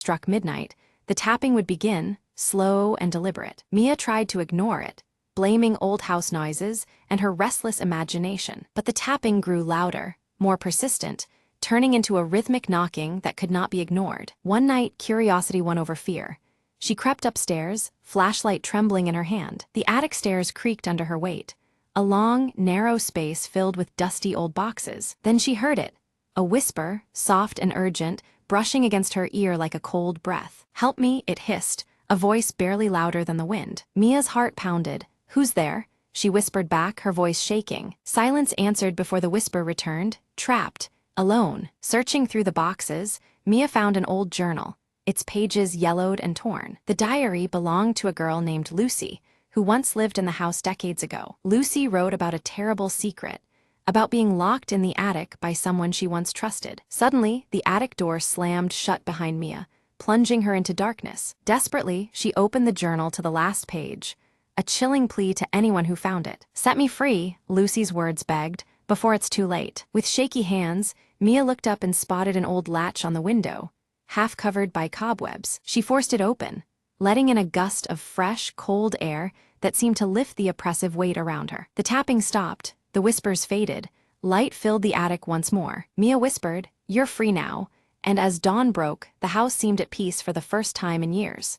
struck midnight, the tapping would begin, slow and deliberate. Mia tried to ignore it, blaming old house noises and her restless imagination. But the tapping grew louder, more persistent, turning into a rhythmic knocking that could not be ignored. One night, curiosity won over fear. She crept upstairs, flashlight trembling in her hand. The attic stairs creaked under her weight, a long, narrow space filled with dusty old boxes. Then she heard it, a whisper, soft and urgent, brushing against her ear like a cold breath. "Help me," it hissed, a voice barely louder than the wind. Mia's heart pounded. "Who's there?" she whispered back, her voice shaking. Silence answered before the whisper returned, trapped, alone. Searching through the boxes, Mia found an old journal, its pages yellowed and torn. The diary belonged to a girl named Lucy, who once lived in the house decades ago. Lucy wrote about a terrible secret, about being locked in the attic by someone she once trusted. Suddenly, the attic door slammed shut behind Mia, plunging her into darkness. Desperately, she opened the journal to the last page, a chilling plea to anyone who found it. "Set me free," Lucy's words begged, "before it's too late." With shaky hands, Mia looked up and spotted an old latch on the window, half covered by cobwebs. She forced it open, letting in a gust of fresh, cold air that seemed to lift the oppressive weight around her. The tapping stopped, the whispers faded, light filled the attic once more. Mia whispered, "You're free now," and as dawn broke, the house seemed at peace for the first time in years.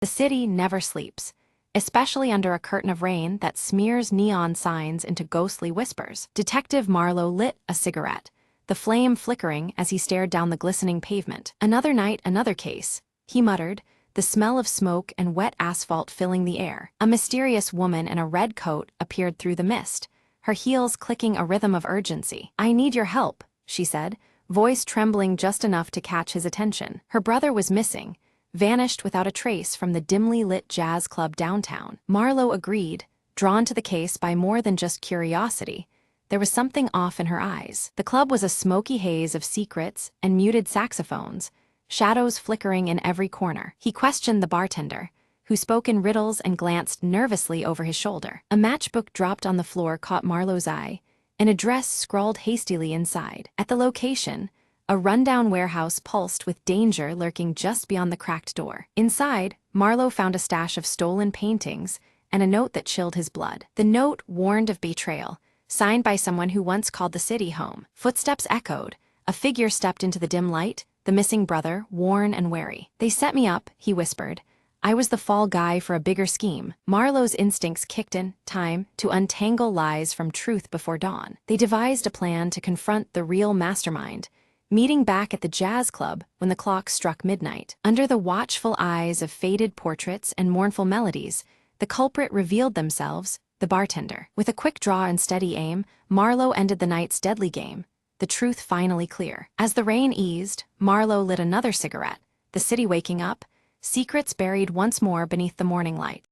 The city never sleeps, especially under a curtain of rain that smears neon signs into ghostly whispers. Detective Marlowe lit a cigarette, the flame flickering as he stared down the glistening pavement. "Another night, another case," he muttered, the smell of smoke and wet asphalt filling the air. A mysterious woman in a red coat appeared through the mist, her heels clicking a rhythm of urgency. "I need your help," she said, voice trembling just enough to catch his attention. Her brother was missing, vanished without a trace from the dimly lit jazz club downtown. Marlowe agreed, drawn to the case by more than just curiosity. There was something off in her eyes. The club was a smoky haze of secrets and muted saxophones, shadows flickering in every corner. He questioned the bartender, who spoke in riddles and glanced nervously over his shoulder. A matchbook dropped on the floor caught Marlowe's eye, an address scrawled hastily inside. At the location, a rundown warehouse pulsed with danger lurking just beyond the cracked door. Inside, Marlowe found a stash of stolen paintings and a note that chilled his blood. The note warned of betrayal, signed by someone who once called the city home. Footsteps echoed. A figure stepped into the dim light, the missing brother, worn and wary. "They set me up," he whispered. "I was the fall guy for a bigger scheme." Marlowe's instincts kicked in time to untangle lies from truth before dawn. They devised a plan to confront the real mastermind, meeting back at the jazz club when the clock struck midnight. Under the watchful eyes of faded portraits and mournful melodies, the culprit revealed themselves, the bartender. With a quick draw and steady aim, Marlowe ended the night's deadly game, the truth finally clear. As the rain eased, Marlowe lit another cigarette, the city waking up, secrets buried once more beneath the morning light.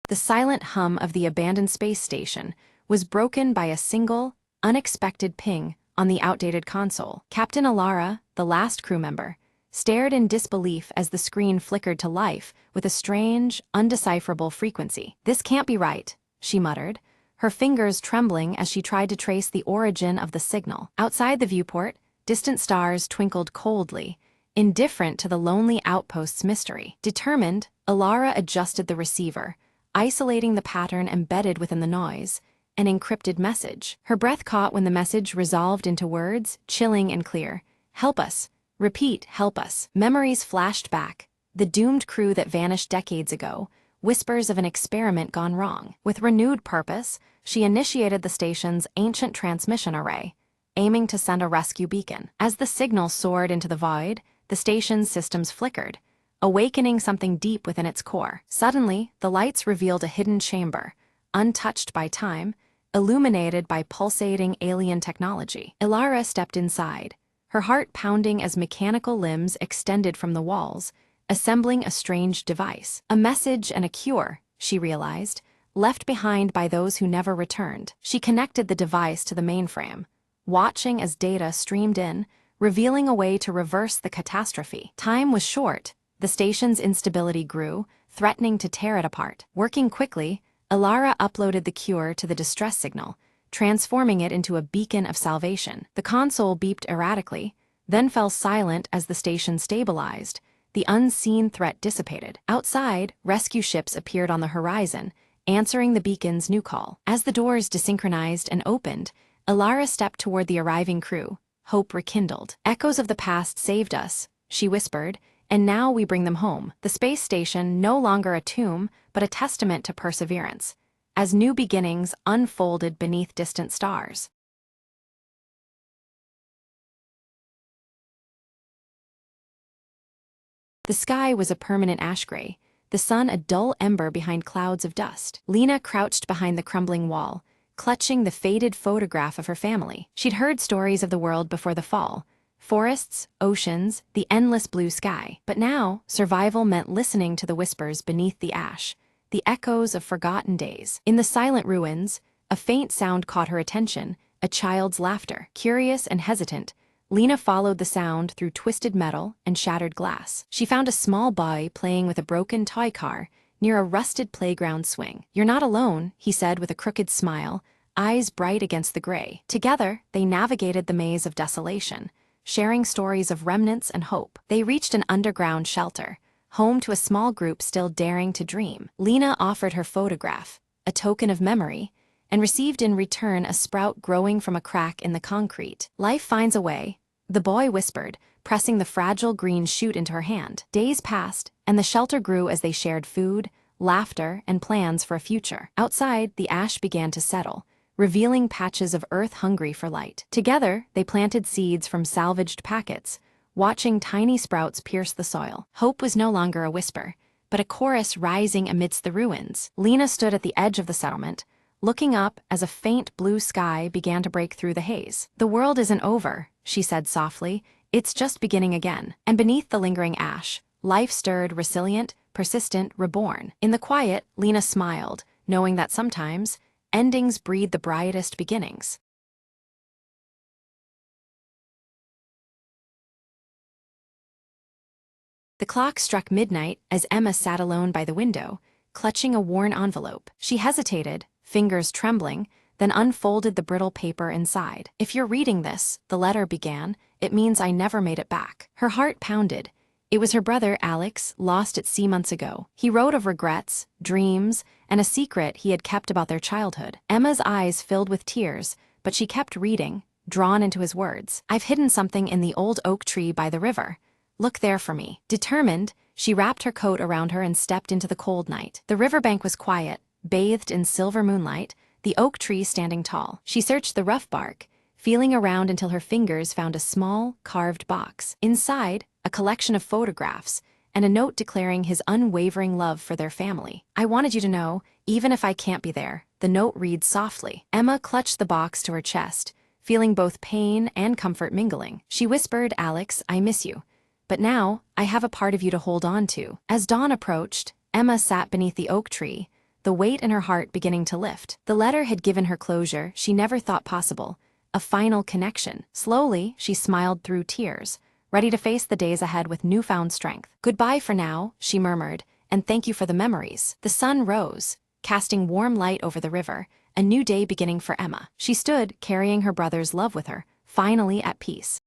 The silent hum of the abandoned space station was broken by a single, unexpected ping on the outdated console. Captain Alara, the last crew member, stared in disbelief as the screen flickered to life with a strange, undecipherable frequency. "This can't be right," she muttered, her fingers trembling as she tried to trace the origin of the signal. Outside the viewport, distant stars twinkled coldly, indifferent to the lonely outpost's mystery. Determined, Alara adjusted the receiver, isolating the pattern embedded within the noise, an encrypted message. Her breath caught when the message resolved into words, chilling and clear. "Help us. Repeat, help us." Memories flashed back, the doomed crew that vanished decades ago, whispers of an experiment gone wrong. With renewed purpose, she initiated the station's ancient transmission array, aiming to send a rescue beacon. As the signal soared into the void, the station's systems flickered, awakening something deep within its core. Suddenly, the lights revealed a hidden chamber, untouched by time, illuminated by pulsating alien technology. Ilara stepped inside, her heart pounding as mechanical limbs extended from the walls, assembling a strange device. A message and a cure, she realized, left behind by those who never returned. She connected the device to the mainframe, watching as data streamed in, revealing a way to reverse the catastrophe. Time was short. The station's instability grew, threatening to tear it apart. Working quickly, Ilara uploaded the cure to the distress signal, transforming it into a beacon of salvation. The console beeped erratically, then fell silent as the station stabilized. The unseen threat dissipated. Outside, rescue ships appeared on the horizon, answering the beacon's new call. As the doors desynchronized and opened, Ilara stepped toward the arriving crew, hope rekindled. "Echoes of the past saved us," she whispered, "and now we bring them home." The space station, no longer a tomb, but a testament to perseverance, as new beginnings unfolded beneath distant stars. The sky was a permanent ash gray, the sun a dull ember behind clouds of dust. Lena crouched behind the crumbling wall, clutching the faded photograph of her family. She'd heard stories of the world before the fall: forests, oceans, the endless blue sky. But now, survival meant listening to the whispers beneath the ash, the echoes of forgotten days. In the silent ruins, a faint sound caught her attention, a child's laughter. Curious and hesitant, Lena followed the sound through twisted metal and shattered glass. She found a small boy playing with a broken toy car near a rusted playground swing. "You're not alone," he said with a crooked smile, eyes bright against the gray. Together, they navigated the maze of desolation, sharing stories of remnants and hope. They reached an underground shelter, home to a small group still daring to dream. Lena offered her photograph, a token of memory, and received in return a sprout growing from a crack in the concrete. "Life finds a way," the boy whispered, pressing the fragile green shoot into her hand. Days passed, and the shelter grew as they shared food, laughter, and plans for a future. Outside, the ash began to settle, revealing patches of earth hungry for light. Together, they planted seeds from salvaged packets, watching tiny sprouts pierce the soil. Hope was no longer a whisper, but a chorus rising amidst the ruins. Lena stood at the edge of the settlement, looking up as a faint blue sky began to break through the haze. "The world isn't over," she said softly, "it's just beginning again." And beneath the lingering ash, life stirred, resilient, persistent, reborn. In the quiet, Lena smiled, knowing that sometimes endings breed the brightest beginnings. The clock struck midnight as Emma sat alone by the window, clutching a worn envelope. She hesitated, fingers trembling, then unfolded the brittle paper inside. "If you're reading this," the letter began, "it means I never made it back." Her heart pounded. It was her brother, Alex, lost at sea months ago. He wrote of regrets, dreams, and a secret he had kept about their childhood. Emma's eyes filled with tears, but she kept reading, drawn into his words. "I've hidden something in the old oak tree by the river. Look there for me." Determined, she wrapped her coat around her and stepped into the cold night. The riverbank was quiet, bathed in silver moonlight, the oak tree standing tall. She searched the rough bark, feeling around until her fingers found a small, carved box. Inside, a collection of photographs, and a note declaring his unwavering love for their family. "I wanted you to know, even if I can't be there," the note reads softly. Emma clutched the box to her chest, feeling both pain and comfort mingling. She whispered, "Alex, I miss you. But now, I have a part of you to hold on to." As dawn approached, Emma sat beneath the oak tree, the weight in her heart beginning to lift. The letter had given her closure she never thought possible, a final connection. Slowly, she smiled through tears, ready to face the days ahead with newfound strength. "Goodbye for now," she murmured, "and thank you for the memories." The sun rose, casting warm light over the river, a new day beginning for Emma. She stood, carrying her brother's love with her, finally at peace.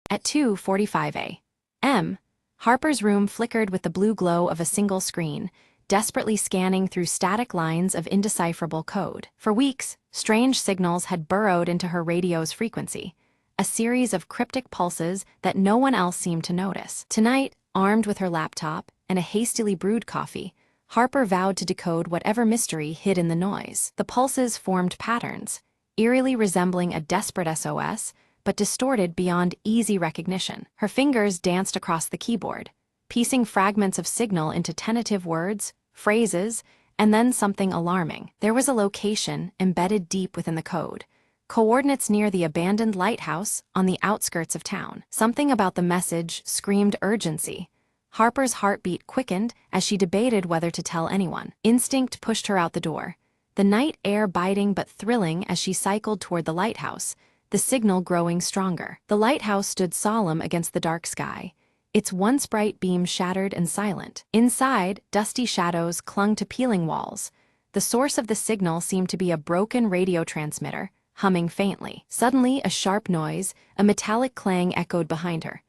At 2:45 a.m., Harper's room flickered with the blue glow of a single screen, desperately scanning through static lines of indecipherable code. For weeks, strange signals had burrowed into her radio's frequency, a series of cryptic pulses that no one else seemed to notice. Tonight, armed with her laptop and a hastily brewed coffee, Harper vowed to decode whatever mystery hid in the noise. The pulses formed patterns, eerily resembling a desperate SOS, but distorted beyond easy recognition. Her fingers danced across the keyboard, piecing fragments of signal into tentative words, phrases, and then something alarming. There was a location embedded deep within the code, coordinates near the abandoned lighthouse on the outskirts of town. Something about the message screamed urgency. Harper's heartbeat quickened as she debated whether to tell anyone. Instinct pushed her out the door, the night air biting but thrilling as she cycled toward the lighthouse, the signal growing stronger. The lighthouse stood solemn against the dark sky, its once bright beam shattered and silent. Inside, dusty shadows clung to peeling walls. The source of the signal seemed to be a broken radio transmitter, humming faintly. Suddenly, a sharp noise, a metallic clang echoed behind her.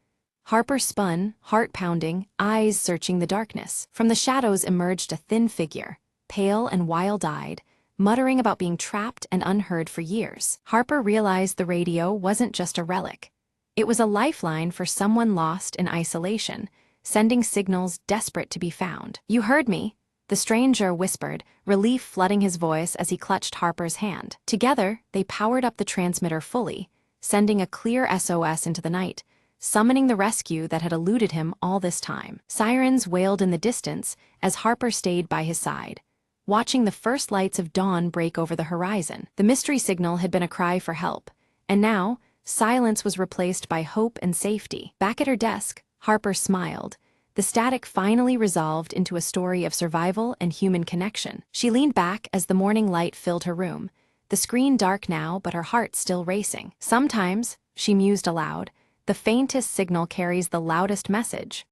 Harper spun, heart pounding, eyes searching the darkness. From the shadows emerged a thin figure, pale and wild-eyed, muttering about being trapped and unheard for years. Harper realized the radio wasn't just a relic. It was a lifeline for someone lost in isolation, sending signals desperate to be found. "You heard me," the stranger whispered, relief flooding his voice as he clutched Harper's hand. Together, they powered up the transmitter fully, sending a clear SOS into the night, summoning the rescue that had eluded him all this time. Sirens wailed in the distance as Harper stayed by his side, watching the first lights of dawn break over the horizon. The mystery signal had been a cry for help, and now, silence was replaced by hope and safety. Back at her desk, Harper smiled. The static finally resolved into a story of survival and human connection. She leaned back as the morning light filled her room, the screen dark now but her heart still racing. Sometimes, she mused aloud, the faintest signal carries the loudest message.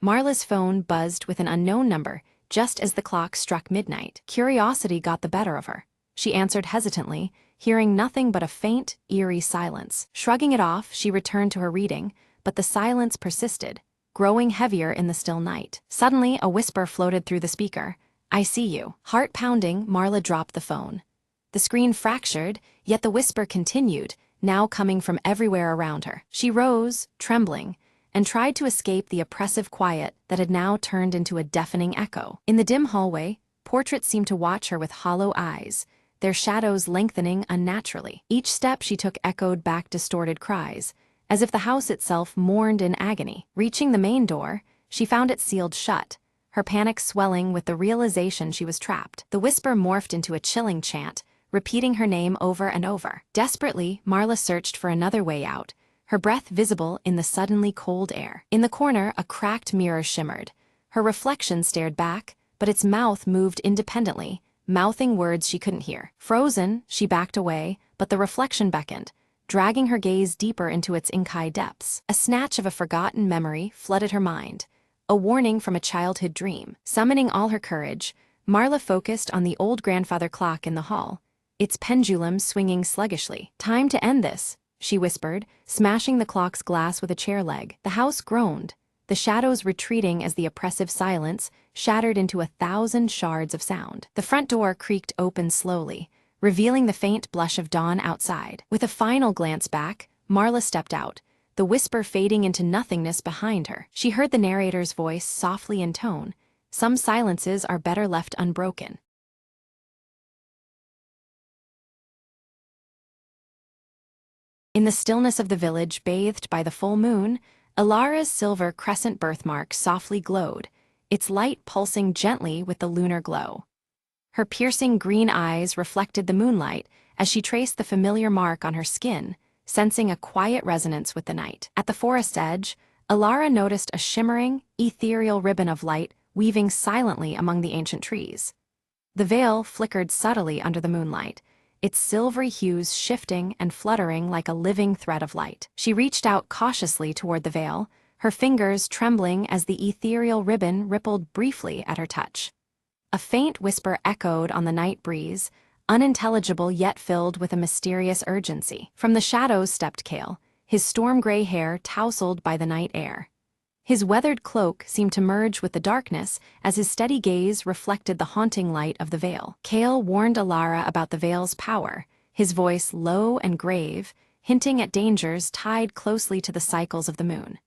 Marla's phone buzzed with an unknown number, just as the clock struck midnight. Curiosity got the better of her. She answered hesitantly, hearing nothing but a faint, eerie silence. Shrugging it off, she returned to her reading, but the silence persisted, growing heavier in the still night. Suddenly, a whisper floated through the speaker. "I see you." Heart pounding, Marla dropped the phone. The screen fractured, yet the whisper continued, now coming from everywhere around her. She rose, trembling, and tried to escape the oppressive quiet that had now turned into a deafening echo. In the dim hallway, portraits seemed to watch her with hollow eyes, their shadows lengthening unnaturally. Each step she took echoed back distorted cries, as if the house itself mourned in agony. Reaching the main door, she found it sealed shut, her panic swelling with the realization she was trapped. The whisper morphed into a chilling chant, repeating her name over and over. Desperately, Marla searched for another way out, her breath visible in the suddenly cold air. In the corner, a cracked mirror shimmered. Her reflection stared back, but its mouth moved independently, mouthing words she couldn't hear. Frozen, she backed away, but the reflection beckoned, dragging her gaze deeper into its inky depths. A snatch of a forgotten memory flooded her mind, a warning from a childhood dream. Summoning all her courage, Marla focused on the old grandfather clock in the hall, its pendulum swinging sluggishly. "Time to end this," she whispered, smashing the clock's glass with a chair leg. The house groaned, the shadows retreating as the oppressive silence shattered into 1,000 shards of sound. The front door creaked open slowly, revealing the faint blush of dawn outside. With a final glance back, Marla stepped out, the whisper fading into nothingness behind her. She heard the narrator's voice softly in tone. "Some silences are better left unbroken." In the stillness of the village bathed by the full moon, Alara's silver crescent birthmark softly glowed, its light pulsing gently with the lunar glow. Her piercing green eyes reflected the moonlight as she traced the familiar mark on her skin, sensing a quiet resonance with the night. At the forest's edge, Alara noticed a shimmering, ethereal ribbon of light weaving silently among the ancient trees. The veil flickered subtly under the moonlight, its silvery hues shifting and fluttering like a living thread of light. She reached out cautiously toward the veil, her fingers trembling as the ethereal ribbon rippled briefly at her touch. A faint whisper echoed on the night breeze, unintelligible yet filled with a mysterious urgency. From the shadows stepped Kale, his storm-gray hair tousled by the night air. His weathered cloak seemed to merge with the darkness as his steady gaze reflected the haunting light of the veil. Kale warned Alara about the veil's power, his voice low and grave, hinting at dangers tied closely to the cycles of the moon.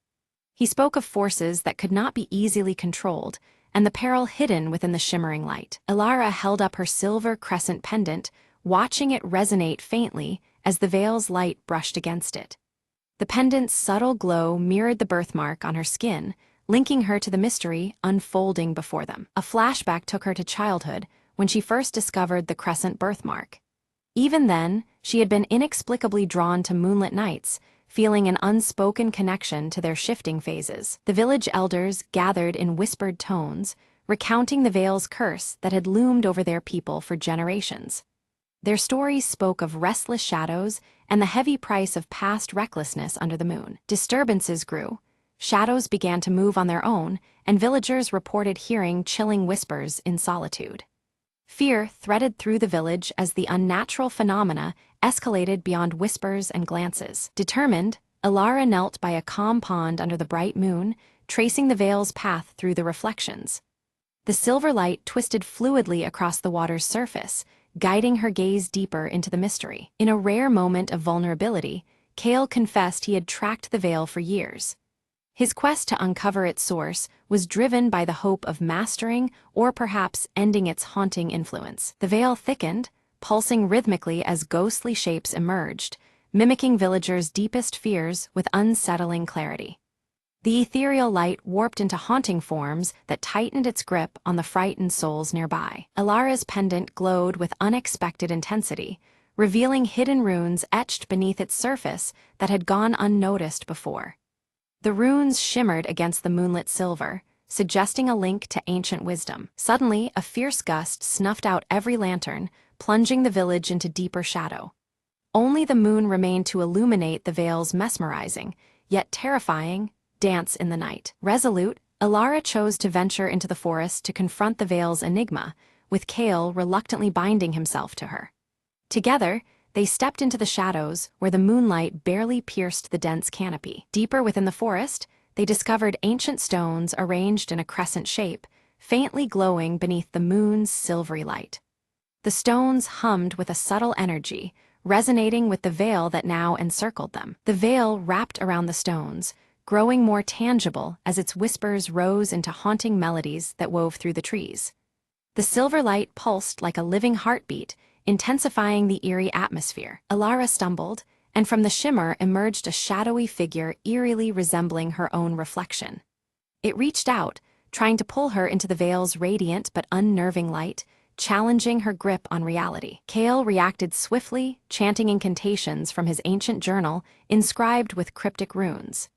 He spoke of forces that could not be easily controlled, and the peril hidden within the shimmering light. Alara held up her silver crescent pendant, watching it resonate faintly as the veil's light brushed against it. The pendant's subtle glow mirrored the birthmark on her skin, linking her to the mystery unfolding before them. A flashback took her to childhood, when she first discovered the crescent birthmark. Even then, she had been inexplicably drawn to moonlit nights, feeling an unspoken connection to their shifting phases. The village elders gathered in whispered tones, recounting the Vale's curse that had loomed over their people for generations. Their stories spoke of restless shadows and the heavy price of past recklessness under the moon. Disturbances grew. Shadows began to move on their own, and villagers reported hearing chilling whispers in solitude. Fear threaded through the village as the unnatural phenomena escalated beyond whispers and glances. Determined, Alara knelt by a calm pond under the bright moon, tracing the Vale's path through the reflections. The silver light twisted fluidly across the water's surface, guiding her gaze deeper into the mystery. In a rare moment of vulnerability, Kale confessed he had tracked the Vale for years. His quest to uncover its source was driven by the hope of mastering or perhaps ending its haunting influence. The Vale thickened, pulsing rhythmically as ghostly shapes emerged, mimicking villagers' deepest fears with unsettling clarity. The ethereal light warped into haunting forms that tightened its grip on the frightened souls nearby. Alara's pendant glowed with unexpected intensity, revealing hidden runes etched beneath its surface that had gone unnoticed before. The runes shimmered against the moonlit silver, suggesting a link to ancient wisdom. Suddenly, a fierce gust snuffed out every lantern, plunging the village into deeper shadow. Only the moon remained to illuminate the Vale's mesmerizing, yet terrifying, dance in the night. Resolute, Alara chose to venture into the forest to confront the Vale's enigma, with Kale reluctantly binding himself to her. Together, they stepped into the shadows where the moonlight barely pierced the dense canopy. Deeper within the forest, they discovered ancient stones arranged in a crescent shape, faintly glowing beneath the moon's silvery light. The stones hummed with a subtle energy, resonating with the veil that now encircled them. The veil wrapped around the stones, growing more tangible as its whispers rose into haunting melodies that wove through the trees. The silver light pulsed like a living heartbeat, intensifying the eerie atmosphere. Alara stumbled, and from the shimmer emerged a shadowy figure eerily resembling her own reflection. It reached out, trying to pull her into the Vale's radiant but unnerving light, challenging her grip on reality. Kale reacted swiftly, chanting incantations from his ancient journal inscribed with cryptic runes.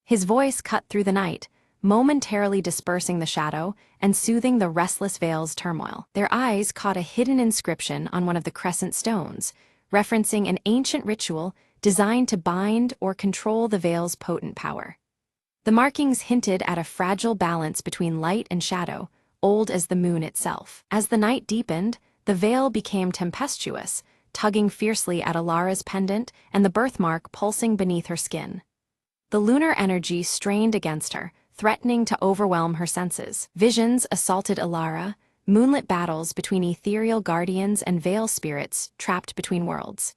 His voice cut through the night, momentarily dispersing the shadow and soothing the restless Vale's turmoil. Their eyes caught a hidden inscription on one of the crescent stones, referencing an ancient ritual designed to bind or control the Vale's potent power. The markings hinted at a fragile balance between light and shadow, old as the moon itself. As the night deepened, the Vale became tempestuous, tugging fiercely at Alara's pendant and the birthmark pulsing beneath her skin. The lunar energy strained against her, threatening to overwhelm her senses. Visions assaulted Alara, moonlit battles between ethereal guardians and Vale spirits trapped between worlds.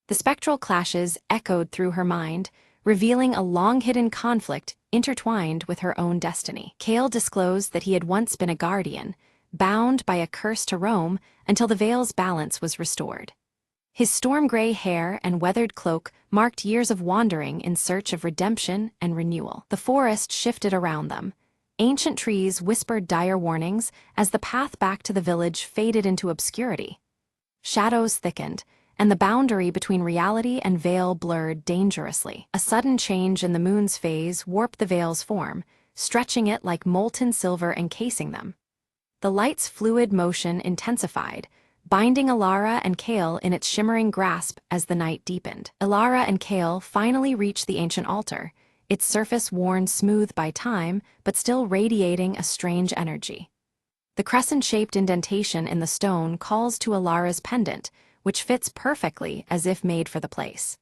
The spectral clashes echoed through her mind, revealing a long-hidden conflict intertwined with her own destiny. Kale disclosed that he had once been a guardian, bound by a curse to roam until the Vale's balance was restored. His storm-gray hair and weathered cloak marked years of wandering in search of redemption and renewal. The forest shifted around them. Ancient trees whispered dire warnings as the path back to the village faded into obscurity. Shadows thickened, and the boundary between reality and Vale blurred dangerously. A sudden change in the moon's phase warped the Vale's form, stretching it like molten silver encasing them. The light's fluid motion intensified, binding Alara and Kale in its shimmering grasp as the night deepened. Alara and Kale finally reached the ancient altar, its surface worn smooth by time but still radiating a strange energy. The crescent-shaped indentation in the stone calls to Alara's pendant, which fits perfectly as if made for the place.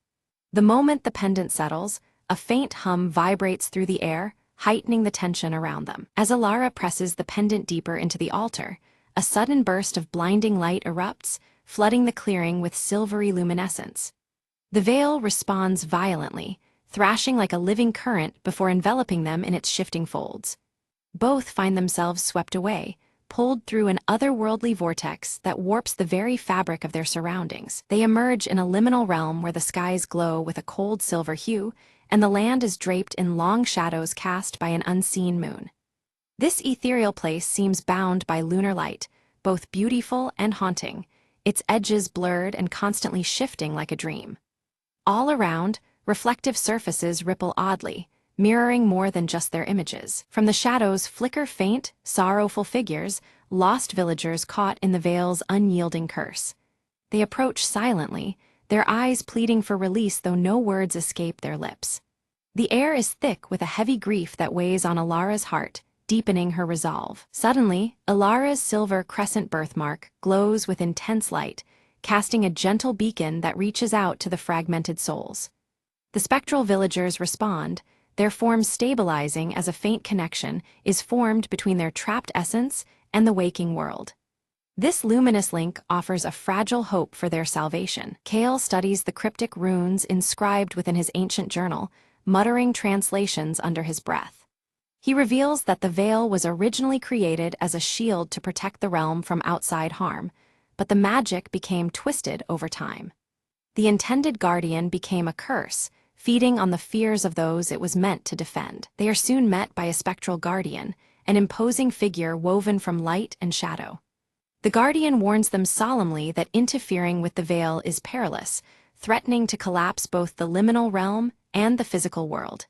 The moment the pendant settles, a faint hum vibrates through the air, heightening the tension around them. As Alara presses the pendant deeper into the altar, a sudden burst of blinding light erupts, flooding the clearing with silvery luminescence. The Vale responds violently, thrashing like a living current before enveloping them in its shifting folds. Both find themselves swept away, pulled through an otherworldly vortex that warps the very fabric of their surroundings. They emerge in a liminal realm where the skies glow with a cold silver hue, and the land is draped in long shadows cast by an unseen moon. This ethereal place seems bound by lunar light, both beautiful and haunting, its edges blurred and constantly shifting like a dream. All around, reflective surfaces ripple oddly, mirroring more than just their images. From the shadows flicker faint, sorrowful figures, lost villagers caught in the veil's unyielding curse. They approach silently, their eyes pleading for release though no words escape their lips. The air is thick with a heavy grief that weighs on Alara's heart, deepening her resolve. Suddenly, Alara's silver crescent birthmark glows with intense light, casting a gentle beacon that reaches out to the fragmented souls. The spectral villagers respond, their forms stabilizing as a faint connection is formed between their trapped essence and the waking world. This luminous link offers a fragile hope for their salvation. Kale studies the cryptic runes inscribed within his ancient journal, muttering translations under his breath. He reveals that the veil was originally created as a shield to protect the realm from outside harm, but the magic became twisted over time. The intended guardian became a curse, feeding on the fears of those it was meant to defend. They are soon met by a spectral guardian, an imposing figure woven from light and shadow. The guardian warns them solemnly that interfering with the veil is perilous, threatening to collapse both the liminal realm and the physical world.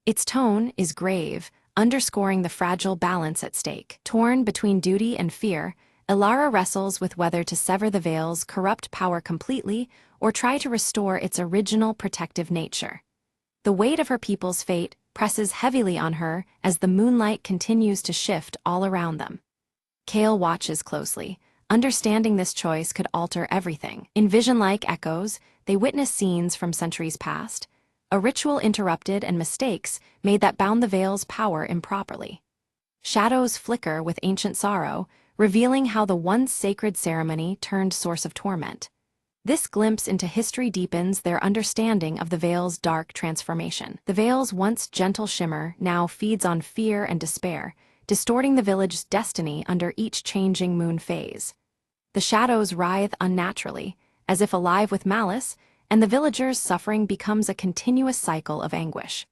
Its tone is grave, underscoring the fragile balance at stake. Torn between duty and fear, Alara wrestles with whether to sever the veil's corrupt power completely or try to restore its original protective nature. The weight of her people's fate presses heavily on her as the moonlight continues to shift all around them. Kale watches closely, understanding this choice could alter everything. In vision-like echoes, they witness scenes from centuries past, a ritual interrupted and mistakes made that bound the veil's power improperly. Shadows flicker with ancient sorrow, revealing how the once sacred ceremony turned source of torment. This glimpse into history deepens their understanding of the veil's dark transformation. The veil's once gentle shimmer now feeds on fear and despair, distorting the village's destiny under each changing moon phase. The shadows writhe unnaturally, as if alive with malice, and the villagers' suffering becomes a continuous cycle of anguish.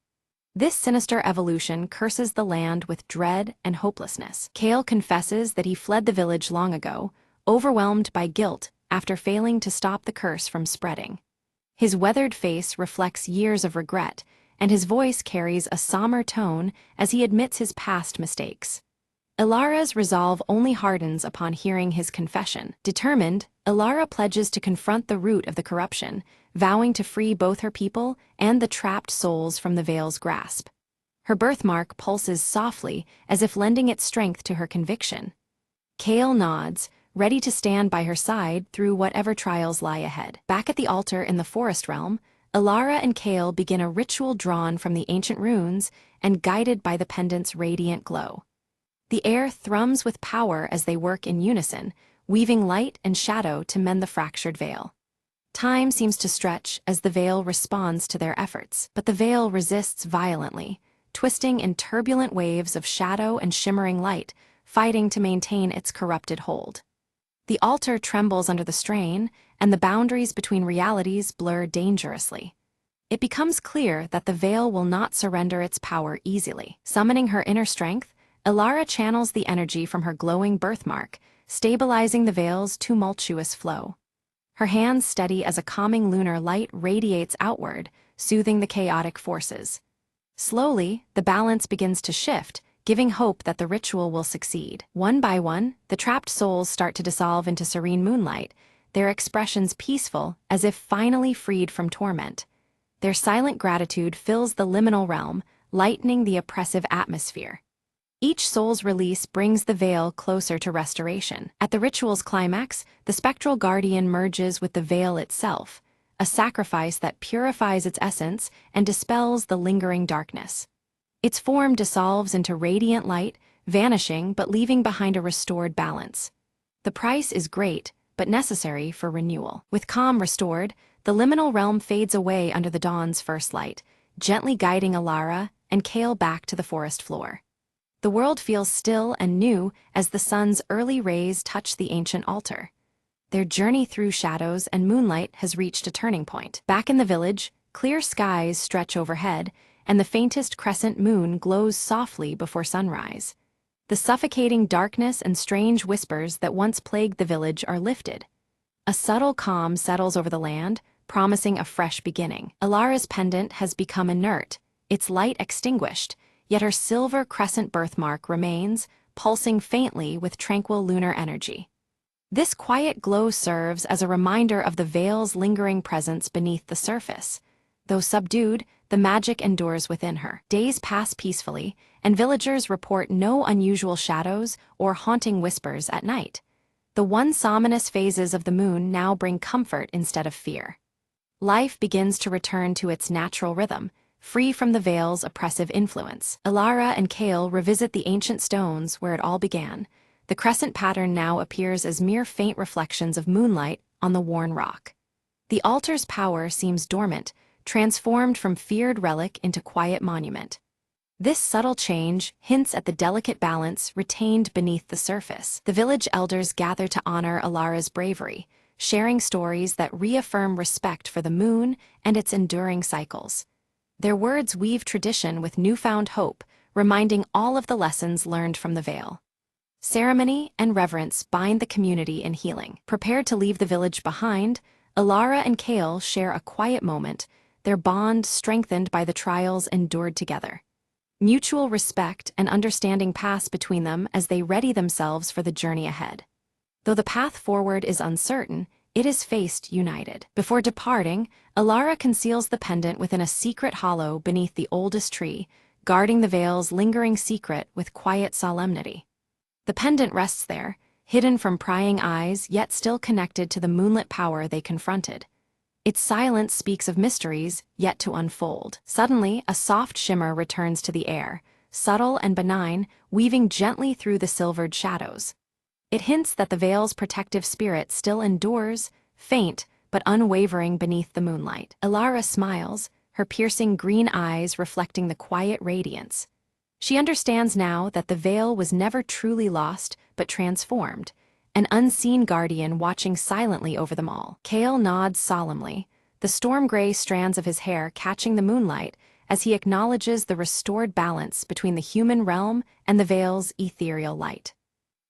This sinister evolution curses the land with dread and hopelessness. Kale confesses that he fled the village long ago, overwhelmed by guilt after failing to stop the curse from spreading. His weathered face reflects years of regret, and his voice carries a somber tone as he admits his past mistakes. Alara's resolve only hardens upon hearing his confession. Determined, Alara pledges to confront the root of the corruption, vowing to free both her people and the trapped souls from the veil's grasp. Her birthmark pulses softly, as if lending its strength to her conviction. Kale nods, ready to stand by her side through whatever trials lie ahead. Back at the altar in the forest realm, Alara and Kale begin a ritual drawn from the ancient runes and guided by the pendant's radiant glow. The air thrums with power as they work in unison, weaving light and shadow to mend the fractured veil. Time seems to stretch as the veil responds to their efforts, but the veil resists violently, twisting in turbulent waves of shadow and shimmering light, fighting to maintain its corrupted hold. The altar trembles under the strain, and the boundaries between realities blur dangerously. It becomes clear that the veil will not surrender its power easily. Summoning her inner strength, Alara channels the energy from her glowing birthmark, stabilizing the veil's tumultuous flow. Her hands steady as a calming lunar light radiates outward, soothing the chaotic forces. Slowly, the balance begins to shift, giving hope that the ritual will succeed. One by one, the trapped souls start to dissolve into serene moonlight, their expressions peaceful as if finally freed from torment. Their silent gratitude fills the liminal realm, lightening the oppressive atmosphere. Each soul's release brings the veil closer to restoration. At the ritual's climax, the spectral guardian merges with the veil itself, a sacrifice that purifies its essence and dispels the lingering darkness. Its form dissolves into radiant light, vanishing but leaving behind a restored balance. The price is great, but necessary for renewal. With calm restored, the liminal realm fades away under the dawn's first light, gently guiding Alara and Kale back to the forest floor. The world feels still and new as the sun's early rays touch the ancient altar. Their journey through shadows and moonlight has reached a turning point. Back in the village, clear skies stretch overhead, and the faintest crescent moon glows softly before sunrise. The suffocating darkness and strange whispers that once plagued the village are lifted. A subtle calm settles over the land, promising a fresh beginning. Alara's pendant has become inert, its light extinguished, yet her silver crescent birthmark remains, pulsing faintly with tranquil lunar energy. This quiet glow serves as a reminder of the veil's lingering presence beneath the surface. Though subdued, the magic endures within her. Days pass peacefully, and villagers report no unusual shadows or haunting whispers at night. The once ominous phases of the moon now bring comfort instead of fear. Life begins to return to its natural rhythm, free from the veil's oppressive influence. Alara and Kale revisit the ancient stones where it all began. The crescent pattern now appears as mere faint reflections of moonlight on the worn rock. The altar's power seems dormant, transformed from feared relic into quiet monument. This subtle change hints at the delicate balance retained beneath the surface. The village elders gather to honor Alara's bravery, sharing stories that reaffirm respect for the moon and its enduring cycles. Their words weave tradition with newfound hope, reminding all of the lessons learned from the veil. Ceremony and reverence bind the community in healing. Prepared to leave the village behind, Alara and Kale share a quiet moment, their bond strengthened by the trials endured together. Mutual respect and understanding pass between them as they ready themselves for the journey ahead. Though the path forward is uncertain, it is faced united. Before departing, Alara conceals the pendant within a secret hollow beneath the oldest tree, guarding the veil's lingering secret with quiet solemnity. The pendant rests there, hidden from prying eyes yet still connected to the moonlit power they confronted. Its silence speaks of mysteries yet to unfold. Suddenly, a soft shimmer returns to the air, subtle and benign, weaving gently through the silvered shadows. It hints that the veil's protective spirit still endures, faint but unwavering beneath the moonlight. Alara smiles, her piercing green eyes reflecting the quiet radiance. She understands now that the veil was never truly lost but transformed, an unseen guardian watching silently over them all. Kale nods solemnly, the storm-gray strands of his hair catching the moonlight as he acknowledges the restored balance between the human realm and the veil's ethereal light.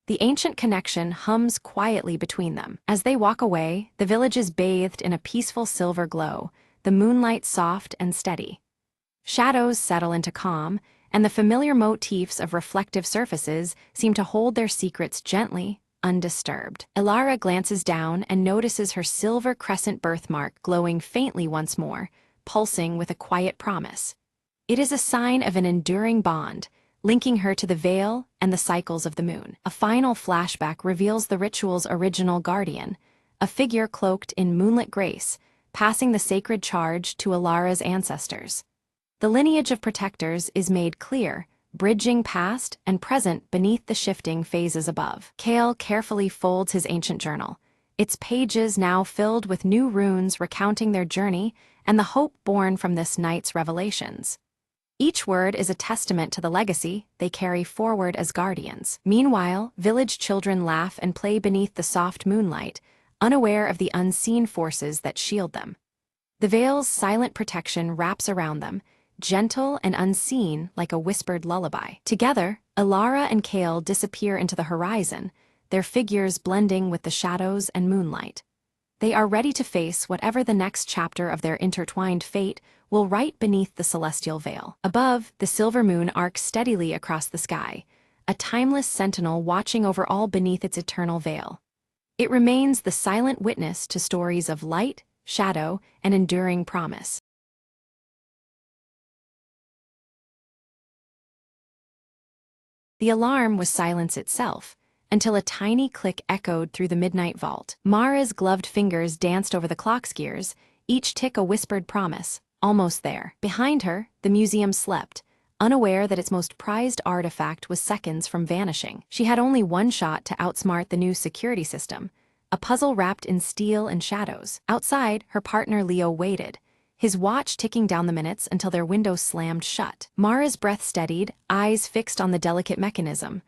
The ancient connection hums quietly between them. As they walk away, the village is bathed in a peaceful silver glow, the moonlight soft and steady. Shadows settle into calm, and the familiar motifs of reflective surfaces seem to hold their secrets gently, undisturbed. Alara glances down and notices her silver crescent birthmark glowing faintly once more, pulsing with a quiet promise. It is a sign of an enduring bond, linking her to the veil and the cycles of the moon. A final flashback reveals the ritual's original guardian, a figure cloaked in moonlit grace, passing the sacred charge to Alara's ancestors. The lineage of protectors is made clear, bridging past and present beneath the shifting phases above. Kale carefully folds his ancient journal, its pages now filled with new runes recounting their journey and the hope born from this night's revelations. Each word is a testament to the legacy they carry forward as guardians. Meanwhile, village children laugh and play beneath the soft moonlight, unaware of the unseen forces that shield them. The veil's silent protection wraps around them, gentle and unseen like a whispered lullaby. Together, Alara and Kale disappear into the horizon, their figures blending with the shadows and moonlight. They are ready to face whatever the next chapter of their intertwined fate will write beneath the celestial veil. Above, the silver moon arcs steadily across the sky, a timeless sentinel watching over all beneath its eternal veil. It remains the silent witness to stories of light, shadow, and enduring promise. The alarm was silence itself, until a tiny click echoed through the midnight vault. Mara's gloved fingers danced over the clock's gears, each tick a whispered promise, almost there. Behind her, the museum slept, unaware that its most prized artifact was seconds from vanishing. She had only one shot to outsmart the new security system, a puzzle wrapped in steel and shadows. Outside, her partner Leo waited, his watch ticking down the minutes until their window slammed shut. Mara's breath steadied, eyes fixed on the delicate mechanism.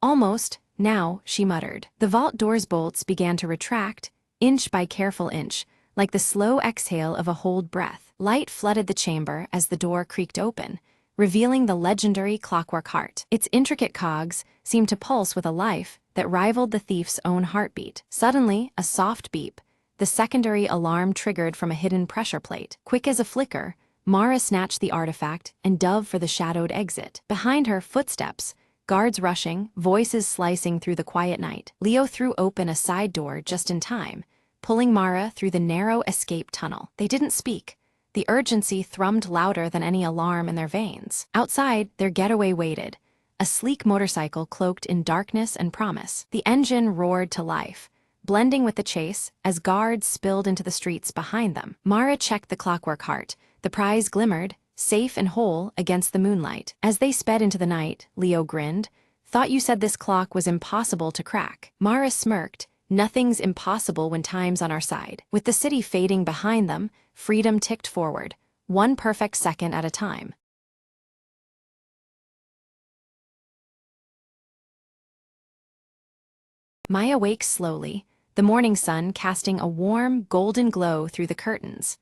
Almost, now, she muttered. The vault door's bolts began to retract, inch by careful inch, like the slow exhale of a holed breath. Light flooded the chamber as the door creaked open, revealing the legendary clockwork heart. Its intricate cogs seemed to pulse with a life that rivaled the thief's own heartbeat. Suddenly, a soft beep, the secondary alarm triggered from a hidden pressure plate. Quick as a flicker, Mara snatched the artifact and dove for the shadowed exit. Behind her, footsteps, guards rushing, voices slicing through the quiet night. Leo threw open a side door just in time, pulling Mara through the narrow escape tunnel. They didn't speak. The urgency thrummed louder than any alarm in their veins. Outside, their getaway waited, a sleek motorcycle cloaked in darkness and promise. The engine roared to life, blending with the chase as guards spilled into the streets behind them. Mara checked the clockwork heart. The prize glimmered, safe and whole against the moonlight. As they sped into the night, Leo grinned. "Thought you said this clock was impossible to crack." Mara smirked. "Nothing's impossible when time's on our side." With the city fading behind them, freedom ticked forward, one perfect second at a time. Maya wakes slowly, the morning sun casting a warm, golden glow through the curtains.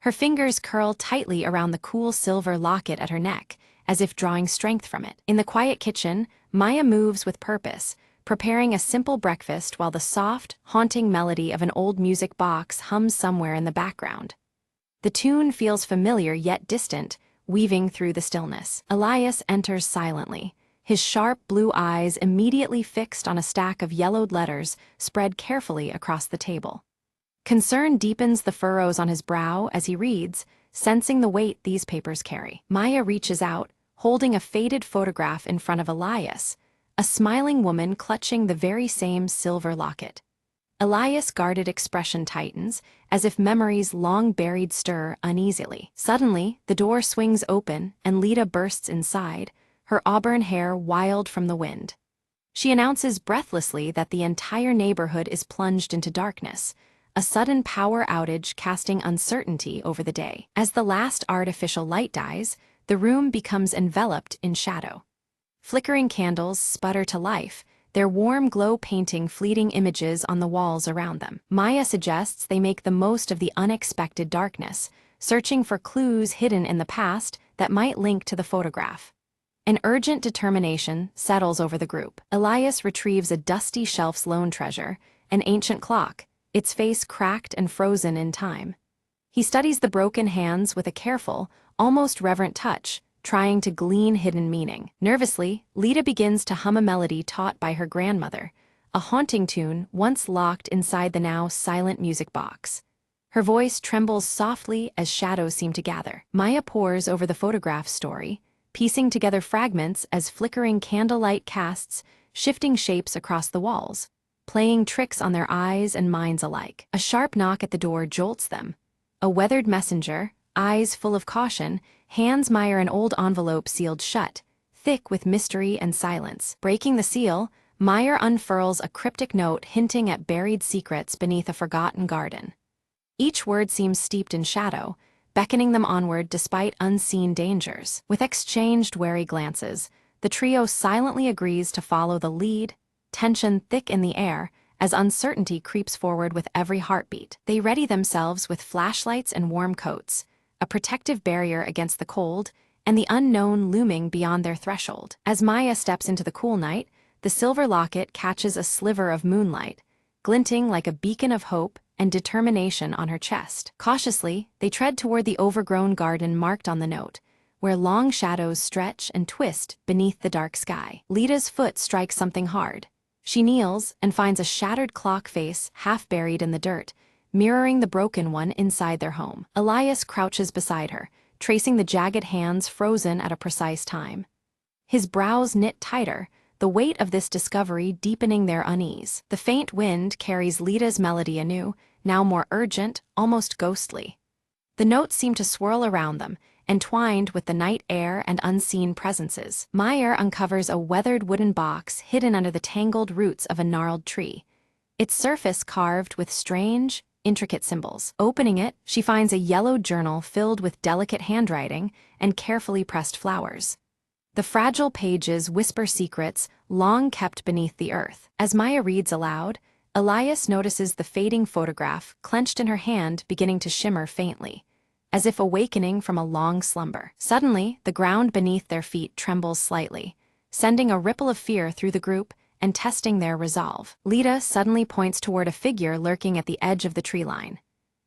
Her fingers curl tightly around the cool silver locket at her neck, as if drawing strength from it. In the quiet kitchen, Maya moves with purpose, preparing a simple breakfast while the soft, haunting melody of an old music box hums somewhere in the background. The tune feels familiar yet distant, weaving through the stillness. Elias enters silently, his sharp blue eyes immediately fixed on a stack of yellowed letters spread carefully across the table. Concern deepens the furrows on his brow as he reads, sensing the weight these papers carry. Maya reaches out, holding a faded photograph in front of Elias, a smiling woman clutching the very same silver locket. Elias' guarded expression tightens, as if memories long buried stir uneasily. Suddenly, the door swings open and Lita bursts inside, her auburn hair wild from the wind. She announces breathlessly that the entire neighborhood is plunged into darkness, a sudden power outage casting uncertainty over the day. As the last artificial light dies, the room becomes enveloped in shadow. Flickering candles sputter to life, their warm glow painting fleeting images on the walls around them. Maya suggests they make the most of the unexpected darkness, searching for clues hidden in the past that might link to the photograph. An urgent determination settles over the group. Elias retrieves a dusty shelf's lone treasure, an ancient clock, its face cracked and frozen in time. He studies the broken hands with a careful, almost reverent touch, trying to glean hidden meaning. Nervously, Lita begins to hum a melody taught by her grandmother, a haunting tune once locked inside the now silent music box. Her voice trembles softly as shadows seem to gather. Maya pores over the photograph's story, piecing together fragments as flickering candlelight casts shifting shapes across the walls, playing tricks on their eyes and minds alike. A sharp knock at the door jolts them. A weathered messenger, eyes full of caution, hands Maya an old envelope sealed shut, thick with mystery and silence. Breaking the seal, Maya unfurls a cryptic note hinting at buried secrets beneath a forgotten garden. Each word seems steeped in shadow, beckoning them onward despite unseen dangers. With exchanged wary glances, the trio silently agrees to follow the lead, tension thick in the air, as uncertainty creeps forward with every heartbeat. They ready themselves with flashlights and warm coats, a protective barrier against the cold, and the unknown looming beyond their threshold. As Maya steps into the cool night, the silver locket catches a sliver of moonlight, glinting like a beacon of hope and determination on her chest. Cautiously, they tread toward the overgrown garden marked on the note, where long shadows stretch and twist beneath the dark sky. Lita's foot strikes something hard. She kneels and finds a shattered clock face half buried in the dirt, mirroring the broken one inside their home. Elias crouches beside her, tracing the jagged hands frozen at a precise time. His brows knit tighter, the weight of this discovery deepening their unease. The faint wind carries Lita's melody anew, now more urgent, almost ghostly. The notes seem to swirl around them, entwined with the night air and unseen presences. Maya uncovers a weathered wooden box hidden under the tangled roots of a gnarled tree, its surface carved with strange, intricate symbols. Opening it, she finds a yellowed journal filled with delicate handwriting and carefully pressed flowers. The fragile pages whisper secrets long kept beneath the earth. As Maya reads aloud, Elias notices the fading photograph clenched in her hand beginning to shimmer faintly, as if awakening from a long slumber. Suddenly, the ground beneath their feet trembles slightly, sending a ripple of fear through the group and testing their resolve. Lita suddenly points toward a figure lurking at the edge of the tree line.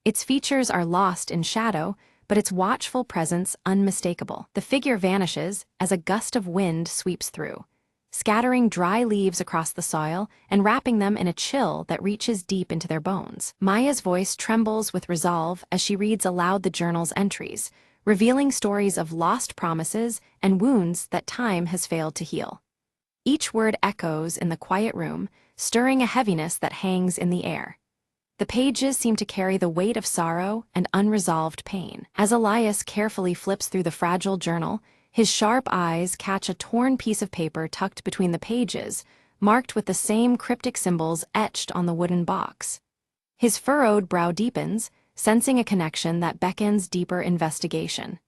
Its features are lost in shadow, but its watchful presence unmistakable. The figure vanishes as a gust of wind sweeps through, scattering dry leaves across the soil and wrapping them in a chill that reaches deep into their bones. Maya's voice trembles with resolve as she reads aloud the journal's entries, revealing stories of lost promises and wounds that time has failed to heal. Each word echoes in the quiet room, stirring a heaviness that hangs in the air. The pages seem to carry the weight of sorrow and unresolved pain. As Elias carefully flips through the fragile journal, his sharp eyes catch a torn piece of paper tucked between the pages, marked with the same cryptic symbols etched on the wooden box. His furrowed brow deepens, sensing a connection that beckons deeper investigation.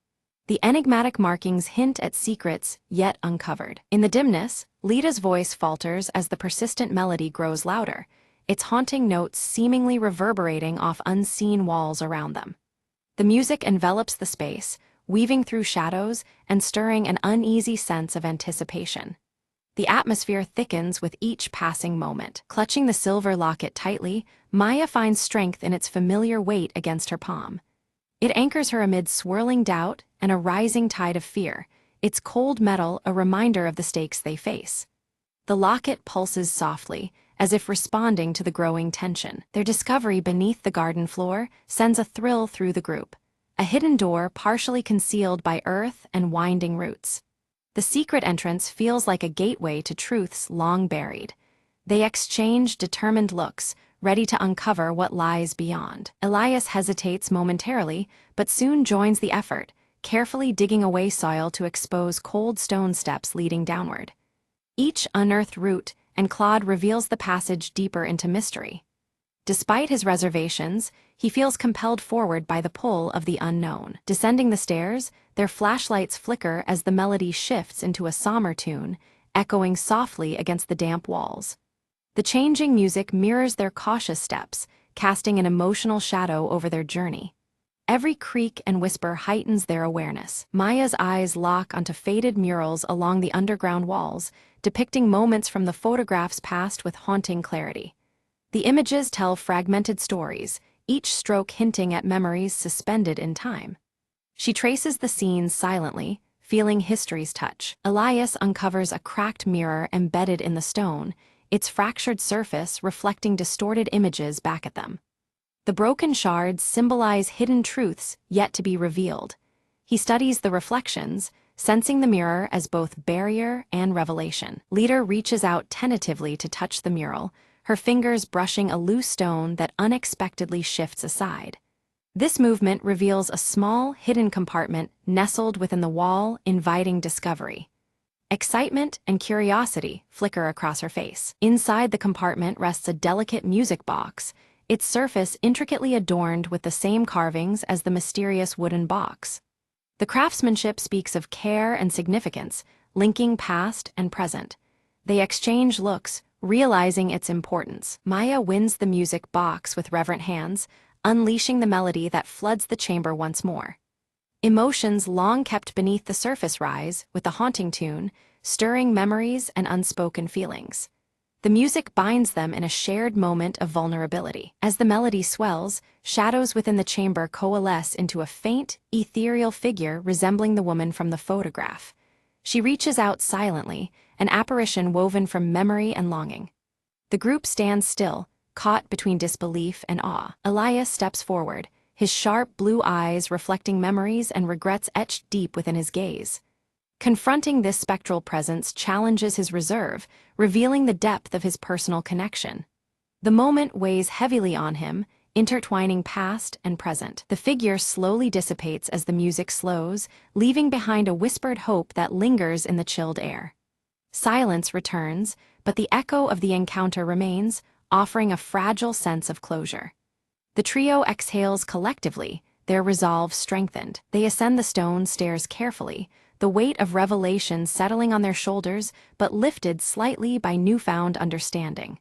The enigmatic markings hint at secrets yet uncovered. In the dimness, Lita's voice falters as the persistent melody grows louder, its haunting notes seemingly reverberating off unseen walls around them. The music envelops the space, weaving through shadows and stirring an uneasy sense of anticipation. The atmosphere thickens with each passing moment. Clutching the silver locket tightly, Maya finds strength in its familiar weight against her palm. It anchors her amid swirling doubt and a rising tide of fear, its cold metal a reminder of the stakes they face. The locket pulses softly, as if responding to the growing tension. Their discovery beneath the garden floor sends a thrill through the group, a hidden door partially concealed by earth and winding roots. The secret entrance feels like a gateway to truths long buried. They exchange determined looks, ready to uncover what lies beyond. Elias hesitates momentarily, but soon joins the effort, carefully digging away soil to expose cold stone steps leading downward. Each unearthed root and clod reveals the passage deeper into mystery. Despite his reservations, he feels compelled forward by the pull of the unknown. Descending the stairs, their flashlights flicker as the melody shifts into a somber tune, echoing softly against the damp walls. The changing music mirrors their cautious steps, casting an emotional shadow over their journey. Every creak and whisper heightens their awareness. Maya's eyes lock onto faded murals along the underground walls, depicting moments from the photographs past with haunting clarity. The images tell fragmented stories, each stroke hinting at memories suspended in time. She traces the scenes silently, feeling history's touch. Elias uncovers a cracked mirror embedded in the stone, its fractured surface reflecting distorted images back at them. The broken shards symbolize hidden truths yet to be revealed. He studies the reflections, sensing the mirror as both barrier and revelation. Lita reaches out tentatively to touch the mural, her fingers brushing a loose stone that unexpectedly shifts aside. This movement reveals a small, hidden compartment nestled within the wall, inviting discovery. Excitement and curiosity flicker across her face. Inside the compartment rests a delicate music box, its surface intricately adorned with the same carvings as the mysterious wooden box. The craftsmanship speaks of care and significance, linking past and present. They exchange looks, realizing its importance. Maya wins the music box with reverent hands, unleashing the melody that floods the chamber once more. Emotions long kept beneath the surface rise, with the haunting tune, stirring memories and unspoken feelings. The music binds them in a shared moment of vulnerability. As the melody swells, shadows within the chamber coalesce into a faint, ethereal figure resembling the woman from the photograph. She reaches out silently, an apparition woven from memory and longing. The group stands still, caught between disbelief and awe. Elias steps forward, his sharp blue eyes reflecting memories and regrets etched deep within his gaze. Confronting this spectral presence challenges his reserve, revealing the depth of his personal connection. The moment weighs heavily on him, intertwining past and present. The figure slowly dissipates as the music slows, leaving behind a whispered hope that lingers in the chilled air. Silence returns, but the echo of the encounter remains, offering a fragile sense of closure. The trio exhales collectively, their resolve strengthened. They ascend the stone stairs carefully, the weight of revelation settling on their shoulders but lifted slightly by newfound understanding.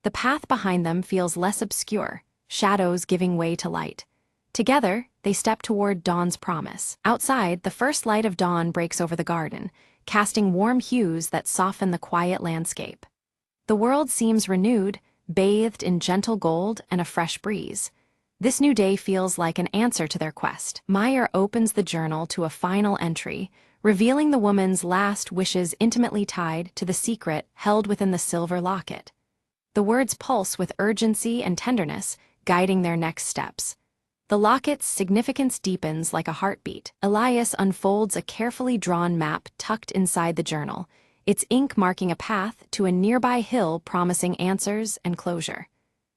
The path behind them feels less obscure, shadows giving way to light. Together, they step toward dawn's promise. Outside, the first light of dawn breaks over the garden, casting warm hues that soften the quiet landscape. The world seems renewed, bathed in gentle gold and a fresh breeze. This new day feels like an answer to their quest. Maya opens the journal to a final entry, revealing the woman's last wishes intimately tied to the secret held within the silver locket. The words pulse with urgency and tenderness, guiding their next steps. The locket's significance deepens like a heartbeat. Elias unfolds a carefully drawn map tucked inside the journal, its ink marking a path to a nearby hill promising answers and closure.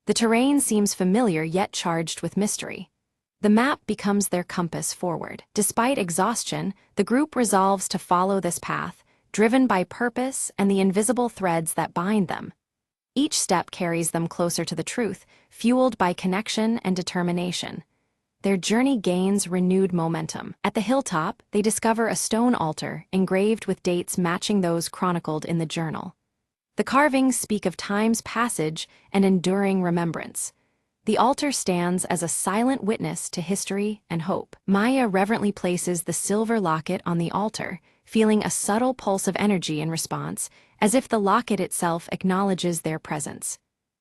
The terrain seems familiar yet charged with mystery. The map becomes their compass forward. Despite exhaustion, the group resolves to follow this path, driven by purpose and the invisible threads that bind them. Each step carries them closer to the truth, fueled by connection and determination. Their journey gains renewed momentum. At the hilltop, they discover a stone altar engraved with dates matching those chronicled in the journal. The carvings speak of time's passage and enduring remembrance. The altar stands as a silent witness to history and hope. Maya reverently places the silver locket on the altar, feeling a subtle pulse of energy in response, as if the locket itself acknowledges their presence.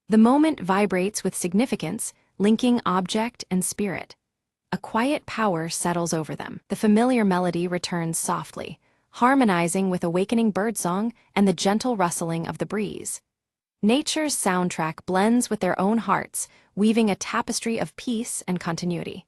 The moment vibrates with significance, linking object and spirit. A quiet power settles over them. The familiar melody returns softly, harmonizing with awakening birdsong and the gentle rustling of the breeze. Nature's soundtrack blends with their own hearts, weaving a tapestry of peace and continuity.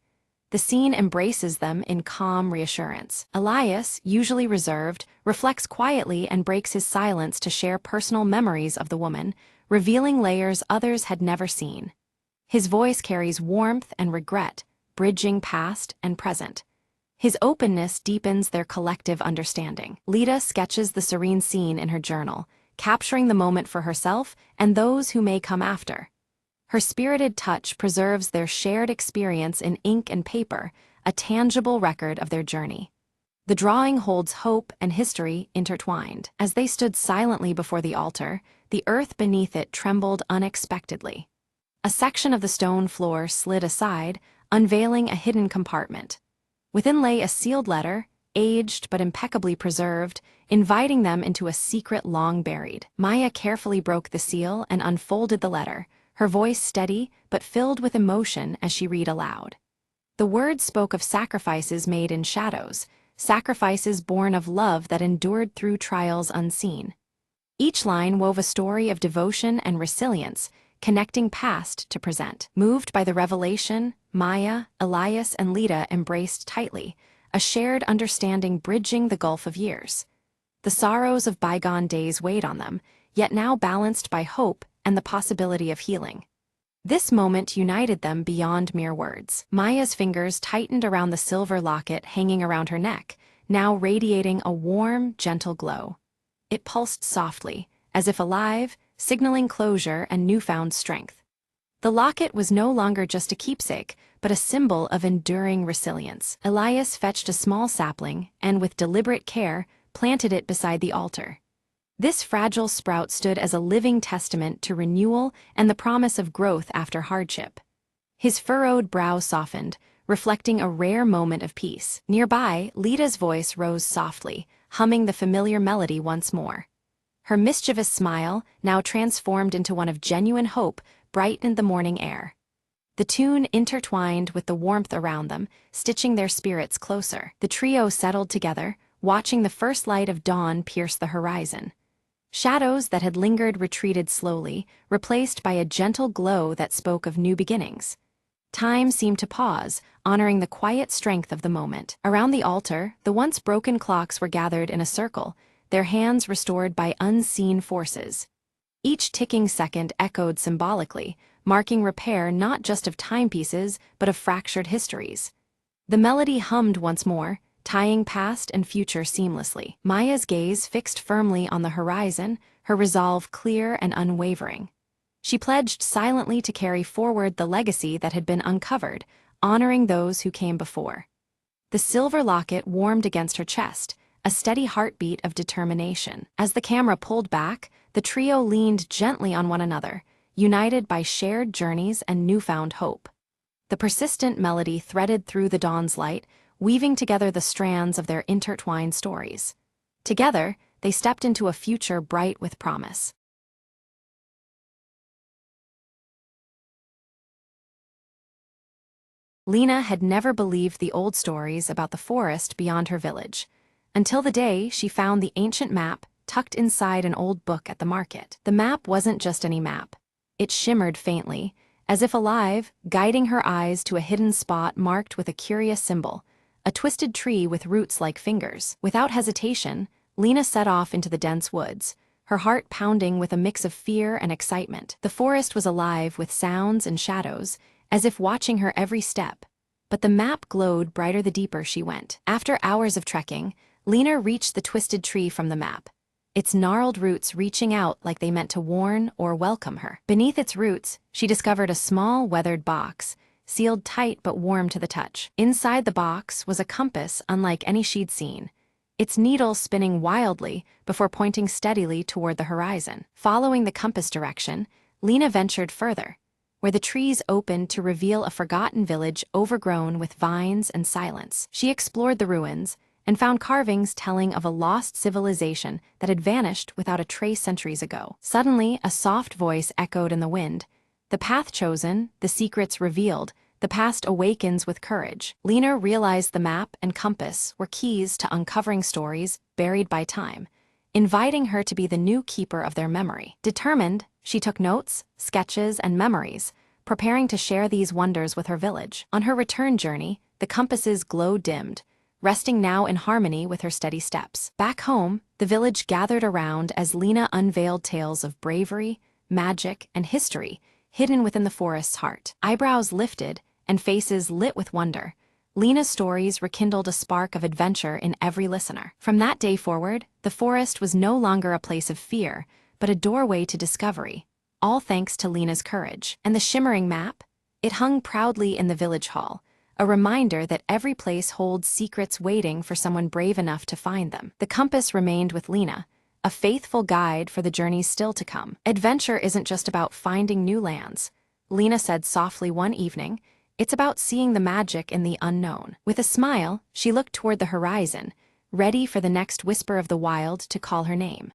The scene embraces them in calm reassurance. Elias, usually reserved, reflects quietly and breaks his silence to share personal memories of the woman, revealing layers others had never seen. His voice carries warmth and regret, bridging past and present. His openness deepens their collective understanding. Lita sketches the serene scene in her journal, capturing the moment for herself and those who may come after. Her spirited touch preserves their shared experience in ink and paper, a tangible record of their journey. The drawing holds hope and history intertwined. As they stood silently before the altar, the earth beneath it trembled unexpectedly. A section of the stone floor slid aside, unveiling a hidden compartment. Within lay a sealed letter, aged but impeccably preserved, inviting them into a secret long buried. Maya carefully broke the seal and unfolded the letter, her voice steady but filled with emotion as she read aloud. The words spoke of sacrifices made in shadows, sacrifices born of love that endured through trials unseen. Each line wove a story of devotion and resilience, connecting past to present. Moved by the revelation, Maya, Elias, and Lita embraced tightly, a shared understanding bridging the gulf of years. The sorrows of bygone days weighed on them, yet now balanced by hope and the possibility of healing. This moment united them beyond mere words. Maya's fingers tightened around the silver locket hanging around her neck, now radiating a warm, gentle glow. It pulsed softly, as if alive, signaling closure and newfound strength. The locket was no longer just a keepsake, but a symbol of enduring resilience. Elias fetched a small sapling and, with deliberate care, planted it beside the altar. This fragile sprout stood as a living testament to renewal and the promise of growth after hardship. His furrowed brow softened, reflecting a rare moment of peace. Nearby, Lita's voice rose softly, humming the familiar melody once more. Her mischievous smile, now transformed into one of genuine hope, brightened the morning air. The tune intertwined with the warmth around them, stitching their spirits closer. The trio settled together, watching the first light of dawn pierce the horizon. Shadows that had lingered retreated slowly, replaced by a gentle glow that spoke of new beginnings. Time seemed to pause, honoring the quiet strength of the moment. Around the altar, the once broken clocks were gathered in a circle, their hands restored by unseen forces. Each ticking second echoed symbolically, marking repair not just of timepieces, but of fractured histories. The melody hummed once more, tying past and future seamlessly. Maya's gaze fixed firmly on the horizon, her resolve clear and unwavering. She pledged silently to carry forward the legacy that had been uncovered, honoring those who came before. The silver locket warmed against her chest, a steady heartbeat of determination. As the camera pulled back, the trio leaned gently on one another, united by shared journeys and newfound hope. The persistent melody threaded through the dawn's light, weaving together the strands of their intertwined stories. Together, they stepped into a future bright with promise. Lena had never believed the old stories about the forest beyond her village, until the day she found the ancient map tucked inside an old book at the market. The map wasn't just any map. It shimmered faintly, as if alive, guiding her eyes to a hidden spot marked with a curious symbol, a twisted tree with roots like fingers. Without hesitation, Lena set off into the dense woods, her heart pounding with a mix of fear and excitement. The forest was alive with sounds and shadows, as if watching her every step. But the map glowed brighter the deeper she went. After hours of trekking, Lena reached the twisted tree from the map, its gnarled roots reaching out like they meant to warn or welcome her. Beneath its roots, she discovered a small, weathered box, sealed tight but warm to the touch. Inside the box was a compass unlike any she'd seen, its needle spinning wildly before pointing steadily toward the horizon. Following the compass direction, Lena ventured further, where the trees opened to reveal a forgotten village overgrown with vines and silence. She explored the ruins and found carvings telling of a lost civilization that had vanished without a trace centuries ago. Suddenly, a soft voice echoed in the wind. The path chosen, the secrets revealed, the past awakens with courage. Lena realized the map and compass were keys to uncovering stories buried by time, inviting her to be the new keeper of their memory. Determined, she took notes, sketches, and memories, preparing to share these wonders with her village. On her return journey, the compass's glow dimmed, resting now in harmony with her steady steps. Back home, the village gathered around as Lena unveiled tales of bravery, magic, and history hidden within the forest's heart. Eyebrows lifted and faces lit with wonder, Lena's stories rekindled a spark of adventure in every listener. From that day forward, the forest was no longer a place of fear, but a doorway to discovery, all thanks to Lena's courage. And the shimmering map? It hung proudly in the village hall, a reminder that every place holds secrets waiting for someone brave enough to find them. The compass remained with Lena, a faithful guide for the journeys still to come. Adventure isn't just about finding new lands, Lena said softly one evening. It's about seeing the magic in the unknown. With a smile, she looked toward the horizon, ready for the next whisper of the wild to call her name.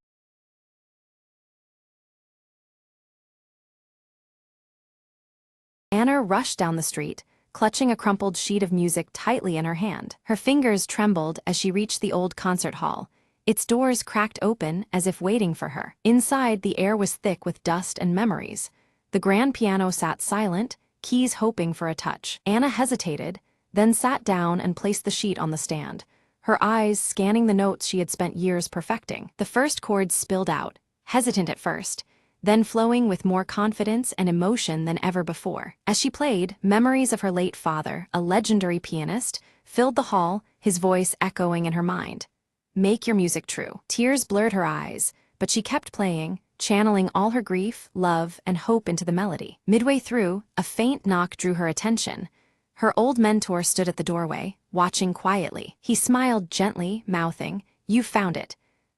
Anna rushed down the street, clutching a crumpled sheet of music tightly in her hand. Her fingers trembled as she reached the old concert hall, its doors cracked open as if waiting for her. Inside, the air was thick with dust and memories. The grand piano sat silent, keys hoping for a touch. Anna hesitated, then sat down and placed the sheet on the stand, her eyes scanning the notes she had spent years perfecting. The first chords spilled out, hesitant at first, then flowing with more confidence and emotion than ever before. As she played, memories of her late father, a legendary pianist, filled the hall, his voice echoing in her mind. Make your music true. Tears blurred her eyes, but she kept playing, channeling all her grief, love, and hope into the melody. Midway through, a faint knock drew her attention. Her old mentor stood at the doorway, watching quietly. He smiled gently, mouthing, "You found it."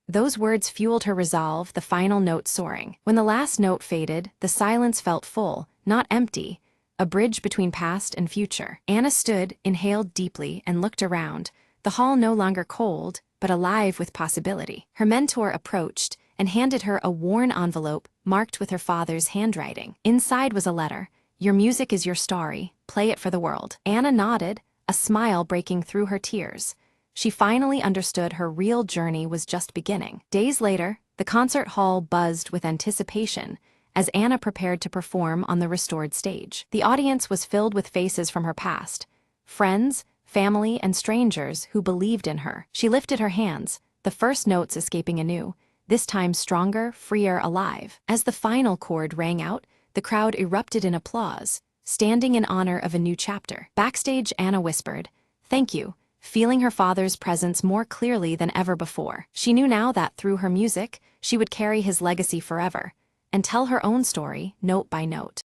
Those words fueled her resolve, the final note soaring. When the last note faded, the silence felt full, not empty, a bridge between past and future. Anna stood, inhaled deeply, and looked around, the hall no longer cold, but alive with possibility. Her mentor approached and handed her a worn envelope marked with her father's handwriting. Inside was a letter. "Your music is your story. Play it for the world." Anna nodded, a smile breaking through her tears. She finally understood her real journey was just beginning. Days later, the concert hall buzzed with anticipation as Anna prepared to perform on the restored stage. The audience was filled with faces from her past, friends, family, and strangers who believed in her. She lifted her hands, the first notes escaping anew, this time stronger, freer, alive. As the final chord rang out, the crowd erupted in applause, standing in honor of a new chapter. Backstage, Anna whispered, "Thank you," feeling her father's presence more clearly than ever before. She knew now that through her music, she would carry his legacy forever, and tell her own story, note by note.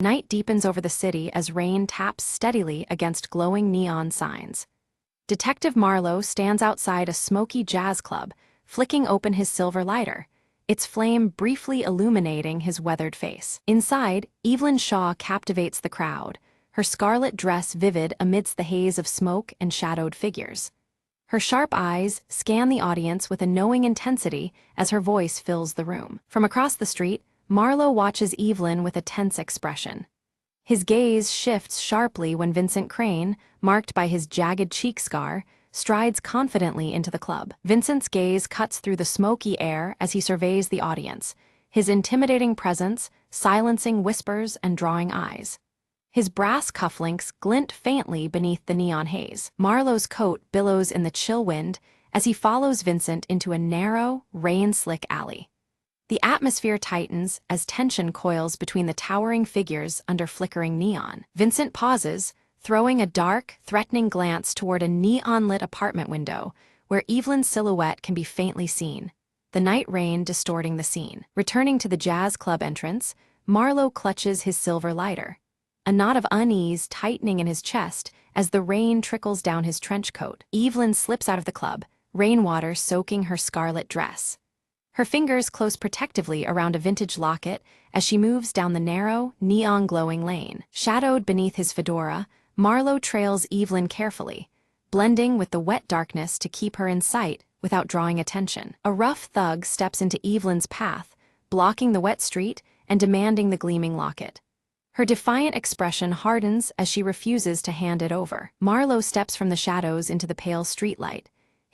Night deepens over the city as rain taps steadily against glowing neon signs. Detective Marlowe stands outside a smoky jazz club, flicking open his silver lighter, its flame briefly illuminating his weathered face. Inside, Evelyn Shaw captivates the crowd, her scarlet dress vivid amidst the haze of smoke and shadowed figures. Her sharp eyes scan the audience with a knowing intensity as her voice fills the room. From across the street, Marlowe watches Evelyn with a tense expression. His gaze shifts sharply when Vincent Crane, marked by his jagged cheek scar, strides confidently into the club. Vincent's gaze cuts through the smoky air as he surveys the audience, his intimidating presence silencing whispers and drawing eyes. His brass cufflinks glint faintly beneath the neon haze. Marlowe's coat billows in the chill wind as he follows Vincent into a narrow, rain-slick alley. The atmosphere tightens as tension coils between the towering figures under flickering neon. Vincent pauses, throwing a dark, threatening glance toward a neon-lit apartment window where Evelyn's silhouette can be faintly seen, the night rain distorting the scene. Returning to the jazz club entrance, Marlowe clutches his silver lighter, a knot of unease tightening in his chest as the rain trickles down his trench coat. Evelyn slips out of the club, rainwater soaking her scarlet dress. Her fingers close protectively around a vintage locket as she moves down the narrow, neon-glowing lane. Shadowed beneath his fedora, Marlowe trails Evelyn carefully, blending with the wet darkness to keep her in sight without drawing attention. A rough thug steps into Evelyn's path, blocking the wet street and demanding the gleaming locket. Her defiant expression hardens as she refuses to hand it over. Marlowe steps from the shadows into the pale streetlight,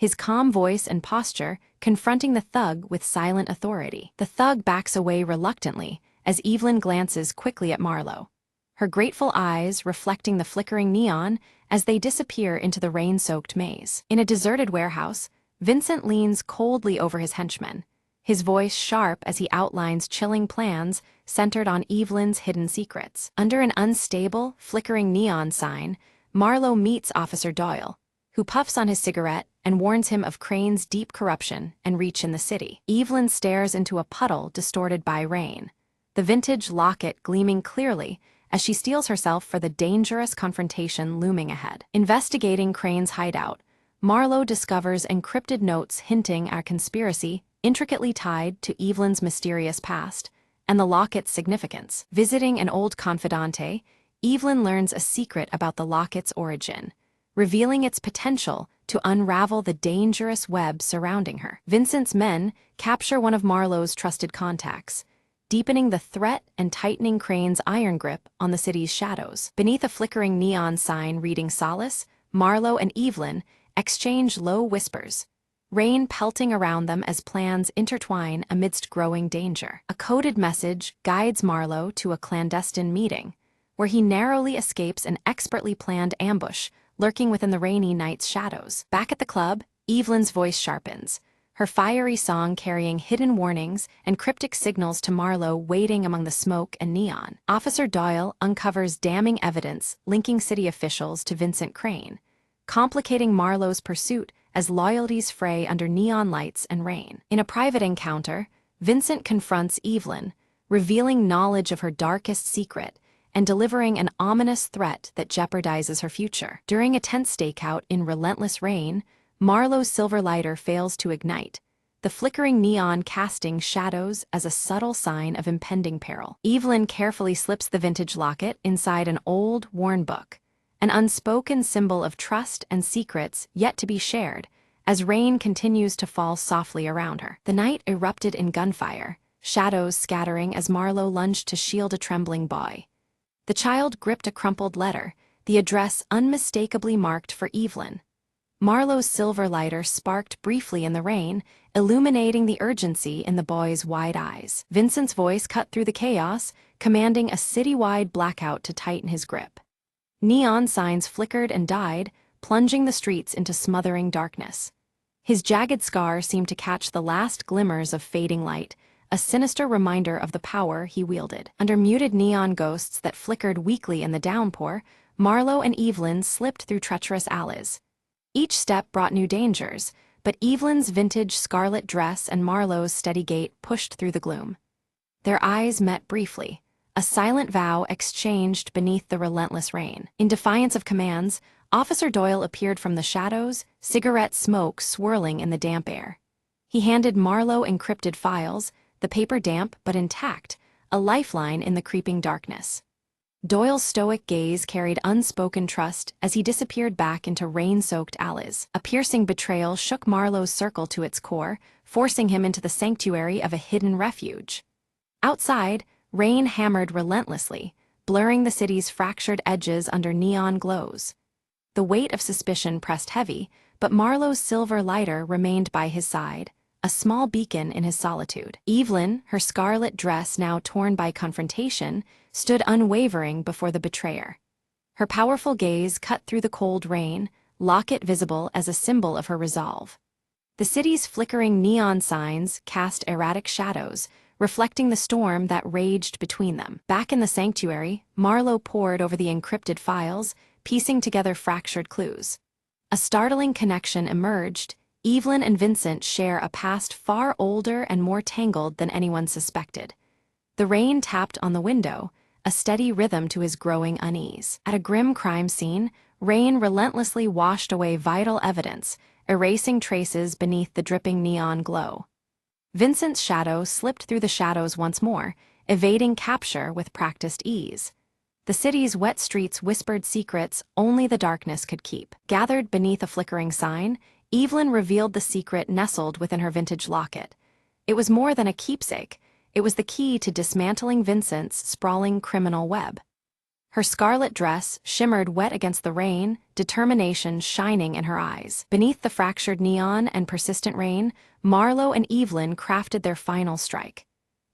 his calm voice and posture confronting the thug with silent authority. The thug backs away reluctantly as Evelyn glances quickly at Marlowe, her grateful eyes reflecting the flickering neon as they disappear into the rain-soaked maze. In a deserted warehouse, Vincent leans coldly over his henchman, his voice sharp as he outlines chilling plans centered on Evelyn's hidden secrets. Under an unstable, flickering neon sign, Marlowe meets Officer Doyle, who puffs on his cigarette and warns him of Crane's deep corruption and reach in the city. Evelyn stares into a puddle distorted by rain, the vintage locket gleaming clearly as she steels herself for the dangerous confrontation looming ahead. Investigating Crane's hideout, Marlowe discovers encrypted notes hinting at a conspiracy intricately tied to Evelyn's mysterious past and the locket's significance. Visiting an old confidante, Evelyn learns a secret about the locket's origin, revealing its potential to unravel the dangerous web surrounding her. Vincent's men capture one of Marlowe's trusted contacts, deepening the threat and tightening Crane's iron grip on the city's shadows. Beneath a flickering neon sign reading Solace, Marlowe and Evelyn exchange low whispers, rain pelting around them as plans intertwine amidst growing danger. A coded message guides Marlowe to a clandestine meeting, where he narrowly escapes an expertly planned ambush lurking within the rainy night's shadows. Back at the club, Evelyn's voice sharpens, her fiery song carrying hidden warnings and cryptic signals to Marlowe waiting among the smoke and neon. Officer Doyle uncovers damning evidence linking city officials to Vincent Crane, complicating Marlowe's pursuit as loyalties fray under neon lights and rain. In a private encounter, Vincent confronts Evelyn, revealing knowledge of her darkest secret and delivering an ominous threat that jeopardizes her future. During a tense stakeout in relentless rain, Marlowe's silver lighter fails to ignite, the flickering neon casting shadows as a subtle sign of impending peril. Evelyn carefully slips the vintage locket inside an old, worn book, an unspoken symbol of trust and secrets yet to be shared, as rain continues to fall softly around her. The night erupted in gunfire, shadows scattering as Marlowe lunged to shield a trembling boy. The child gripped a crumpled letter, the address unmistakably marked for Evelyn. Marlowe's silver lighter sparked briefly in the rain, illuminating the urgency in the boy's wide eyes. Vincent's voice cut through the chaos, commanding a citywide blackout to tighten his grip. Neon signs flickered and died, plunging the streets into smothering darkness. His jagged scar seemed to catch the last glimmers of fading light, a sinister reminder of the power he wielded. Under muted neon ghosts that flickered weakly in the downpour, Marlowe and Evelyn slipped through treacherous alleys. Each step brought new dangers, but Evelyn's vintage scarlet dress and Marlowe's steady gait pushed through the gloom. Their eyes met briefly, a silent vow exchanged beneath the relentless rain. In defiance of commands, Officer Doyle appeared from the shadows, cigarette smoke swirling in the damp air. He handed Marlowe encrypted files, the paper damp but intact, a lifeline in the creeping darkness. Doyle's stoic gaze carried unspoken trust as he disappeared back into rain-soaked alleys. A piercing betrayal shook Marlowe's circle to its core, forcing him into the sanctuary of a hidden refuge. Outside, rain hammered relentlessly, blurring the city's fractured edges under neon glows. The weight of suspicion pressed heavy, but Marlowe's silver lighter remained by his side, a small beacon in his solitude. Evelyn, her scarlet dress now torn by confrontation, stood unwavering before the betrayer. Her powerful gaze cut through the cold rain, locket visible as a symbol of her resolve. The city's flickering neon signs cast erratic shadows, reflecting the storm that raged between them. Back in the sanctuary, Marlowe pored over the encrypted files, piecing together fractured clues. A startling connection emerged. Evelyn and Vincent share a past far older and more tangled than anyone suspected. The rain tapped on the window, a steady rhythm to his growing unease. At a grim crime scene, rain relentlessly washed away vital evidence, erasing traces beneath the dripping neon glow. Vincent's shadow slipped through the shadows once more, evading capture with practiced ease. The city's wet streets whispered secrets only the darkness could keep. Gathered beneath a flickering sign, Evelyn revealed the secret nestled within her vintage locket. It was more than a keepsake. It was the key to dismantling Vincent's sprawling criminal web. Her scarlet dress shimmered wet against the rain, determination shining in her eyes. Beneath the fractured neon and persistent rain, Marlowe and Evelyn crafted their final strike.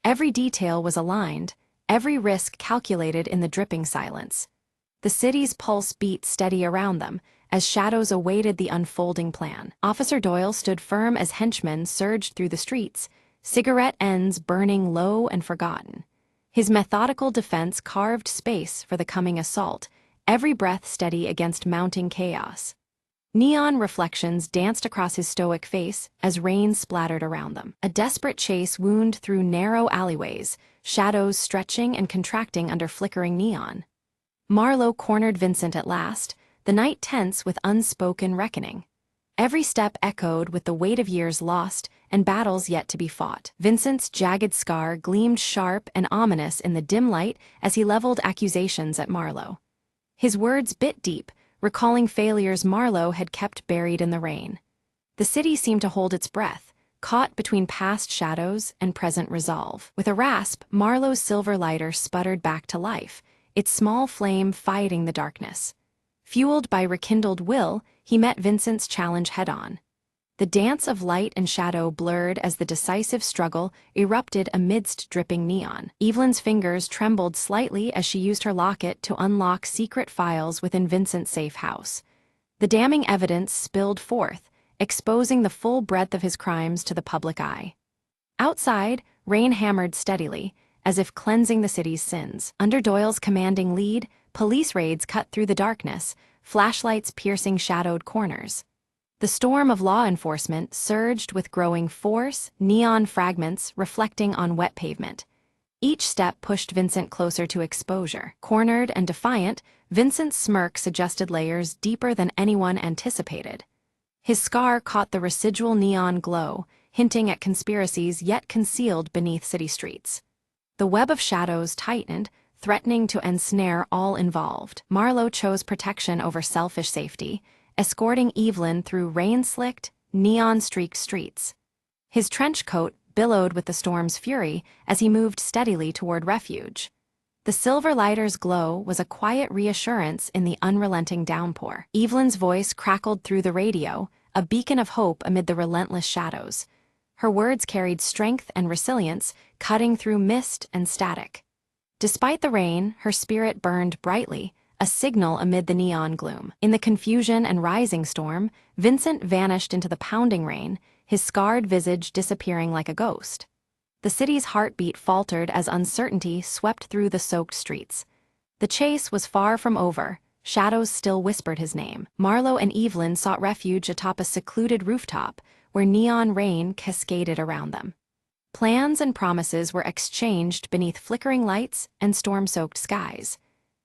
Every detail was aligned, every risk calculated in the dripping silence. The city's pulse beat steady around them, as shadows awaited the unfolding plan. Officer Doyle stood firm as henchmen surged through the streets, cigarette ends burning low and forgotten. His methodical defense carved space for the coming assault, every breath steady against mounting chaos. Neon reflections danced across his stoic face as rain splattered around them. A desperate chase wound through narrow alleyways, shadows stretching and contracting under flickering neon. Marlowe cornered Vincent at last, the night tense with unspoken reckoning. Every step echoed with the weight of years lost and battles yet to be fought. Vincent's jagged scar gleamed sharp and ominous in the dim light as he leveled accusations at Marlowe. His words bit deep, recalling failures Marlowe had kept buried in the rain. The city seemed to hold its breath, caught between past shadows and present resolve. With a rasp, Marlowe's silver lighter sputtered back to life, its small flame fighting the darkness. Fueled by rekindled will, he met Vincent's challenge head-on. The dance of light and shadow blurred as the decisive struggle erupted amidst dripping neon. Evelyn's fingers trembled slightly as she used her locket to unlock secret files within Vincent's safe house. The damning evidence spilled forth, exposing the full breadth of his crimes to the public eye. Outside, rain hammered steadily, as if cleansing the city's sins. Under Doyle's commanding lead, police raids cut through the darkness, flashlights piercing shadowed corners. The storm of law enforcement surged with growing force, neon fragments reflecting on wet pavement. Each step pushed Vincent closer to exposure. Cornered and defiant, Vincent's smirk suggested layers deeper than anyone anticipated. His scar caught the residual neon glow, hinting at conspiracies yet concealed beneath city streets. The web of shadows tightened, threatening to ensnare all involved. Marlowe chose protection over selfish safety, escorting Evelyn through rain-slicked, neon-streaked streets. His trench coat billowed with the storm's fury as he moved steadily toward refuge. The silver lighter's glow was a quiet reassurance in the unrelenting downpour. Evelyn's voice crackled through the radio, a beacon of hope amid the relentless shadows. Her words carried strength and resilience, cutting through mist and static. Despite the rain, her spirit burned brightly, a signal amid the neon gloom. In the confusion and rising storm, Vincent vanished into the pounding rain, his scarred visage disappearing like a ghost. The city's heartbeat faltered as uncertainty swept through the soaked streets. The chase was far from over. Shadows still whispered his name. Marlowe and Evelyn sought refuge atop a secluded rooftop, where neon rain cascaded around them. Plans and promises were exchanged beneath flickering lights and storm-soaked skies.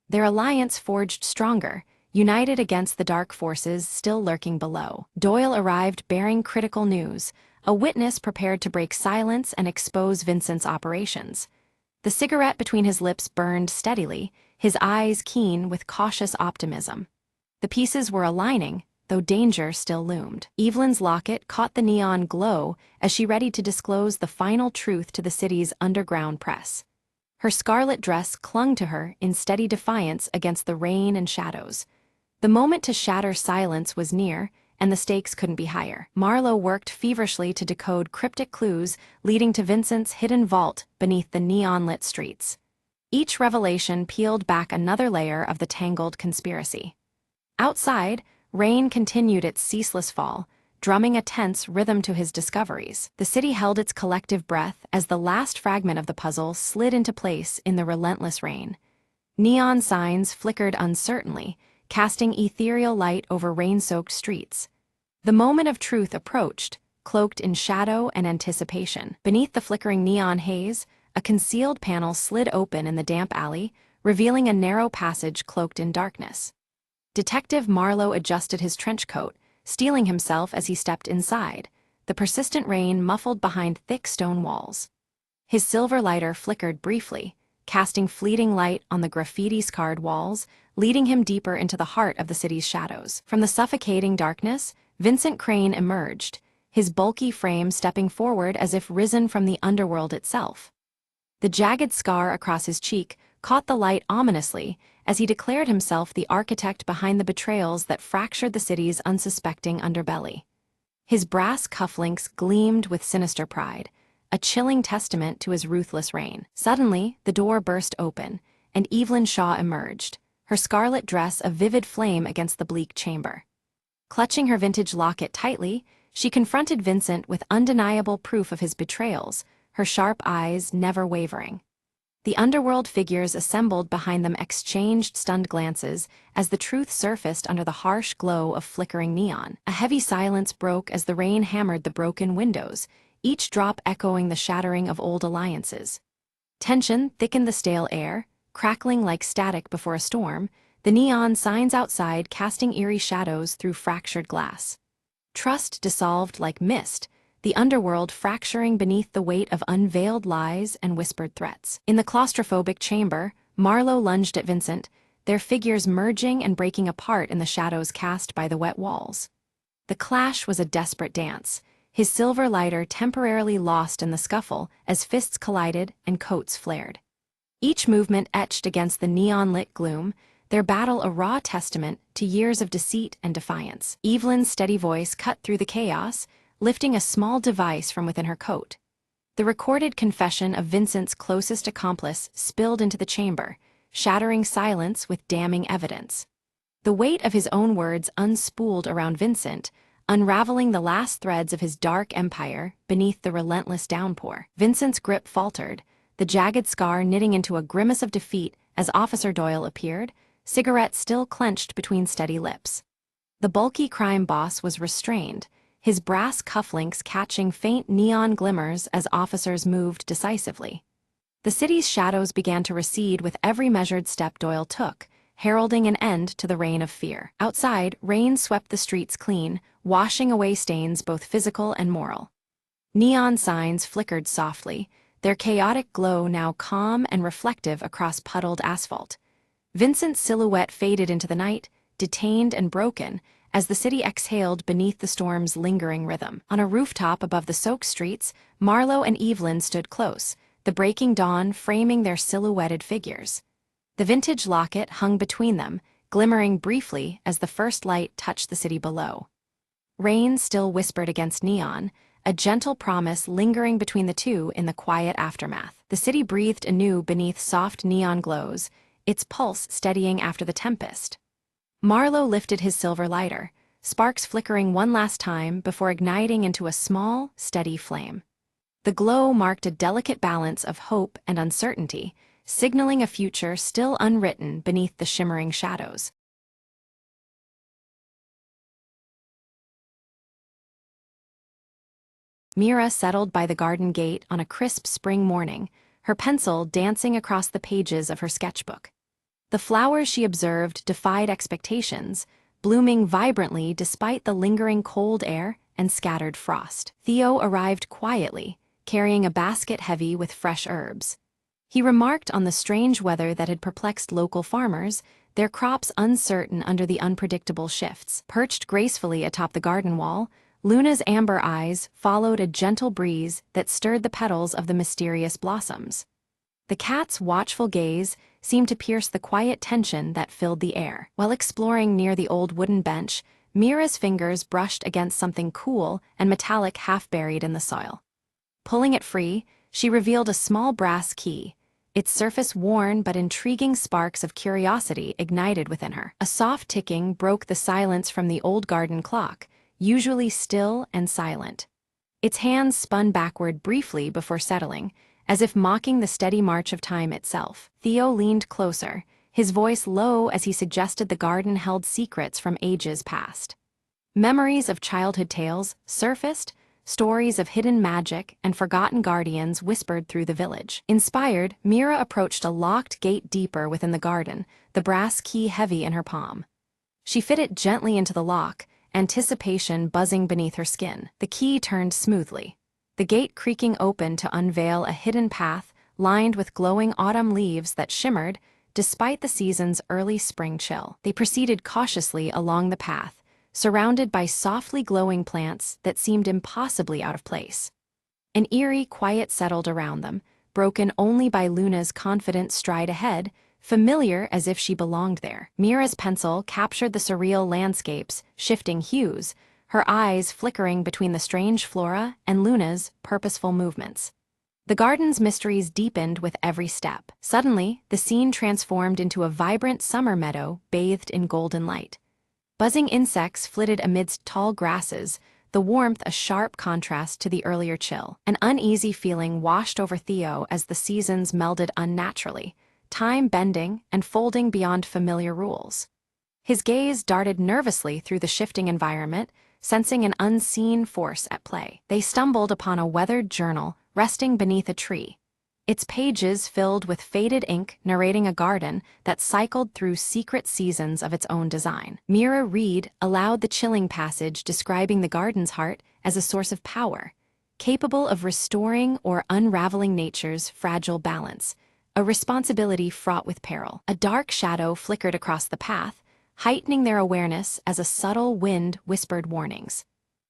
Their alliance forged stronger, united against the dark forces still lurking below. Doyle arrived bearing critical news, a witness prepared to break silence and expose Vincent's operations. The cigarette between his lips burned steadily, his eyes keen with cautious optimism. The pieces were aligning, though danger still loomed. Evelyn's locket caught the neon glow as she readied to disclose the final truth to the city's underground press. Her scarlet dress clung to her in steady defiance against the rain and shadows. The moment to shatter silence was near, and the stakes couldn't be higher. Marlowe worked feverishly to decode cryptic clues leading to Vincent's hidden vault beneath the neon-lit streets. Each revelation peeled back another layer of the tangled conspiracy. Outside, rain continued its ceaseless fall, drumming a tense rhythm to his discoveries. The city held its collective breath as the last fragment of the puzzle slid into place in the relentless rain. Neon signs flickered uncertainly, casting ethereal light over rain-soaked streets. The moment of truth approached, cloaked in shadow and anticipation. Beneath the flickering neon haze, a concealed panel slid open in the damp alley, revealing a narrow passage cloaked in darkness. Detective Marlowe adjusted his trench coat, steeling himself as he stepped inside, the persistent rain muffled behind thick stone walls. His silver lighter flickered briefly, casting fleeting light on the graffiti-scarred walls, leading him deeper into the heart of the city's shadows. From the suffocating darkness, Vincent Crane emerged, his bulky frame stepping forward as if risen from the underworld itself. The jagged scar across his cheek caught the light ominously as he declared himself the architect behind the betrayals that fractured the city's unsuspecting underbelly. His brass cufflinks gleamed with sinister pride, a chilling testament to his ruthless reign. Suddenly, the door burst open, and Evelyn Shaw emerged, her scarlet dress a vivid flame against the bleak chamber. Clutching her vintage locket tightly, she confronted Vincent with undeniable proof of his betrayals, her sharp eyes never wavering. The underworld figures assembled behind them exchanged stunned glances as the truth surfaced under the harsh glow of flickering neon. A heavy silence broke as the rain hammered the broken windows, each drop echoing the shattering of old alliances. Tension thickened the stale air, crackling like static before a storm, the neon signs outside casting eerie shadows through fractured glass. Trust dissolved like mist, the underworld fracturing beneath the weight of unveiled lies and whispered threats. In the claustrophobic chamber, Marlowe lunged at Vincent, their figures merging and breaking apart in the shadows cast by the wet walls. The clash was a desperate dance, his silver lighter temporarily lost in the scuffle as fists collided and coats flared. Each movement etched against the neon-lit gloom, their battle a raw testament to years of deceit and defiance. Evelyn's steady voice cut through the chaos, lifting a small device from within her coat. The recorded confession of Vincent's closest accomplice spilled into the chamber, shattering silence with damning evidence. The weight of his own words unspooled around Vincent, unraveling the last threads of his dark empire beneath the relentless downpour. Vincent's grip faltered, the jagged scar knitting into a grimace of defeat as Officer Doyle appeared, cigarette still clenched between steady lips. The bulky crime boss was restrained, his brass cufflinks catching faint neon glimmers as officers moved decisively. The city's shadows began to recede with every measured step Doyle took, heralding an end to the reign of fear. Outside, rain swept the streets clean, washing away stains both physical and moral. Neon signs flickered softly, their chaotic glow now calm and reflective across puddled asphalt. Vincent's silhouette faded into the night, detained and broken, as the city exhaled beneath the storm's lingering rhythm. On a rooftop above the soaked streets, Marlowe and Evelyn stood close, the breaking dawn framing their silhouetted figures. The vintage locket hung between them, glimmering briefly as the first light touched the city below. Rain still whispered against neon, a gentle promise lingering between the two in the quiet aftermath. The city breathed anew beneath soft neon glows, its pulse steadying after the tempest. Marlowe lifted his silver lighter, sparks flickering one last time before igniting into a small, steady flame. The glow marked a delicate balance of hope and uncertainty, signaling a future still unwritten beneath the shimmering shadows. Mira settled by the garden gate on a crisp spring morning, her pencil dancing across the pages of her sketchbook. The flowers she observed defied expectations, blooming vibrantly despite the lingering cold air and scattered frost. Theo arrived quietly, carrying a basket heavy with fresh herbs. He remarked on the strange weather that had perplexed local farmers, their crops uncertain under the unpredictable shifts. Perched gracefully atop the garden wall, Luna's amber eyes followed a gentle breeze that stirred the petals of the mysterious blossoms. The cat's watchful gaze seemed to pierce the quiet tension that filled the air. While exploring near the old wooden bench, Mira's fingers brushed against something cool and metallic half buried in the soil. Pulling it free, she revealed a small brass key, its surface worn but intriguing sparks of curiosity ignited within her. A soft ticking broke the silence from the old garden clock, usually still and silent. Its hands spun backward briefly before settling, as if mocking the steady march of time itself. Theo leaned closer, his voice low as he suggested the garden held secrets from ages past. Memories of childhood tales surfaced, stories of hidden magic and forgotten guardians whispered through the village. Inspired, Mira approached a locked gate deeper within the garden, the brass key heavy in her palm. She fit it gently into the lock, anticipation buzzing beneath her skin. The key turned smoothly, the gate creaking open to unveil a hidden path lined with glowing autumn leaves that shimmered despite the season's early spring chill. They proceeded cautiously along the path, surrounded by softly glowing plants that seemed impossibly out of place. An eerie quiet settled around them, broken only by Luna's confident stride ahead, familiar as if she belonged there. Mira's pencil captured the surreal landscape's shifting hues, her eyes flickering between the strange flora and Luna's purposeful movements. The garden's mysteries deepened with every step. Suddenly, the scene transformed into a vibrant summer meadow bathed in golden light. Buzzing insects flitted amidst tall grasses, the warmth a sharp contrast to the earlier chill. An uneasy feeling washed over Theo as the seasons melded unnaturally, time bending and folding beyond familiar rules. His gaze darted nervously through the shifting environment, sensing an unseen force at play. They stumbled upon a weathered journal resting beneath a tree, its pages filled with faded ink narrating a garden that cycled through secret seasons of its own design. Mira read aloud the chilling passage describing the garden's heart as a source of power, capable of restoring or unraveling nature's fragile balance, a responsibility fraught with peril. A dark shadow flickered across the path, heightening their awareness as a subtle wind whispered warnings.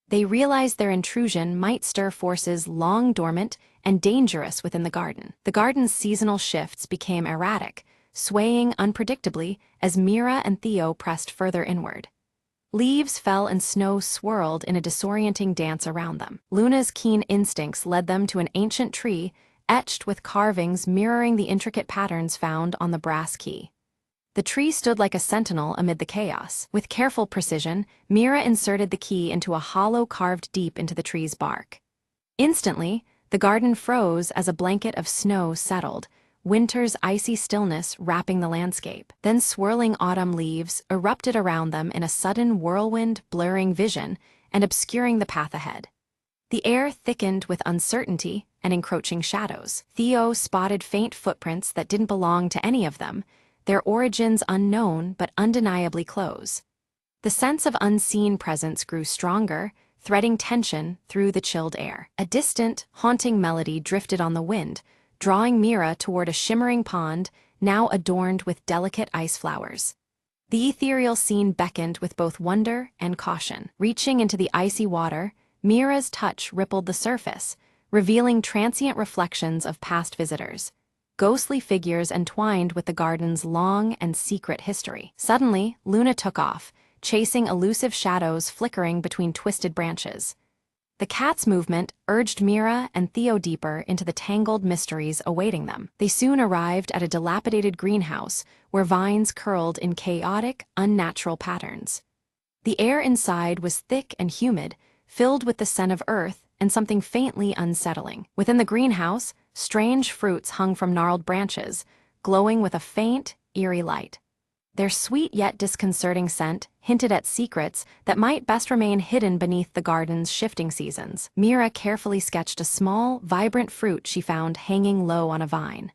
They realized their intrusion might stir forces long dormant and dangerous within the garden. The garden's seasonal shifts became erratic, swaying unpredictably as Mira and Theo pressed further inward. Leaves fell and snow swirled in a disorienting dance around them. Luna's keen instincts led them to an ancient tree etched with carvings mirroring the intricate patterns found on the brass key. The tree stood like a sentinel amid the chaos. With careful precision, Mira inserted the key into a hollow carved deep into the tree's bark. Instantly, the garden froze as a blanket of snow settled, winter's icy stillness wrapping the landscape. Then swirling autumn leaves erupted around them in a sudden whirlwind, blurring vision and obscuring the path ahead. The air thickened with uncertainty and encroaching shadows. Theo spotted faint footprints that didn't belong to any of them, their origins unknown but undeniably close. The sense of unseen presence grew stronger, threading tension through the chilled air. A distant, haunting melody drifted on the wind, drawing Mira toward a shimmering pond now adorned with delicate ice flowers. The ethereal scene beckoned with both wonder and caution. Reaching into the icy water, Mira's touch rippled the surface, revealing transient reflections of past visitors, ghostly figures entwined with the garden's long and secret history. Suddenly, Luna took off, chasing elusive shadows flickering between twisted branches. The cat's movement urged Mira and Theo deeper into the tangled mysteries awaiting them. They soon arrived at a dilapidated greenhouse where vines curled in chaotic, unnatural patterns. The air inside was thick and humid, filled with the scent of earth and something faintly unsettling. Within the greenhouse, strange fruits hung from gnarled branches, glowing with a faint, eerie light. Their sweet yet disconcerting scent hinted at secrets that might best remain hidden beneath the garden's shifting seasons. Mira carefully sketched a small, vibrant fruit she found hanging low on a vine.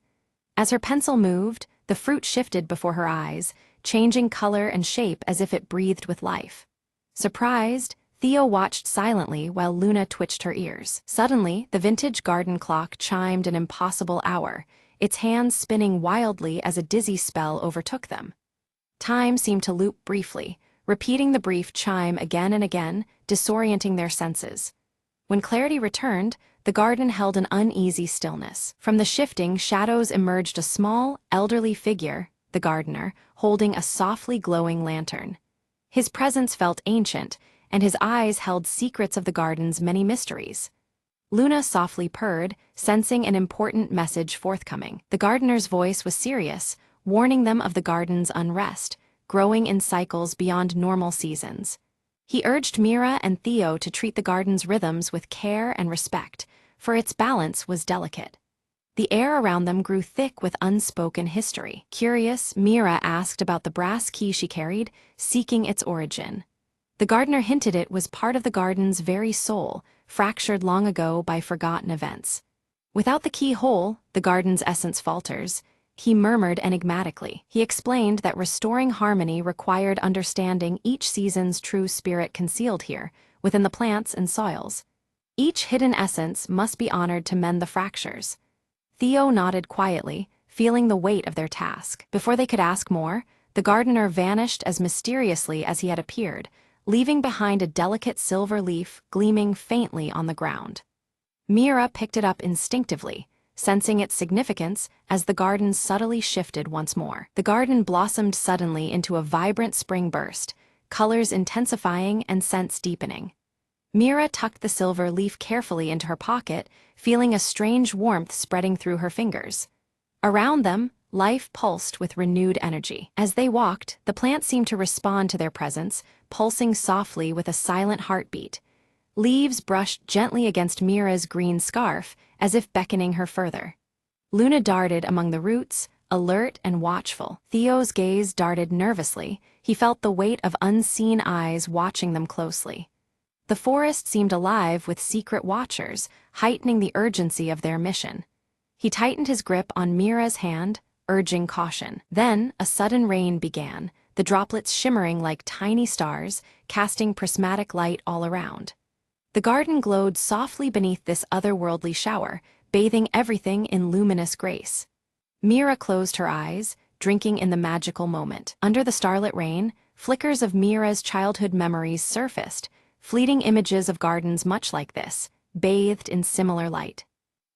As her pencil moved, the fruit shifted before her eyes, changing color and shape as if it breathed with life. Surprised, Theo watched silently while Luna twitched her ears. Suddenly, the vintage garden clock chimed an impossible hour, its hands spinning wildly as a dizzy spell overtook them. Time seemed to loop briefly, repeating the brief chime again and again, disorienting their senses. When clarity returned, the garden held an uneasy stillness. From the shifting shadows emerged a small, elderly figure, the gardener, holding a softly glowing lantern. His presence felt ancient, and his eyes held secrets of the garden's many mysteries. Luna softly purred, sensing an important message forthcoming. The gardener's voice was serious, warning them of the garden's unrest, growing in cycles beyond normal seasons. He urged Mira and Theo to treat the garden's rhythms with care and respect, for its balance was delicate. The air around them grew thick with unspoken history. Curious, Mira asked about the brass key she carried, seeking its origin. The gardener hinted it was part of the garden's very soul, fractured long ago by forgotten events. Without the key whole, the garden's essence falters, he murmured enigmatically. He explained that restoring harmony required understanding each season's true spirit concealed here, within the plants and soils. Each hidden essence must be honored to mend the fractures. Theo nodded quietly, feeling the weight of their task. Before they could ask more, the gardener vanished as mysteriously as he had appeared, leaving behind a delicate silver leaf gleaming faintly on the ground. Mira picked it up instinctively, sensing its significance as the garden subtly shifted once more. The garden blossomed suddenly into a vibrant spring burst, colors intensifying and scents deepening. Mira tucked the silver leaf carefully into her pocket, feeling a strange warmth spreading through her fingers. Around them, life pulsed with renewed energy. As they walked, the plant seemed to respond to their presence, pulsing softly with a silent heartbeat. Leaves brushed gently against Mira's green scarf, as if beckoning her further. Luna darted among the roots, alert and watchful. Theo's gaze darted nervously. He felt the weight of unseen eyes watching them closely. The forest seemed alive with secret watchers, heightening the urgency of their mission. He tightened his grip on Mira's hand, urging caution. Then, a sudden rain began, the droplets shimmering like tiny stars, casting prismatic light all around. The garden glowed softly beneath this otherworldly shower, bathing everything in luminous grace. Mira closed her eyes, drinking in the magical moment. Under the starlit rain, flickers of Mira's childhood memories surfaced, fleeting images of gardens much like this, bathed in similar light.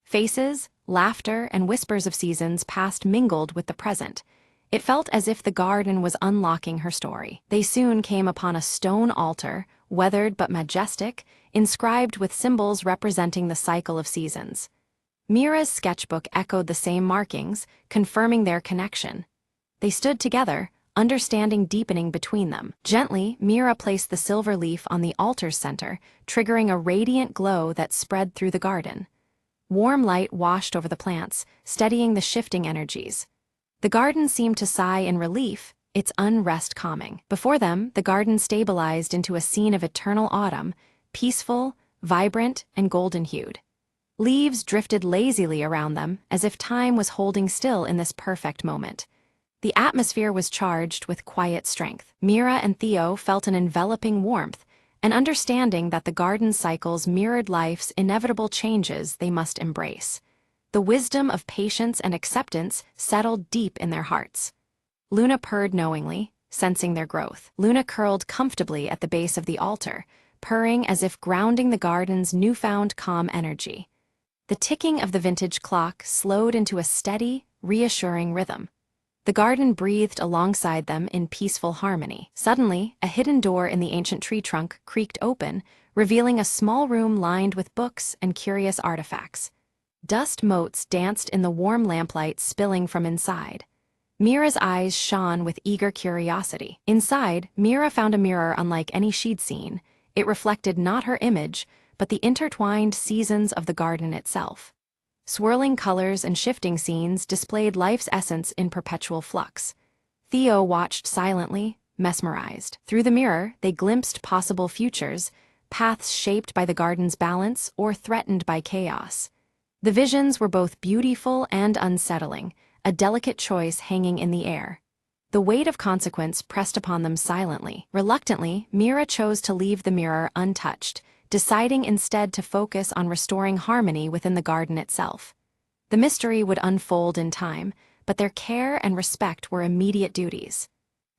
Faces, laughter, and whispers of seasons past mingled with the present. It felt as if the garden was unlocking her story. They soon came upon a stone altar, weathered but majestic, inscribed with symbols representing the cycle of seasons. Mira's sketchbook echoed the same markings, confirming their connection. They stood together, understanding deepening between them. Gently, Mira placed the silver leaf on the altar's center, triggering a radiant glow that spread through the garden. Warm light washed over the plants, steadying the shifting energies. The garden seemed to sigh in relief, its unrest calming. Before them, the garden stabilized into a scene of eternal autumn, peaceful, vibrant, and golden-hued. Leaves drifted lazily around them, as if time was holding still in this perfect moment. The atmosphere was charged with quiet strength. Mira and Theo felt an enveloping warmth, an understanding that the garden cycles mirrored life's inevitable changes they must embrace. The wisdom of patience and acceptance settled deep in their hearts. Luna purred knowingly, sensing their growth. Luna curled comfortably at the base of the altar, purring as if grounding the garden's newfound calm energy. The ticking of the vintage clock slowed into a steady, reassuring rhythm. The garden breathed alongside them in peaceful harmony. Suddenly, a hidden door in the ancient tree trunk creaked open, revealing a small room lined with books and curious artifacts. Dust motes danced in the warm lamplight spilling from inside. Mira's eyes shone with eager curiosity. Inside, Mira found a mirror unlike any she'd seen. It reflected not her image, but the intertwined seasons of the garden itself. Swirling colors and shifting scenes displayed life's essence in perpetual flux. Theo watched silently, mesmerized. Through the mirror, they glimpsed possible futures, paths shaped by the garden's balance or threatened by chaos. The visions were both beautiful and unsettling, a delicate choice hanging in the air. The weight of consequence pressed upon them silently. Reluctantly, Mira chose to leave the mirror untouched, deciding instead to focus on restoring harmony within the garden itself. The mystery would unfold in time, but their care and respect were immediate duties.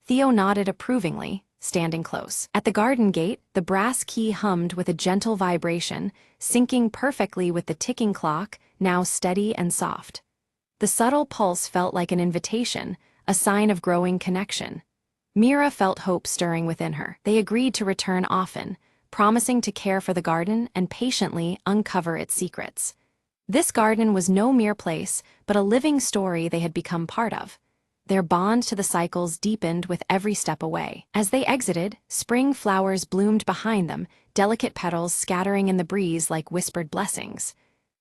Theo nodded approvingly, standing close. At the garden gate, the brass key hummed with a gentle vibration, syncing perfectly with the ticking clock, now steady and soft. The subtle pulse felt like an invitation, a sign of growing connection. Mira felt hope stirring within her. They agreed to return often, promising to care for the garden and patiently uncover its secrets. This garden was no mere place, but a living story they had become part of. Their bond to the cycles deepened with every step away. As they exited, spring flowers bloomed behind them, delicate petals scattering in the breeze like whispered blessings.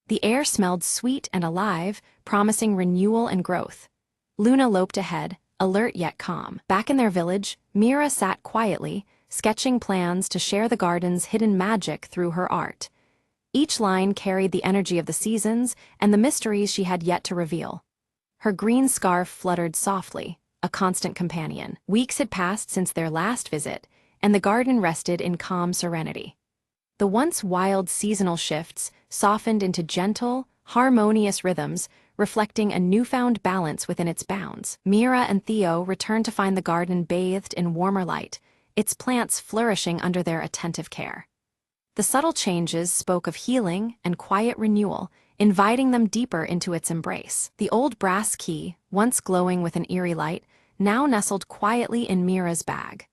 The air smelled sweet and alive, promising renewal and growth. Luna loped ahead, alert yet calm. Back in their village, Mira sat quietly, sketching plans to share the garden's hidden magic through her art. Each line carried the energy of the seasons and the mysteries she had yet to reveal. Her green scarf fluttered softly, a constant companion. Weeks had passed since their last visit, and the garden rested in calm serenity. The once wild seasonal shifts softened into gentle, harmonious rhythms, reflecting a newfound balance within its bounds. Mira and Theo returned to find the garden bathed in warmer light, its plants flourishing under their attentive care. The subtle changes spoke of healing and quiet renewal, inviting them deeper into its embrace. The old brass key, once glowing with an eerie light, now nestled quietly in Mira's bag.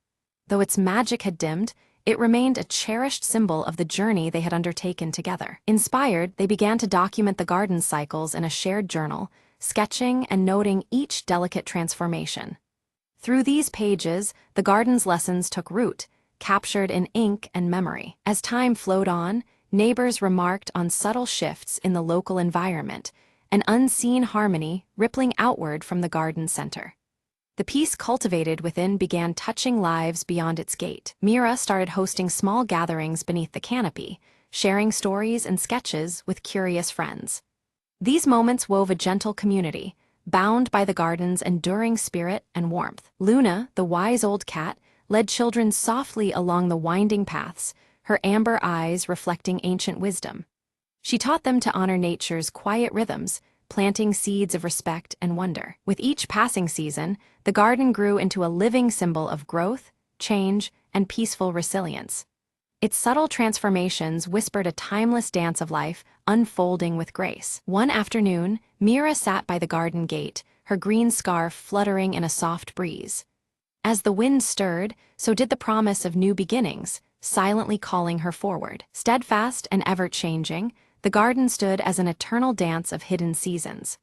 Though its magic had dimmed, it remained a cherished symbol of the journey they had undertaken together. Inspired, they began to document the garden's cycles in a shared journal, sketching and noting each delicate transformation. Through these pages, the garden's lessons took root, captured in ink and memory. As time flowed on, neighbors remarked on subtle shifts in the local environment, an unseen harmony rippling outward from the garden center. The peace cultivated within began touching lives beyond its gate. Mira started hosting small gatherings beneath the canopy, sharing stories and sketches with curious friends. These moments wove a gentle community, bound by the garden's enduring spirit and warmth. Luna, the wise old cat, led children softly along the winding paths, her amber eyes reflecting ancient wisdom. She taught them to honor nature's quiet rhythms, planting seeds of respect and wonder. With each passing season, the garden grew into a living symbol of growth, change, and peaceful resilience. Its subtle transformations whispered a timeless dance of life, unfolding with grace. One afternoon, Mira sat by the garden gate, her green scarf fluttering in a soft breeze. As the wind stirred, so did the promise of new beginnings, silently calling her forward. Steadfast and ever-changing, the garden stood as an eternal dance of hidden seasons.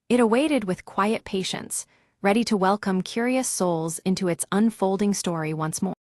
It awaited with quiet patience, ready to welcome curious souls into its unfolding story once more.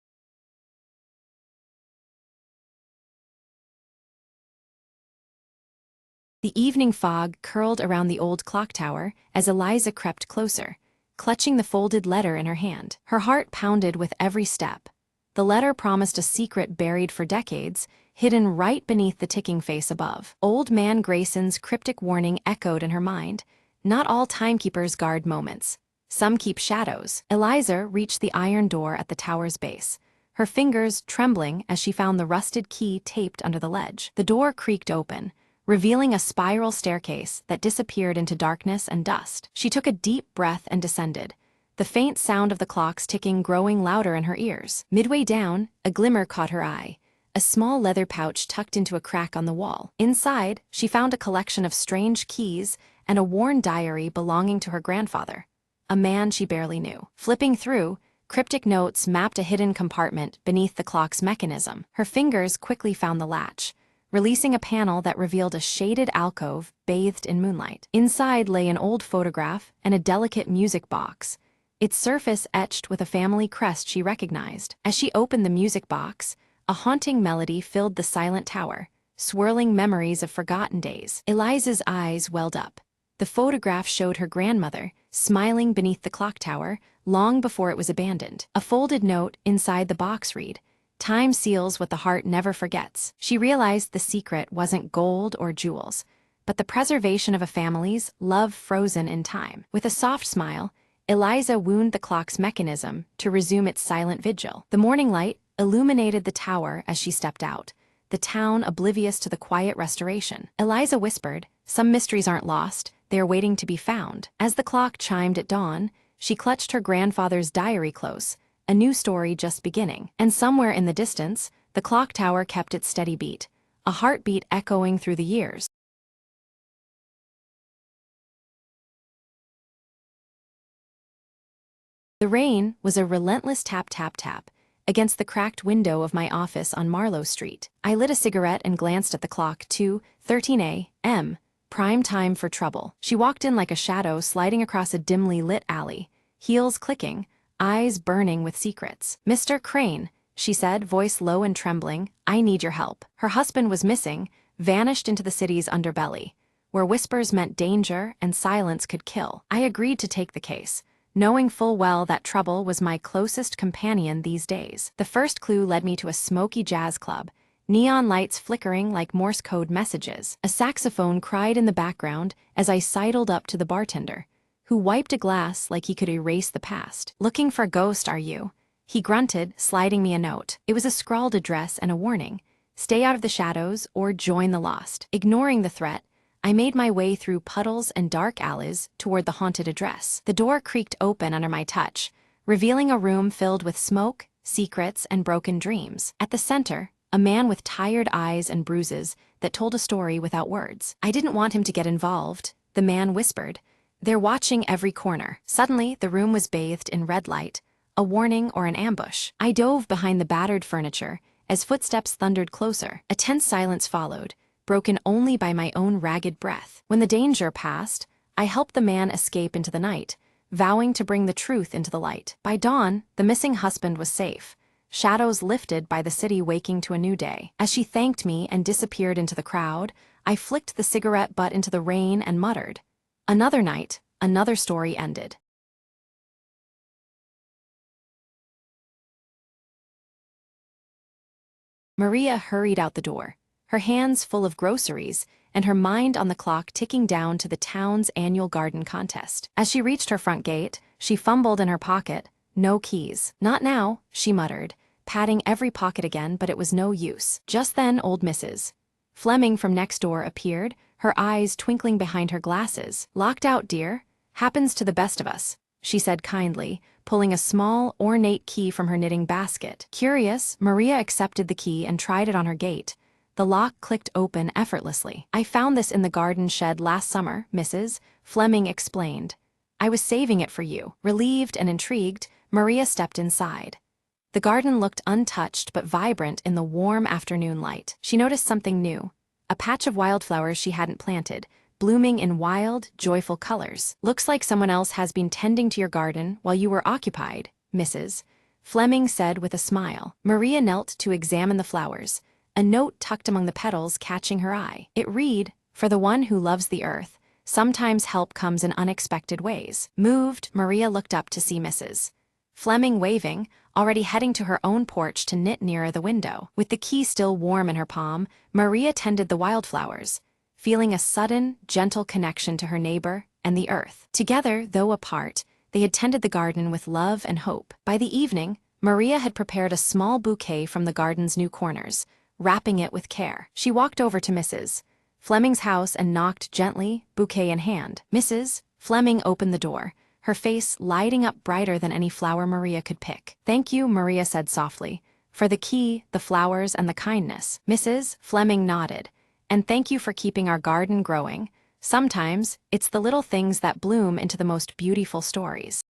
The evening fog curled around the old clock tower as Eliza crept closer, clutching the folded letter in her hand. Her heart pounded with every step. The letter promised a secret buried for decades, hidden right beneath the ticking face above. Old Man Grayson's cryptic warning echoed in her mind. Not all timekeepers guard moments. Some keep shadows. Eliza reached the iron door at the tower's base, her fingers trembling as she found the rusted key taped under the ledge. The door creaked open, revealing a spiral staircase that disappeared into darkness and dust. She took a deep breath and descended, the faint sound of the clock's ticking growing louder in her ears. Midway down, a glimmer caught her eye, a small leather pouch tucked into a crack on the wall. Inside, she found a collection of strange keys and a worn diary belonging to her grandfather, a man she barely knew. Flipping through, cryptic notes mapped a hidden compartment beneath the clock's mechanism. Her fingers quickly found the latch, releasing a panel that revealed a shaded alcove bathed in moonlight. Inside lay an old photograph and a delicate music box, its surface etched with a family crest she recognized. As she opened the music box, a haunting melody filled the silent tower, swirling memories of forgotten days. Eliza's eyes welled up. The photograph showed her grandmother, smiling beneath the clock tower, long before it was abandoned. A folded note inside the box read, "Time seals what the heart never forgets." She realized the secret wasn't gold or jewels, but the preservation of a family's love frozen in time. With a soft smile, Eliza wound the clock's mechanism to resume its silent vigil. The morning light illuminated the tower as she stepped out, the town oblivious to the quiet restoration. Eliza whispered, "Some mysteries aren't lost, they are waiting to be found." As the clock chimed at dawn, She clutched her grandfather's diary close, a new story just beginning. And somewhere in the distance, the clock tower kept its steady beat, a heartbeat echoing through the years. The rain was a relentless tap-tap-tap against the cracked window of my office on Marlowe Street. I lit a cigarette and glanced at the clock. 2:13 a.m. Prime time for trouble. She walked in like a shadow sliding across a dimly lit alley, heels clicking, eyes burning with secrets. "Mr. Crane," she said, voice low and trembling, "I need your help." Her husband was missing, vanished into the city's underbelly, where whispers meant danger and silence could kill. I agreed to take the case, knowing full well that trouble was my closest companion these days. The first clue led me to a smoky jazz club, neon lights flickering like Morse code messages. A saxophone cried in the background as I sidled up to the bartender, who wiped a glass like he could erase the past. "Looking for a ghost, are you?" he grunted, sliding me a note. It was a scrawled address and a warning: stay out of the shadows or join the lost. Ignoring the threat, I made my way through puddles and dark alleys toward the haunted address. The door creaked open under my touch, revealing a room filled with smoke, secrets, and broken dreams. At the center, a man with tired eyes and bruises that told a story without words. "I didn't want him to get involved," the man whispered. "They're watching every corner." Suddenly, the room was bathed in red light, a warning or an ambush. I dove behind the battered furniture as footsteps thundered closer. A tense silence followed, broken only by my own ragged breath. When the danger passed, I helped the man escape into the night, vowing to bring the truth into the light. By dawn, the missing husband was safe, shadows lifted by the city waking to a new day. As she thanked me and disappeared into the crowd, I flicked the cigarette butt into the rain and muttered, "Another night, another story ended." Maria hurried out the door, her hands full of groceries and her mind on the clock ticking down to the town's annual garden contest. As she reached her front gate, she fumbled in her pocket. "No keys." "Not now," she muttered, patting every pocket again, but it was no use. Just then old Mrs. Fleming from next door appeared, her eyes twinkling behind her glasses. "Locked out, dear. Happens to the best of us," she said kindly, pulling a small, ornate key from her knitting basket. Curious, Maria accepted the key and tried it on her gate. The lock clicked open effortlessly. "I found this in the garden shed last summer," Mrs. Fleming explained. "I was saving it for you." Relieved and intrigued, Maria stepped inside. The garden looked untouched but vibrant in the warm afternoon light. She noticed something new: a patch of wildflowers she hadn't planted, blooming in wild, joyful colors. "Looks like someone else has been tending to your garden while you were occupied," Mrs. Fleming said with a smile. Maria knelt to examine the flowers, a note tucked among the petals catching her eye. It read, "For the one who loves the earth, sometimes help comes in unexpected ways." Moved, Maria looked up to see Mrs. Fleming waving, already heading to her own porch to knit nearer the window. With the key still warm in her palm, Maria tended the wildflowers, feeling a sudden, gentle connection to her neighbor and the earth. Together, though apart, they had tended the garden with love and hope. By the evening, Maria had prepared a small bouquet from the garden's new corners, wrapping it with care. She walked over to Mrs. Fleming's house and knocked gently, bouquet in hand. Mrs. Fleming opened the door, her face lighting up brighter than any flower Maria could pick. "Thank you," Maria said softly, "for the key, the flowers, and the kindness." Mrs. Fleming nodded. "And thank you for keeping our garden growing. Sometimes, it's the little things that bloom into the most beautiful stories."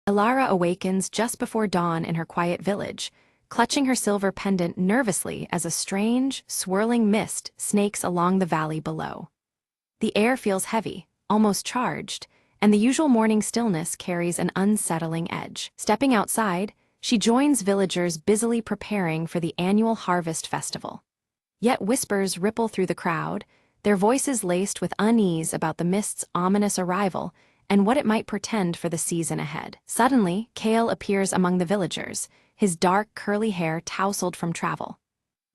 Elara awakens just before dawn in her quiet village, clutching her silver pendant nervously as a strange, swirling mist snakes along the valley below. The air feels heavy, almost charged, and the usual morning stillness carries an unsettling edge. Stepping outside, she joins villagers busily preparing for the annual harvest festival. Yet whispers ripple through the crowd, their voices laced with unease about the mist's ominous arrival and what it might portend for the season ahead. Suddenly, Kale appears among the villagers, his dark, curly hair tousled from travel.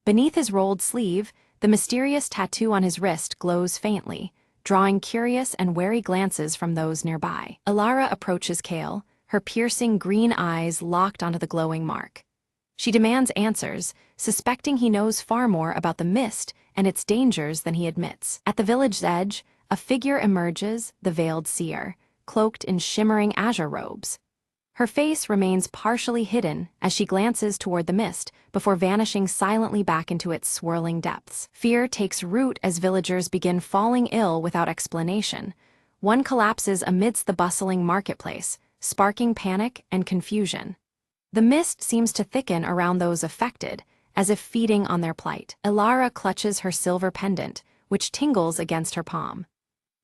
Beneath his rolled sleeve, the mysterious tattoo on his wrist glows faintly, drawing curious and wary glances from those nearby. Elara approaches Kale, her piercing green eyes locked onto the glowing mark. She demands answers, suspecting he knows far more about the mist and its dangers than he admits. At the village's edge, a figure emerges, the veiled seer, cloaked in shimmering azure robes. Her face remains partially hidden as she glances toward the mist before vanishing silently back into its swirling depths. Fear takes root as villagers begin falling ill without explanation. One collapses amidst the bustling marketplace, sparking panic and confusion. The mist seems to thicken around those affected, as if feeding on their plight. Elara clutches her silver pendant, which tingles against her palm.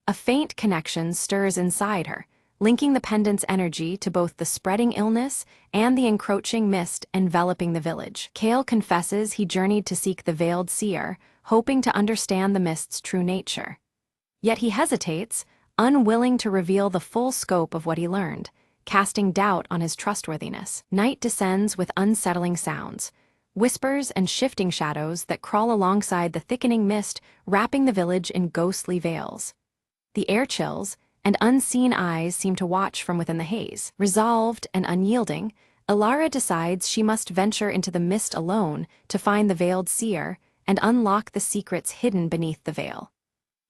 A faint connection stirs inside her, linking the pendant's energy to both the spreading illness and the encroaching mist enveloping the village. Kale confesses he journeyed to seek the veiled seer, hoping to understand the mist's true nature. Yet he hesitates, unwilling to reveal the full scope of what he learned, casting doubt on his trustworthiness. Night descends with unsettling sounds, whispers and shifting shadows that crawl alongside the thickening mist, wrapping the village in ghostly veils. The air chills, and unseen eyes seem to watch from within the haze. Resolved and unyielding, Elara decides she must venture into the mist alone to find the veiled seer and unlock the secrets hidden beneath the veil.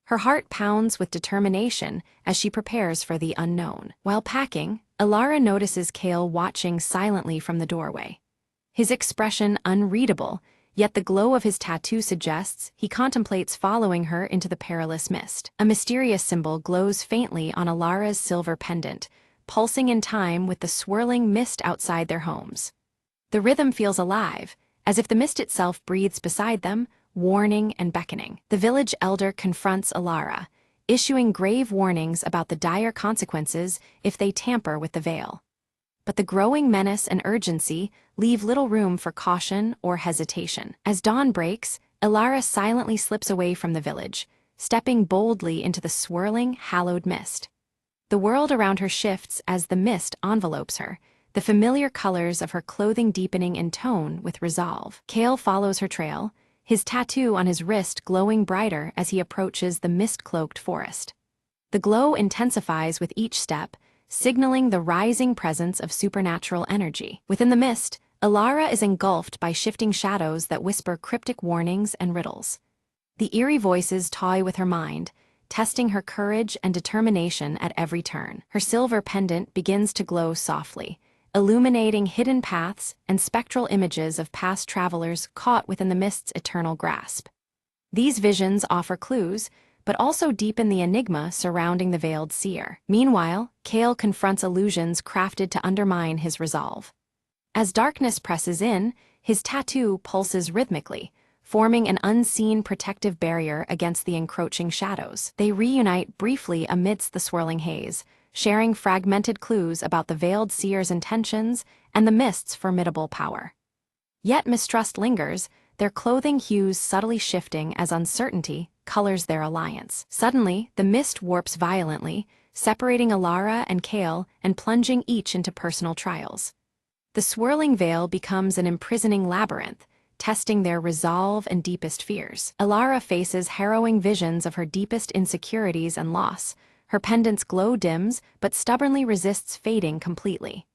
Her heart pounds with determination as she prepares for the unknown. While packing, Elara notices Kale watching silently from the doorway. His expression unreadable, yet the glow of his tattoo suggests he contemplates following her into the perilous mist. A mysterious symbol glows faintly on Elara's silver pendant, pulsing in time with the swirling mist outside their homes. The rhythm feels alive, as if the mist itself breathes beside them, warning and beckoning. The village elder confronts Elara, issuing grave warnings about the dire consequences if they tamper with the veil. But the growing menace and urgency leave little room for caution or hesitation. As dawn breaks, Elara silently slips away from the village, stepping boldly into the swirling, hallowed mist. The world around her shifts as the mist envelopes her, the familiar colors of her clothing deepening in tone with resolve. Kale follows her trail, his tattoo on his wrist glowing brighter as he approaches the mist-cloaked forest. The glow intensifies with each step, signaling the rising presence of supernatural energy. Within the mist, Elara is engulfed by shifting shadows that whisper cryptic warnings and riddles. The eerie voices toy with her mind, testing her courage and determination at every turn. Her silver pendant begins to glow softly, illuminating hidden paths and spectral images of past travelers caught within the mist's eternal grasp. These visions offer clues, but also deepen the enigma surrounding the veiled seer. Meanwhile, Kale confronts illusions crafted to undermine his resolve. As darkness presses in, his tattoo pulses rhythmically, forming an unseen protective barrier against the encroaching shadows. They reunite briefly amidst the swirling haze, sharing fragmented clues about the veiled seer's intentions and the mist's formidable power. Yet mistrust lingers, their clothing hues subtly shifting as uncertainty colors their alliance. Suddenly, the mist warps violently, separating Elara and Kale and plunging each into personal trials. The swirling veil becomes an imprisoning labyrinth, testing their resolve and deepest fears. Elara faces harrowing visions of her deepest insecurities and loss. Her pendant's glow dims, but stubbornly resists fading completely.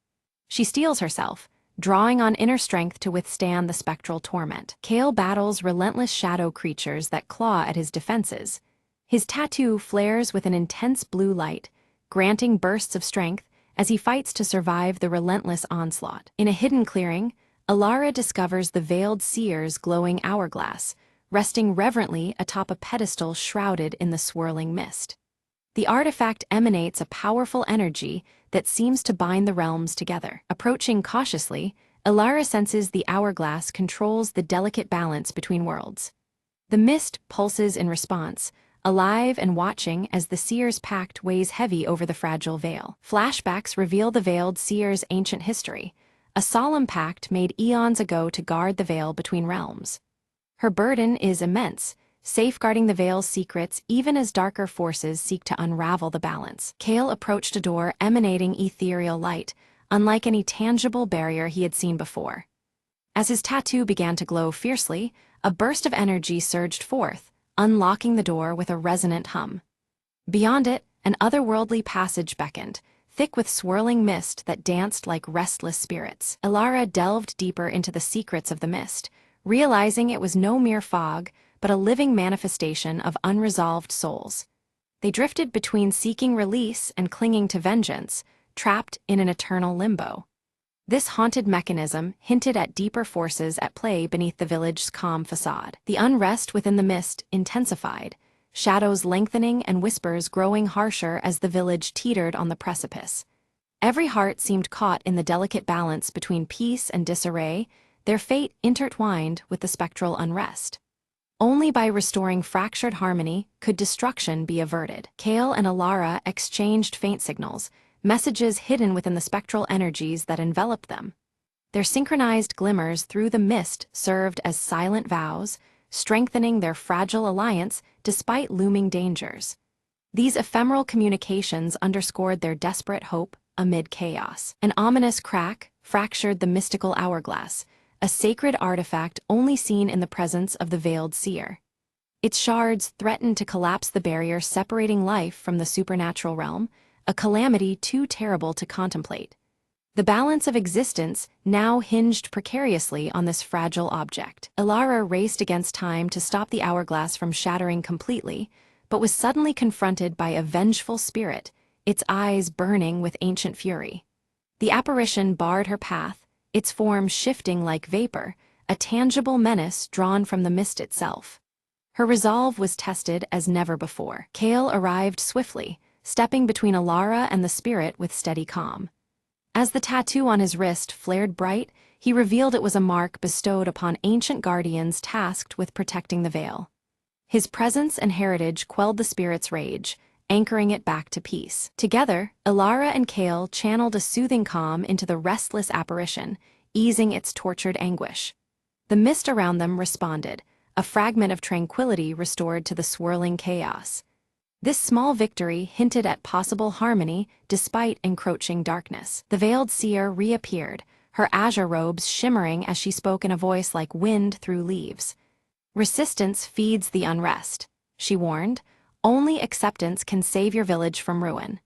She steels herself, drawing on inner strength to withstand the spectral torment. Kale battles relentless shadow creatures that claw at his defenses. His tattoo flares with an intense blue light, granting bursts of strength as he fights to survive the relentless onslaught. In a hidden clearing, Elara discovers the veiled seer's glowing hourglass, resting reverently atop a pedestal shrouded in the swirling mist. The artifact emanates a powerful energy that seems to bind the realms together. Approaching cautiously, Elara senses the hourglass controls the delicate balance between worlds. The mist pulses in response, alive and watching as the seer's pact weighs heavy over the fragile veil. Flashbacks reveal the veiled seer's ancient history, a solemn pact made eons ago to guard the veil between realms. Her burden is immense, safeguarding the veil's secrets even as darker forces seek to unravel the balance. Kale approached a door emanating ethereal light, unlike any tangible barrier he had seen before. As his tattoo began to glow fiercely, a burst of energy surged forth, unlocking the door with a resonant hum. Beyond it, an otherworldly passage beckoned, thick with swirling mist that danced like restless spirits. Elara delved deeper into the secrets of the mist, realizing it was no mere fog, but a living manifestation of unresolved souls. They drifted between seeking release and clinging to vengeance, trapped in an eternal limbo. This haunted mechanism hinted at deeper forces at play beneath the village's calm facade. The unrest within the mist intensified, shadows lengthening and whispers growing harsher as the village teetered on the precipice. Every heart seemed caught in the delicate balance between peace and disarray, their fate intertwined with the spectral unrest. Only by restoring fractured harmony could destruction be averted. Kale and Elara exchanged faint signals, messages hidden within the spectral energies that enveloped them. Their synchronized glimmers through the mist served as silent vows, strengthening their fragile alliance despite looming dangers. These ephemeral communications underscored their desperate hope amid chaos. An ominous crack fractured the mystical hourglass, a sacred artifact only seen in the presence of the veiled seer. Its shards threatened to collapse the barrier separating life from the supernatural realm, a calamity too terrible to contemplate. The balance of existence now hinged precariously on this fragile object. Elara raced against time to stop the hourglass from shattering completely, but was suddenly confronted by a vengeful spirit, its eyes burning with ancient fury. The apparition barred her path, its form shifting like vapor, a tangible menace drawn from the mist itself. Her resolve was tested as never before. Kale arrived swiftly, stepping between Elara and the spirit with steady calm. As the tattoo on his wrist flared bright, he revealed it was a mark bestowed upon ancient guardians tasked with protecting the veil. His presence and heritage quelled the spirit's rage, anchoring it back to peace. Together, Elara and Kale channeled a soothing calm into the restless apparition, easing its tortured anguish. The mist around them responded, a fragment of tranquility restored to the swirling chaos. This small victory hinted at possible harmony despite encroaching darkness. The veiled seer reappeared, her azure robes shimmering as she spoke in a voice like wind through leaves. "Resistance feeds the unrest," she warned. "Only acceptance can save your village from ruin."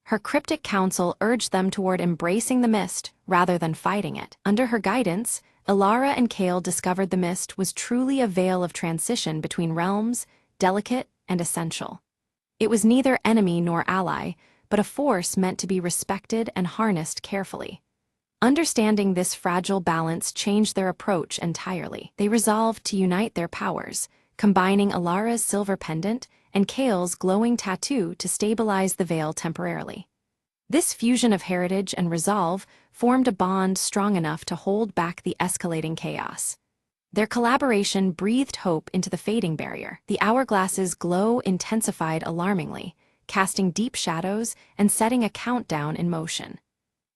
Her cryptic counsel urged them toward embracing the mist rather than fighting it. Under her guidance, Elara and Kale discovered the mist was truly a veil of transition between realms, delicate and essential. It was neither enemy nor ally, but a force meant to be respected and harnessed carefully. Understanding this fragile balance changed their approach entirely. They resolved to unite their powers, combining Alara's silver pendant and Kale's glowing tattoo to stabilize the veil temporarily. This fusion of heritage and resolve formed a bond strong enough to hold back the escalating chaos. Their collaboration breathed hope into the fading barrier. The hourglass's glow intensified alarmingly, casting deep shadows and setting a countdown in motion.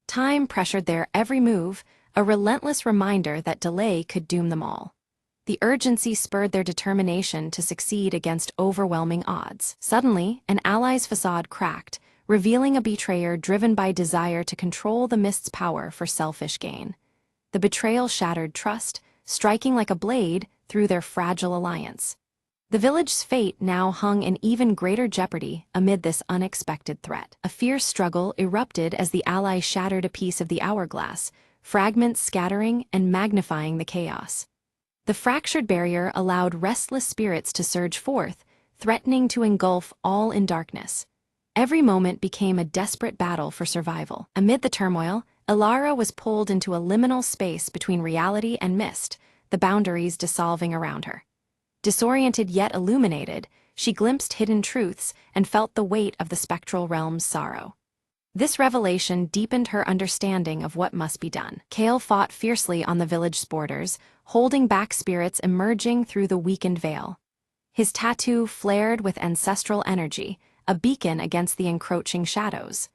Time pressured their every move, a relentless reminder that delay could doom them all. The urgency spurred their determination to succeed against overwhelming odds. Suddenly, an ally's facade cracked, revealing a betrayer driven by desire to control the mist's power for selfish gain. The betrayal shattered trust, striking like a blade through their fragile alliance. The village's fate now hung in even greater jeopardy amid this unexpected threat. A fierce struggle erupted as the allies shattered a piece of the hourglass, fragments scattering and magnifying the chaos. The fractured barrier allowed restless spirits to surge forth, threatening to engulf all in darkness. Every moment became a desperate battle for survival. Amid the turmoil, Elara was pulled into a liminal space between reality and mist, the boundaries dissolving around her. Disoriented yet illuminated, she glimpsed hidden truths and felt the weight of the spectral realm's sorrow. This revelation deepened her understanding of what must be done. Kale fought fiercely on the village's borders, holding back spirits emerging through the weakened veil. His tattoo flared with ancestral energy, a beacon against the encroaching shadows.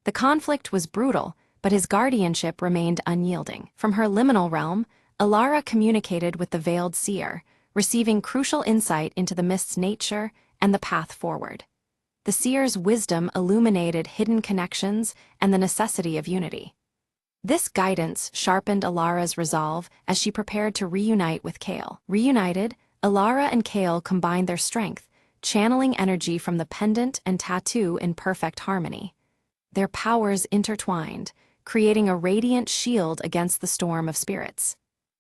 The conflict was brutal, but his guardianship remained unyielding. From her liminal realm, Elara communicated with the veiled seer, receiving crucial insight into the mist's nature and the path forward. The seer's wisdom illuminated hidden connections and the necessity of unity. This guidance sharpened Alara's resolve as she prepared to reunite with Kale. Reunited, Elara and Kale combined their strength, channeling energy from the pendant and tattoo in perfect harmony. their powers intertwined, creating a radiant shield against the storm of spirits.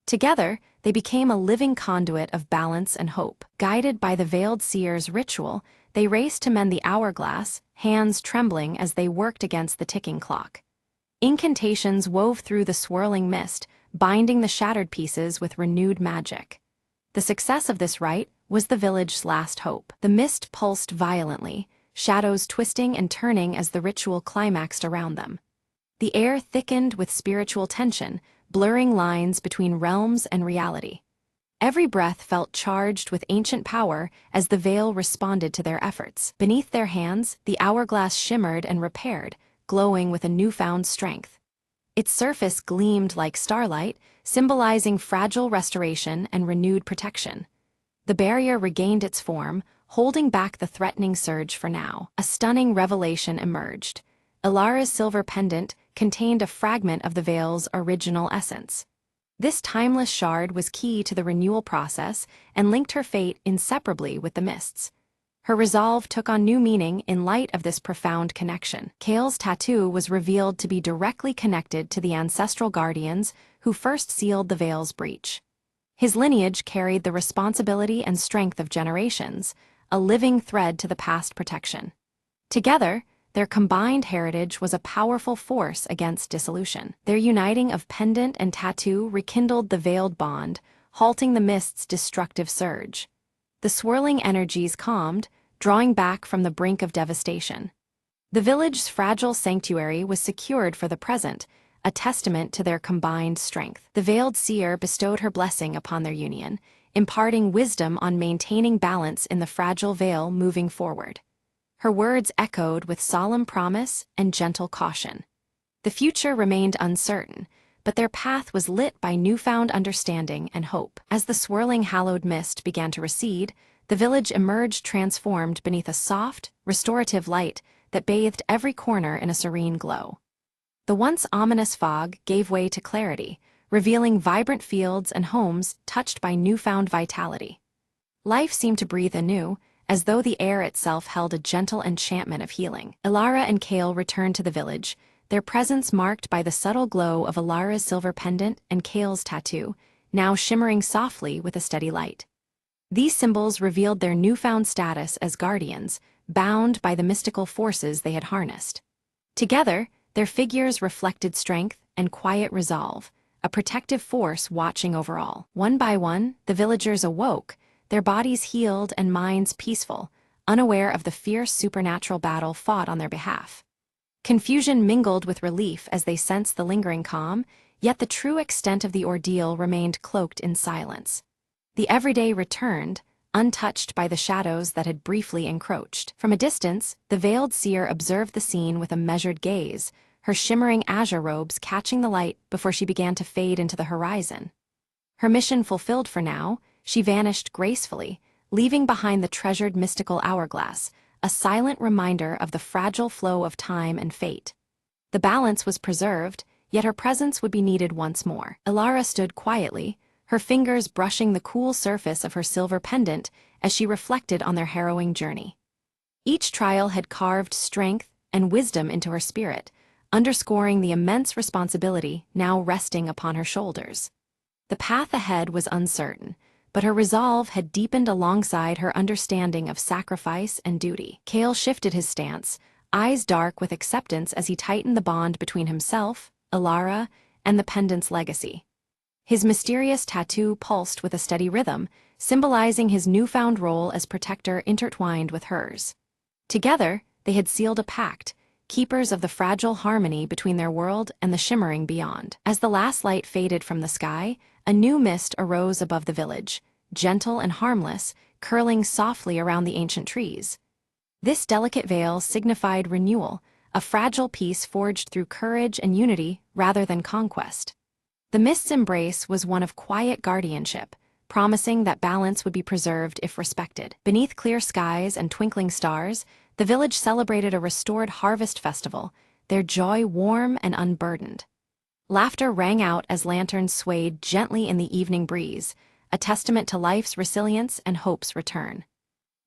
Together, they became a living conduit of balance and hope. Guided by the veiled seer's ritual, they raced to mend the hourglass, hands trembling as they worked against the ticking clock. Incantations wove through the swirling mist, binding the shattered pieces with renewed magic. The success of this rite was the village's last hope. The mist pulsed violently, shadows twisting and turning as the ritual climaxed around them. The air thickened with spiritual tension, blurring lines between realms and reality. Every breath felt charged with ancient power as the veil responded to their efforts. Beneath their hands, the hourglass shimmered and repaired, glowing with a newfound strength. Its surface gleamed like starlight, symbolizing fragile restoration and renewed protection. The barrier regained its form, holding back the threatening surge for now. A stunning revelation emerged. Ilara's silver pendant contained a fragment of the veil's original essence. This timeless shard was key to the renewal process and linked her fate inseparably with the mists. Her resolve took on new meaning in light of this profound connection. Kale's tattoo was revealed to be directly connected to the ancestral guardians who first sealed the veil's breach. His lineage carried the responsibility and strength of generations, a living thread to the past protection. Together, their combined heritage was a powerful force against dissolution. Their uniting of pendant and tattoo rekindled the veiled bond, halting the mist's destructive surge. The swirling energies calmed, drawing back from the brink of devastation. The village's fragile sanctuary was secured for the present, a testament to their combined strength. The veiled seer bestowed her blessing upon their union, imparting wisdom on maintaining balance in the fragile veil moving forward. Her words echoed with solemn promise and gentle caution. The future remained uncertain, but their path was lit by newfound understanding and hope. As the swirling hallowed mist began to recede, the village emerged transformed beneath a soft, restorative light that bathed every corner in a serene glow. The once ominous fog gave way to clarity, revealing vibrant fields and homes touched by newfound vitality. Life seemed to breathe anew, as though the air itself held a gentle enchantment of healing. Ilara and Kale returned to the village, their presence marked by the subtle glow of Ilara's silver pendant and Kale's tattoo, now shimmering softly with a steady light. These symbols revealed their newfound status as guardians, bound by the mystical forces they had harnessed. Together, their figures reflected strength and quiet resolve, a protective force watching over all. One by one, the villagers awoke, their bodies healed and minds peaceful, unaware of the fierce supernatural battle fought on their behalf. Confusion mingled with relief as they sensed the lingering calm, yet the true extent of the ordeal remained cloaked in silence. The everyday returned, untouched by the shadows that had briefly encroached. From a distance, the veiled seer observed the scene with a measured gaze, her shimmering azure robes catching the light before she began to fade into the horizon. Her mission fulfilled for now, she vanished gracefully, leaving behind the treasured mystical hourglass, a silent reminder of the fragile flow of time and fate. The balance was preserved, yet her presence would be needed once more. Ilara stood quietly, her fingers brushing the cool surface of her silver pendant as she reflected on their harrowing journey. Each trial had carved strength and wisdom into her spirit, underscoring the immense responsibility now resting upon her shoulders. The path ahead was uncertain, but her resolve had deepened alongside her understanding of sacrifice and duty. Kale shifted his stance, eyes dark with acceptance as he tightened the bond between himself, Ilara, and the pendant's legacy. His mysterious tattoo pulsed with a steady rhythm, symbolizing his newfound role as protector intertwined with hers. Together, they had sealed a pact, keepers of the fragile harmony between their world and the shimmering beyond. As the last light faded from the sky, a new mist arose above the village, gentle and harmless, curling softly around the ancient trees. This delicate veil signified renewal, a fragile peace forged through courage and unity rather than conquest. The mist's embrace was one of quiet guardianship, promising that balance would be preserved if respected. Beneath clear skies and twinkling stars, the village celebrated a restored harvest festival, their joy warm and unburdened. Laughter rang out as lanterns swayed gently in the evening breeze, a testament to life's resilience and hope's return.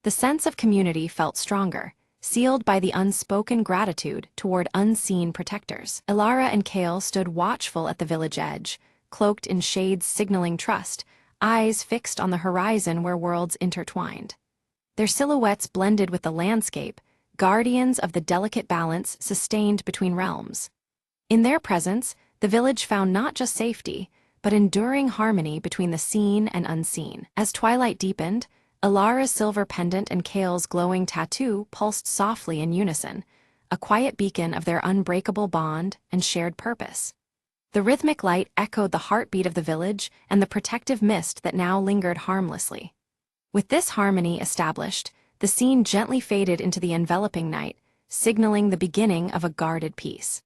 The sense of community felt stronger, sealed by the unspoken gratitude toward unseen protectors. Ilara and Kale stood watchful at the village edge, cloaked in shades signaling trust, eyes fixed on the horizon where worlds intertwined. Their silhouettes blended with the landscape, guardians of the delicate balance sustained between realms. In their presence, the village found not just safety, but enduring harmony between the seen and unseen. As twilight deepened, Ilara's silver pendant and Kale's glowing tattoo pulsed softly in unison, a quiet beacon of their unbreakable bond and shared purpose. The rhythmic light echoed the heartbeat of the village and the protective mist that now lingered harmlessly. With this harmony established, the scene gently faded into the enveloping night, signaling the beginning of a guarded peace.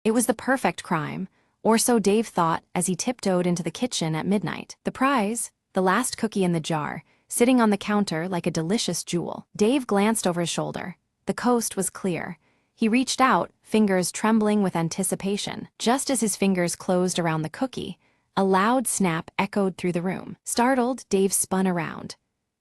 It was the perfect crime, or so Dave thought as he tiptoed into the kitchen at midnight. The prize, the last cookie in the jar, sitting on the counter like a delicious jewel. Dave glanced over his shoulder. The coast was clear. He reached out, fingers trembling with anticipation. Just as his fingers closed around the cookie, a loud snap echoed through the room. Startled, Dave spun around.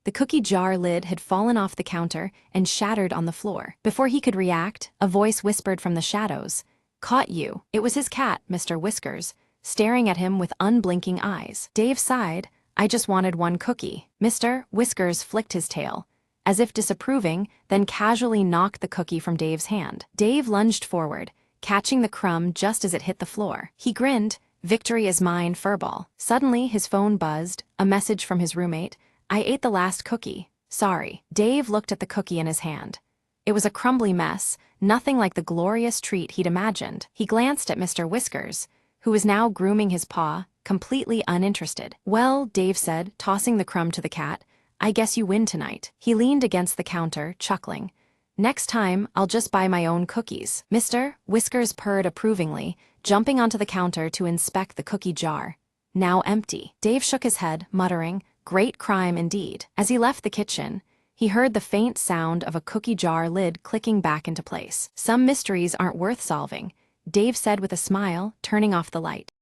The cookie jar lid had fallen off the counter and shattered on the floor. Before he could react, a voice whispered from the shadows, "Caught you." It was his cat, Mr. Whiskers, staring at him with unblinking eyes. Dave sighed. "I just wanted one cookie." Mr. Whiskers flicked his tail, as if disapproving, then casually knocked the cookie from Dave's hand. Dave lunged forward, catching the crumb just as it hit the floor. He grinned, "Victory is mine, furball." Suddenly, his phone buzzed, a message from his roommate. "I ate the last cookie. Sorry." Dave looked at the cookie in his hand. It was a crumbly mess, nothing like the glorious treat he'd imagined. He glanced at Mr. Whiskers, who was now grooming his paw, completely uninterested. "Well," Dave said, tossing the crumb to the cat, "I guess you win tonight." He leaned against the counter, chuckling. "Next time, I'll just buy my own cookies." Mr. Whiskers purred approvingly, jumping onto the counter to inspect the cookie jar. Now empty. Dave shook his head, muttering, "Great crime indeed." As he left the kitchen, he heard the faint sound of a cookie jar lid clicking back into place. "Some mysteries aren't worth solving," Dave said with a smile, turning off the light.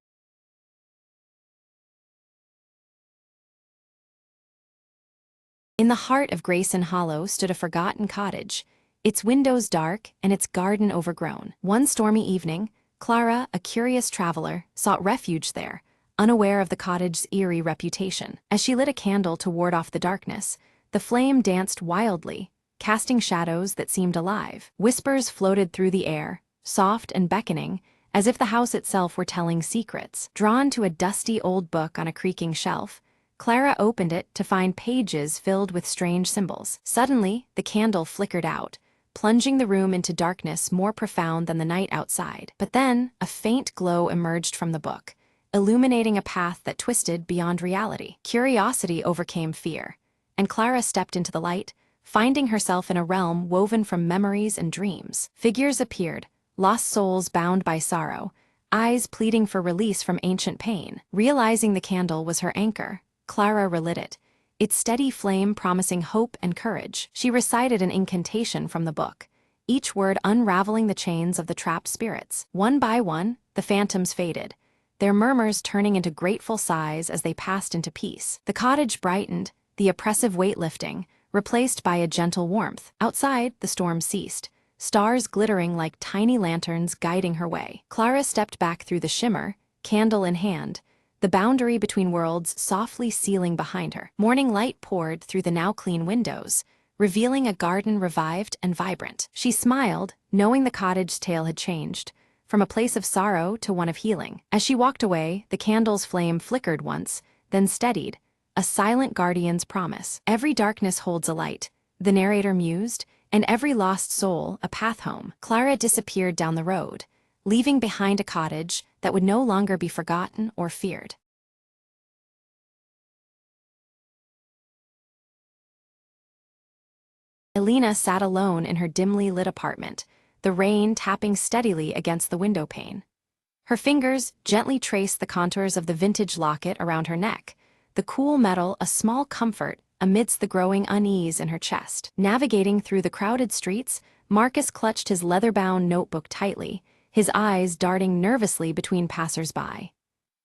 In the heart of Grayson Hollow stood a forgotten cottage, its windows dark and its garden overgrown. One stormy evening, Clara, a curious traveler, sought refuge there, unaware of the cottage's eerie reputation. As she lit a candle to ward off the darkness, the flame danced wildly, casting shadows that seemed alive. Whispers floated through the air, soft and beckoning, as if the house itself were telling secrets. Drawn to a dusty old book on a creaking shelf, Clara opened it to find pages filled with strange symbols. Suddenly, the candle flickered out, plunging the room into darkness more profound than the night outside. But then, a faint glow emerged from the book, illuminating a path that twisted beyond reality. Curiosity overcame fear, and Clara stepped into the light, finding herself in a realm woven from memories and dreams. Figures appeared, lost souls bound by sorrow, eyes pleading for release from ancient pain. Realizing the candle was her anchor, Clara relit it, its steady flame promising hope and courage. She recited an incantation from the book, each word unraveling the chains of the trapped spirits. One by one, the phantoms faded, their murmurs turning into grateful sighs as they passed into peace. The cottage brightened, the oppressive weight lifting, replaced by a gentle warmth. Outside, the storm ceased, stars glittering like tiny lanterns guiding her way. Clara stepped back through the shimmer, candle in hand, the boundary between worlds softly sealing behind her. Morning light poured through the now clean windows, revealing a garden revived and vibrant. She smiled, knowing the cottage's tale had changed, from a place of sorrow to one of healing. As she walked away, the candle's flame flickered once, then steadied, a silent guardian's promise. "Every darkness holds a light," the narrator mused, "and every lost soul a path home." Clara disappeared down the road, leaving behind a cottage that would no longer be forgotten or feared. Elena sat alone in her dimly lit apartment, the rain tapping steadily against the window pane. Her fingers gently traced the contours of the vintage locket around her neck, the cool metal a small comfort amidst the growing unease in her chest. Navigating through the crowded streets, Marcus clutched his leather-bound notebook tightly, his eyes darting nervously between passers-by.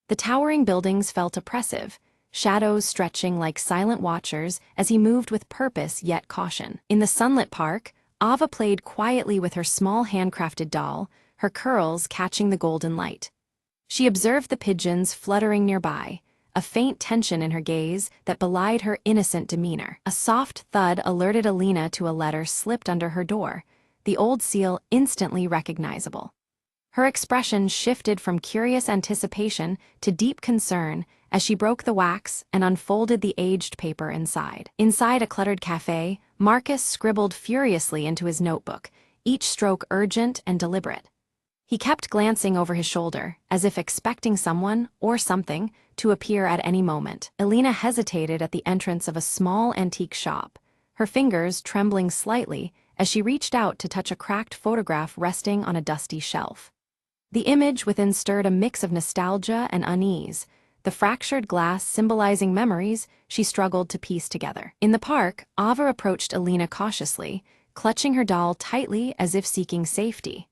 The towering buildings felt oppressive, shadows stretching like silent watchers as he moved with purpose yet caution. In the sunlit park, Ava played quietly with her small handcrafted doll, her curls catching the golden light. She observed the pigeons fluttering nearby, a faint tension in her gaze that belied her innocent demeanor. A soft thud alerted Alina to a letter slipped under her door, the old seal instantly recognizable. Her expression shifted from curious anticipation to deep concern as she broke the wax and unfolded the aged paper inside. Inside a cluttered cafe, Marcus scribbled furiously into his notebook, each stroke urgent and deliberate. He kept glancing over his shoulder, as if expecting someone, or something, to appear at any moment. Alina hesitated at the entrance of a small antique shop, her fingers trembling slightly as she reached out to touch a cracked photograph resting on a dusty shelf. The image within stirred a mix of nostalgia and unease, the fractured glass symbolizing memories she struggled to piece together. In the park, Ava approached Alina cautiously, clutching her doll tightly as if seeking safety.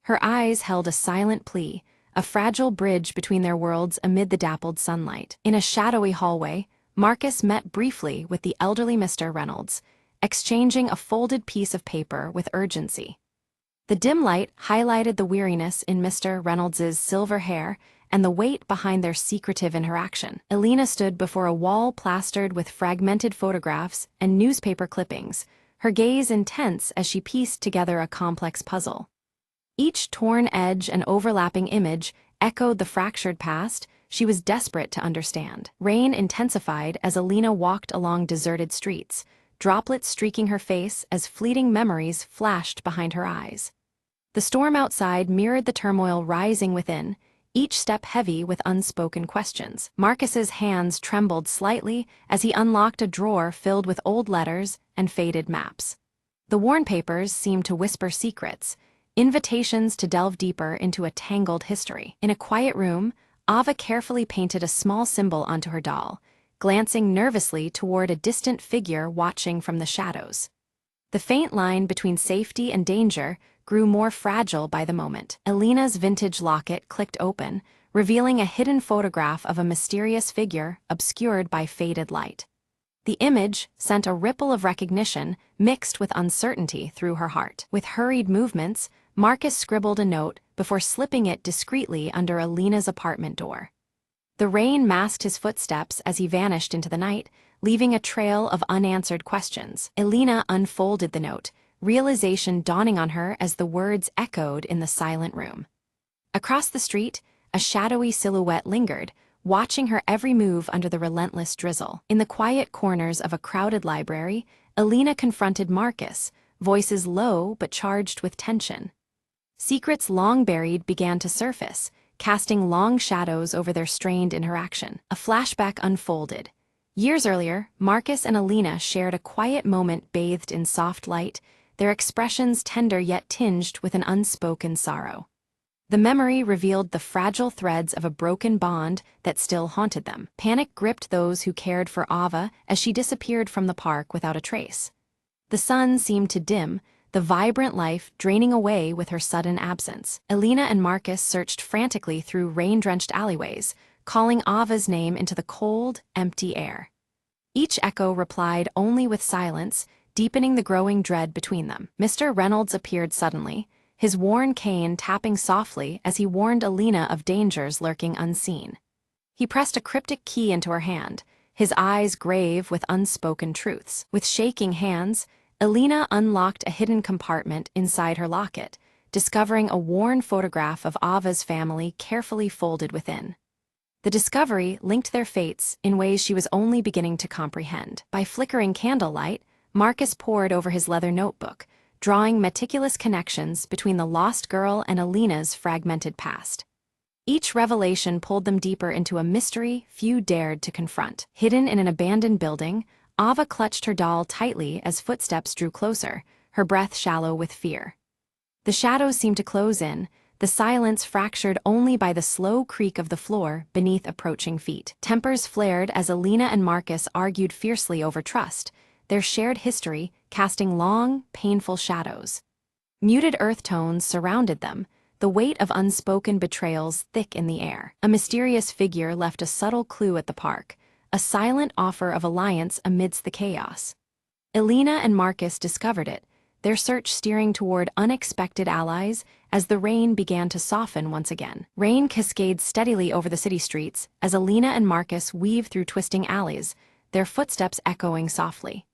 Her eyes held a silent plea, a fragile bridge between their worlds amid the dappled sunlight. In a shadowy hallway, Marcus met briefly with the elderly Mr. Reynolds, exchanging a folded piece of paper with urgency. The dim light highlighted the weariness in Mr. Reynolds's silver hair and the weight behind their secretive interaction. Alina stood before a wall plastered with fragmented photographs and newspaper clippings, her gaze intense as she pieced together a complex puzzle. Each torn edge and overlapping image echoed the fractured past she was desperate to understand. Rain intensified as Alina walked along deserted streets, droplets streaking her face as fleeting memories flashed behind her eyes. The storm outside mirrored the turmoil rising within, each step heavy with unspoken questions. Marcus's hands trembled slightly as he unlocked a drawer filled with old letters and faded maps. The worn papers seemed to whisper secrets, invitations to delve deeper into a tangled history. In a quiet room, Ava carefully painted a small symbol onto her doll, glancing nervously toward a distant figure watching from the shadows. The faint line between safety and danger grew more fragile by the moment. Alina's vintage locket clicked open, revealing a hidden photograph of a mysterious figure obscured by faded light. The image sent a ripple of recognition mixed with uncertainty through her heart. With hurried movements, Marcus scribbled a note before slipping it discreetly under Alina's apartment door. The rain masked his footsteps as he vanished into the night, leaving a trail of unanswered questions. Alina unfolded the note, realization dawning on her as the words echoed in the silent room. Across the street, a shadowy silhouette lingered, watching her every move under the relentless drizzle. In the quiet corners of a crowded library, Alina confronted Marcus, voices low but charged with tension. Secrets long buried began to surface, casting long shadows over their strained interaction. A flashback unfolded. Years earlier, Marcus and Alina shared a quiet moment bathed in soft light, their expressions tender yet tinged with an unspoken sorrow. The memory revealed the fragile threads of a broken bond that still haunted them. Panic gripped those who cared for Ava as she disappeared from the park without a trace. The sun seemed to dim, the vibrant life draining away with her sudden absence. Alina and Marcus searched frantically through rain-drenched alleyways, calling Ava's name into the cold, empty air. Each echo replied only with silence, deepening the growing dread between them. Mr. Reynolds appeared suddenly, his worn cane tapping softly as he warned Alina of dangers lurking unseen. He pressed a cryptic key into her hand, his eyes grave with unspoken truths. With shaking hands, Alina unlocked a hidden compartment inside her locket, discovering a worn photograph of Ava's family carefully folded within. The discovery linked their fates in ways she was only beginning to comprehend. By flickering candlelight, Marcus pored over his leather notebook, drawing meticulous connections between the lost girl and Alina's fragmented past. Each revelation pulled them deeper into a mystery few dared to confront. Hidden in an abandoned building, Ava clutched her doll tightly as footsteps drew closer, her breath shallow with fear. The shadows seemed to close in, the silence fractured only by the slow creak of the floor beneath approaching feet. Tempers flared as Alina and Marcus argued fiercely over trust, their shared history casting long, painful shadows. Muted earth tones surrounded them, the weight of unspoken betrayals thick in the air. A mysterious figure left a subtle clue at the park, a silent offer of alliance amidst the chaos. Elena and Marcus discovered it, their search steering toward unexpected allies as the rain began to soften once again. Rain cascades steadily over the city streets as Elena and Marcus weave through twisting alleys, their footsteps echoing softly.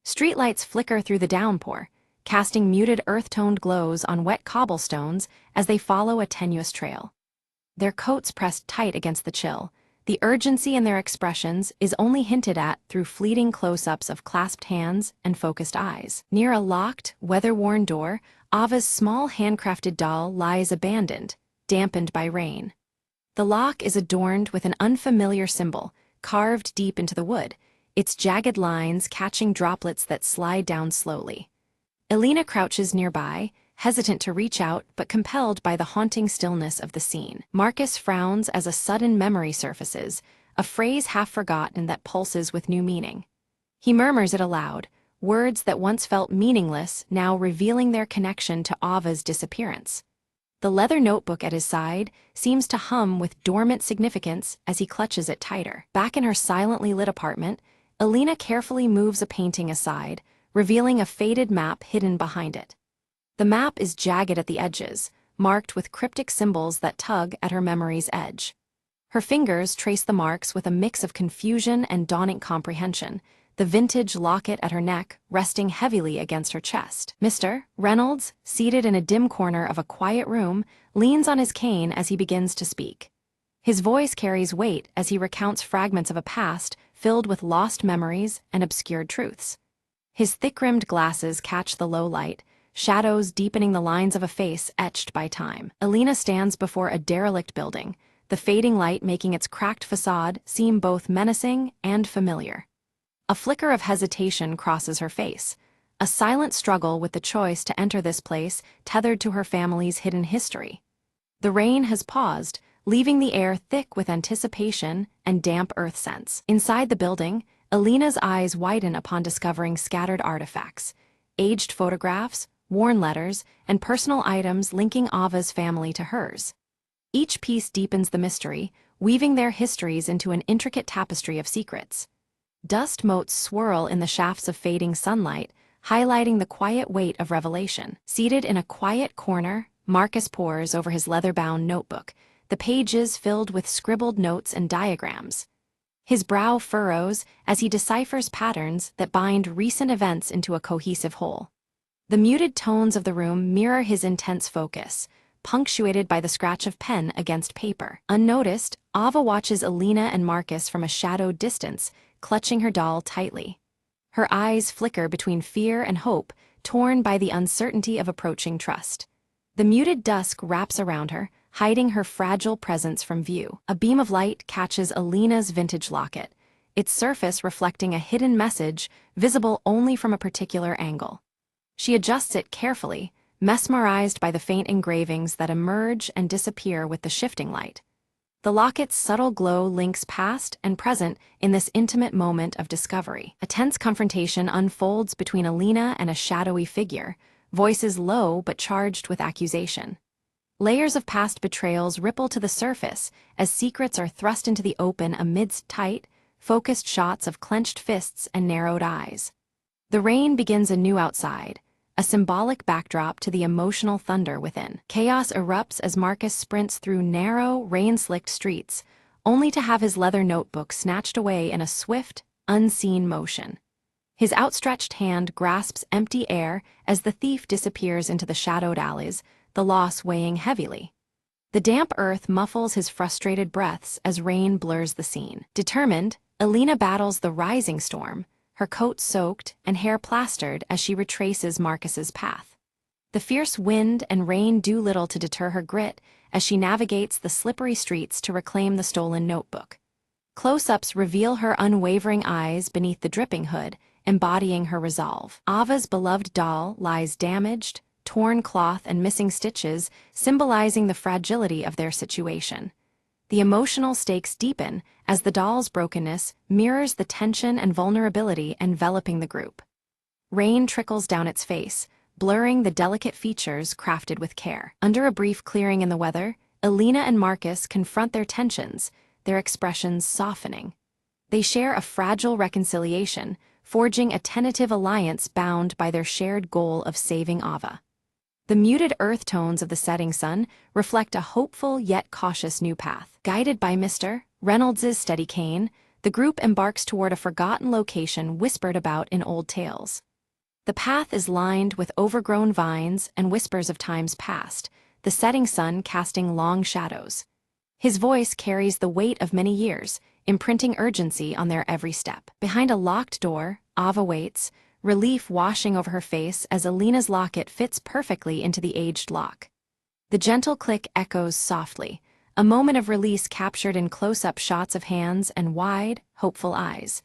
Streetlights flicker through the downpour, casting muted earth-toned glows on wet cobblestones as they follow a tenuous trail. Their coats pressed tight against the chill, the urgency in their expressions is only hinted at through fleeting close-ups of clasped hands and focused eyes. Near a locked, weather-worn door, Ava's small handcrafted doll lies abandoned, dampened by rain. The lock is adorned with an unfamiliar symbol, carved deep into the wood, its jagged lines catching droplets that slide down slowly. Elena crouches nearby, hesitant to reach out but compelled by the haunting stillness of the scene. Marcus frowns as a sudden memory surfaces, a phrase half forgotten that pulses with new meaning. He murmurs it aloud, words that once felt meaningless now revealing their connection to Ava's disappearance. The leather notebook at his side seems to hum with dormant significance as he clutches it tighter. Back in her silently lit apartment, Elena carefully moves a painting aside, revealing a faded map hidden behind it. The map is jagged at the edges, marked with cryptic symbols that tug at her memory's edge. Her fingers trace the marks with a mix of confusion and dawning comprehension, the vintage locket at her neck resting heavily against her chest. Mr. Reynolds, seated in a dim corner of a quiet room, leans on his cane as he begins to speak. His voice carries weight as he recounts fragments of a past filled with lost memories and obscured truths. His thick-rimmed glasses catch the low light, shadows deepening the lines of a face etched by time. Elena stands before a derelict building, the fading light making its cracked facade seem both menacing and familiar. A flicker of hesitation crosses her face, a silent struggle with the choice to enter this place tethered to her family's hidden history. The rain has paused, leaving the air thick with anticipation and damp earth scents. Inside the building, Elena's eyes widen upon discovering scattered artifacts, aged photographs, worn letters, and personal items linking Ava's family to hers. Each piece deepens the mystery, weaving their histories into an intricate tapestry of secrets. Dust motes swirl in the shafts of fading sunlight, highlighting the quiet weight of revelation. Seated in a quiet corner, Marcus pores over his leather-bound notebook, the pages filled with scribbled notes and diagrams. His brow furrows as he deciphers patterns that bind recent events into a cohesive whole. The muted tones of the room mirror his intense focus, punctuated by the scratch of pen against paper. Unnoticed, Ava watches Elena and Marcus from a shadowed distance, clutching her doll tightly. Her eyes flicker between fear and hope, torn by the uncertainty of approaching trust. The muted dusk wraps around her, hiding her fragile presence from view. A beam of light catches Elena's vintage locket, its surface reflecting a hidden message visible only from a particular angle. She adjusts it carefully, mesmerized by the faint engravings that emerge and disappear with the shifting light. The locket's subtle glow links past and present in this intimate moment of discovery. A tense confrontation unfolds between Elena and a shadowy figure, voices low but charged with accusation. Layers of past betrayals ripple to the surface as secrets are thrust into the open amidst tight, focused shots of clenched fists and narrowed eyes. The rain begins anew outside, a symbolic backdrop to the emotional thunder within. Chaos erupts as Marcus sprints through narrow, rain-slicked streets, only to have his leather notebook snatched away in a swift, unseen motion. His outstretched hand grasps empty air as the thief disappears into the shadowed alleys, the loss weighing heavily. The damp earth muffles his frustrated breaths as rain blurs the scene. Determined, Elena battles the rising storm, her coat soaked and hair plastered as she retraces Marcus's path. The fierce wind and rain do little to deter her grit as she navigates the slippery streets to reclaim the stolen notebook. Close-ups reveal her unwavering eyes beneath the dripping hood, embodying her resolve. Ava's beloved doll lies damaged, torn cloth and missing stitches, symbolizing the fragility of their situation. The emotional stakes deepen as the doll's brokenness mirrors the tension and vulnerability enveloping the group. Rain trickles down its face, blurring the delicate features crafted with care. Under a brief clearing in the weather, Elena and Marcus confront their tensions, their expressions softening. They share a fragile reconciliation, forging a tentative alliance bound by their shared goal of saving Ava. The muted earth tones of the setting sun reflect a hopeful yet cautious new path. Guided by Mr. Reynolds's steady cane, the group embarks toward a forgotten location whispered about in old tales. The path is lined with overgrown vines and whispers of times past, the setting sun casting long shadows. His voice carries the weight of many years, imprinting urgency on their every step. Behind a locked door, Ava waits, relief washing over her face as Alina's locket fits perfectly into the aged lock. The gentle click echoes softly, a moment of release captured in close-up shots of hands and wide, hopeful eyes.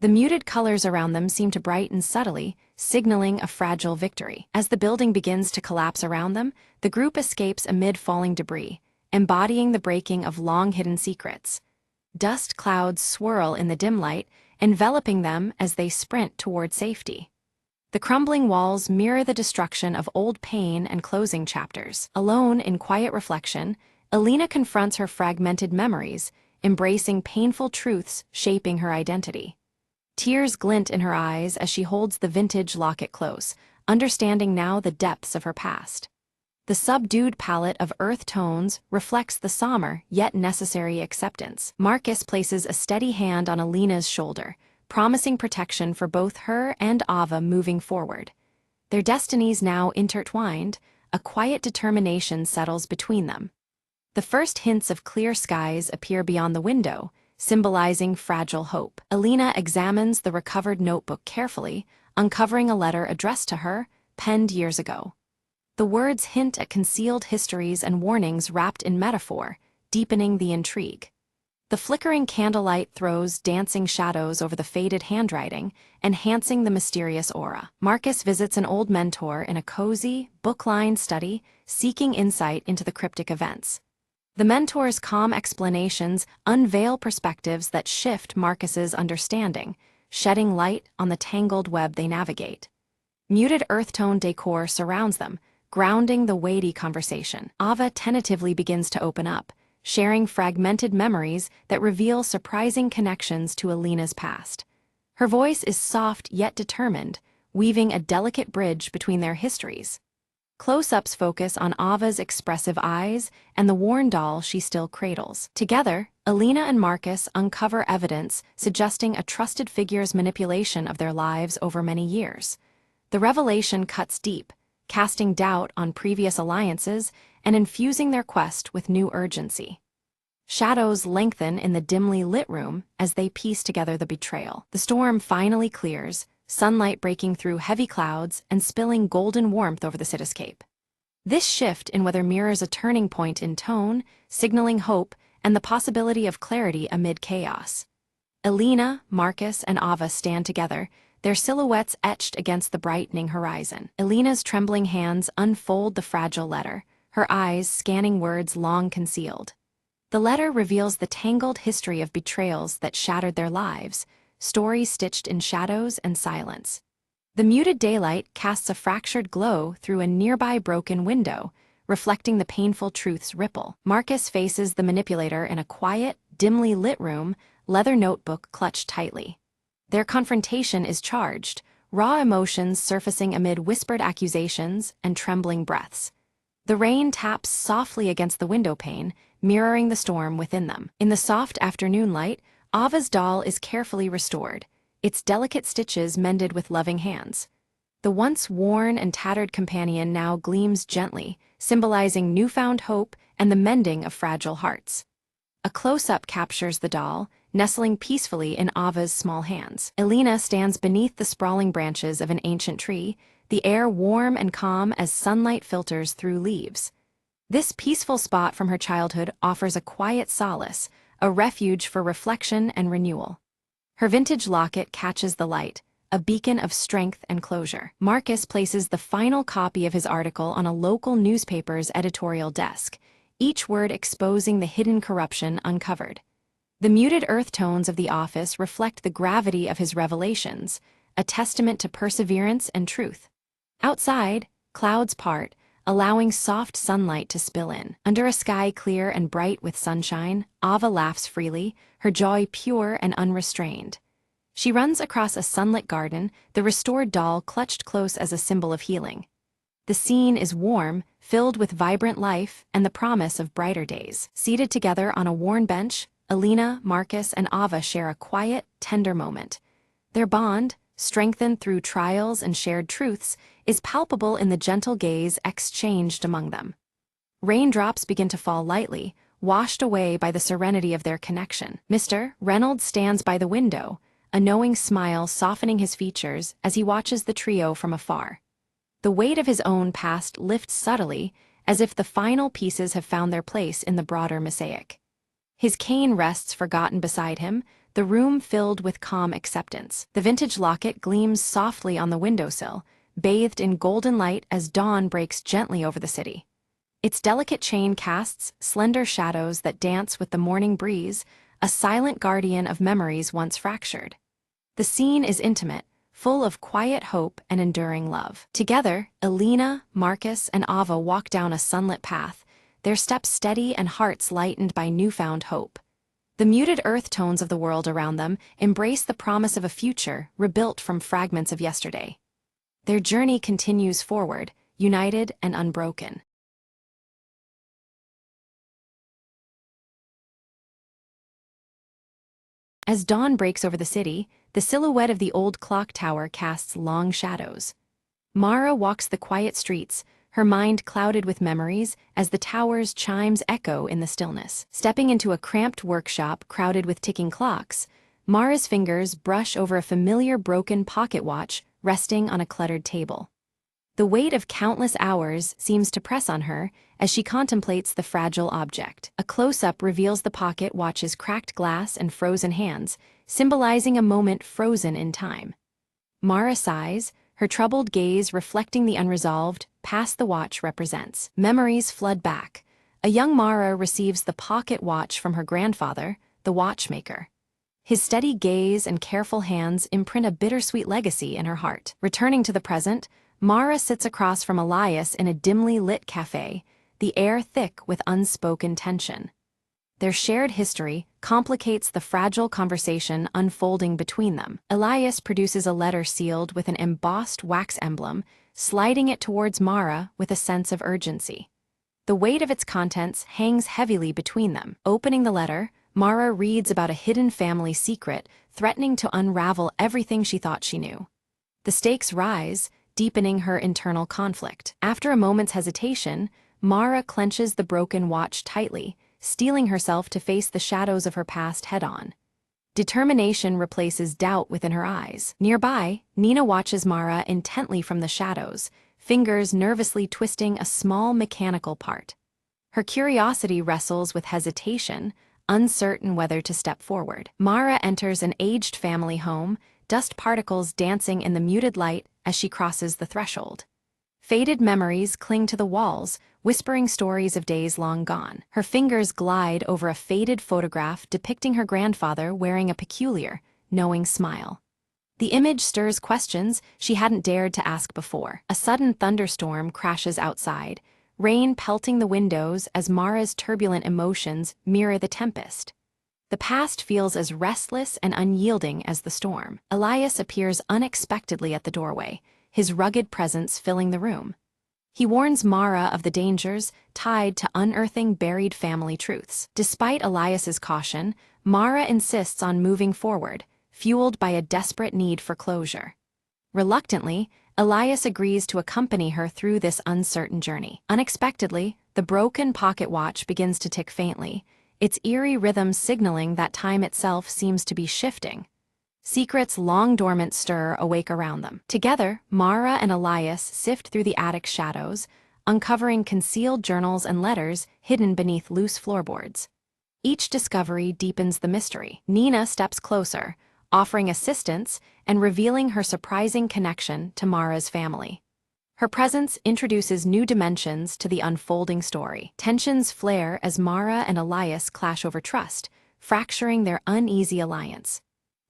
The muted colors around them seem to brighten subtly, signaling a fragile victory. As the building begins to collapse around them, the group escapes amid falling debris, embodying the breaking of long-hidden secrets. Dust clouds swirl in the dim light, enveloping them as they sprint toward safety. The crumbling walls mirror the destruction of old pain and closing chapters. Alone in quiet reflection, Alina confronts her fragmented memories, embracing painful truths shaping her identity. Tears glint in her eyes as she holds the vintage locket close, understanding now the depths of her past. The subdued palette of earth tones reflects the somber yet necessary acceptance. Marcus places a steady hand on Alina's shoulder, promising protection for both her and Ava moving forward. Their destinies now intertwined, a quiet determination settles between them. The first hints of clear skies appear beyond the window, symbolizing fragile hope. Alina examines the recovered notebook carefully, uncovering a letter addressed to her, penned years ago. The words hint at concealed histories and warnings wrapped in metaphor, deepening the intrigue. The flickering candlelight throws dancing shadows over the faded handwriting, enhancing the mysterious aura. Marcus visits an old mentor in a cozy, book-lined study, seeking insight into the cryptic events. The mentor's calm explanations unveil perspectives that shift Marcus's understanding, shedding light on the tangled web they navigate. Muted earth-tone decor surrounds them, grounding the weighty conversation. Ava tentatively begins to open up, sharing fragmented memories that reveal surprising connections to Alina's past. Her voice is soft yet determined, weaving a delicate bridge between their histories. Close-ups focus on Ava's expressive eyes and the worn doll she still cradles. Together, Alina and Marcus uncover evidence suggesting a trusted figure's manipulation of their lives over many years. The revelation cuts deep, casting doubt on previous alliances and infusing their quest with new urgency. Shadows lengthen in the dimly lit room as they piece together the betrayal. The storm finally clears, sunlight breaking through heavy clouds and spilling golden warmth over the cityscape. This shift in weather mirrors a turning point in tone, signaling hope and the possibility of clarity amid chaos. Alina, Marcus, and Ava stand together, their silhouettes etched against the brightening horizon. Alina's trembling hands unfold the fragile letter, her eyes scanning words long concealed. The letter reveals the tangled history of betrayals that shattered their lives, stories stitched in shadows and silence. The muted daylight casts a fractured glow through a nearby broken window, reflecting the painful truth's ripple. Marcus faces the manipulator in a quiet, dimly lit room, leather notebook clutched tightly. Their confrontation is charged, raw emotions surfacing amid whispered accusations and trembling breaths. The rain taps softly against the window pane, mirroring the storm within them. In the soft afternoon light, Ava's doll is carefully restored, its delicate stitches mended with loving hands. The once worn and tattered companion now gleams gently, symbolizing newfound hope and the mending of fragile hearts. A close-up captures the doll, nestling peacefully in Ava's small hands. Alina stands beneath the sprawling branches of an ancient tree, the air warm and calm as sunlight filters through leaves. This peaceful spot from her childhood offers a quiet solace, a refuge for reflection and renewal. Her vintage locket catches the light, a beacon of strength and closure. Marcus places the final copy of his article on a local newspaper's editorial desk, each word exposing the hidden corruption uncovered. The muted earth tones of the office reflect the gravity of his revelations, a testament to perseverance and truth. Outside, clouds part, allowing soft sunlight to spill in. Under a sky clear and bright with sunshine, Ava laughs freely, her joy pure and unrestrained. She runs across a sunlit garden, the restored doll clutched close as a symbol of healing. The scene is warm, filled with vibrant life and the promise of brighter days. Seated together on a worn bench, Alina, Marcus, and Ava share a quiet, tender moment. Their bond, strengthened through trials and shared truths, is palpable in the gentle gaze exchanged among them. Raindrops begin to fall lightly, washed away by the serenity of their connection. Mr. Reynolds stands by the window, a knowing smile softening his features as he watches the trio from afar. The weight of his own past lifts subtly, as if the final pieces have found their place in the broader mosaic. His cane rests forgotten beside him, the room filled with calm acceptance. The vintage locket gleams softly on the windowsill, bathed in golden light as dawn breaks gently over the city. Its delicate chain casts slender shadows that dance with the morning breeze, a silent guardian of memories once fractured. The scene is intimate, full of quiet hope and enduring love. Together, Alina, Marcus, and Ava walk down a sunlit path, their steps steady and hearts lightened by newfound hope. The muted earth tones of the world around them embrace the promise of a future rebuilt from fragments of yesterday. Their journey continues forward, united and unbroken. As dawn breaks over the city, the silhouette of the old clock tower casts long shadows. Mara walks the quiet streets, her mind clouded with memories as the tower's chimes echo in the stillness. Stepping into a cramped workshop crowded with ticking clocks, Mara's fingers brush over a familiar broken pocket watch resting on a cluttered table. The weight of countless hours seems to press on her as she contemplates the fragile object. A close-up reveals the pocket watch's cracked glass and frozen hands, symbolizing a moment frozen in time. Mara sighs, her troubled gaze reflecting the unresolved past the watch represents. Memories flood back. A young Mara receives the pocket watch from her grandfather, the watchmaker. His steady gaze and careful hands imprint a bittersweet legacy in her heart. Returning to the present, Mara sits across from Elias in a dimly lit cafe, the air thick with unspoken tension. Their shared history complicates the fragile conversation unfolding between them. Elias produces a letter sealed with an embossed wax emblem, sliding it towards Mara with a sense of urgency. The weight of its contents hangs heavily between them. Opening the letter, Mara reads about a hidden family secret, threatening to unravel everything she thought she knew. The stakes rise, deepening her internal conflict. After a moment's hesitation, Mara clenches the broken watch tightly, steeling herself to face the shadows of her past head-on. Determination replaces doubt within her eyes. Nearby, Nina watches Mara intently from the shadows, fingers nervously twisting a small mechanical part. Her curiosity wrestles with hesitation, uncertain whether to step forward. Mara enters an aged family home, dust particles dancing in the muted light as she crosses the threshold. Faded memories cling to the walls, whispering stories of days long gone. Her fingers glide over a faded photograph depicting her grandfather wearing a peculiar, knowing smile. The image stirs questions she hadn't dared to ask before. A sudden thunderstorm crashes outside, rain pelting the windows as Mara's turbulent emotions mirror the tempest. The past feels as restless and unyielding as the storm. Elias appears unexpectedly at the doorway, his rugged presence filling the room. He warns Mara of the dangers tied to unearthing buried family truths. Despite Elias's caution, Mara insists on moving forward, fueled by a desperate need for closure. Reluctantly, Elias agrees to accompany her through this uncertain journey. Unexpectedly, the broken pocket watch begins to tick faintly, its eerie rhythm signaling that time itself seems to be shifting. Secrets long dormant stir awake around them. Together, Mara and Elias sift through the attic's shadows, uncovering concealed journals and letters hidden beneath loose floorboards. Each discovery deepens the mystery. Nina steps closer, offering assistance and revealing her surprising connection to Mara's family. Her presence introduces new dimensions to the unfolding story. Tensions flare as Mara and Elias clash over trust, fracturing their uneasy alliance.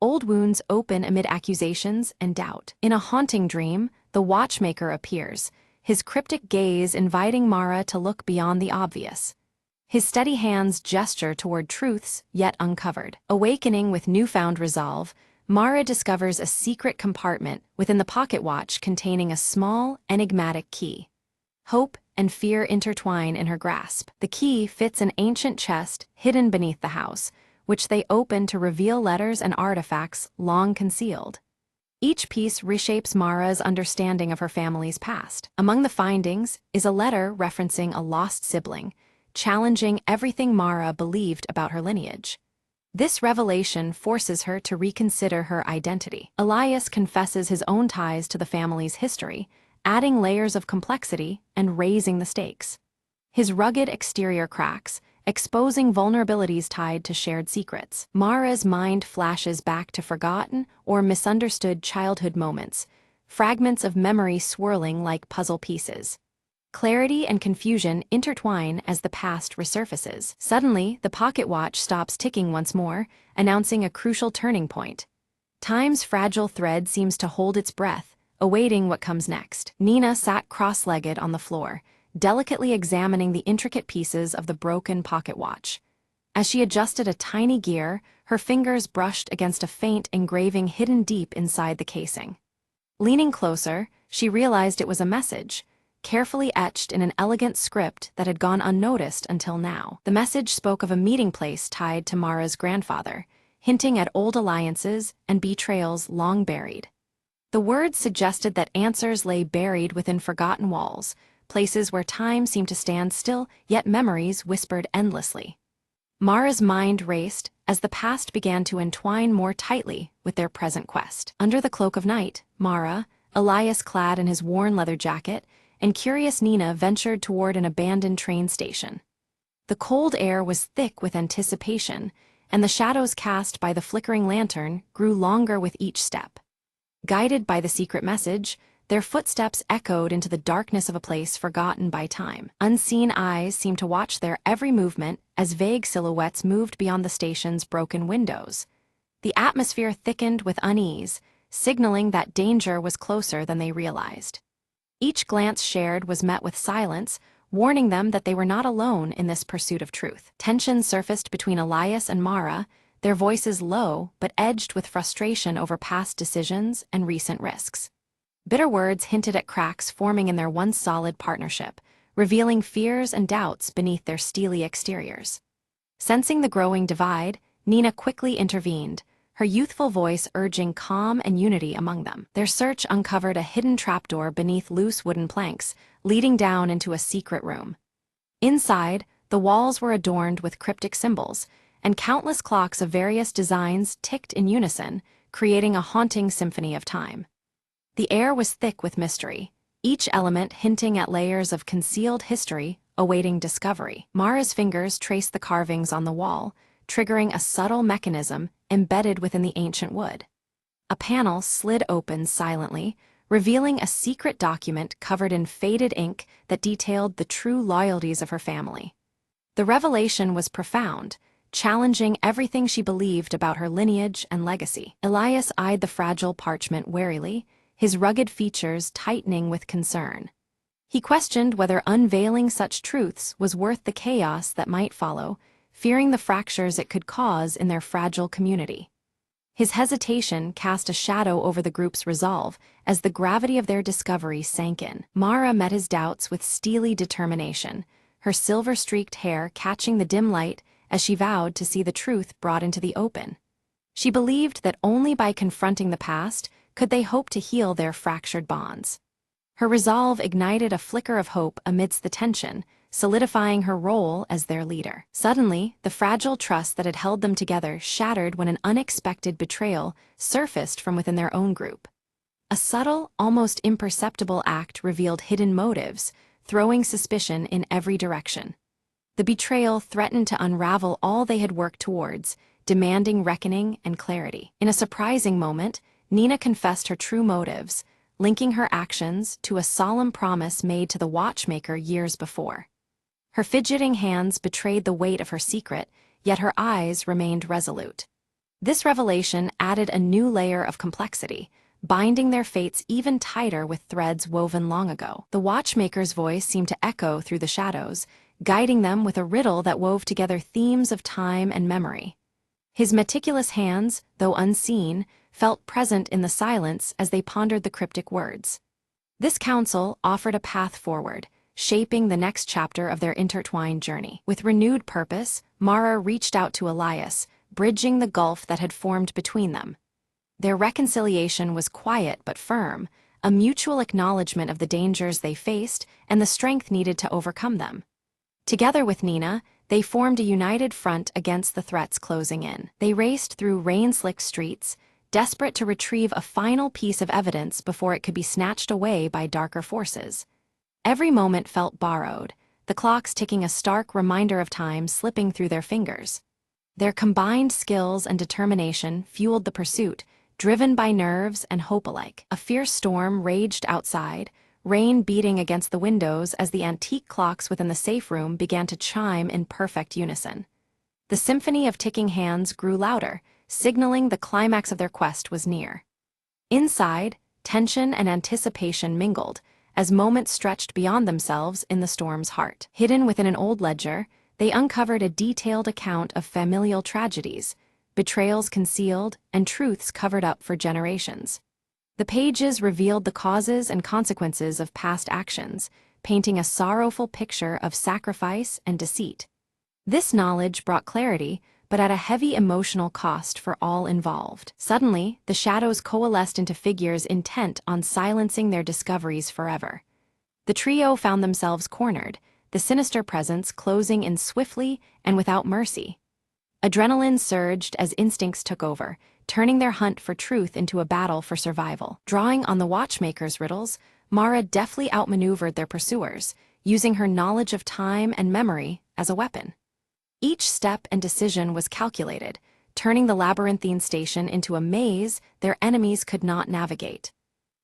Old wounds open amid accusations and doubt. In a haunting dream, the watchmaker appears, his cryptic gaze inviting Mara to look beyond the obvious. His steady hands gesture toward truths yet uncovered. Awakening with newfound resolve, Mara discovers a secret compartment within the pocket watch containing a small, enigmatic key. Hope and fear intertwine in her grasp. The key fits an ancient chest hidden beneath the house, which they open to reveal letters and artifacts long concealed. Each piece reshapes Mara's understanding of her family's past. Among the findings is a letter referencing a lost sibling, challenging everything Mara believed about her lineage. This revelation forces her to reconsider her identity. Elias confesses his own ties to the family's history, adding layers of complexity and raising the stakes. His rugged exterior cracks, exposing vulnerabilities tied to shared secrets. Mara's mind flashes back to forgotten or misunderstood childhood moments, fragments of memory swirling like puzzle pieces. Clarity and confusion intertwine as the past resurfaces. Suddenly, the pocket watch stops ticking once more, announcing a crucial turning point. Time's fragile thread seems to hold its breath, awaiting what comes next. Nina sat cross-legged on the floor, delicately examining the intricate pieces of the broken pocket watch. As she adjusted a tiny gear, her fingers brushed against a faint engraving hidden deep inside the casing. Leaning closer, she realized it was a message, carefully etched in an elegant script that had gone unnoticed until now. The message spoke of a meeting place tied to Mara's grandfather, hinting at old alliances and betrayals long buried. The words suggested that answers lay buried within forgotten walls, places where time seemed to stand still, yet memories whispered endlessly. Mara's mind raced as the past began to entwine more tightly with their present quest. Under the cloak of night, Mara, Elias clad in his worn leather jacket, and curious Nina ventured toward an abandoned train station. The cold air was thick with anticipation, and the shadows cast by the flickering lantern grew longer with each step. Guided by the secret message, their footsteps echoed into the darkness of a place forgotten by time. Unseen eyes seemed to watch their every movement as vague silhouettes moved beyond the station's broken windows. The atmosphere thickened with unease, signaling that danger was closer than they realized. Each glance shared was met with silence, warning them that they were not alone in this pursuit of truth. Tension surfaced between Elias and Mara, their voices low but edged with frustration over past decisions and recent risks. Bitter words hinted at cracks forming in their once solid partnership, revealing fears and doubts beneath their steely exteriors. Sensing the growing divide, Nina quickly intervened, her youthful voice urging calm and unity among them. Their search uncovered a hidden trapdoor beneath loose wooden planks, leading down into a secret room. Inside, the walls were adorned with cryptic symbols, and countless clocks of various designs ticked in unison, creating a haunting symphony of time. The air was thick with mystery, each element hinting at layers of concealed history awaiting discovery. Mara's fingers traced the carvings on the wall, triggering a subtle mechanism embedded within the ancient wood. A panel slid open silently, revealing a secret document covered in faded ink that detailed the true loyalties of her family. The revelation was profound, challenging everything she believed about her lineage and legacy. Elias eyed the fragile parchment warily, his rugged features tightening with concern. He questioned whether unveiling such truths was worth the chaos that might follow, fearing the fractures it could cause in their fragile community. His hesitation cast a shadow over the group's resolve as the gravity of their discovery sank in. Mara met his doubts with steely determination, her silver-streaked hair catching the dim light as she vowed to see the truth brought into the open. She believed that only by confronting the past could they hope to heal their fractured bonds. Her resolve ignited a flicker of hope amidst the tension, solidifying her role as their leader. Suddenly, the fragile trust that had held them together shattered when an unexpected betrayal surfaced from within their own group. A subtle, almost imperceptible act revealed hidden motives, throwing suspicion in every direction. The betrayal threatened to unravel all they had worked towards, demanding reckoning and clarity. In a surprising moment, Nina confessed her true motives, linking her actions to a solemn promise made to the watchmaker years before. Her fidgeting hands betrayed the weight of her secret, yet her eyes remained resolute. This revelation added a new layer of complexity, binding their fates even tighter with threads woven long ago. The watchmaker's voice seemed to echo through the shadows, guiding them with a riddle that wove together themes of time and memory. His meticulous hands, though unseen, felt present in the silence as they pondered the cryptic words. This counsel offered a path forward, shaping the next chapter of their intertwined journey. With renewed purpose, Mara reached out to Elias, bridging the gulf that had formed between them. Their reconciliation was quiet but firm, a mutual acknowledgement of the dangers they faced and the strength needed to overcome them. Together with Nina, they formed a united front against the threats closing in. They raced through rain-slicked streets, desperate to retrieve a final piece of evidence before it could be snatched away by darker forces. Every moment felt borrowed, the clocks ticking a stark reminder of time slipping through their fingers. Their combined skills and determination fueled the pursuit, driven by nerves and hope alike. A fierce storm raged outside, rain beating against the windows as the antique clocks within the safe room began to chime in perfect unison. The symphony of ticking hands grew louder, signaling the climax of their quest was near. Inside, tension and anticipation mingled, as moments stretched beyond themselves in the storm's heart. Hidden within an old ledger, they uncovered a detailed account of familial tragedies, betrayals concealed, and truths covered up for generations. The pages revealed the causes and consequences of past actions, painting a sorrowful picture of sacrifice and deceit. This knowledge brought clarity, but at a heavy emotional cost for all involved. Suddenly, the shadows coalesced into figures intent on silencing their discoveries forever. The trio found themselves cornered, the sinister presence closing in swiftly and without mercy. Adrenaline surged as instincts took over, turning their hunt for truth into a battle for survival. Drawing on the watchmaker's riddles, Mara deftly outmaneuvered their pursuers, using her knowledge of time and memory as a weapon. Each step and decision was calculated, turning the labyrinthine station into a maze their enemies could not navigate.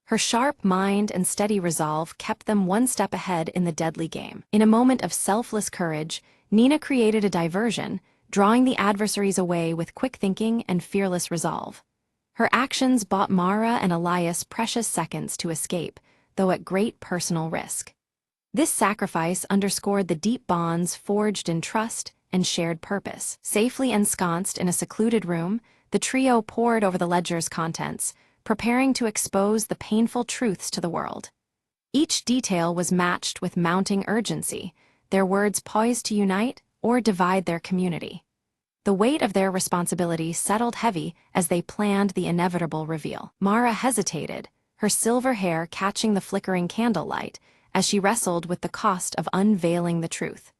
Her sharp mind and steady resolve kept them one step ahead in the deadly game. In a moment of selfless courage, Nina created a diversion, drawing the adversaries away with quick thinking and fearless resolve. Her actions bought Mara and Elias precious seconds to escape, though at great personal risk. This sacrifice underscored the deep bonds forged in trust and shared purpose. Safely ensconced in a secluded room, the trio pored over the ledger's contents, preparing to expose the painful truths to the world. Each detail was matched with mounting urgency, their words poised to unite or divide their community. The weight of their responsibility settled heavy as they planned the inevitable reveal. Mara hesitated, her silver hair catching the flickering candlelight, as she wrestled with the cost of unveiling the truth.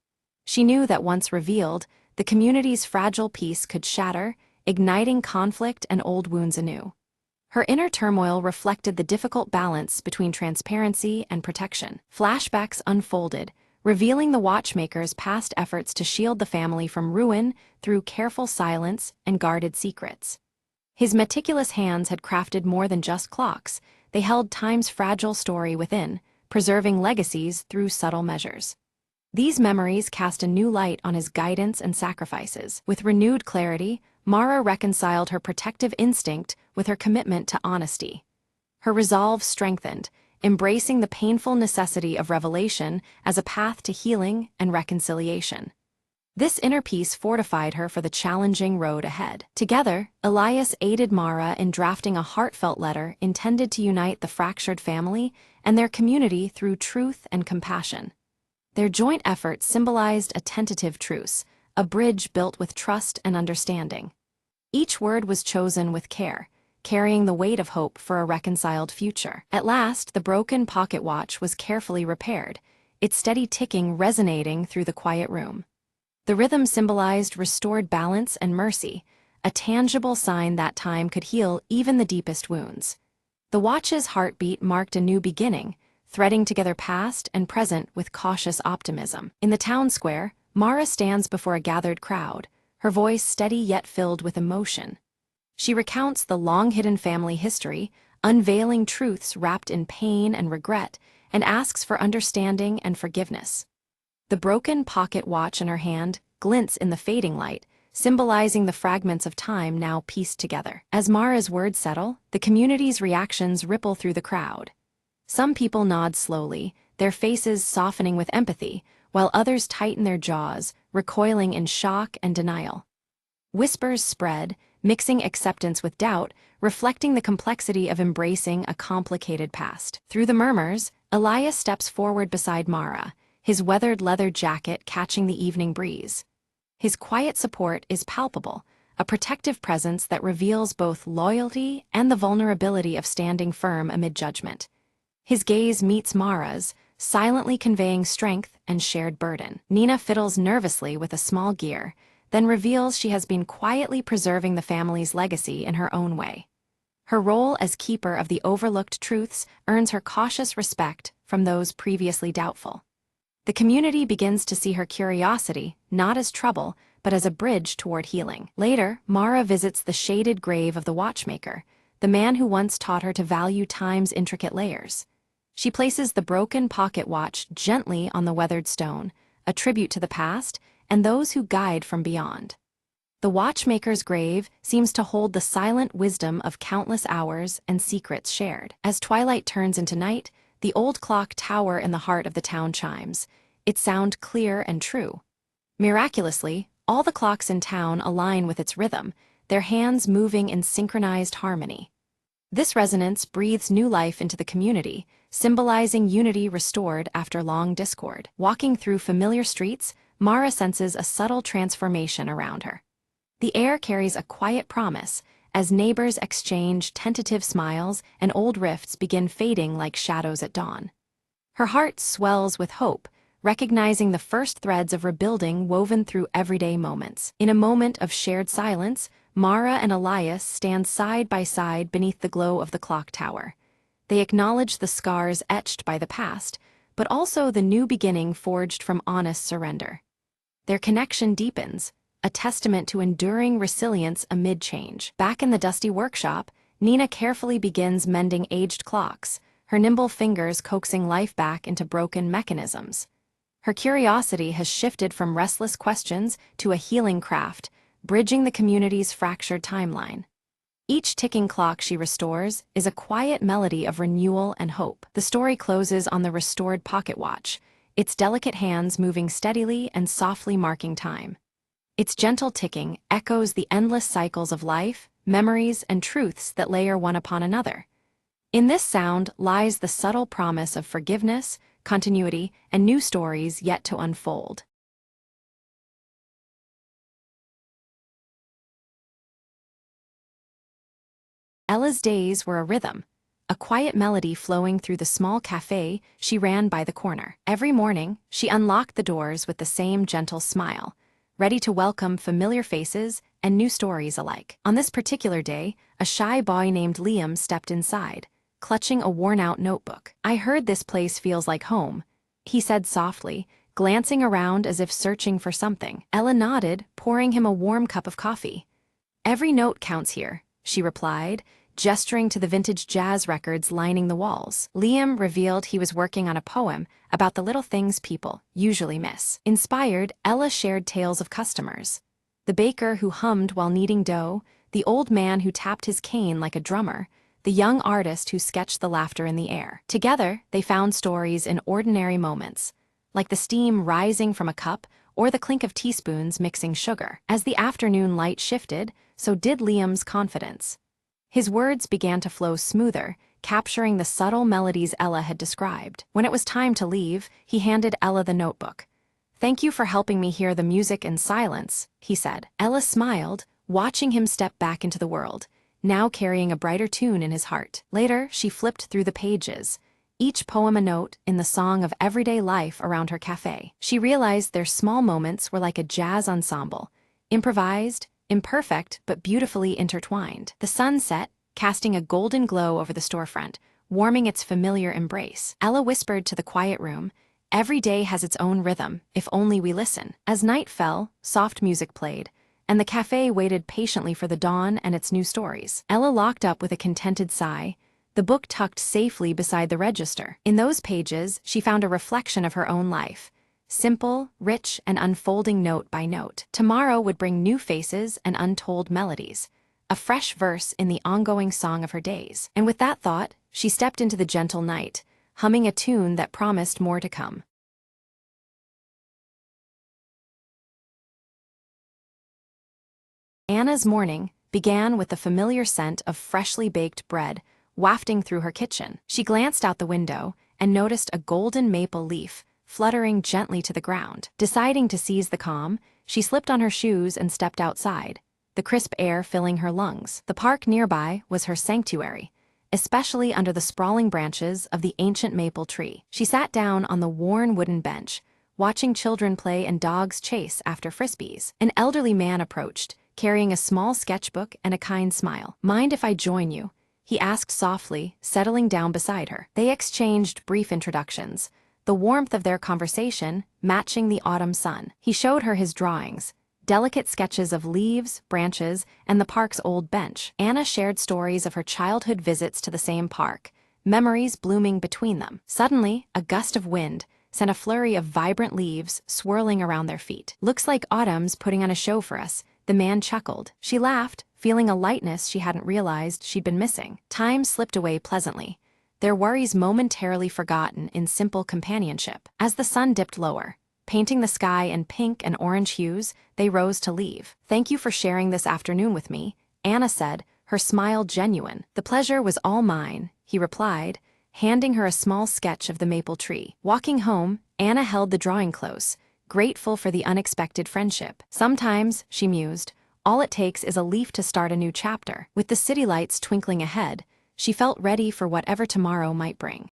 She knew that once revealed, the community's fragile peace could shatter, igniting conflict and old wounds anew. Her inner turmoil reflected the difficult balance between transparency and protection. Flashbacks unfolded, revealing the watchmaker's past efforts to shield the family from ruin through careful silence and guarded secrets. His meticulous hands had crafted more than just clocks, they held time's fragile story within, preserving legacies through subtle measures. These memories cast a new light on his guidance and sacrifices. With renewed clarity, Mara reconciled her protective instinct with her commitment to honesty. Her resolve strengthened, embracing the painful necessity of revelation as a path to healing and reconciliation. This inner peace fortified her for the challenging road ahead. Together, Elias aided Mara in drafting a heartfelt letter intended to unite the fractured family and their community through truth and compassion. Their joint effort symbolized a tentative truce, a bridge built with trust and understanding. Each word was chosen with care, carrying the weight of hope for a reconciled future. At last, the broken pocket watch was carefully repaired, its steady ticking resonating through the quiet room. The rhythm symbolized restored balance and mercy, a tangible sign that time could heal even the deepest wounds. The watch's heartbeat marked a new beginning, threading together past and present with cautious optimism. In the town square, Mara stands before a gathered crowd, her voice steady yet filled with emotion. She recounts the long-hidden family history, unveiling truths wrapped in pain and regret, and asks for understanding and forgiveness. The broken pocket watch in her hand glints in the fading light, symbolizing the fragments of time now pieced together. As Mara's words settle, the community's reactions ripple through the crowd. Some people nod slowly, their faces softening with empathy, while others tighten their jaws, recoiling in shock and denial. Whispers spread, mixing acceptance with doubt, reflecting the complexity of embracing a complicated past. Through the murmurs, Elias steps forward beside Mara, his weathered leather jacket catching the evening breeze. His quiet support is palpable, a protective presence that reveals both loyalty and the vulnerability of standing firm amid judgment. His gaze meets Mara's, silently conveying strength and shared burden. Nina fiddles nervously with a small gear, then reveals she has been quietly preserving the family's legacy in her own way. Her role as keeper of the overlooked truths earns her cautious respect from those previously doubtful. The community begins to see her curiosity not as trouble, but as a bridge toward healing. Later, Mara visits the shaded grave of the watchmaker, the man who once taught her to value time's intricate layers. She places the broken pocket watch gently on the weathered stone, a tribute to the past and those who guide from beyond. The watchmaker's grave seems to hold the silent wisdom of countless hours and secrets shared. As twilight turns into night, the old clock tower in the heart of the town chimes, its sound clear and true. Miraculously, all the clocks in town align with its rhythm, their hands moving in synchronized harmony. This resonance breathes new life into the community, symbolizing unity restored after long discord. Walking through familiar streets, Mara senses a subtle transformation around her. The air carries a quiet promise, as neighbors exchange tentative smiles and old rifts begin fading like shadows at dawn. Her heart swells with hope, recognizing the first threads of rebuilding woven through everyday moments. In a moment of shared silence, Mara and Elias stand side by side beneath the glow of the clock tower. They acknowledge the scars etched by the past, but also the new beginning forged from honest surrender. Their connection deepens, a testament to enduring resilience amid change. Back in the dusty workshop, Nina carefully begins mending aged clocks, her nimble fingers coaxing life back into broken mechanisms. Her curiosity has shifted from restless questions to a healing craft, bridging the community's fractured timeline. Each ticking clock she restores is a quiet melody of renewal and hope. The story closes on the restored pocket watch, its delicate hands moving steadily and softly marking time. Its gentle ticking echoes the endless cycles of life, memories, and truths that layer one upon another. In this sound lies the subtle promise of forgiveness, continuity, and new stories yet to unfold. Ella's days were a rhythm, a quiet melody flowing through the small cafe she ran by the corner. Every morning, she unlocked the doors with the same gentle smile, ready to welcome familiar faces and new stories alike. On this particular day, a shy boy named Liam stepped inside, clutching a worn-out notebook. "I heard this place feels like home," he said softly, glancing around as if searching for something. Ella nodded, pouring him a warm cup of coffee. "Every note counts here," she replied, gesturing to the vintage jazz records lining the walls. Liam revealed he was working on a poem about the little things people usually miss. Inspired, Ella shared tales of customers. The baker who hummed while kneading dough, the old man who tapped his cane like a drummer, the young artist who sketched the laughter in the air. Together, they found stories in ordinary moments, like the steam rising from a cup or the clink of teaspoons mixing sugar. As the afternoon light shifted, so did Liam's confidence. His words began to flow smoother, capturing the subtle melodies Ella had described. When it was time to leave, he handed Ella the notebook. "Thank you for helping me hear the music in silence," he said. Ella smiled, watching him step back into the world, now carrying a brighter tune in his heart. Later, she flipped through the pages, each poem a note in the song of everyday life around her cafe. She realized their small moments were like a jazz ensemble, improvised, imperfect, but beautifully intertwined. The sun set, casting a golden glow over the storefront, warming its familiar embrace. Ella whispered to the quiet room, "Every day has its own rhythm, if only we listen." As night fell, soft music played, and the cafe waited patiently for the dawn and its new stories. Ella locked up with a contented sigh, the book tucked safely beside the register. In those pages, she found a reflection of her own life, simple, rich, and unfolding note by note. Tomorrow would bring new faces and untold melodies, a fresh verse in the ongoing song of her days. And with that thought, she stepped into the gentle night, humming a tune that promised more to come. Anna's morning began with the familiar scent of freshly baked bread wafting through her kitchen. She glanced out the window and noticed a golden maple leaf fluttering gently to the ground. Deciding to seize the calm, she slipped on her shoes and stepped outside, the crisp air filling her lungs. The park nearby was her sanctuary, especially under the sprawling branches of the ancient maple tree. She sat down on the worn wooden bench, watching children play and dogs chase after frisbees. An elderly man approached, carrying a small sketchbook and a kind smile. "Mind if I join you?" he asked softly, settling down beside her. They exchanged brief introductions, the warmth of their conversation matching the autumn sun. He showed her his drawings, delicate sketches of leaves, branches, and the park's old bench. Anna shared stories of her childhood visits to the same park, memories blooming between them. Suddenly, a gust of wind sent a flurry of vibrant leaves swirling around their feet. "Looks like autumn's putting on a show for us," the man chuckled. She laughed, feeling a lightness she hadn't realized she'd been missing. Time slipped away pleasantly, their worries momentarily forgotten in simple companionship. As the sun dipped lower, painting the sky in pink and orange hues, they rose to leave. "Thank you for sharing this afternoon with me," Anna said, her smile genuine. "The pleasure was all mine," he replied, handing her a small sketch of the maple tree. Walking home, Anna held the drawing close, grateful for the unexpected friendship. Sometimes, she mused, all it takes is a leaf to start a new chapter. With the city lights twinkling ahead, she felt ready for whatever tomorrow might bring.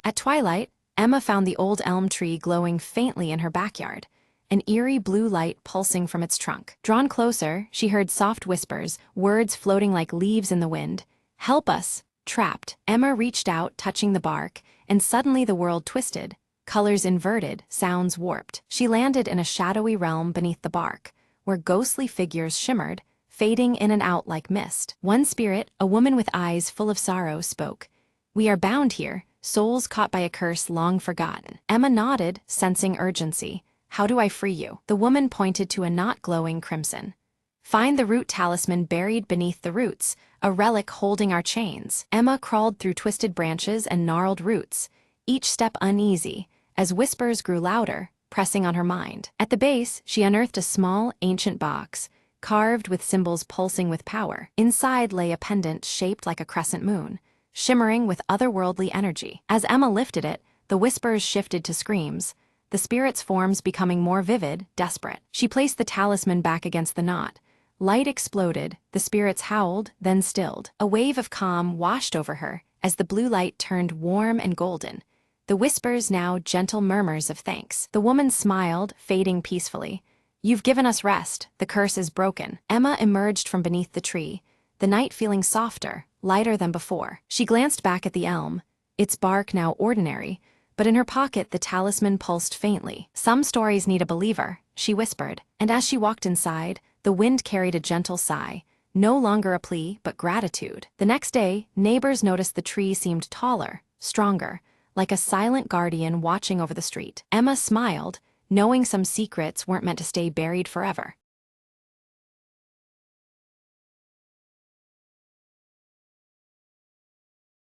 At twilight, Emma found the old elm tree glowing faintly in her backyard, an eerie blue light pulsing from its trunk. Drawn closer, she heard soft whispers, words floating like leaves in the wind. "Help us, trapped." Emma reached out, touching the bark, and suddenly the world twisted, colors inverted, sounds warped. She landed in a shadowy realm beneath the bark, where ghostly figures shimmered, fading in and out like mist. One spirit, a woman with eyes full of sorrow, spoke. "We are bound here, souls caught by a curse long forgotten." Emma nodded, sensing urgency. "How do I free you?" The woman pointed to a knot glowing crimson. "Find the root talisman buried beneath the roots, a relic holding our chains." Emma crawled through twisted branches and gnarled roots, each step uneasy, as whispers grew louder, pressing on her mind. At the base, she unearthed a small, ancient box, carved with symbols pulsing with power. Inside lay a pendant shaped like a crescent moon, shimmering with otherworldly energy. As Emma lifted it, the whispers shifted to screams, the spirit's forms becoming more vivid, desperate. She placed the talisman back against the knot. Light exploded, the spirits howled, then stilled. A wave of calm washed over her as the blue light turned warm and golden, the whispers now gentle murmurs of thanks. The woman smiled, fading peacefully. "You've given us rest, the curse is broken." Emma emerged from beneath the tree, the night feeling softer, lighter than before. She glanced back at the elm, its bark now ordinary, but in her pocket the talisman pulsed faintly. "Some stories need a believer," she whispered, and as she walked inside, the wind carried a gentle sigh, no longer a plea but gratitude. The next day, neighbors noticed the tree seemed taller, stronger, like a silent guardian watching over the street. Emma smiled, knowing some secrets weren't meant to stay buried forever.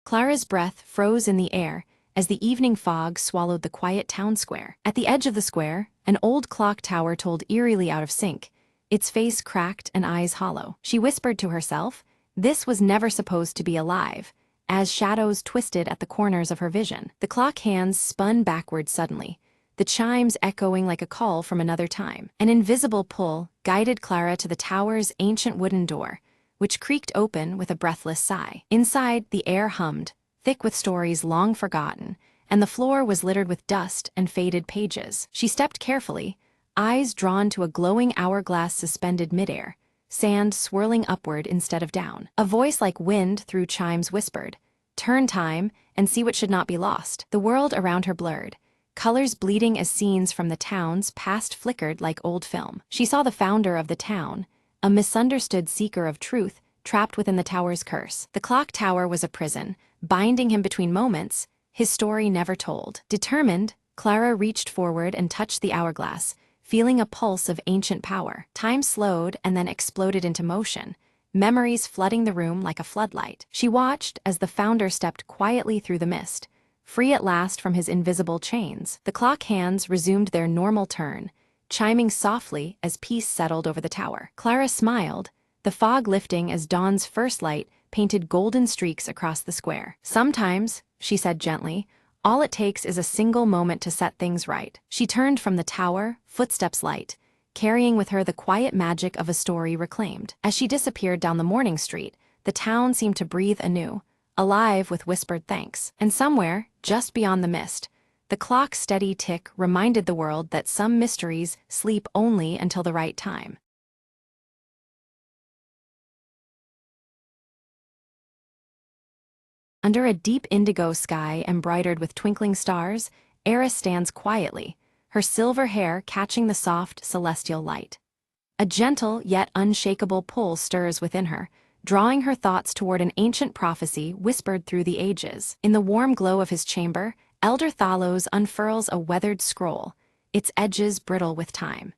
Clara's breath froze in the air as the evening fog swallowed the quiet town square. At the edge of the square, an old clock tower told eerily out of sync, its face cracked and eyes hollow. She whispered to herself, this was never supposed to be alive, as shadows twisted at the corners of her vision. The clock hands spun backward suddenly, the chimes echoing like a call from another time. An invisible pull guided Clara to the tower's ancient wooden door, which creaked open with a breathless sigh. Inside, the air hummed, thick with stories long forgotten, and the floor was littered with dust and faded pages. She stepped carefully, eyes drawn to a glowing hourglass suspended midair, sand swirling upward instead of down. A voice like wind through chimes whispered, "Turn time and see what should not be lost." The world around her blurred, colors bleeding as scenes from the town's past flickered like old film. She saw the founder of the town, a misunderstood seeker of truth, trapped within the tower's curse. The clock tower was a prison, binding him between moments, his story never told. Determined, Clara reached forward and touched the hourglass, feeling a pulse of ancient power. Time slowed and then exploded into motion, memories flooding the room like a floodlight. She watched as the founder stepped quietly through the mist, free at last from his invisible chains. The clock hands resumed their normal turn, chiming softly as peace settled over the tower. Clara smiled, the fog lifting as dawn's first light painted golden streaks across the square. "Sometimes," she said gently, "all it takes is a single moment to set things right." She turned from the tower, footsteps light, carrying with her the quiet magic of a story reclaimed. As she disappeared down the morning street, the town seemed to breathe anew, alive with whispered thanks. And somewhere, just beyond the mist, the clock's steady tick reminded the world that some mysteries sleep only until the right time. Under a deep indigo sky embroidered with twinkling stars, Eris stands quietly, her silver hair catching the soft, celestial light. A gentle yet unshakable pull stirs within her, drawing her thoughts toward an ancient prophecy whispered through the ages. In the warm glow of his chamber, Elder Thalos unfurls a weathered scroll, its edges brittle with time.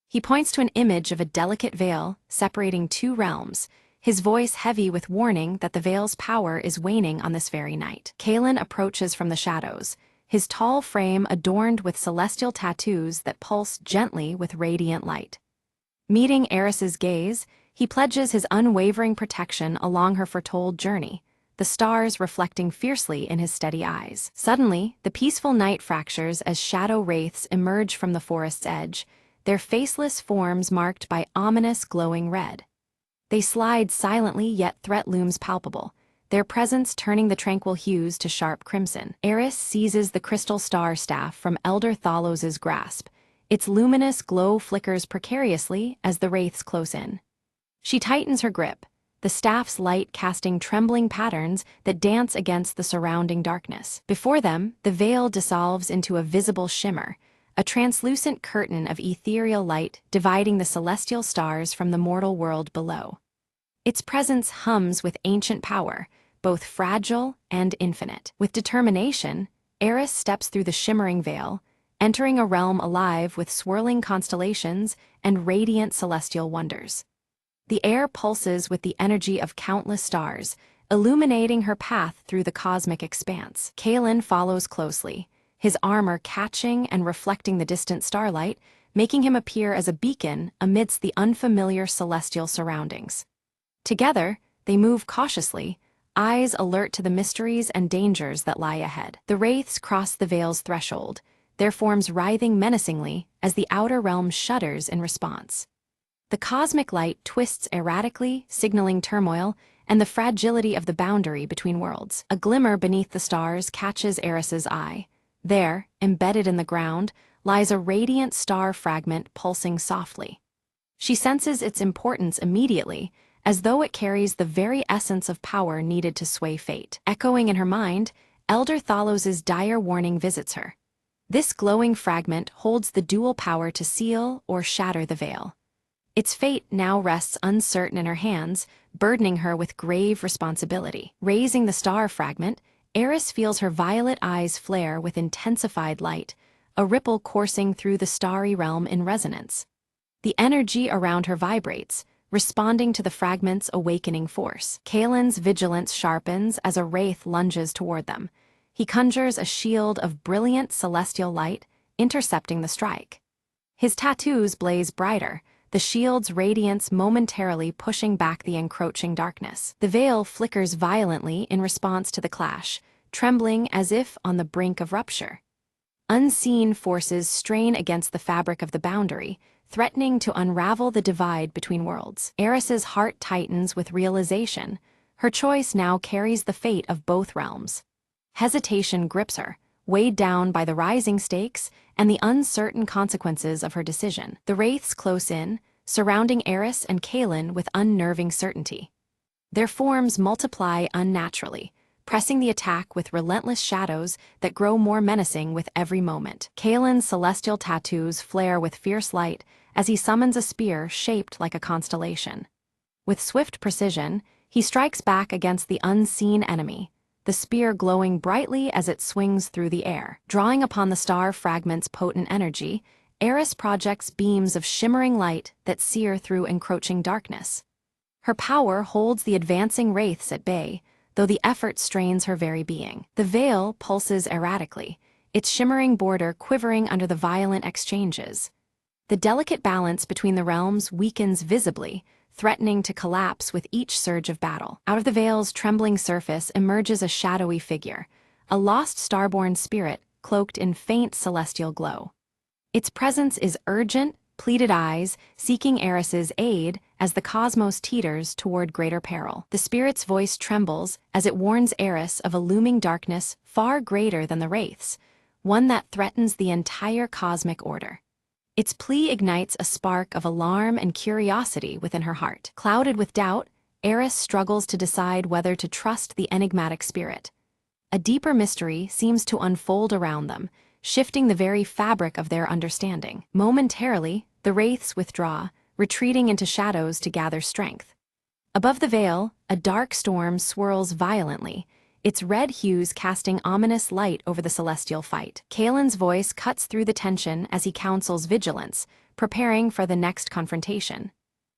He points to an image of a delicate veil separating two realms, his voice heavy with warning that the veil's power is waning on this very night. Kalen approaches from the shadows, his tall frame adorned with celestial tattoos that pulse gently with radiant light. Meeting Eris's gaze, he pledges his unwavering protection along her foretold journey, the stars reflecting fiercely in his steady eyes. Suddenly, the peaceful night fractures as shadow wraiths emerge from the forest's edge, their faceless forms marked by ominous glowing red. They slide silently, yet threat looms palpable, their presence turning the tranquil hues to sharp crimson. Eris seizes the crystal star staff from Elder Thalos's grasp. Its luminous glow flickers precariously as the wraiths close in. She tightens her grip, the staff's light casting trembling patterns that dance against the surrounding darkness. Before them, the veil dissolves into a visible shimmer, a translucent curtain of ethereal light dividing the celestial stars from the mortal world below. Its presence hums with ancient power, both fragile and infinite. With determination, Eris steps through the shimmering veil, entering a realm alive with swirling constellations and radiant celestial wonders. The air pulses with the energy of countless stars, illuminating her path through the cosmic expanse. Kalen follows closely, his armor catching and reflecting the distant starlight, making him appear as a beacon amidst the unfamiliar celestial surroundings. Together, they move cautiously, eyes alert to the mysteries and dangers that lie ahead. The wraiths cross the veil's threshold, their forms writhing menacingly as the outer realm shudders in response. The cosmic light twists erratically, signaling turmoil and the fragility of the boundary between worlds. A glimmer beneath the stars catches Eris's eye. There, embedded in the ground, lies a radiant star fragment pulsing softly. She senses its importance immediately, as though it carries the very essence of power needed to sway fate. Echoing in her mind, Elder Thalos's dire warning visits her. This glowing fragment holds the dual power to seal or shatter the veil. Its fate now rests uncertain in her hands, burdening her with grave responsibility. Raising the star fragment, Eris feels her violet eyes flare with intensified light, a ripple coursing through the starry realm in resonance. The energy around her vibrates, responding to the fragment's awakening force. Kalen's vigilance sharpens as a wraith lunges toward them. He conjures a shield of brilliant celestial light, intercepting the strike. His tattoos blaze brighter, the shield's radiance momentarily pushing back the encroaching darkness. The veil flickers violently in response to the clash, trembling as if on the brink of rupture. Unseen forces strain against the fabric of the boundary, threatening to unravel the divide between worlds. Eris's heart tightens with realization. Her choice now carries the fate of both realms. Hesitation grips her, weighed down by the rising stakes and the uncertain consequences of her decision. The wraiths close in, surrounding Eris and Kalen with unnerving certainty. Their forms multiply unnaturally, pressing the attack with relentless shadows that grow more menacing with every moment. Kalen's celestial tattoos flare with fierce light as he summons a spear shaped like a constellation. With swift precision, he strikes back against the unseen enemy, the spear glowing brightly as it swings through the air. Drawing upon the star fragment's potent energy, Eris projects beams of shimmering light that sear through encroaching darkness. Her power holds the advancing wraiths at bay, though the effort strains her very being. The veil pulses erratically, its shimmering border quivering under the violent exchanges. The delicate balance between the realms weakens visibly, threatening to collapse with each surge of battle. Out of the veil's trembling surface emerges a shadowy figure, a lost starborn spirit cloaked in faint celestial glow. Its presence is urgent, pleaded eyes, seeking Eris's aid as the cosmos teeters toward greater peril. The spirit's voice trembles as it warns Eris of a looming darkness far greater than the wraiths, one that threatens the entire cosmic order. Its plea ignites a spark of alarm and curiosity within her heart. Clouded with doubt, Eris struggles to decide whether to trust the enigmatic spirit. A deeper mystery seems to unfold around them, shifting the very fabric of their understanding. Momentarily, the wraiths withdraw, retreating into shadows to gather strength. Above the veil, a dark storm swirls violently, its red hues casting ominous light over the celestial fight. Kaelin's voice cuts through the tension as he counsels vigilance, preparing for the next confrontation.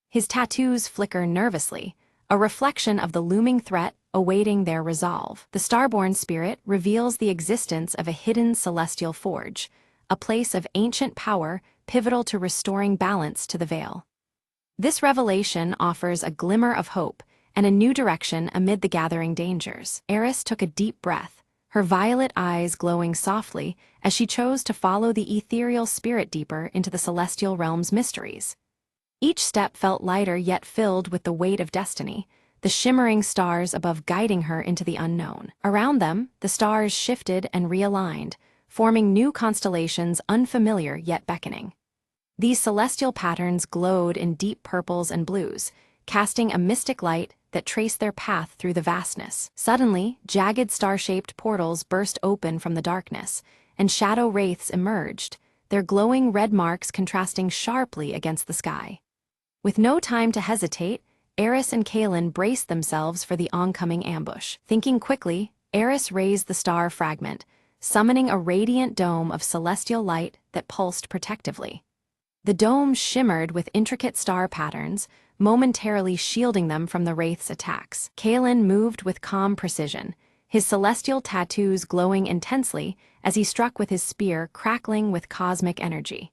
His tattoos flicker nervously, a reflection of the looming threat awaiting their resolve. The starborn spirit reveals the existence of a hidden celestial forge, a place of ancient power pivotal to restoring balance to the veil. This revelation offers a glimmer of hope and a new direction amid the gathering dangers. Eris took a deep breath, her violet eyes glowing softly as she chose to follow the ethereal spirit deeper into the celestial realm's mysteries. Each step felt lighter yet filled with the weight of destiny, the shimmering stars above guiding her into the unknown. Around them, the stars shifted and realigned, forming new constellations unfamiliar yet beckoning. These celestial patterns glowed in deep purples and blues, casting a mystic light that traced their path through the vastness. Suddenly, jagged star-shaped portals burst open from the darkness, and shadow wraiths emerged, their glowing red marks contrasting sharply against the sky. With no time to hesitate, Eris and Kaelin braced themselves for the oncoming ambush. Thinking quickly, Eris raised the star fragment, summoning a radiant dome of celestial light that pulsed protectively. The dome shimmered with intricate star patterns, momentarily shielding them from the wraith's attacks. Kaelin moved with calm precision, his celestial tattoos glowing intensely as he struck with his spear crackling with cosmic energy.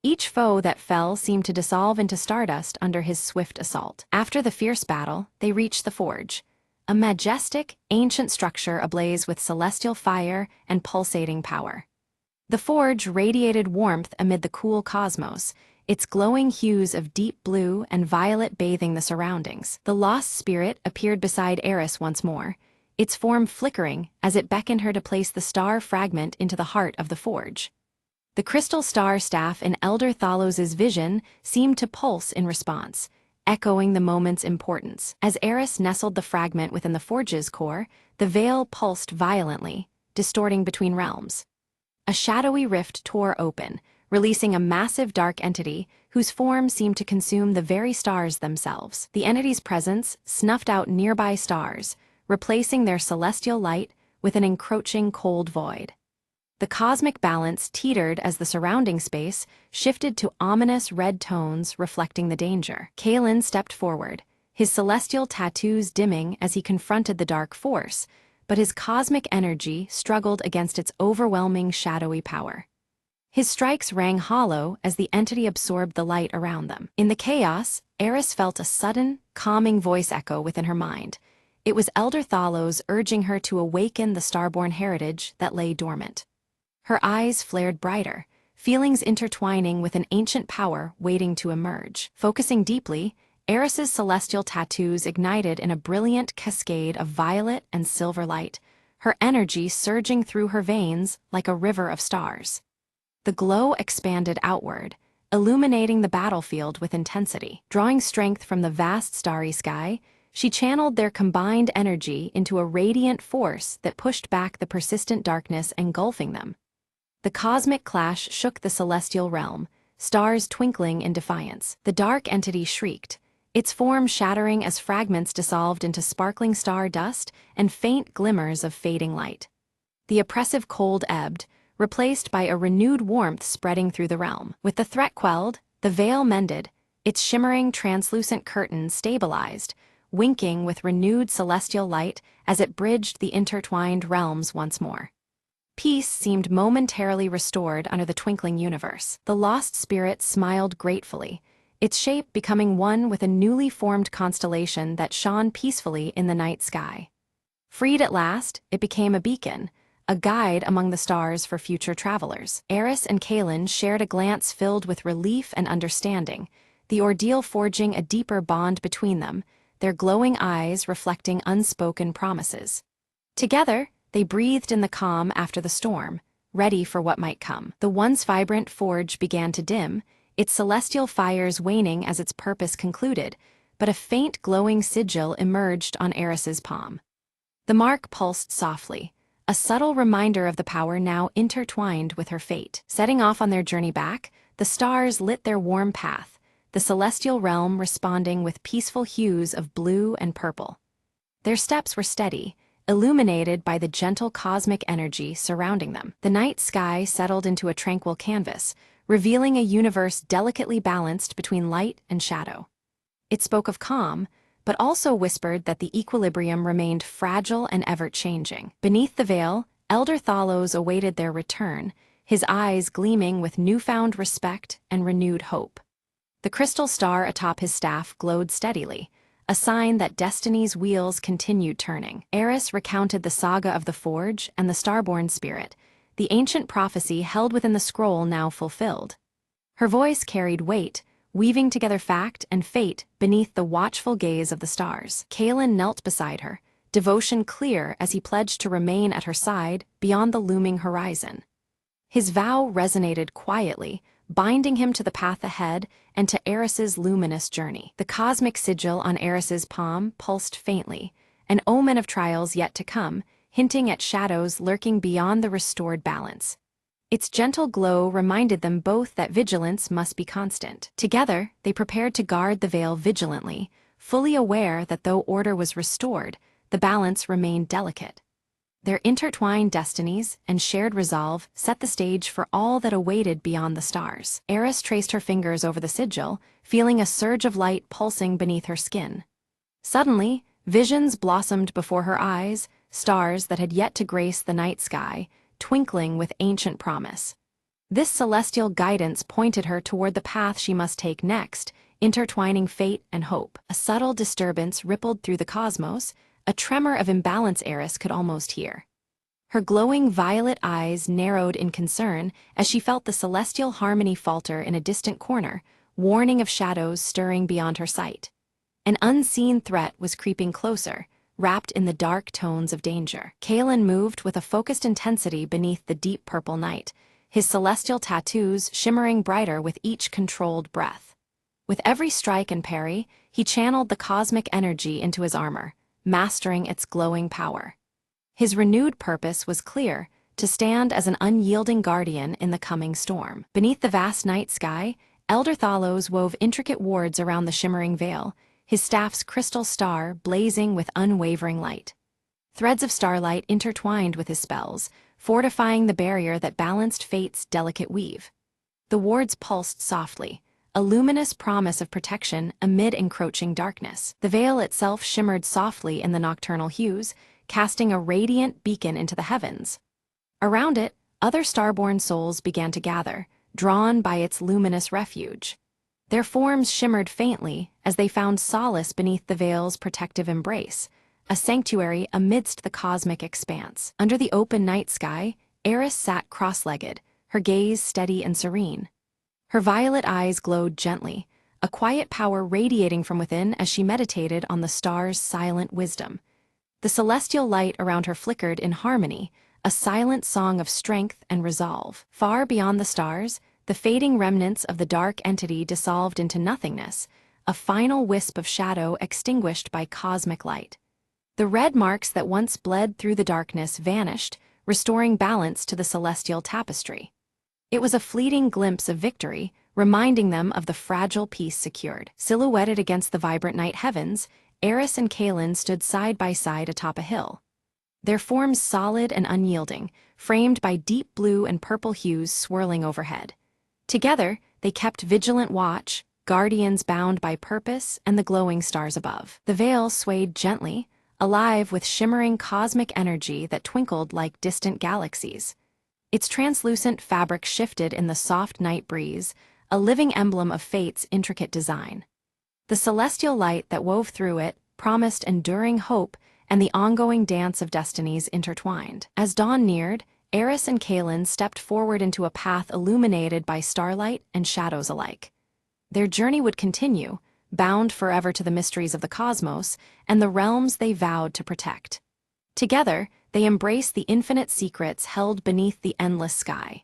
Each foe that fell seemed to dissolve into stardust under his swift assault. After the fierce battle, they reached the forge, a majestic, ancient structure ablaze with celestial fire and pulsating power. The forge radiated warmth amid the cool cosmos, its glowing hues of deep blue and violet bathing the surroundings. The lost spirit appeared beside Eris once more, its form flickering as it beckoned her to place the star fragment into the heart of the forge. The crystal star staff in Elder Thalos's vision seemed to pulse in response, echoing the moment's importance. As Eris nestled the fragment within the forge's core, the veil pulsed violently, distorting between realms. A shadowy rift tore open, releasing a massive dark entity whose form seemed to consume the very stars themselves. The entity's presence snuffed out nearby stars, replacing their celestial light with an encroaching cold void. The cosmic balance teetered as the surrounding space shifted to ominous red tones reflecting the danger. Kaelin stepped forward, his celestial tattoos dimming as he confronted the dark force, but his cosmic energy struggled against its overwhelming shadowy power. His strikes rang hollow as the entity absorbed the light around them. In the chaos, Eris felt a sudden, calming voice echo within her mind. It was Elder Thalos urging her to awaken the starborn heritage that lay dormant. Her eyes flared brighter, feelings intertwining with an ancient power waiting to emerge. Focusing deeply, Eris's celestial tattoos ignited in a brilliant cascade of violet and silver light, her energy surging through her veins like a river of stars. The glow expanded outward, illuminating the battlefield with intensity. Drawing strength from the vast starry sky, she channeled their combined energy into a radiant force that pushed back the persistent darkness engulfing them. The cosmic clash shook the celestial realm, stars twinkling in defiance. The dark entity shrieked, its form shattering as fragments dissolved into sparkling star dust and faint glimmers of fading light. The oppressive cold ebbed, replaced by a renewed warmth spreading through the realm. With the threat quelled, the veil mended, its shimmering translucent curtains stabilized, winking with renewed celestial light as it bridged the intertwined realms once more. Peace seemed momentarily restored under the twinkling universe. The lost spirit smiled gratefully, its shape becoming one with a newly formed constellation that shone peacefully in the night sky. Freed at last, it became a beacon, a guide among the stars for future travelers. Eris and Kaelin shared a glance filled with relief and understanding, the ordeal forging a deeper bond between them, their glowing eyes reflecting unspoken promises. Together, they breathed in the calm after the storm, ready for what might come. The once vibrant forge began to dim, its celestial fires waning as its purpose concluded, but a faint glowing sigil emerged on Eris's palm. The mark pulsed softly, a subtle reminder of the power now intertwined with her fate. Setting off on their journey back, the stars lit their warm path, the celestial realm responding with peaceful hues of blue and purple. Their steps were steady, illuminated by the gentle cosmic energy surrounding them. The night sky settled into a tranquil canvas, revealing a universe delicately balanced between light and shadow. It spoke of calm, but also whispered that the equilibrium remained fragile and ever-changing. Beneath the veil, Elder Thalos awaited their return, his eyes gleaming with newfound respect and renewed hope. The crystal star atop his staff glowed steadily, a sign that destiny's wheels continued turning. Eris recounted the saga of the Forge and the Starborn Spirit, the ancient prophecy held within the scroll now fulfilled. Her voice carried weight, weaving together fact and fate beneath the watchful gaze of the stars. Kaelin knelt beside her, devotion clear as he pledged to remain at her side beyond the looming horizon. His vow resonated quietly, binding him to the path ahead and to Eris's luminous journey. The cosmic sigil on Eris's palm pulsed faintly, an omen of trials yet to come, hinting at shadows lurking beyond the restored balance. Its gentle glow reminded them both that vigilance must be constant. Together, they prepared to guard the veil vigilantly, fully aware that though order was restored, the balance remained delicate. Their intertwined destinies and shared resolve set the stage for all that awaited beyond the stars. Eris traced her fingers over the sigil, feeling a surge of light pulsing beneath her skin. Suddenly, visions blossomed before her eyes, stars that had yet to grace the night sky, twinkling with ancient promise. This celestial guidance pointed her toward the path she must take next, intertwining fate and hope. A subtle disturbance rippled through the cosmos, a tremor of imbalance Eris could almost hear. Her glowing violet eyes narrowed in concern as she felt the celestial harmony falter in a distant corner, warning of shadows stirring beyond her sight. An unseen threat was creeping closer, wrapped in the dark tones of danger. Kaelin moved with a focused intensity beneath the deep purple night, his celestial tattoos shimmering brighter with each controlled breath. With every strike and parry, he channeled the cosmic energy into his armor, mastering its glowing power. His renewed purpose was clear, to stand as an unyielding guardian in the coming storm. Beneath the vast night sky, Elder Thalos wove intricate wards around the shimmering veil, his staff's crystal star blazing with unwavering light. Threads of starlight intertwined with his spells, fortifying the barrier that balanced fate's delicate weave. The wards pulsed softly, a luminous promise of protection amid encroaching darkness. The veil itself shimmered softly in the nocturnal hues, casting a radiant beacon into the heavens. Around it, other starborn souls began to gather, drawn by its luminous refuge. Their forms shimmered faintly as they found solace beneath the veil's protective embrace, a sanctuary amidst the cosmic expanse. Under the open night sky, Eris sat cross-legged, her gaze steady and serene. Her violet eyes glowed gently, a quiet power radiating from within as she meditated on the stars' silent wisdom. The celestial light around her flickered in harmony, a silent song of strength and resolve. Far beyond the stars, the fading remnants of the dark entity dissolved into nothingness, a final wisp of shadow extinguished by cosmic light. The red marks that once bled through the darkness vanished, restoring balance to the celestial tapestry. It was a fleeting glimpse of victory, reminding them of the fragile peace secured. Silhouetted against the vibrant night heavens, Eris and Kaelin stood side by side atop a hill. Their forms solid and unyielding, framed by deep blue and purple hues swirling overhead. Together, they kept vigilant watch, guardians bound by purpose and the glowing stars above. The veil swayed gently, alive with shimmering cosmic energy that twinkled like distant galaxies. Its translucent fabric shifted in the soft night breeze, a living emblem of fate's intricate design. The celestial light that wove through it promised enduring hope and the ongoing dance of destinies intertwined. As dawn neared, Eris and Kaelin stepped forward into a path illuminated by starlight and shadows alike. Their journey would continue, bound forever to the mysteries of the cosmos and the realms they vowed to protect. Together, they embraced the infinite secrets held beneath the endless sky.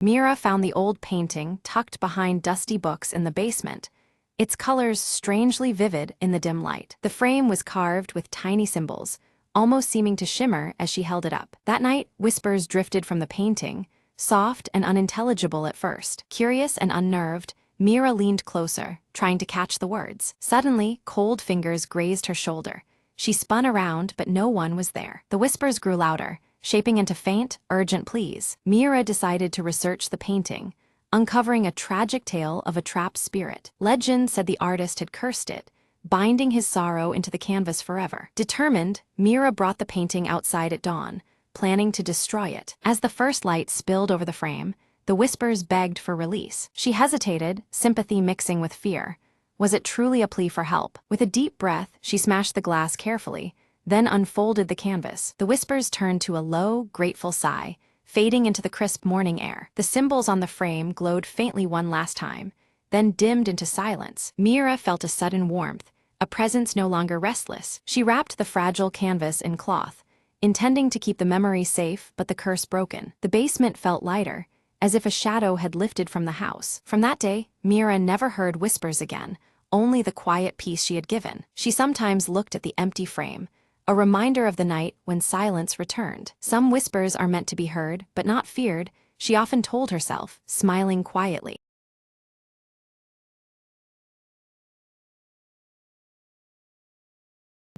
Mira found the old painting tucked behind dusty books in the basement, its colors strangely vivid in the dim light. The frame was carved with tiny symbols, almost seeming to shimmer as she held it up. That night, whispers drifted from the painting, soft and unintelligible at first. Curious and unnerved, Mira leaned closer, trying to catch the words. Suddenly, cold fingers grazed her shoulder. She spun around, but no one was there. The whispers grew louder, shaping into faint, urgent pleas. Mira decided to research the painting, uncovering a tragic tale of a trapped spirit. Legend said the artist had cursed it, binding his sorrow into the canvas forever. Determined, Mira brought the painting outside at dawn, planning to destroy it. As the first light spilled over the frame, the whispers begged for release. She hesitated, sympathy mixing with fear. Was it truly a plea for help? With a deep breath, she smashed the glass carefully, then unfolded the canvas. The whispers turned to a low, grateful sigh, fading into the crisp morning air. The symbols on the frame glowed faintly one last time, then dimmed into silence. Mira felt a sudden warmth, a presence no longer restless. She wrapped the fragile canvas in cloth, intending to keep the memory safe but the curse broken. The basement felt lighter, as if a shadow had lifted from the house. From that day, Mira never heard whispers again, only the quiet peace she had given. She sometimes looked at the empty frame, a reminder of the night when silence returned. Some whispers are meant to be heard, but not feared, she often told herself, smiling quietly.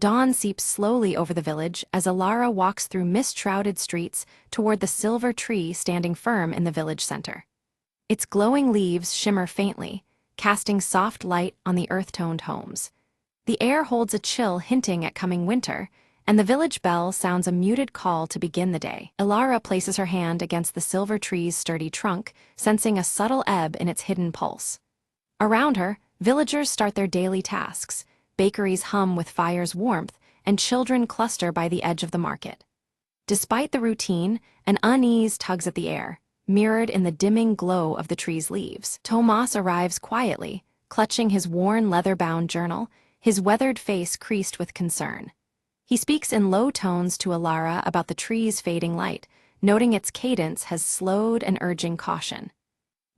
Dawn seeps slowly over the village as Alara walks through mist-shrouded streets toward the silver tree standing firm in the village center. Its glowing leaves shimmer faintly, casting soft light on the earth-toned homes. The air holds a chill hinting at coming winter, and the village bell sounds a muted call to begin the day. Alara places her hand against the silver tree's sturdy trunk, sensing a subtle ebb in its hidden pulse. Around her, villagers start their daily tasks, bakeries hum with fire's warmth, and children cluster by the edge of the market. Despite the routine, an unease tugs at the air, mirrored in the dimming glow of the tree's leaves. Tomas arrives quietly, clutching his worn leather-bound journal, his weathered face creased with concern. He speaks in low tones to Alara about the tree's fading light, noting its cadence has slowed and urging caution.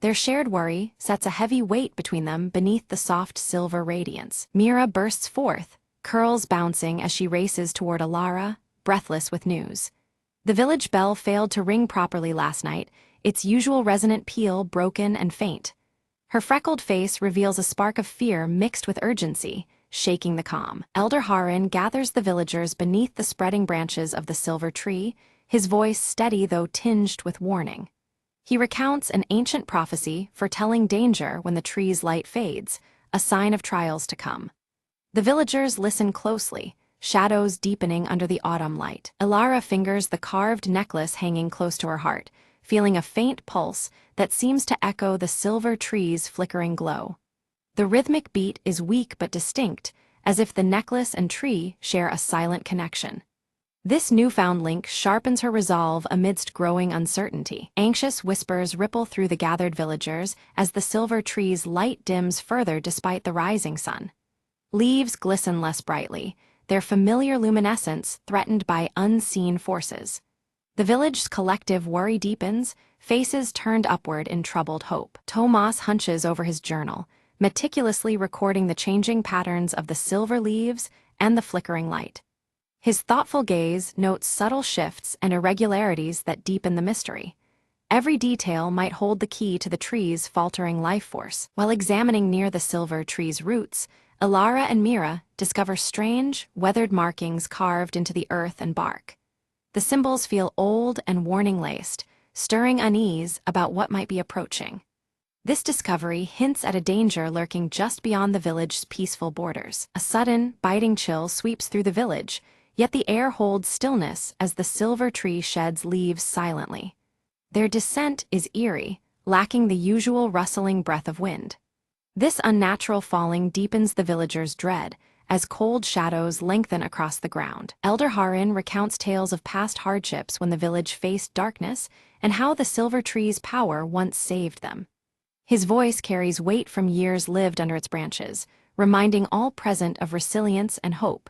Their shared worry sets a heavy weight between them beneath the soft silver radiance. Mira bursts forth, curls bouncing as she races toward Alara, breathless with news. The village bell failed to ring properly last night, its usual resonant peal broken and faint. Her freckled face reveals a spark of fear mixed with urgency, shaking the calm. Elder Harin gathers the villagers beneath the spreading branches of the silver tree, his voice steady though tinged with warning. He recounts an ancient prophecy foretelling danger when the tree's light fades, a sign of trials to come. The villagers listen closely, shadows deepening under the autumn light. Alara fingers the carved necklace hanging close to her heart, feeling a faint pulse that seems to echo the silver tree's flickering glow. The rhythmic beat is weak but distinct, as if the necklace and tree share a silent connection. This newfound link sharpens her resolve amidst growing uncertainty. Anxious whispers ripple through the gathered villagers as the silver tree's light dims further despite the rising sun. Leaves glisten less brightly, their familiar luminescence threatened by unseen forces. The village's collective worry deepens, faces turned upward in troubled hope. Tomas hunches over his journal, meticulously recording the changing patterns of the silver leaves and the flickering light. His thoughtful gaze notes subtle shifts and irregularities that deepen the mystery. Every detail might hold the key to the tree's faltering life force. While examining near the silver tree's roots, Ilara and Mira discover strange, weathered markings carved into the earth and bark. The symbols feel old and warning-laced, stirring unease about what might be approaching. This discovery hints at a danger lurking just beyond the village's peaceful borders. A sudden, biting chill sweeps through the village, yet the air holds stillness as the silver tree sheds leaves silently. Their descent is eerie, lacking the usual rustling breath of wind. This unnatural falling deepens the villagers' dread, as cold shadows lengthen across the ground. Elder Harin recounts tales of past hardships when the village faced darkness and how the silver tree's power once saved them. His voice carries weight from years lived under its branches, reminding all present of resilience and hope.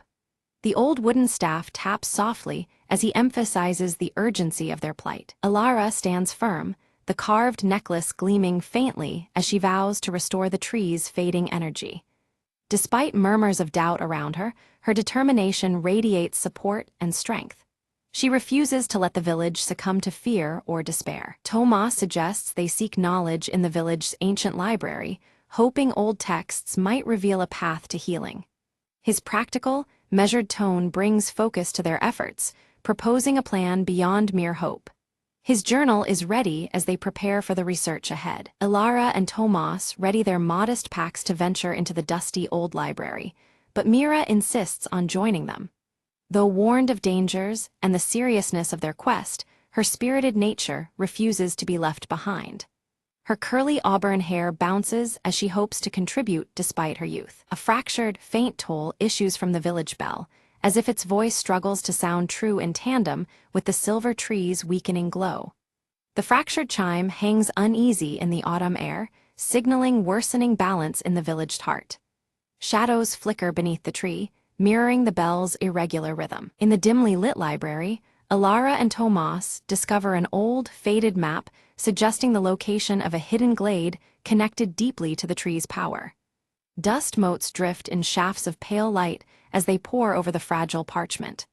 The old wooden staff taps softly as he emphasizes the urgency of their plight. Ilara stands firm, the carved necklace gleaming faintly as she vows to restore the tree's fading energy. Despite murmurs of doubt around her, her determination radiates support and strength. She refuses to let the village succumb to fear or despair. Tomas suggests they seek knowledge in the village's ancient library, hoping old texts might reveal a path to healing. His practical, measured tone brings focus to their efforts, proposing a plan beyond mere hope. His journal is ready as they prepare for the research ahead. Ilara and Tomas ready their modest packs to venture into the dusty old library, but Mira insists on joining them. Though warned of dangers and the seriousness of their quest, her spirited nature refuses to be left behind. Her curly auburn hair bounces as she hopes to contribute despite her youth. A fractured, faint toll issues from the village bell, as if its voice struggles to sound true in tandem with the silver tree's weakening glow. The fractured chime hangs uneasy in the autumn air, signaling worsening balance in the villaged heart. Shadows flicker beneath the tree, mirroring the bell's irregular rhythm. In the dimly lit library, Ilara and Tomas discover an old, faded map suggesting the location of a hidden glade connected deeply to the tree's power. Dust motes drift in shafts of pale light as they pour over the fragile parchment.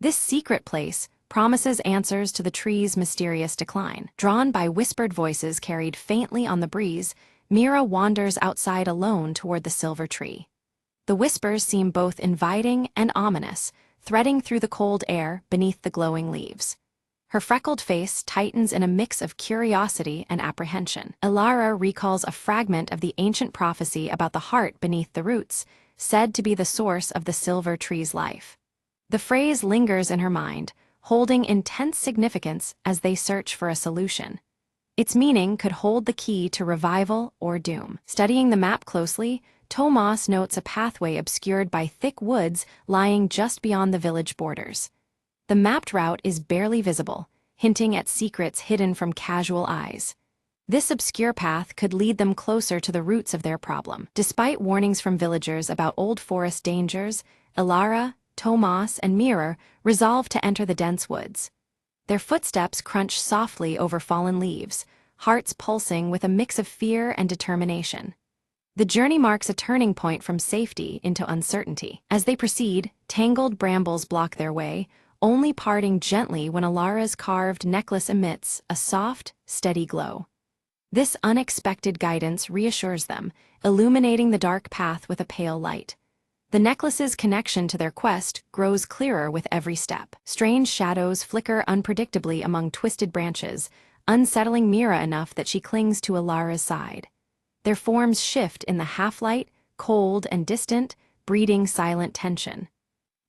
This secret place promises answers to the tree's mysterious decline. Drawn by whispered voices carried faintly on the breeze, Mira wanders outside alone toward the silver tree. The whispers seem both inviting and ominous, threading through the cold air beneath the glowing leaves. Her freckled face tightens in a mix of curiosity and apprehension. Ilara recalls a fragment of the ancient prophecy about the heart beneath the roots, said to be the source of the silver tree's life. The phrase lingers in her mind, holding intense significance as they search for a solution. Its meaning could hold the key to revival or doom. Studying the map closely, Tomas notes a pathway obscured by thick woods lying just beyond the village borders. The mapped route is barely visible, hinting at secrets hidden from casual eyes. This obscure path could lead them closer to the roots of their problem. Despite warnings from villagers about old forest dangers, Ilara, Tomas, and Mira resolve to enter the dense woods. Their footsteps crunch softly over fallen leaves, hearts pulsing with a mix of fear and determination. The journey marks a turning point from safety into uncertainty. As they proceed, tangled brambles block their way, only parting gently when Ilara's carved necklace emits a soft, steady glow. This unexpected guidance reassures them, illuminating the dark path with a pale light. The necklace's connection to their quest grows clearer with every step. Strange shadows flicker unpredictably among twisted branches, unsettling Mira enough that she clings to Ilara's side. Their forms shift in the half-light, cold and distant, breeding silent tension.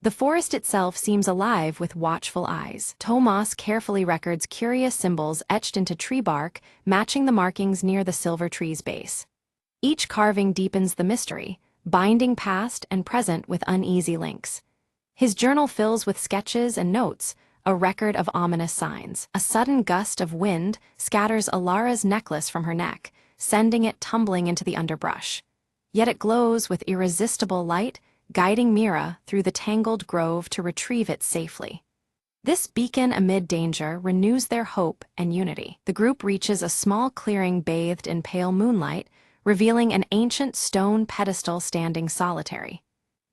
The forest itself seems alive with watchful eyes. Tomas carefully records curious symbols etched into tree bark, matching the markings near the silver tree's base. Each carving deepens the mystery, binding past and present with uneasy links. His journal fills with sketches and notes, a record of ominous signs. A sudden gust of wind scatters Ilara's necklace from her neck, sending it tumbling into the underbrush. Yet it glows with irresistible light, guiding Mira through the tangled grove to retrieve it safely. This beacon amid danger renews their hope and unity. The group reaches a small clearing bathed in pale moonlight, revealing an ancient stone pedestal standing solitary.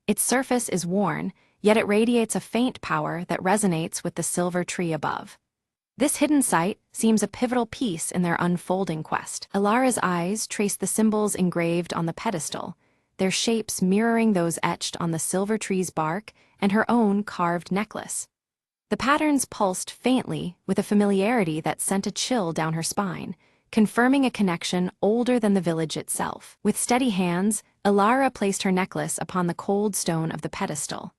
Its surface is worn, yet it radiates a faint power that resonates with the silver tree above. This hidden site seems a pivotal piece in their unfolding quest. Elara's eyes trace the symbols engraved on the pedestal, their shapes mirroring those etched on the silver tree's bark and her own carved necklace. The patterns pulsed faintly with a familiarity that sent a chill down her spine, confirming a connection older than the village itself. With steady hands, Elara placed her necklace upon the cold stone of the pedestal.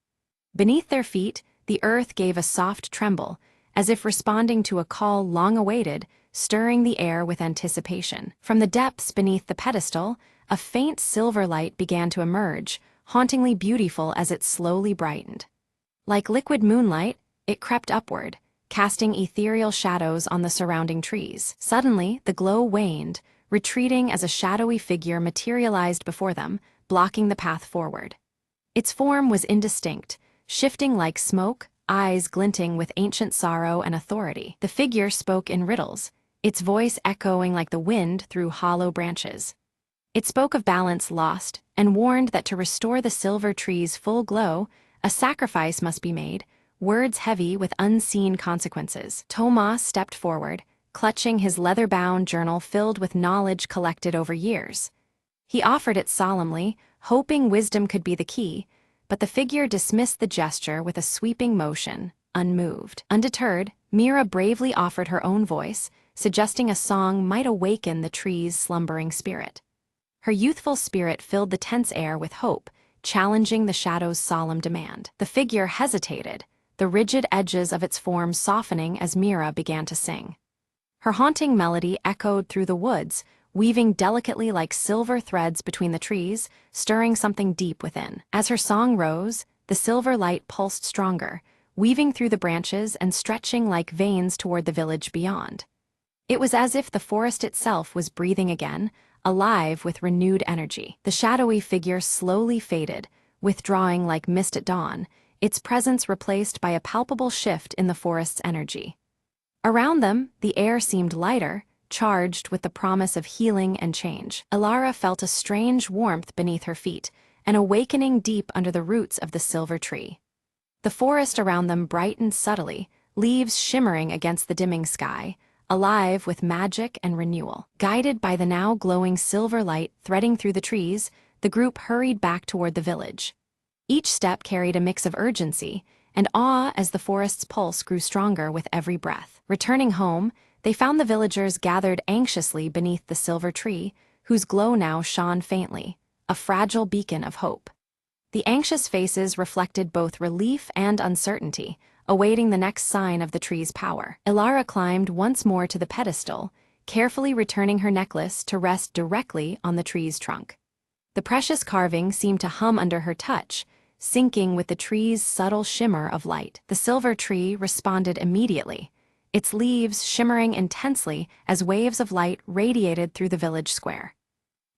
Beneath their feet, the earth gave a soft tremble, as if responding to a call long awaited, stirring the air with anticipation. From the depths beneath the pedestal, a faint silver light began to emerge, hauntingly beautiful as it slowly brightened. Like liquid moonlight, it crept upward, casting ethereal shadows on the surrounding trees. Suddenly, the glow waned, retreating as a shadowy figure materialized before them, blocking the path forward. Its form was indistinct, shifting like smoke, eyes glinting with ancient sorrow and authority. The figure spoke in riddles, its voice echoing like the wind through hollow branches. It spoke of balance lost and warned that to restore the silver tree's full glow, a sacrifice must be made, words heavy with unseen consequences. Tomas stepped forward, clutching his leather-bound journal filled with knowledge collected over years. He offered it solemnly, hoping wisdom could be the key, but the figure dismissed the gesture with a sweeping motion, unmoved. Undeterred, Mira bravely offered her own voice, suggesting a song might awaken the tree's slumbering spirit. Her youthful spirit filled the tense air with hope, challenging the shadow's solemn demand. The figure hesitated, the rigid edges of its form softening as Mira began to sing. Her haunting melody echoed through the woods, weaving delicately like silver threads between the trees, stirring something deep within. As her song rose, the silver light pulsed stronger, weaving through the branches and stretching like veins toward the village beyond. It was as if the forest itself was breathing again, alive with renewed energy. The shadowy figure slowly faded, withdrawing like mist at dawn, its presence replaced by a palpable shift in the forest's energy. Around them, the air seemed lighter, charged with the promise of healing and change. Elara felt a strange warmth beneath her feet, an awakening deep under the roots of the silver tree. The forest around them brightened subtly, leaves shimmering against the dimming sky, alive with magic and renewal. Guided by the now glowing silver light threading through the trees, the group hurried back toward the village. Each step carried a mix of urgency and awe as the forest's pulse grew stronger with every breath. Returning home, they found the villagers gathered anxiously beneath the silver tree, whose glow now shone faintly, a fragile beacon of hope. The anxious faces reflected both relief and uncertainty, awaiting the next sign of the tree's power. Elara climbed once more to the pedestal, carefully returning her necklace to rest directly on the tree's trunk. The precious carving seemed to hum under her touch, syncing with the tree's subtle shimmer of light. The silver tree responded immediately, its leaves shimmering intensely as waves of light radiated through the village square.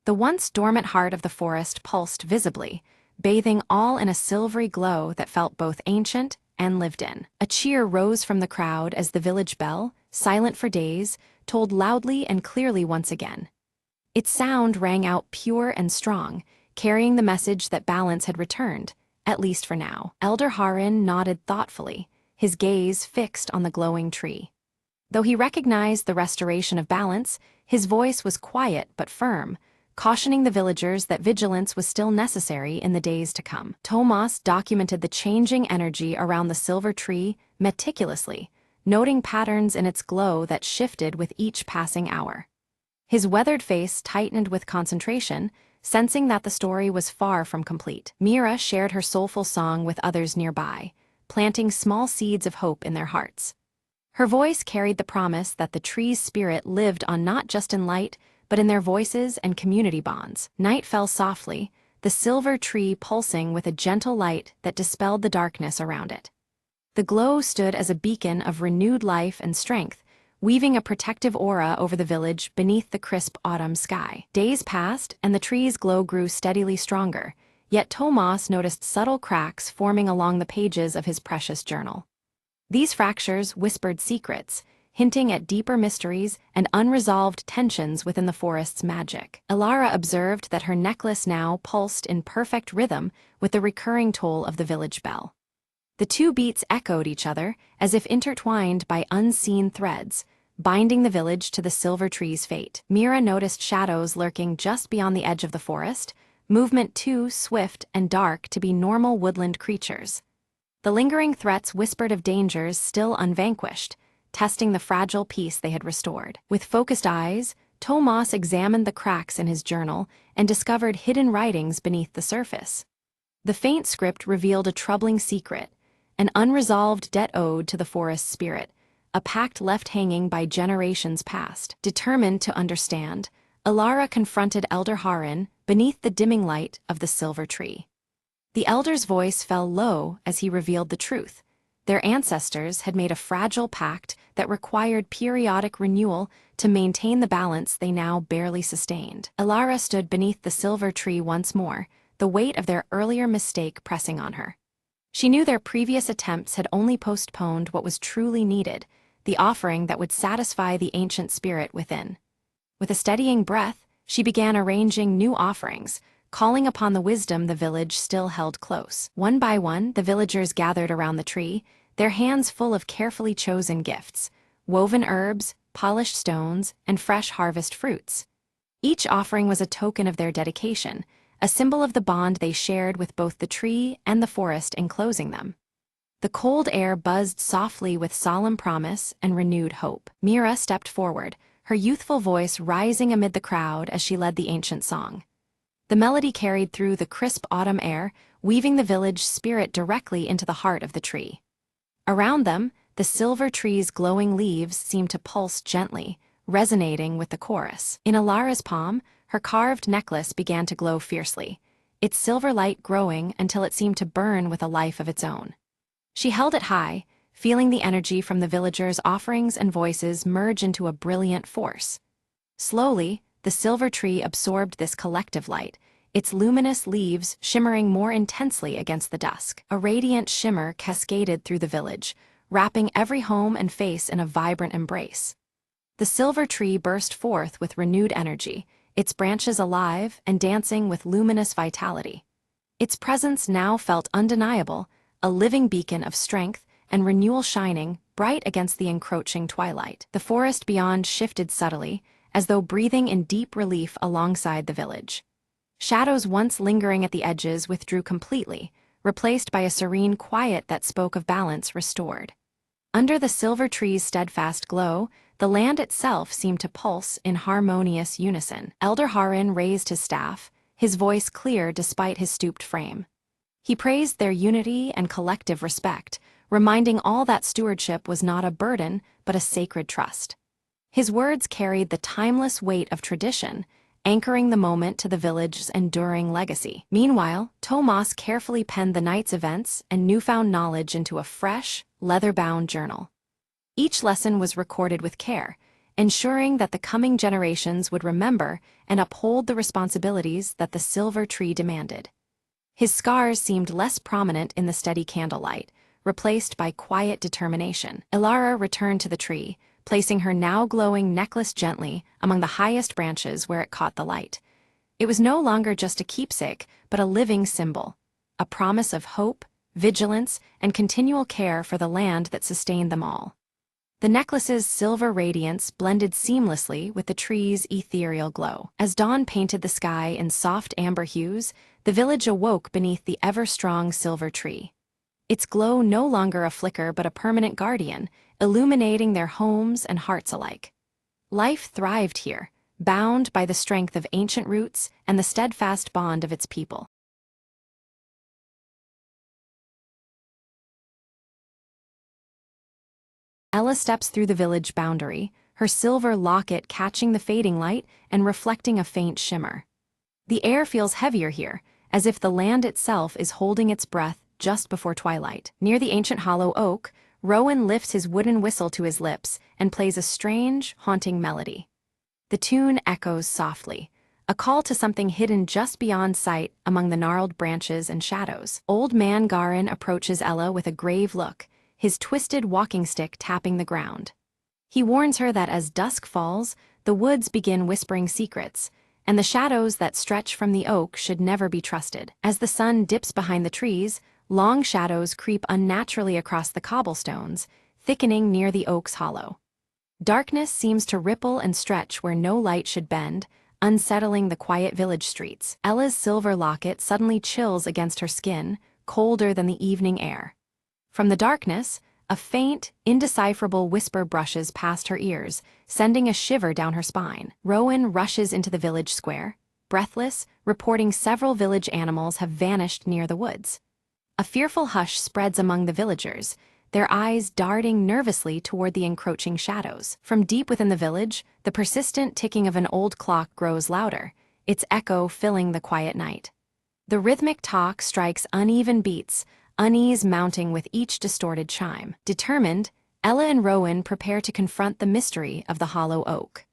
The once dormant heart of the forest pulsed visibly, bathing all in a silvery glow that felt both ancient and lived in. A cheer rose from the crowd as the village bell, silent for days, tolled loudly and clearly once again. Its sound rang out pure and strong, carrying the message that balance had returned, at least for now. Elder Harin nodded thoughtfully, his gaze fixed on the glowing tree. Though he recognized the restoration of balance, his voice was quiet but firm, cautioning the villagers that vigilance was still necessary in the days to come. Tomas documented the changing energy around the silver tree meticulously, noting patterns in its glow that shifted with each passing hour. His weathered face tightened with concentration, sensing that the story was far from complete. Mira shared her soulful song with others nearby, planting small seeds of hope in their hearts. Her voice carried the promise that the tree's spirit lived on not just in light, but in their voices and community bonds. Night fell softly, the silver tree pulsing with a gentle light that dispelled the darkness around it. The glow stood as a beacon of renewed life and strength, weaving a protective aura over the village beneath the crisp autumn sky. Days passed, and the tree's glow grew steadily stronger, yet Tomas noticed subtle cracks forming along the pages of his precious journal. These fractures whispered secrets, hinting at deeper mysteries and unresolved tensions within the forest's magic. Elara observed that her necklace now pulsed in perfect rhythm with the recurring toll of the village bell. The two beats echoed each other, as if intertwined by unseen threads, binding the village to the silver tree's fate. Mira noticed shadows lurking just beyond the edge of the forest, movement too swift and dark to be normal woodland creatures. The lingering threats whispered of dangers still unvanquished, testing the fragile peace they had restored. With focused eyes, Tomas examined the cracks in his journal and discovered hidden writings beneath the surface. The faint script revealed a troubling secret, an unresolved debt owed to the forest's spirit, a pact left hanging by generations past. Determined to understand, Ilara confronted Elder Harin beneath the dimming light of the silver tree. The elder's voice fell low as he revealed the truth. Their ancestors had made a fragile pact that required periodic renewal to maintain the balance they now barely sustained. Ilara stood beneath the silver tree once more, the weight of their earlier mistake pressing on her. She knew their previous attempts had only postponed what was truly needed, the offering that would satisfy the ancient spirit within. With a steadying breath, she began arranging new offerings, calling upon the wisdom the village still held close. One by one, the villagers gathered around the tree, their hands full of carefully chosen gifts, woven herbs, polished stones, and fresh harvest fruits. Each offering was a token of their dedication, a symbol of the bond they shared with both the tree and the forest enclosing them. The cold air buzzed softly with solemn promise and renewed hope. Mira stepped forward, her youthful voice rising amid the crowd as she led the ancient song. The melody carried through the crisp autumn air, weaving the village spirit directly into the heart of the tree. Around them, the silver tree's glowing leaves seemed to pulse gently, resonating with the chorus. In Ilara's palm, her carved necklace began to glow fiercely, its silver light growing until it seemed to burn with a life of its own. She held it high, feeling the energy from the villagers' offerings and voices merge into a brilliant force. Slowly, the silver tree absorbed this collective light, its luminous leaves shimmering more intensely against the dusk. A radiant shimmer cascaded through the village, wrapping every home and face in a vibrant embrace. The silver tree burst forth with renewed energy, its branches alive and dancing with luminous vitality. Its presence now felt undeniable, a living beacon of strength and renewal shining bright against the encroaching twilight. The forest beyond shifted subtly, as though breathing in deep relief alongside the village. Shadows once lingering at the edges withdrew completely, replaced by a serene quiet that spoke of balance restored. Under the silver tree's steadfast glow, the land itself seemed to pulse in harmonious unison. Elder Harin raised his staff, his voice clear despite his stooped frame. He praised their unity and collective respect, reminding all that stewardship was not a burden but a sacred trust. His words carried the timeless weight of tradition, anchoring the moment to the village's enduring legacy. Meanwhile, Tomas carefully penned the night's events and newfound knowledge into a fresh, leather-bound journal. Each lesson was recorded with care, ensuring that the coming generations would remember and uphold the responsibilities that the silver tree demanded. His scars seemed less prominent in the steady candlelight, replaced by quiet determination. Ilara returned to the tree, placing her now glowing necklace gently among the highest branches where it caught the light. It was no longer just a keepsake, but a living symbol, a promise of hope, vigilance, and continual care for the land that sustained them all. The necklace's silver radiance blended seamlessly with the tree's ethereal glow. As dawn painted the sky in soft amber hues, the village awoke beneath the ever-strong silver tree. Its glow no longer a flicker but a permanent guardian, illuminating their homes and hearts alike. Life thrived here, bound by the strength of ancient roots and the steadfast bond of its people. Ella steps through the village boundary, her silver locket catching the fading light and reflecting a faint shimmer. The air feels heavier here, as if the land itself is holding its breath just before twilight. Near the ancient hollow oak, Rowan lifts his wooden whistle to his lips and plays a strange, haunting melody. The tune echoes softly, a call to something hidden just beyond sight among the gnarled branches and shadows. Old Man Garin approaches Ella with a grave look, his twisted walking stick tapping the ground. He warns her that as dusk falls, the woods begin whispering secrets, and the shadows that stretch from the oak should never be trusted. As the sun dips behind the trees, long shadows creep unnaturally across the cobblestones, thickening near the oak's hollow. Darkness seems to ripple and stretch where no light should bend, unsettling the quiet village streets. Ella's silver locket suddenly chills against her skin, colder than the evening air. From the darkness, a faint, indecipherable whisper brushes past her ears, sending a shiver down her spine. Rowan rushes into the village square, breathless, reporting several village animals have vanished near the woods. A fearful hush spreads among the villagers, their eyes darting nervously toward the encroaching shadows. From deep within the village, the persistent ticking of an old clock grows louder, its echo filling the quiet night. The rhythmic talk strikes uneven beats, unease mounting with each distorted chime. Determined, Ella and Rowan prepare to confront the mystery of the hollow oak.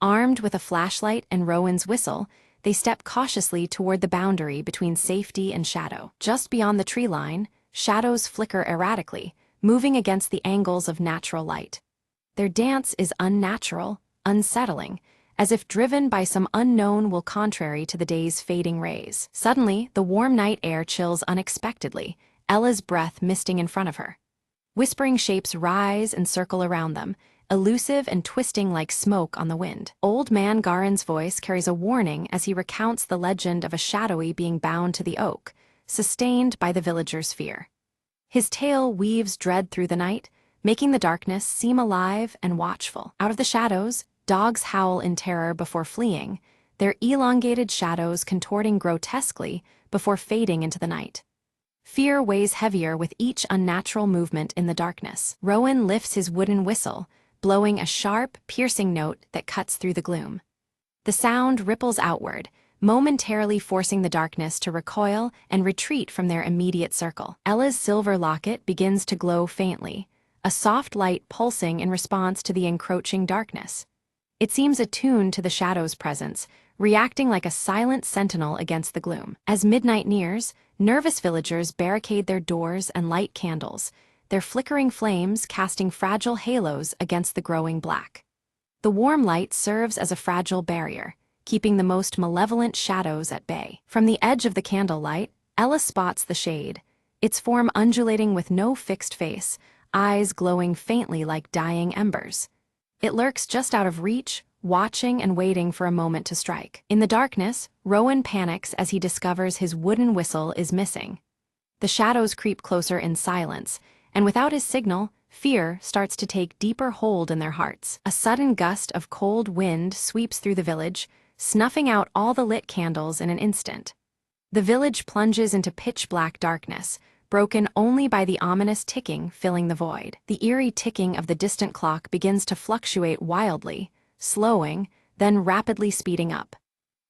Armed with a flashlight and Rowan's whistle, they step cautiously toward the boundary between safety and shadow. Just beyond the tree line, shadows flicker erratically, moving against the angles of natural light. Their dance is unnatural, unsettling, as if driven by some unknown will contrary to the day's fading rays. Suddenly, the warm night air chills unexpectedly, Ella's breath misting in front of her. Whispering shapes rise and circle around them, elusive and twisting like smoke on the wind. Old Man Garen's voice carries a warning as he recounts the legend of a shadowy being bound to the oak, sustained by the villagers' fear. His tale weaves dread through the night, making the darkness seem alive and watchful. Out of the shadows, dogs howl in terror before fleeing, their elongated shadows contorting grotesquely before fading into the night. Fear weighs heavier with each unnatural movement in the darkness. Rowan lifts his wooden whistle, blowing a sharp, piercing note that cuts through the gloom. The sound ripples outward, momentarily forcing the darkness to recoil and retreat from their immediate circle. Ella's silver locket begins to glow faintly, a soft light pulsing in response to the encroaching darkness. It seems attuned to the shadow's presence, reacting like a silent sentinel against the gloom. As midnight nears, nervous villagers barricade their doors and light candles, their flickering flames casting fragile halos against the growing black. The warm light serves as a fragile barrier, keeping the most malevolent shadows at bay. From the edge of the candlelight, Ella spots the shade, its form undulating with no fixed face, eyes glowing faintly like dying embers. It lurks just out of reach, watching and waiting for a moment to strike. In the darkness, Rowan panics as he discovers his wooden whistle is missing. The shadows creep closer in silence, and without his signal, fear starts to take deeper hold in their hearts. A sudden gust of cold wind sweeps through the village, snuffing out all the lit candles in an instant. The village plunges into pitch-black darkness, broken only by the ominous ticking filling the void. The eerie ticking of the distant clock begins to fluctuate wildly, slowing, then rapidly speeding up.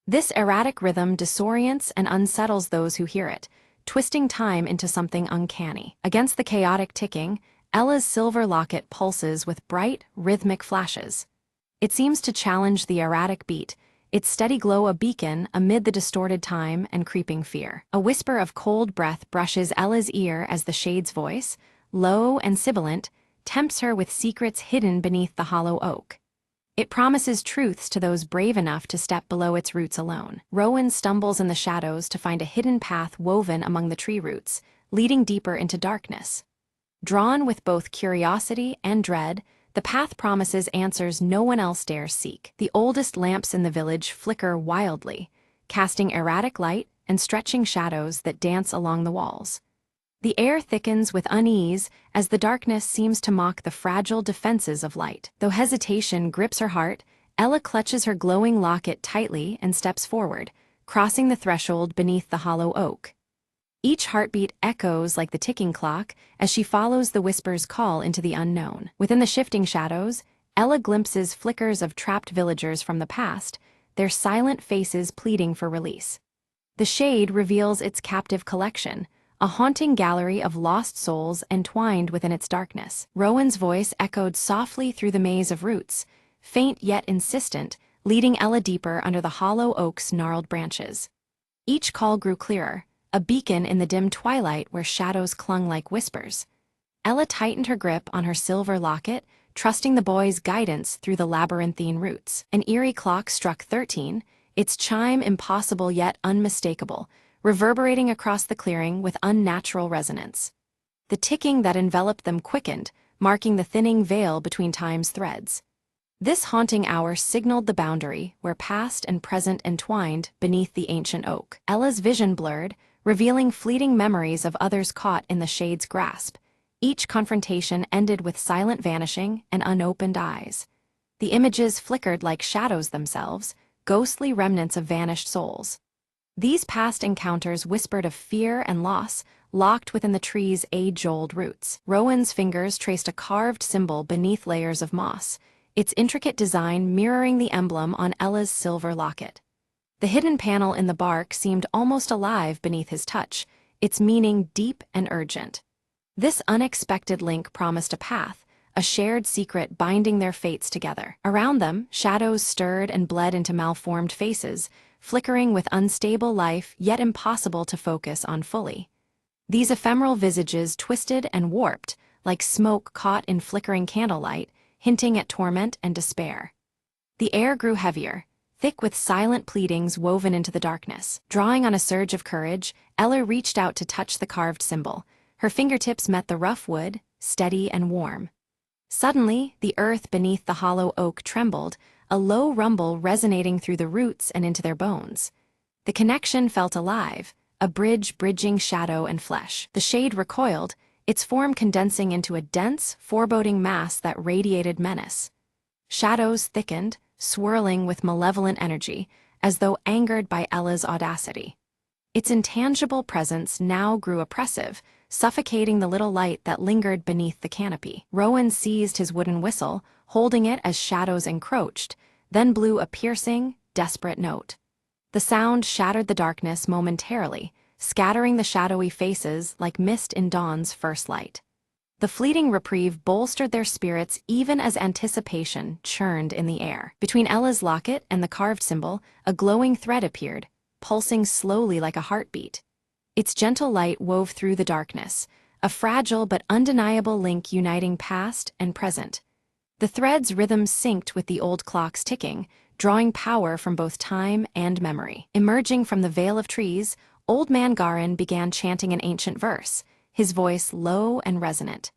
This erratic rhythm disorients and unsettles those who hear it, twisting time into something uncanny. Against the chaotic ticking, Ella's silver locket pulses with bright, rhythmic flashes. It seems to challenge the erratic beat, its steady glow a beacon amid the distorted time and creeping fear. A whisper of cold breath brushes Ella's ear as the shade's voice, low and sibilant, tempts her with secrets hidden beneath the hollow oak. It promises truths to those brave enough to step below its roots alone. Rowan stumbles in the shadows to find a hidden path woven among the tree roots, leading deeper into darkness. Drawn with both curiosity and dread, the path promises answers no one else dares seek. The oldest lamps in the village flicker wildly, casting erratic light and stretching shadows that dance along the walls. The air thickens with unease as the darkness seems to mock the fragile defenses of light. Though hesitation grips her heart, Ella clutches her glowing locket tightly and steps forward, crossing the threshold beneath the hollow oak. Each heartbeat echoes like the ticking clock as she follows the whisper's call into the unknown. Within the shifting shadows, Ella glimpses flickers of trapped villagers from the past, their silent faces pleading for release. The shade reveals its captive collection, a haunting gallery of lost souls entwined within its darkness. Rowan's voice echoed softly through the maze of roots, faint yet insistent, leading Ella deeper under the hollow oak's gnarled branches. Each call grew clearer, a beacon in the dim twilight where shadows clung like whispers. Ella tightened her grip on her silver locket, trusting the boy's guidance through the labyrinthine roots. An eerie clock struck 13, its chime impossible yet unmistakable, reverberating across the clearing with unnatural resonance. The ticking that enveloped them quickened, marking the thinning veil between time's threads. This haunting hour signaled the boundary where past and present entwined beneath the ancient oak. Ella's vision blurred, revealing fleeting memories of others caught in the shade's grasp. Each confrontation ended with silent vanishing and unopened eyes. The images flickered like shadows themselves, ghostly remnants of vanished souls. These past encounters whispered of fear and loss, locked within the tree's age-old roots. Rowan's fingers traced a carved symbol beneath layers of moss, its intricate design mirroring the emblem on Ella's silver locket. The hidden panel in the bark seemed almost alive beneath his touch, its meaning deep and urgent. This unexpected link promised a path, a shared secret binding their fates together. Around them, shadows stirred and bled into malformed faces, flickering with unstable life yet impossible to focus on fully. These ephemeral visages twisted and warped, like smoke caught in flickering candlelight, hinting at torment and despair. The air grew heavier, thick with silent pleadings woven into the darkness. Drawing on a surge of courage, Ella reached out to touch the carved symbol. Her fingertips met the rough wood, steady and warm. Suddenly, the earth beneath the hollow oak trembled, a low rumble resonating through the roots and into their bones. The connection felt alive, a bridge bridging shadow and flesh. The shade recoiled, its form condensing into a dense, foreboding mass that radiated menace. Shadows thickened, swirling with malevolent energy, as though angered by Ella's audacity. Its intangible presence now grew oppressive, suffocating the little light that lingered beneath the canopy. Rowan seized his wooden whistle, holding it as shadows encroached, then blew a piercing, desperate note. The sound shattered the darkness momentarily, scattering the shadowy faces like mist in dawn's first light. The fleeting reprieve bolstered their spirits even as anticipation churned in the air. Between Ella's locket and the carved symbol, a glowing thread appeared, pulsing slowly like a heartbeat. Its gentle light wove through the darkness, a fragile but undeniable link uniting past and present. The thread's rhythm synced with the old clock's ticking, drawing power from both time and memory. Emerging from the veil of trees, Old Man Garin began chanting an ancient verse, his voice low and resonant.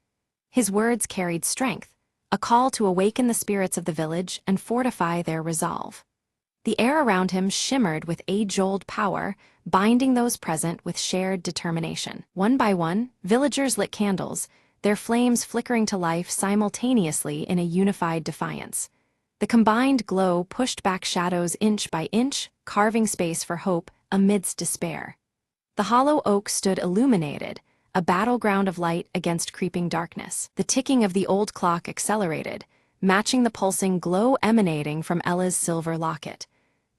His words carried strength, a call to awaken the spirits of the village and fortify their resolve. The air around him shimmered with age-old power, binding those present with shared determination. One by one, villagers lit candles, their flames flickering to life simultaneously in a unified defiance. The combined glow pushed back shadows inch by inch, carving space for hope amidst despair. The hollow oak stood illuminated, a battleground of light against creeping darkness. The ticking of the old clock accelerated, matching the pulsing glow emanating from Ella's silver locket.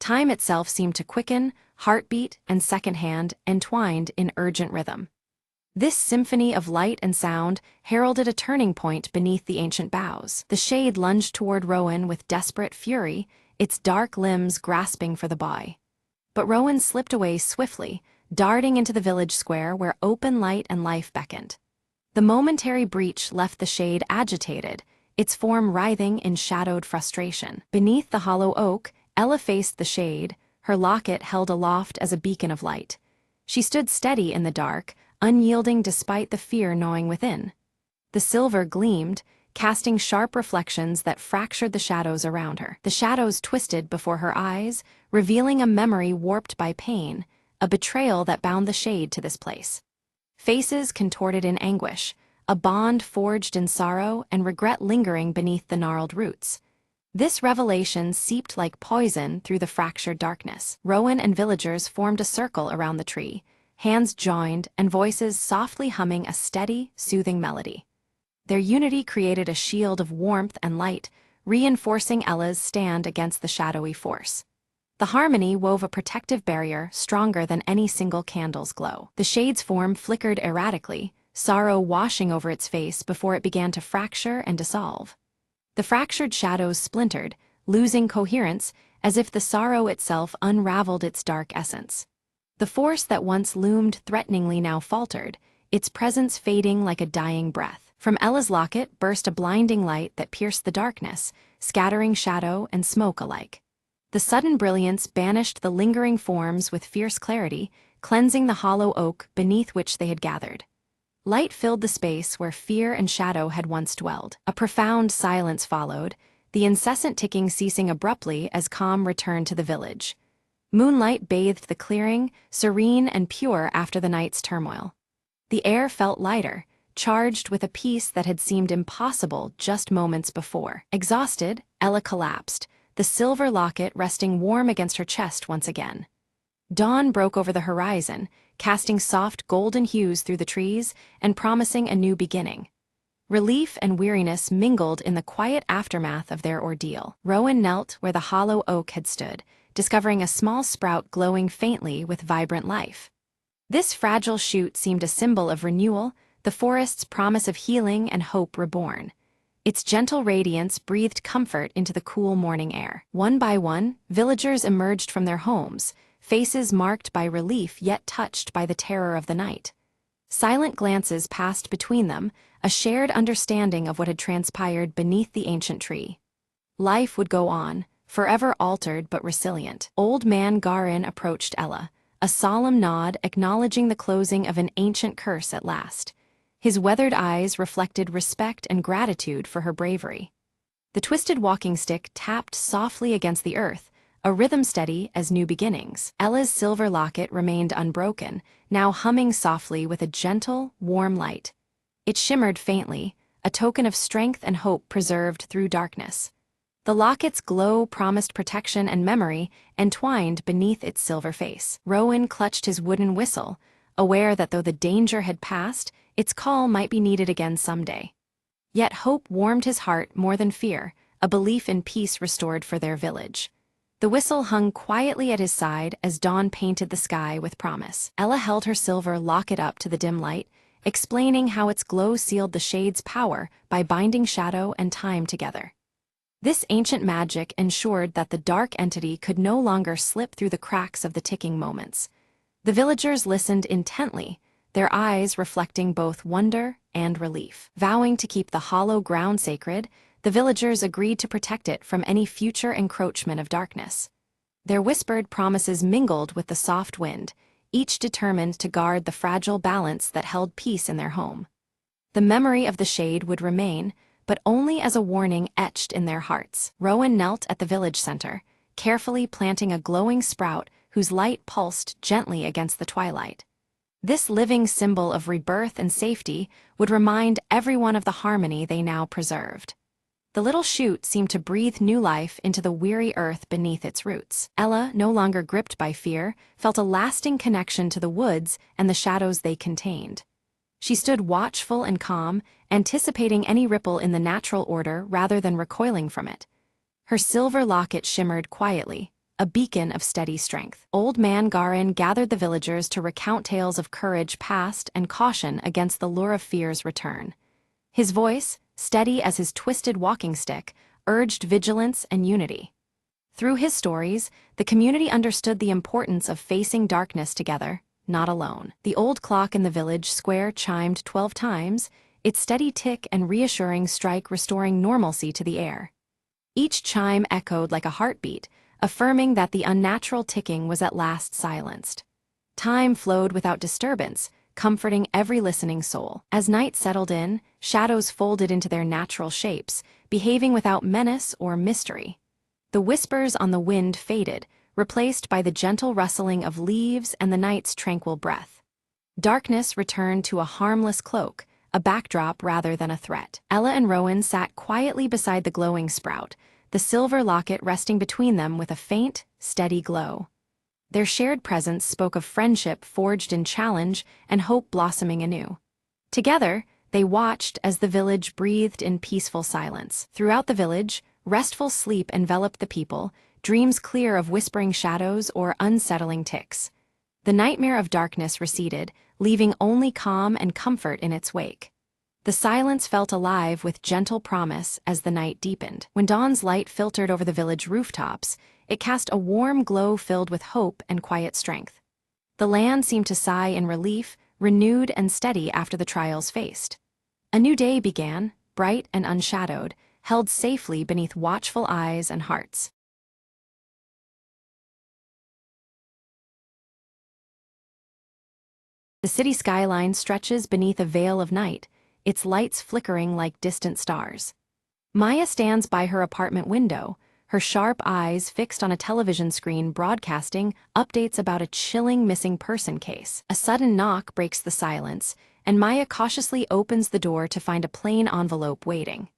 Time itself seemed to quicken, heartbeat and second hand entwined in urgent rhythm. This symphony of light and sound heralded a turning point beneath the ancient boughs. The shade lunged toward Rowan with desperate fury, its dark limbs grasping for the boy. But Rowan slipped away swiftly, darting into the village square where open light and life beckoned. The momentary breach left the shade agitated, its form writhing in shadowed frustration. Beneath the hollow oak, Ella faced the shade, her locket held aloft as a beacon of light. She stood steady in the dark, unyielding despite the fear gnawing within. The silver gleamed, casting sharp reflections that fractured the shadows around her. The shadows twisted before her eyes, revealing a memory warped by pain, a betrayal that bound the shade to this place. Faces contorted in anguish, a bond forged in sorrow and regret lingering beneath the gnarled roots. This revelation seeped like poison through the fractured darkness. Rowan and villagers formed a circle around the tree, hands joined and voices softly humming a steady, soothing melody. Their unity created a shield of warmth and light, reinforcing Ella's stand against the shadowy force. The harmony wove a protective barrier stronger than any single candle's glow. The shade's form flickered erratically, sorrow washing over its face before it began to fracture and dissolve. The fractured shadows splintered, losing coherence, as if the sorrow itself unraveled its dark essence. The force that once loomed threateningly now faltered, its presence fading like a dying breath. From Ella's locket burst a blinding light that pierced the darkness, scattering shadow and smoke alike. The sudden brilliance banished the lingering forms with fierce clarity, cleansing the hollow oak beneath which they had gathered. Light filled the space where fear and shadow had once dwelled. A profound silence followed, the incessant ticking ceasing abruptly as calm returned to the village. Moonlight bathed the clearing, serene and pure after the night's turmoil. The air felt lighter, charged with a peace that had seemed impossible just moments before. Exhausted, Ella collapsed, the silver locket resting warm against her chest once again. Dawn broke over the horizon, casting soft golden hues through the trees and promising a new beginning. Relief and weariness mingled in the quiet aftermath of their ordeal. Rowan knelt where the hollow oak had stood, discovering a small sprout glowing faintly with vibrant life. This fragile shoot seemed a symbol of renewal, the forest's promise of healing and hope reborn. Its gentle radiance breathed comfort into the cool morning air. One by one, villagers emerged from their homes, faces marked by relief yet touched by the terror of the night. Silent glances passed between them, a shared understanding of what had transpired beneath the ancient tree. Life would go on, forever altered but resilient. Old Man Garin approached Ella, a solemn nod acknowledging the closing of an ancient curse at last. His weathered eyes reflected respect and gratitude for her bravery. The twisted walking stick tapped softly against the earth, a rhythm steady as new beginnings. Ella's silver locket remained unbroken, now humming softly with a gentle, warm light. It shimmered faintly, a token of strength and hope preserved through darkness. The locket's glow promised protection and memory entwined beneath its silver face. Rowan clutched his wooden whistle, aware that though the danger had passed, its call might be needed again someday. Yet hope warmed his heart more than fear, a belief in peace restored for their village. The whistle hung quietly at his side as dawn painted the sky with promise. Ella held her silver locket up to the dim light, explaining how its glow sealed the shade's power by binding shadow and time together. This ancient magic ensured that the dark entity could no longer slip through the cracks of the ticking moments. The villagers listened intently, their eyes reflecting both wonder and relief. Vowing to keep the hollow ground sacred, the villagers agreed to protect it from any future encroachment of darkness. Their whispered promises mingled with the soft wind, each determined to guard the fragile balance that held peace in their home. The memory of the shade would remain, but only as a warning etched in their hearts. Rowan knelt at the village center, carefully planting a glowing sprout whose light pulsed gently against the twilight. This living symbol of rebirth and safety would remind everyone of the harmony they now preserved. The little shoot seemed to breathe new life into the weary earth beneath its roots. Ella, no longer gripped by fear, felt a lasting connection to the woods and the shadows they contained. She stood watchful and calm, anticipating any ripple in the natural order rather than recoiling from it. Her silver locket shimmered quietly, a beacon of steady strength. Old Man Garin gathered the villagers to recount tales of courage past and caution against the lure of fear's return. His voice, steady as his twisted walking stick, urged vigilance and unity. Through his stories, the community understood the importance of facing darkness together, not alone. The old clock in the village square chimed 12 times, its steady tick and reassuring strike restoring normalcy to the air. Each chime echoed like a heartbeat, affirming that the unnatural ticking was at last silenced. Time flowed without disturbance, comforting every listening soul. As night settled in, shadows folded into their natural shapes, behaving without menace or mystery. The whispers on the wind faded, replaced by the gentle rustling of leaves and the night's tranquil breath. Darkness returned to a harmless cloak, a backdrop rather than a threat. Ella and Rowan sat quietly beside the glowing sprout, the silver locket resting between them with a faint, steady glow. Their shared presence spoke of friendship forged in challenge and hope blossoming anew. Together, they watched as the village breathed in peaceful silence. Throughout the village, restful sleep enveloped the people, dreams clear of whispering shadows or unsettling ticks. The nightmare of darkness receded, leaving only calm and comfort in its wake. The silence felt alive with gentle promise as the night deepened. When dawn's light filtered over the village rooftops, it cast a warm glow filled with hope and quiet strength. The land seemed to sigh in relief, renewed and steady after the trials faced. A new day began, bright and unshadowed, held safely beneath watchful eyes and hearts. The city skyline stretches beneath a veil of night, its lights flickering like distant stars. Maya stands by her apartment window, her sharp eyes fixed on a television screen broadcasting updates about a chilling missing person case. A sudden knock breaks the silence, and Maya cautiously opens the door to find a plain envelope waiting.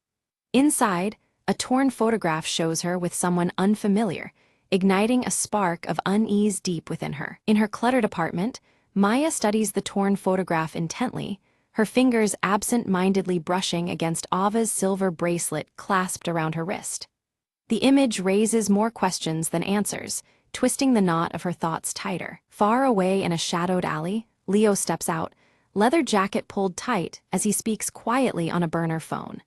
Inside, a torn photograph shows her with someone unfamiliar, igniting a spark of unease deep within her. In her cluttered apartment, Maya studies the torn photograph intently, her fingers absent-mindedly brushing against Ava's silver bracelet clasped around her wrist. The image raises more questions than answers, twisting the knot of her thoughts tighter. Far away in a shadowed alley, Leo steps out, leather jacket pulled tight as he speaks quietly on a burner phone.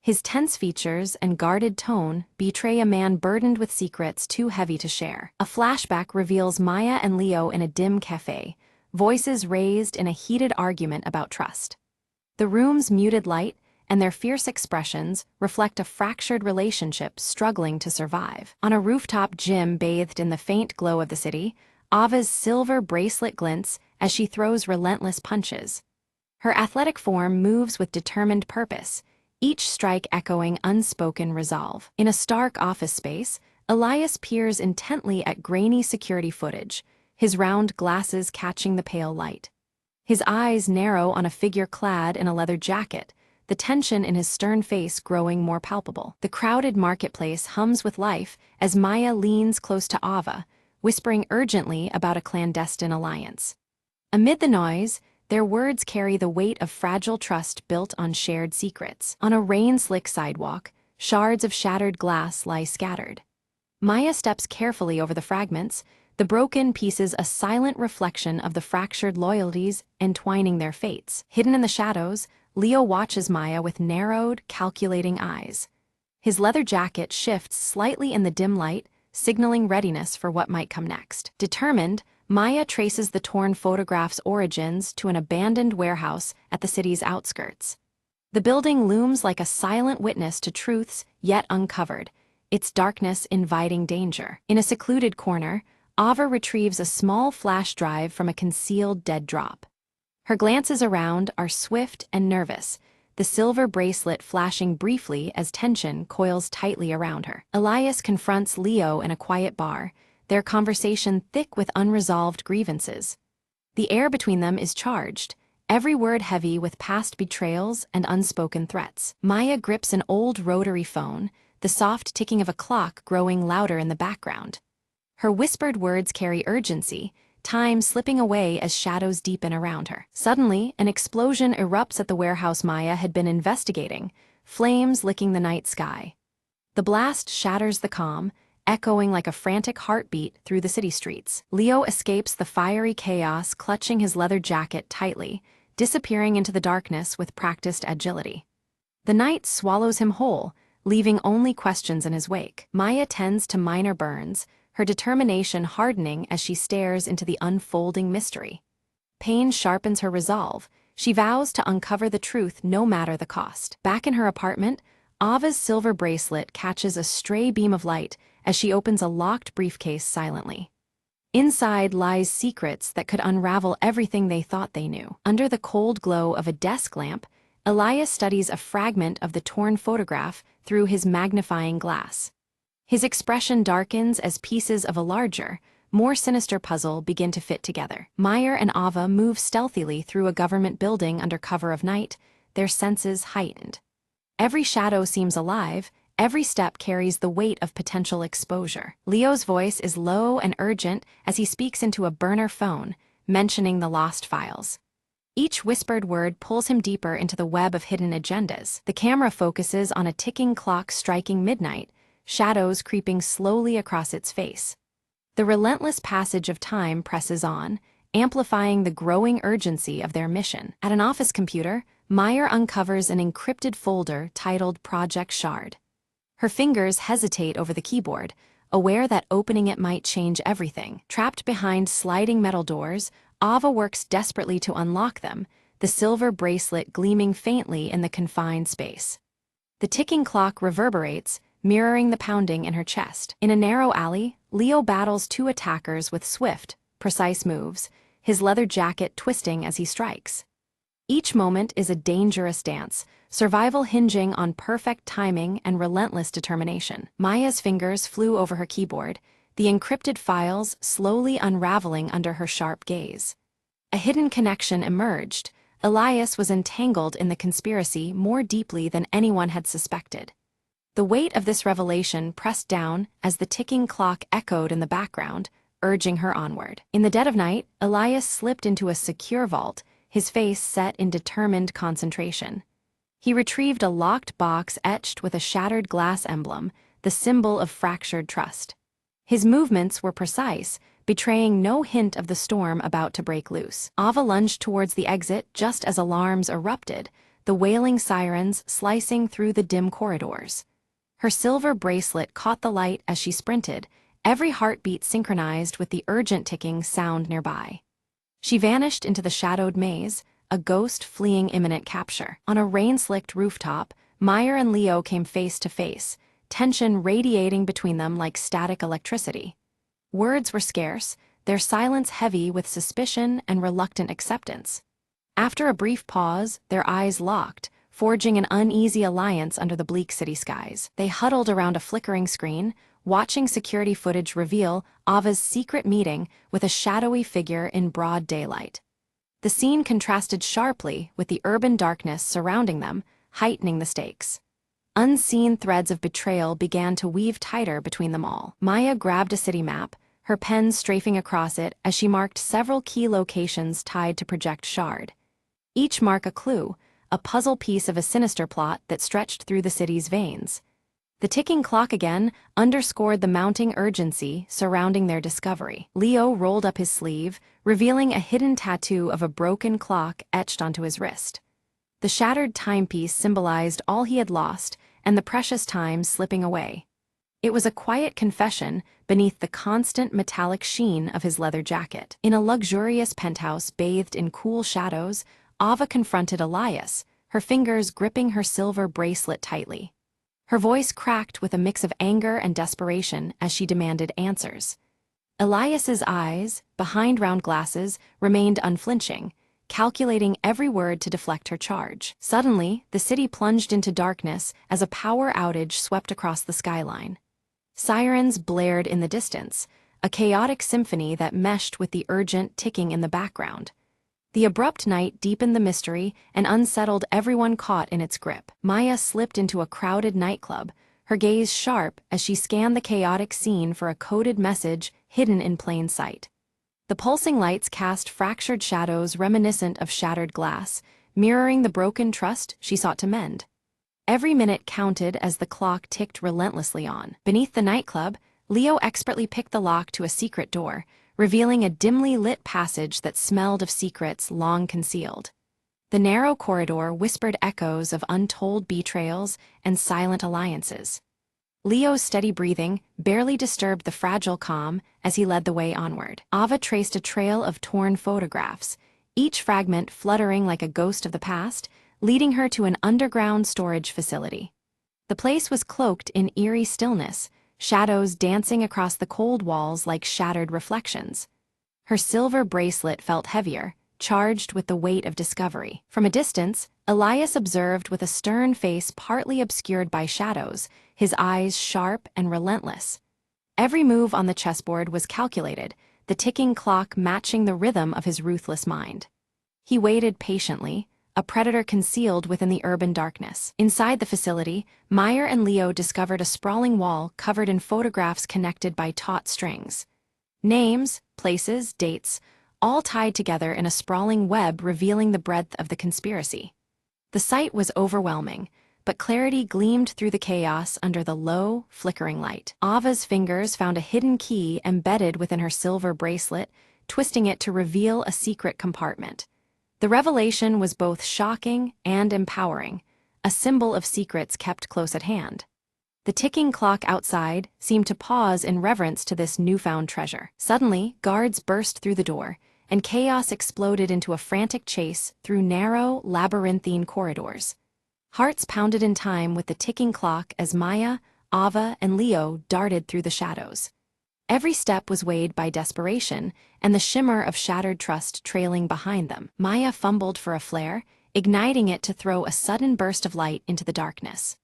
His tense features and guarded tone betray a man burdened with secrets too heavy to share. A flashback reveals Maya and Leo in a dim cafe, voices raised in a heated argument about trust. The room's muted light and their fierce expressions reflect a fractured relationship struggling to survive. On a rooftop gym bathed in the faint glow of the city, Ava's silver bracelet glints as she throws relentless punches. Her athletic form moves with determined purpose, each strike echoing unspoken resolve. In a stark office space, Elias peers intently at grainy security footage, his round glasses catching the pale light. His eyes narrow on a figure clad in a leather jacket, the tension in his stern face growing more palpable. The crowded marketplace hums with life as Maya leans close to Ava, whispering urgently about a clandestine alliance. Amid the noise, their words carry the weight of fragile trust built on shared secrets. On a rain-slick sidewalk, shards of shattered glass lie scattered. Maya steps carefully over the fragments, the broken pieces a silent reflection of the fractured loyalties entwining their fates. Hidden in the shadows, Leo watches Maya with narrowed, calculating eyes. His leather jacket shifts slightly in the dim light, signaling readiness for what might come next. Determined, Maya traces the torn photograph's origins to an abandoned warehouse at the city's outskirts. The building looms like a silent witness to truths yet uncovered, its darkness inviting danger. In a secluded corner, Ava retrieves a small flash drive from a concealed dead drop. Her glances around are swift and nervous, the silver bracelet flashing briefly as tension coils tightly around her. Elias confronts Leo in a quiet bar, their conversation thick with unresolved grievances. The air between them is charged, every word heavy with past betrayals and unspoken threats. Maya grips an old rotary phone, the soft ticking of a clock growing louder in the background. Her whispered words carry urgency, time slipping away as shadows deepen around her. Suddenly, an explosion erupts at the warehouse Maya had been investigating, flames licking the night sky. The blast shatters the calm, echoing like a frantic heartbeat through the city streets. Leo escapes the fiery chaos, clutching his leather jacket tightly, disappearing into the darkness with practiced agility. The night swallows him whole, leaving only questions in his wake. Maya tends to minor burns, her determination hardening as she stares into the unfolding mystery. Pain sharpens her resolve. She vows to uncover the truth no matter the cost. Back in her apartment, Ava's silver bracelet catches a stray beam of light as she opens a locked briefcase silently. Inside lies secrets that could unravel everything they thought they knew. Under the cold glow of a desk lamp, Elias studies a fragment of the torn photograph through his magnifying glass. His expression darkens as pieces of a larger, more sinister puzzle begin to fit together. Meyer and Ava move stealthily through a government building under cover of night, their senses heightened. Every shadow seems alive, every step carries the weight of potential exposure. Leo's voice is low and urgent as he speaks into a burner phone, mentioning the lost files. Each whispered word pulls him deeper into the web of hidden agendas. The camera focuses on a ticking clock striking midnight, shadows creeping slowly across its face. The relentless passage of time presses on, amplifying the growing urgency of their mission. At an office computer, Meyer uncovers an encrypted folder titled Project Shard. Her fingers hesitate over the keyboard, aware that opening it might change everything. Trapped behind sliding metal doors, Ava works desperately to unlock them, the silver bracelet gleaming faintly in the confined space. The ticking clock reverberates, mirroring the pounding in her chest. In a narrow alley, Leo battles two attackers with swift, precise moves, his leather jacket twisting as he strikes. Each moment is a dangerous dance, survival hinging on perfect timing and relentless determination. Maya's fingers flew over her keyboard, the encrypted files slowly unraveling under her sharp gaze. A hidden connection emerged. Elias was entangled in the conspiracy more deeply than anyone had suspected. The weight of this revelation pressed down as the ticking clock echoed in the background, urging her onward. In the dead of night, Elias slipped into a secure vault, his face set in determined concentration. He retrieved a locked box etched with a shattered glass emblem, the symbol of fractured trust. His movements were precise, betraying no hint of the storm about to break loose. Ava lunged towards the exit just as alarms erupted, the wailing sirens slicing through the dim corridors. Her silver bracelet caught the light as she sprinted, every heartbeat synchronized with the urgent ticking sound nearby. She vanished into the shadowed maze, a ghost fleeing imminent capture. On a rain-slicked rooftop, Meyer and Leo came face to face, tension radiating between them like static electricity. Words were scarce, their silence heavy with suspicion and reluctant acceptance. After a brief pause, their eyes locked, forging an uneasy alliance under the bleak city skies. They huddled around a flickering screen, watching security footage reveal Ava's secret meeting with a shadowy figure in broad daylight. The scene contrasted sharply with the urban darkness surrounding them, heightening the stakes. Unseen threads of betrayal began to weave tighter between them all. Maya grabbed a city map, her pen strafing across it as she marked several key locations tied to Project Shard. Each mark a clue, a puzzle piece of a sinister plot that stretched through the city's veins. The ticking clock again underscored the mounting urgency surrounding their discovery. Leo rolled up his sleeve, revealing a hidden tattoo of a broken clock etched onto his wrist. The shattered timepiece symbolized all he had lost and the precious time slipping away. It was a quiet confession beneath the constant metallic sheen of his leather jacket. In a luxurious penthouse bathed in cool shadows, Ava confronted Elias, her fingers gripping her silver bracelet tightly. Her voice cracked with a mix of anger and desperation as she demanded answers. Elias's eyes, behind round glasses, remained unflinching, calculating every word to deflect her charge. Suddenly, the city plunged into darkness as a power outage swept across the skyline. Sirens blared in the distance, a chaotic symphony that meshed with the urgent ticking in the background. The abrupt night deepened the mystery and unsettled everyone caught in its grip. Maya slipped into a crowded nightclub, her gaze sharp as she scanned the chaotic scene for a coded message hidden in plain sight. The pulsing lights cast fractured shadows reminiscent of shattered glass, mirroring the broken trust she sought to mend. Every minute counted as the clock ticked relentlessly on. Beneath the nightclub, Leo expertly picked the lock to a secret door, revealing a dimly lit passage that smelled of secrets long concealed. The narrow corridor whispered echoes of untold betrayals and silent alliances. Leo's steady breathing barely disturbed the fragile calm as he led the way onward. Ava traced a trail of torn photographs, each fragment fluttering like a ghost of the past, leading her to an underground storage facility. The place was cloaked in eerie stillness, shadows dancing across the cold walls like shattered reflections. Her silver bracelet felt heavier, charged with the weight of discovery. From a distance, Elias observed with a stern face partly obscured by shadows, his eyes sharp and relentless. Every move on the chessboard was calculated, the ticking clock matching the rhythm of his ruthless mind. He waited patiently, a predator concealed within the urban darkness. Inside the facility, Meyer and Leo discovered a sprawling wall covered in photographs connected by taut strings. Names, places, dates, all tied together in a sprawling web revealing the breadth of the conspiracy. The sight was overwhelming, but clarity gleamed through the chaos under the low, flickering light. Ava's fingers found a hidden key embedded within her silver bracelet, twisting it to reveal a secret compartment. The revelation was both shocking and empowering, a symbol of secrets kept close at hand. The ticking clock outside seemed to pause in reverence to this newfound treasure. Suddenly, guards burst through the door, and chaos exploded into a frantic chase through narrow, labyrinthine corridors. Hearts pounded in time with the ticking clock as Maya, Ava, and Leo darted through the shadows. Every step was weighed by desperation, and the shimmer of shattered trust trailing behind them. Maya fumbled for a flare, igniting it to throw a sudden burst of light into the darkness.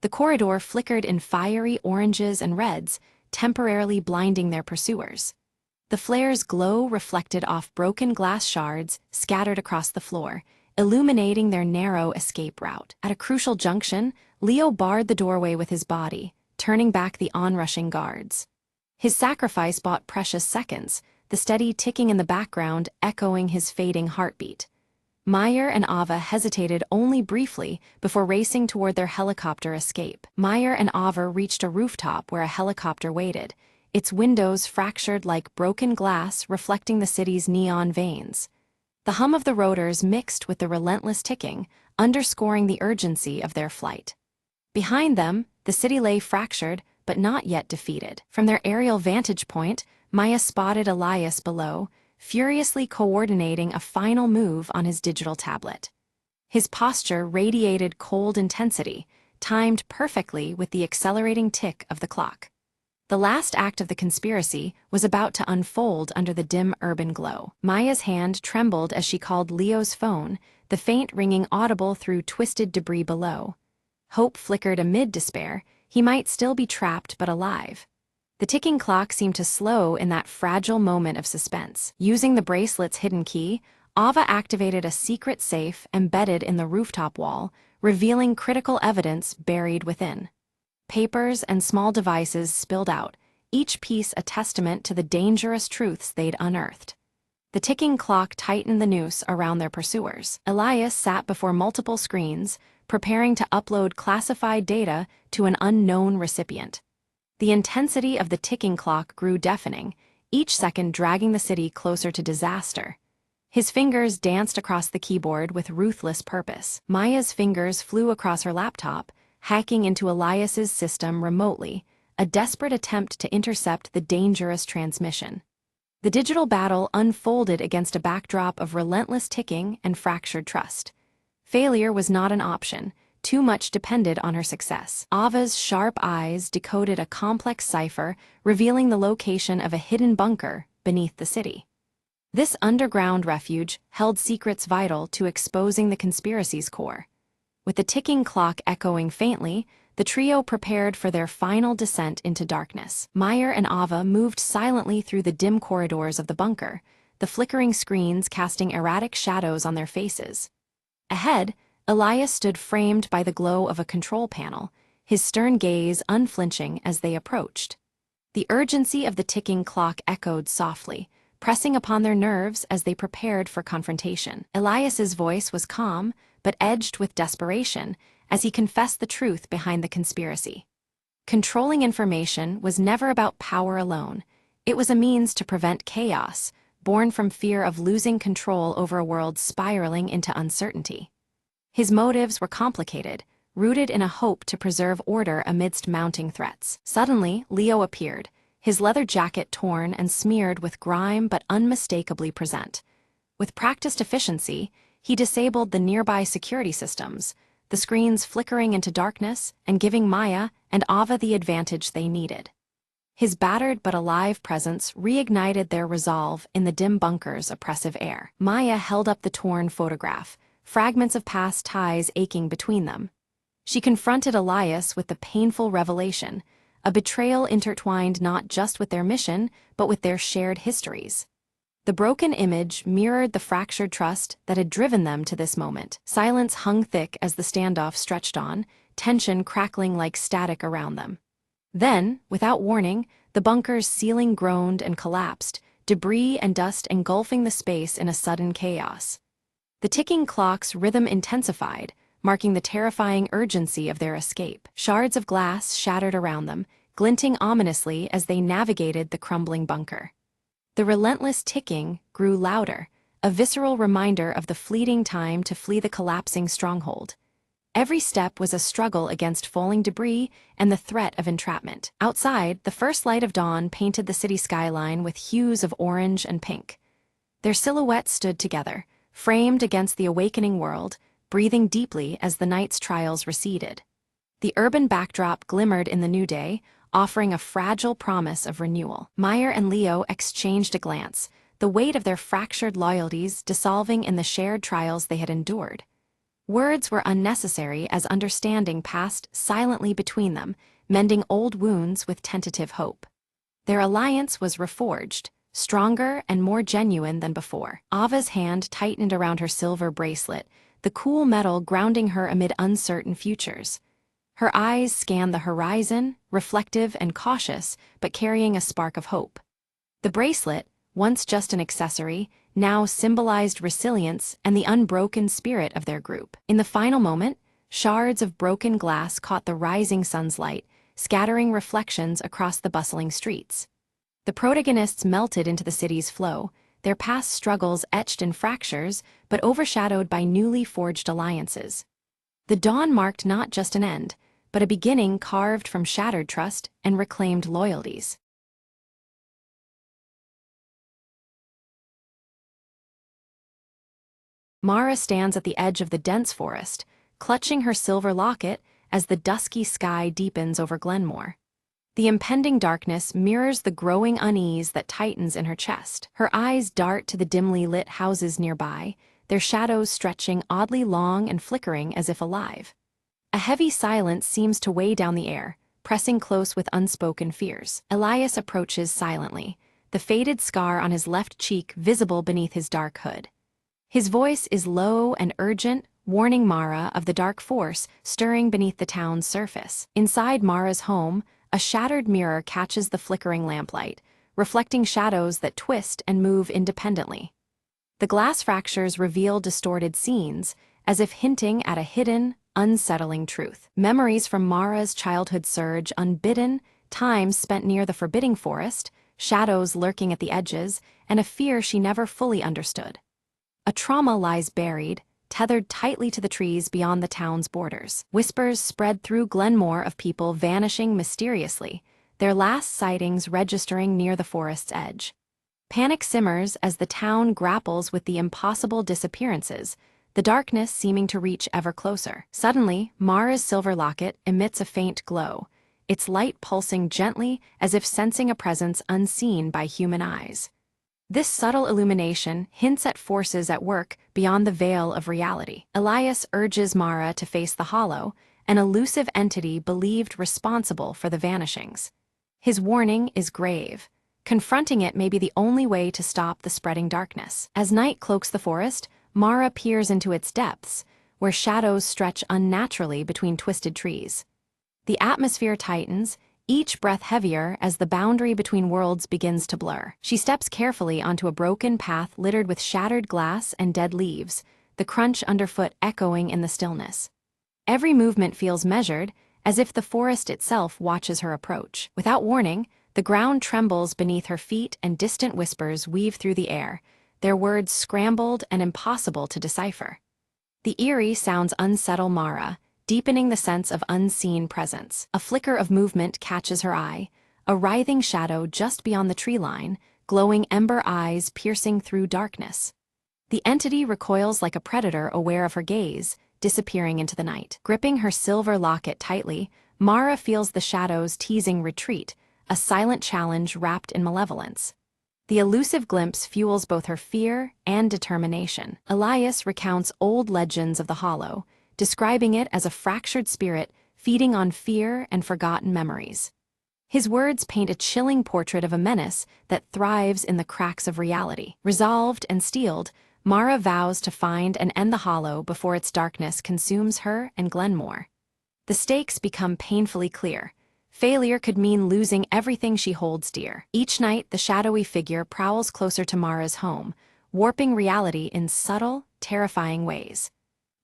The corridor flickered in fiery oranges and reds, temporarily blinding their pursuers. The flare's glow reflected off broken glass shards scattered across the floor, illuminating their narrow escape route. At a crucial junction, Leo barred the doorway with his body, turning back the onrushing guards. His sacrifice bought precious seconds, the steady ticking in the background echoing his fading heartbeat. Meyer and Ava hesitated only briefly before racing toward their helicopter escape. Meyer and Ava reached a rooftop where a helicopter waited, its windows fractured like broken glass reflecting the city's neon veins. The hum of the rotors mixed with the relentless ticking, underscoring the urgency of their flight. Behind them, the city lay fractured, but not yet defeated. From their aerial vantage point, Maya spotted Elias below, furiously coordinating a final move on his digital tablet. His posture radiated cold intensity, timed perfectly with the accelerating tick of the clock. The last act of the conspiracy was about to unfold under the dim urban glow. Maya's hand trembled as she called Leo's phone, the faint ringing audible through twisted debris below. Hope flickered amid despair. He might still be trapped but alive. The ticking clock seemed to slow in that fragile moment of suspense. Using the bracelet's hidden key, Ava activated a secret safe embedded in the rooftop wall, revealing critical evidence buried within. Papers and small devices spilled out, each piece a testament to the dangerous truths they'd unearthed. The ticking clock tightened the noose around their pursuers. Elias sat before multiple screens, preparing to upload classified data to an unknown recipient. The intensity of the ticking clock grew deafening, each second dragging the city closer to disaster. His fingers danced across the keyboard with ruthless purpose. Maya's fingers flew across her laptop, hacking into Elias's system remotely, a desperate attempt to intercept the dangerous transmission. The digital battle unfolded against a backdrop of relentless ticking and fractured trust. Failure was not an option. Too much depended on her success. Ava's sharp eyes decoded a complex cipher, revealing the location of a hidden bunker beneath the city. This underground refuge held secrets vital to exposing the conspiracy's core. With the ticking clock echoing faintly, the trio prepared for their final descent into darkness. Meyer and Ava moved silently through the dim corridors of the bunker, the flickering screens casting erratic shadows on their faces. Ahead, Elias stood framed by the glow of a control panel, his stern gaze unflinching as they approached. The urgency of the ticking clock echoed softly, pressing upon their nerves as they prepared for confrontation. Elias's voice was calm, but edged with desperation, as he confessed the truth behind the conspiracy. Controlling information was never about power alone. It was a means to prevent chaos, born from fear of losing control over a world spiraling into uncertainty. His motives were complicated, rooted in a hope to preserve order amidst mounting threats. Suddenly, Leo appeared, his leather jacket torn and smeared with grime but unmistakably present. With practiced efficiency, he disabled the nearby security systems, the screens flickering into darkness and giving Maya and Ava the advantage they needed. His battered but alive presence reignited their resolve in the dim bunker's oppressive air. Maya held up the torn photograph, fragments of past ties aching between them. She confronted Elias with the painful revelation, a betrayal intertwined not just with their mission, but with their shared histories. The broken image mirrored the fractured trust that had driven them to this moment. Silence hung thick as the standoff stretched on, tension crackling like static around them. Then, without warning, the bunker's ceiling groaned and collapsed, debris and dust engulfing the space in a sudden chaos. The ticking clock's rhythm intensified, marking the terrifying urgency of their escape. Shards of glass shattered around them, glinting ominously as they navigated the crumbling bunker. The relentless ticking grew louder, a visceral reminder of the fleeting time to flee the collapsing stronghold. Every step was a struggle against falling debris and the threat of entrapment. Outside, the first light of dawn painted the city skyline with hues of orange and pink. Their silhouettes stood together, framed against the awakening world, breathing deeply as the night's trials receded. The urban backdrop glimmered in the new day, offering a fragile promise of renewal. Meyer and Leo exchanged a glance, the weight of their fractured loyalties dissolving in the shared trials they had endured. Words were unnecessary as understanding passed silently between them, mending old wounds with tentative hope. Their alliance was reforged, stronger and more genuine than before. Ava's hand tightened around her silver bracelet, the cool metal grounding her amid uncertain futures. Her eyes scanned the horizon, reflective and cautious, but carrying a spark of hope. The bracelet, once just an accessory, now symbolized resilience and the unbroken spirit of their group. In the final moment, shards of broken glass caught the rising sun's light, scattering reflections across the bustling streets. The protagonists melted into the city's flow, their past struggles etched in fractures but overshadowed by newly forged alliances. The dawn marked not just an end, but a beginning carved from shattered trust and reclaimed loyalties. Mara stands at the edge of the dense forest, clutching her silver locket as the dusky sky deepens over Glenmore. The impending darkness mirrors the growing unease that tightens in her chest. Her eyes dart to the dimly lit houses nearby, their shadows stretching oddly long and flickering as if alive. A heavy silence seems to weigh down the air, pressing close with unspoken fears. Elias approaches silently, the faded scar on his left cheek visible beneath his dark hood. His voice is low and urgent, warning Mara of the dark force stirring beneath the town's surface. Inside Mara's home, a shattered mirror catches the flickering lamplight, reflecting shadows that twist and move independently. The glass fractures reveal distorted scenes, as if hinting at a hidden, unsettling truth. Memories from Mara's childhood surge unbidden, times spent near the forbidding forest, shadows lurking at the edges, and a fear she never fully understood. A trauma lies buried, tethered tightly to the trees beyond the town's borders. Whispers spread through Glenmore of people vanishing mysteriously, their last sightings registering near the forest's edge. Panic simmers as the town grapples with the impossible disappearances, the darkness seeming to reach ever closer. Suddenly, Mara's silver locket emits a faint glow, its light pulsing gently as if sensing a presence unseen by human eyes. This subtle illumination hints at forces at work beyond the veil of reality. Elias urges Mara to face the hollow, an elusive entity believed responsible for the vanishings. His warning is grave. Confronting it may be the only way to stop the spreading darkness. As night cloaks the forest, Mara peers into its depths, where shadows stretch unnaturally between twisted trees. The atmosphere tightens, each breath heavier as the boundary between worlds begins to blur. She steps carefully onto a broken path littered with shattered glass and dead leaves, the crunch underfoot echoing in the stillness. Every movement feels measured, as if the forest itself watches her approach. Without warning, the ground trembles beneath her feet and distant whispers weave through the air, their words scrambled and impossible to decipher. The eerie sounds unsettle Mara, deepening the sense of unseen presence. A flicker of movement catches her eye, a writhing shadow just beyond the tree line, glowing ember eyes piercing through darkness. The entity recoils like a predator aware of her gaze, disappearing into the night. Gripping her silver locket tightly, Mara feels the shadows teasing retreat, a silent challenge wrapped in malevolence. The elusive glimpse fuels both her fear and determination. Elias recounts old legends of the Hollow, describing it as a fractured spirit feeding on fear and forgotten memories. His words paint a chilling portrait of a menace that thrives in the cracks of reality. Resolved and steeled, Mara vows to find and end the Hollow before its darkness consumes her and Glenmore. The stakes become painfully clear. Failure could mean losing everything she holds dear. Each night, the shadowy figure prowls closer to Mara's home, warping reality in subtle, terrifying ways.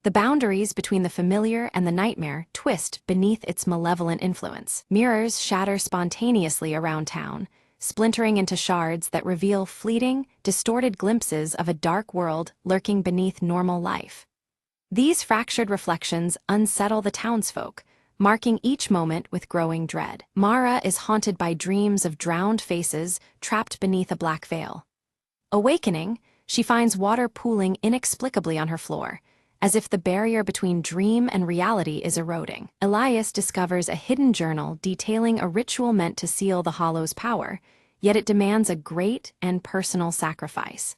The boundaries between the familiar and the nightmare twist beneath its malevolent influence. Mirrors shatter spontaneously around town, splintering into shards that reveal fleeting, distorted glimpses of a dark world lurking beneath normal life. These fractured reflections unsettle the townsfolk, marking each moment with growing dread. Mara is haunted by dreams of drowned faces trapped beneath a black veil. Awakening, she finds water pooling inexplicably on her floor, as if the barrier between dream and reality is eroding. Elias discovers a hidden journal detailing a ritual meant to seal the Hollow's power, yet it demands a great and personal sacrifice.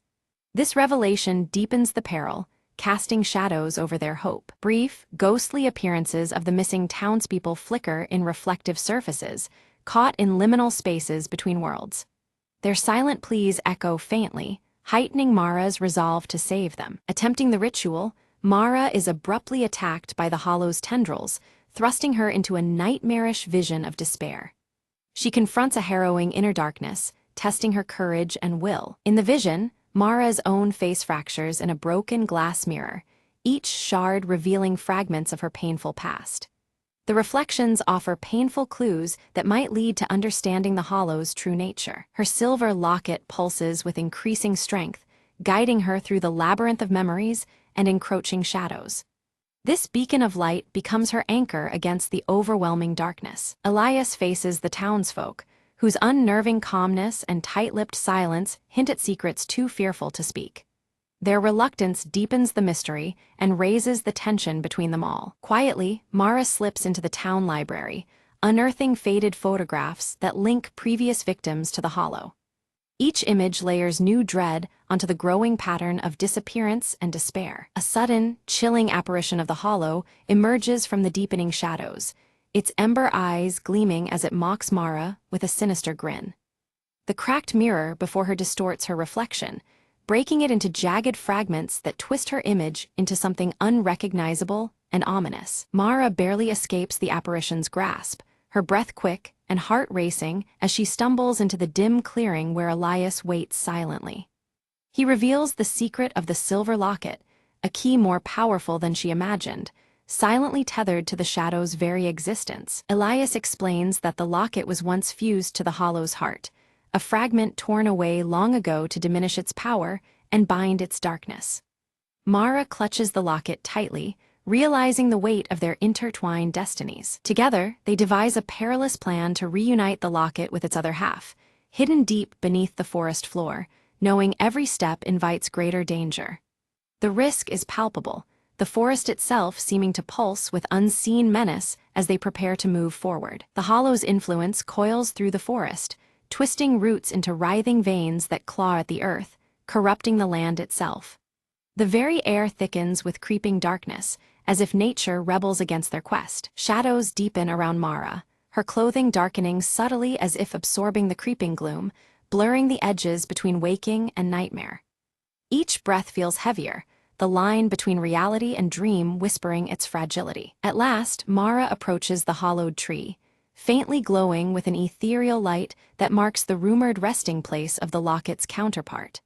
This revelation deepens the peril, casting shadows over their hope. Brief, ghostly appearances of the missing townspeople flicker in reflective surfaces, caught in liminal spaces between worlds. Their silent pleas echo faintly, heightening Mara's resolve to save them. Attempting the ritual, Mara is abruptly attacked by the Hollow's tendrils, thrusting her into a nightmarish vision of despair. She confronts a harrowing inner darkness, testing her courage and will. In the vision, Mara's own face fractures in a broken glass mirror, each shard revealing fragments of her painful past. The reflections offer painful clues that might lead to understanding the Hollow's true nature. Her silver locket pulses with increasing strength, guiding her through the labyrinth of memories and encroaching shadows. This beacon of light becomes her anchor against the overwhelming darkness. Elias faces the townsfolk, whose unnerving calmness and tight-lipped silence hint at secrets too fearful to speak. Their reluctance deepens the mystery and raises the tension between them all. Quietly, Mara slips into the town library, unearthing faded photographs that link previous victims to the Hollow. Each image layers new dread onto the growing pattern of disappearance and despair. A sudden, chilling apparition of the Hollow emerges from the deepening shadows, its ember eyes gleaming as it mocks Mara with a sinister grin. The cracked mirror before her distorts her reflection, breaking it into jagged fragments that twist her image into something unrecognizable and ominous. Mara barely escapes the apparition's grasp, her breath quick and heart racing as she stumbles into the dim clearing where Elias waits silently. He reveals the secret of the silver locket, a key more powerful than she imagined, silently tethered to the Shadow's very existence. Elias explains that the locket was once fused to the Hollow's heart, a fragment torn away long ago to diminish its power and bind its darkness. Mara clutches the locket tightly, realizing the weight of their intertwined destinies. Together, they devise a perilous plan to reunite the locket with its other half, hidden deep beneath the forest floor, knowing every step invites greater danger. The risk is palpable, the forest itself seeming to pulse with unseen menace as they prepare to move forward. The Hollow's influence coils through the forest, twisting roots into writhing veins that claw at the earth, corrupting the land itself. The very air thickens with creeping darkness, as if nature rebels against their quest. Shadows deepen around Mara, her clothing darkening subtly as if absorbing the creeping gloom, blurring the edges between waking and nightmare. Each breath feels heavier, the line between reality and dream whispering its fragility. At last, Mara approaches the hollowed tree, faintly glowing with an ethereal light that marks the rumored resting place of the locket's counterpart.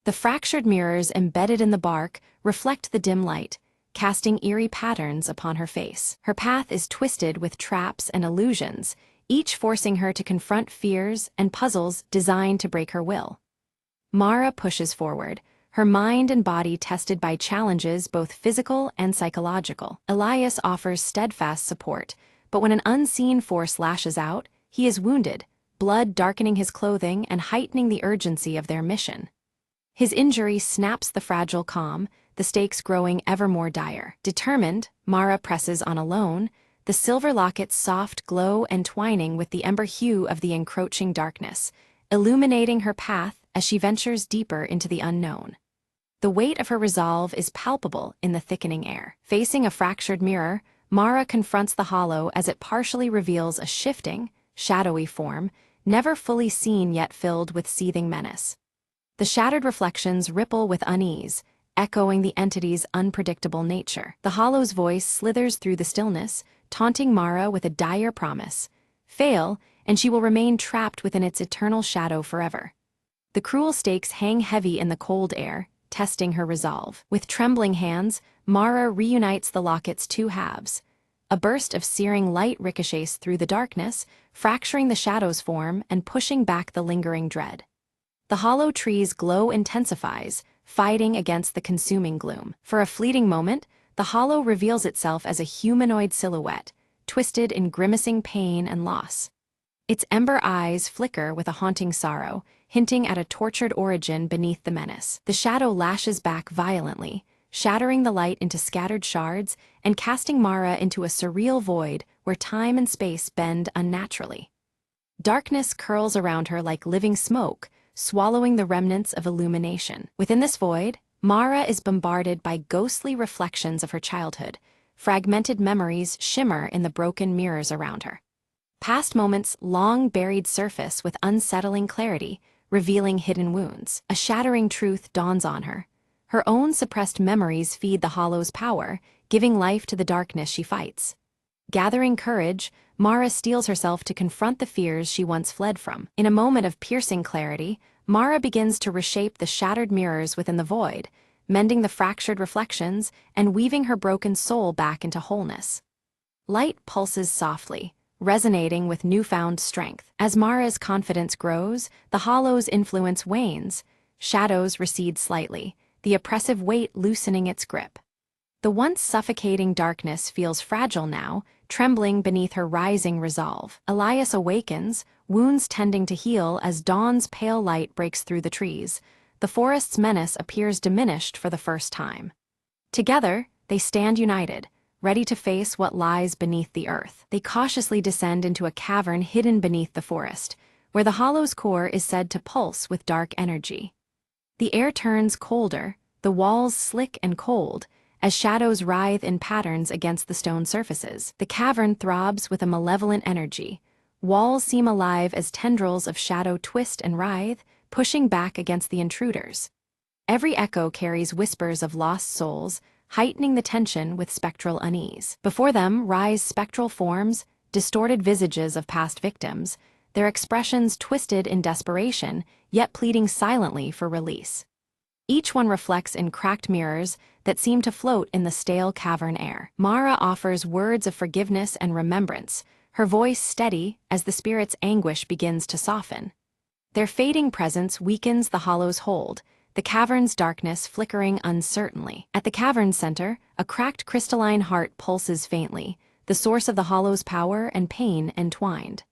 The fractured mirrors embedded in the bark reflect the dim light, casting eerie patterns upon her face. Her path is twisted with traps and illusions, each forcing her to confront fears and puzzles designed to break her will. Mara pushes forward, her mind and body tested by challenges both physical and psychological. Elias offers steadfast support, but when an unseen force lashes out, he is wounded, blood darkening his clothing and heightening the urgency of their mission. His injury snaps the fragile calm, the stakes growing ever more dire. Determined, Mara presses on alone, the silver locket's soft glow entwining with the ember hue of the encroaching darkness, illuminating her path as she ventures deeper into the unknown. The weight of her resolve is palpable in the thickening air. Facing a fractured mirror, Mara confronts the hollow as it partially reveals a shifting, shadowy form, never fully seen yet filled with seething menace. The shattered reflections ripple with unease, echoing the entity's unpredictable nature. The hollow's voice slithers through the stillness, taunting Mara with a dire promise. Fail, and she will remain trapped within its eternal shadow forever. The cruel stakes hang heavy in the cold air, testing her resolve. With trembling hands, Mara reunites the locket's two halves. A burst of searing light ricochets through the darkness, fracturing the shadow's form and pushing back the lingering dread. The hollow tree's glow intensifies, fighting against the consuming gloom. For a fleeting moment, the hollow reveals itself as a humanoid silhouette, twisted in grimacing pain and loss. Its ember eyes flicker with a haunting sorrow, hinting at a tortured origin beneath the menace. The shadow lashes back violently, shattering the light into scattered shards and casting Mara into a surreal void where time and space bend unnaturally. Darkness curls around her like living smoke, swallowing the remnants of illumination. Within this void, Mara is bombarded by ghostly reflections of her childhood. Fragmented memories shimmer in the broken mirrors around her. Past moments long buried surface with unsettling clarity, revealing hidden wounds. A shattering truth dawns on her. Her own suppressed memories feed the Hollow's power, giving life to the darkness she fights. Gathering courage, Mara steels herself to confront the fears she once fled from. In a moment of piercing clarity, Mara begins to reshape the shattered mirrors within the void, mending the fractured reflections and weaving her broken soul back into wholeness. Light pulses softly, resonating with newfound strength. As Mara's confidence grows, the Hollow's influence wanes. Shadows recede slightly, the oppressive weight loosening its grip. The once suffocating darkness feels fragile now, trembling beneath her rising resolve. Elias awakens, wounds tending to heal as dawn's pale light breaks through the trees. The forest's menace appears diminished for the first time. Together, they stand united, ready to face what lies beneath the earth. They cautiously descend into a cavern hidden beneath the forest, where the Hollow's core is said to pulse with dark energy. The air turns colder, the walls slick and cold, as shadows writhe in patterns against the stone surfaces. The cavern throbs with a malevolent energy. Walls seem alive as tendrils of shadow twist and writhe, pushing back against the intruders. Every echo carries whispers of lost souls, heightening the tension with spectral unease. Before them rise spectral forms, distorted visages of past victims, their expressions twisted in desperation, yet pleading silently for release. Each one reflects in cracked mirrors that seem to float in the stale cavern air. Mara offers words of forgiveness and remembrance, her voice steady as the spirit's anguish begins to soften. Their fading presence weakens the Hollow's hold, the cavern's darkness flickering uncertainly. At the cavern's center, a cracked crystalline heart pulses faintly, the source of the Hollow's power and pain entwined.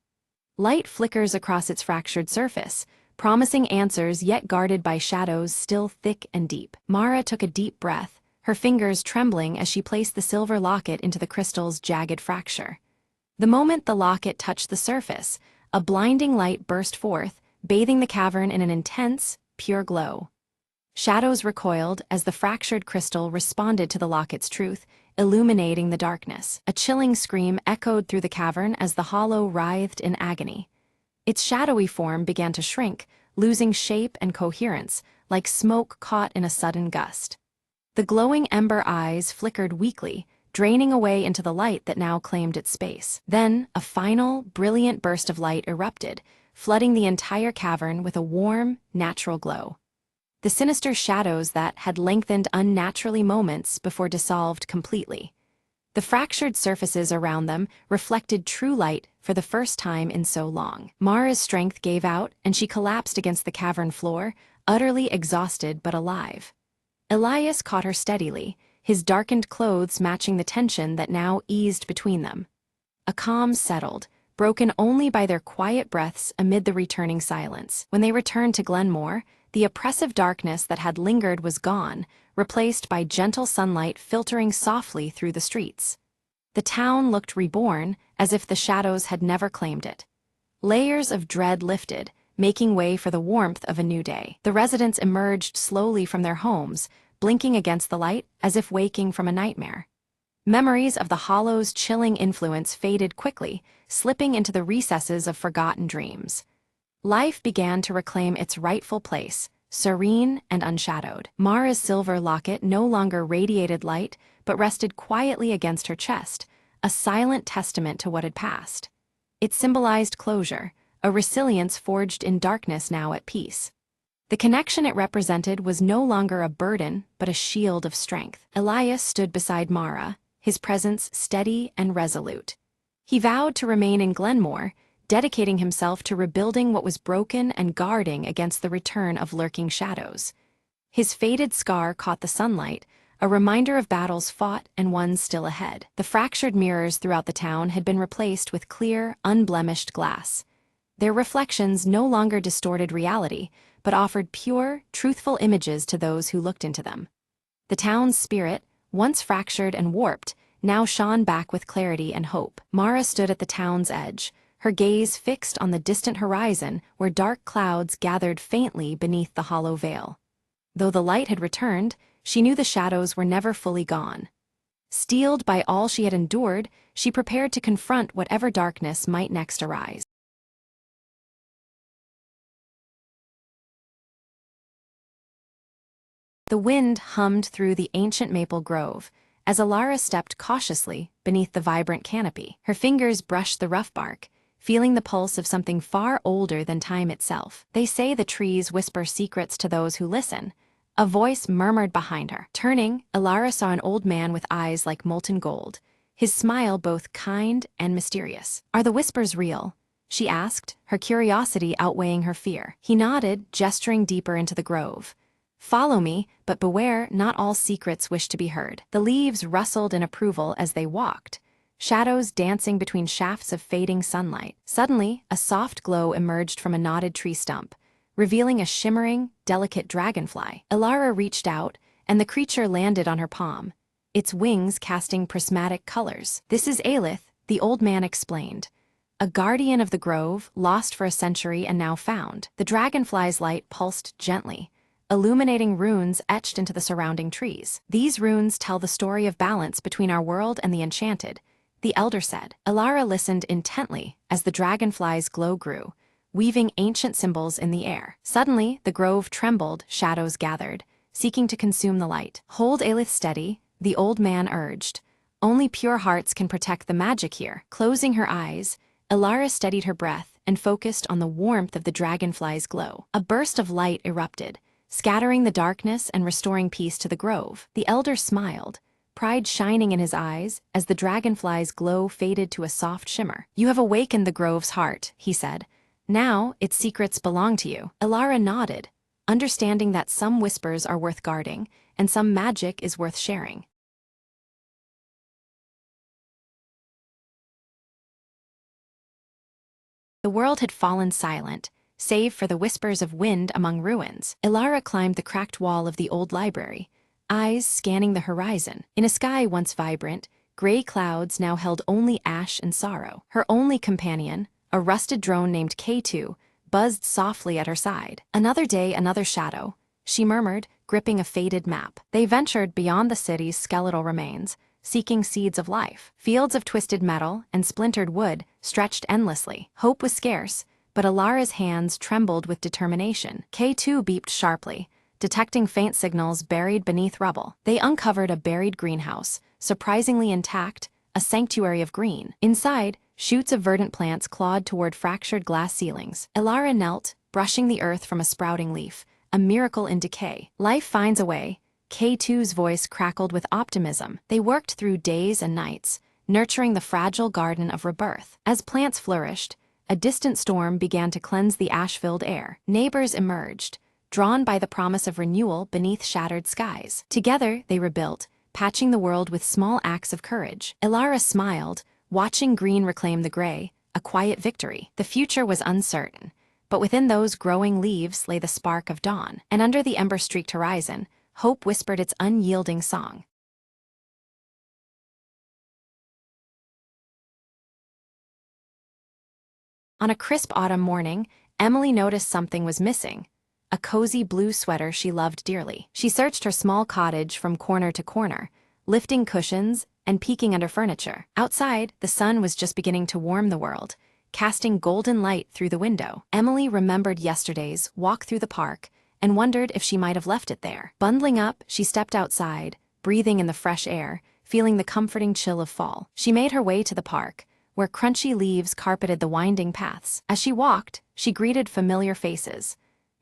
Light flickers across its fractured surface, promising answers yet guarded by shadows still thick and deep. Mara took a deep breath, her fingers trembling as she placed the silver locket into the crystal's jagged fracture. The moment the locket touched the surface, a blinding light burst forth, bathing the cavern in an intense, pure glow. Shadows recoiled as the fractured crystal responded to the locket's truth, illuminating the darkness. A chilling scream echoed through the cavern as the Hollow writhed in agony. Its shadowy form began to shrink, losing shape and coherence, like smoke caught in a sudden gust. The glowing ember eyes flickered weakly, draining away into the light that now claimed its space. Then, a final, brilliant burst of light erupted, flooding the entire cavern with a warm, natural glow. The sinister shadows that had lengthened unnaturally moments before dissolved completely. The fractured surfaces around them reflected true light for the first time in so long. Mara's strength gave out, and she collapsed against the cavern floor, utterly exhausted but alive. Elias caught her steadily, his darkened clothes matching the tension that now eased between them. A calm settled, broken only by their quiet breaths amid the returning silence. When they returned to Glenmore, the oppressive darkness that had lingered was gone, replaced by gentle sunlight filtering softly through the streets. The town looked reborn, as if the shadows had never claimed it. Layers of dread lifted, making way for the warmth of a new day. The residents emerged slowly from their homes, blinking against the light as if waking from a nightmare. Memories of the Hollow's chilling influence faded quickly, slipping into the recesses of forgotten dreams. Life began to reclaim its rightful place, serene and unshadowed. Mara's silver locket no longer radiated light, but rested quietly against her chest, a silent testament to what had passed. It symbolized closure, a resilience forged in darkness now at peace. The connection it represented was no longer a burden, but a shield of strength. Elias stood beside Mara, his presence steady and resolute. He vowed to remain in Glenmore, dedicating himself to rebuilding what was broken and guarding against the return of lurking shadows. His faded scar caught the sunlight, a reminder of battles fought and ones still ahead. The fractured mirrors throughout the town had been replaced with clear, unblemished glass. Their reflections no longer distorted reality, but offered pure, truthful images to those who looked into them. The town's spirit, once fractured and warped, now shone back with clarity and hope. Mara stood at the town's edge, her gaze fixed on the distant horizon where dark clouds gathered faintly beneath the hollow veil. Though the light had returned, she knew the shadows were never fully gone. Steeled by all she had endured, she prepared to confront whatever darkness might next arise. The wind hummed through the ancient maple grove as Alara stepped cautiously beneath the vibrant canopy. Her fingers brushed the rough bark, feeling the pulse of something far older than time itself. They say the trees whisper secrets to those who listen. A voice murmured behind her. Turning, Alara saw an old man with eyes like molten gold, his smile both kind and mysterious. "Are the whispers real?" she asked, her curiosity outweighing her fear. He nodded, gesturing deeper into the grove. "Follow me, but beware, not all secrets wish to be heard." The leaves rustled in approval as they walked, shadows dancing between shafts of fading sunlight. Suddenly, a soft glow emerged from a knotted tree stump, revealing a shimmering, delicate dragonfly. Alara reached out, and the creature landed on her palm, its wings casting prismatic colors. "This is Aelith," the old man explained. "A guardian of the grove, lost for a century and now found." The dragonfly's light pulsed gently, illuminating runes etched into the surrounding trees. "These runes tell the story of balance between our world and the enchanted," the elder said. Alara listened intently as the dragonfly's glow grew, weaving ancient symbols in the air. Suddenly, the grove trembled, shadows gathered, seeking to consume the light. "Hold Aelith steady," the old man urged. "Only pure hearts can protect the magic here." Closing her eyes, Alara steadied her breath and focused on the warmth of the dragonfly's glow. A burst of light erupted, scattering the darkness and restoring peace to the grove. The elder smiled, pride shining in his eyes as the dragonfly's glow faded to a soft shimmer. "You have awakened the grove's heart," he said. "Now, its secrets belong to you." Alara nodded, understanding that some whispers are worth guarding, and some magic is worth sharing. The world had fallen silent, save for the whispers of wind among ruins. Alara climbed the cracked wall of the old library, eyes scanning the horizon. In a sky once vibrant, gray clouds now held only ash and sorrow. Her only companion, a rusted drone named K2, buzzed softly at her side. "Another day, another shadow," she murmured, gripping a faded map. They ventured beyond the city's skeletal remains, seeking seeds of life. Fields of twisted metal and splintered wood stretched endlessly. Hope was scarce, but Alara's hands trembled with determination. K2 beeped sharply, detecting faint signals buried beneath rubble. They uncovered a buried greenhouse, surprisingly intact, a sanctuary of green. Inside, shoots of verdant plants clawed toward fractured glass ceilings. Alara knelt, brushing the earth from a sprouting leaf, a miracle in decay. "Life finds a way." K2's voice crackled with optimism. They worked through days and nights, nurturing the fragile garden of rebirth. As plants flourished, a distant storm began to cleanse the ash-filled air. Neighbors emerged, drawn by the promise of renewal beneath shattered skies. Together, they rebuilt, patching the world with small acts of courage. Alara smiled, watching green reclaim the gray, a quiet victory. The future was uncertain, but within those growing leaves lay the spark of dawn. And under the ember-streaked horizon, hope whispered its unyielding song. On a crisp autumn morning, Emily noticed something was missing: a cozy blue sweater she loved dearly. She searched her small cottage from corner to corner, lifting cushions and peeking under furniture. Outside, the sun was just beginning to warm the world, casting golden light through the window. Emily remembered yesterday's walk through the park and wondered if she might have left it there. Bundling up, she stepped outside, breathing in the fresh air, feeling the comforting chill of fall. She made her way to the park, where crunchy leaves carpeted the winding paths. As she walked, she greeted familiar faces: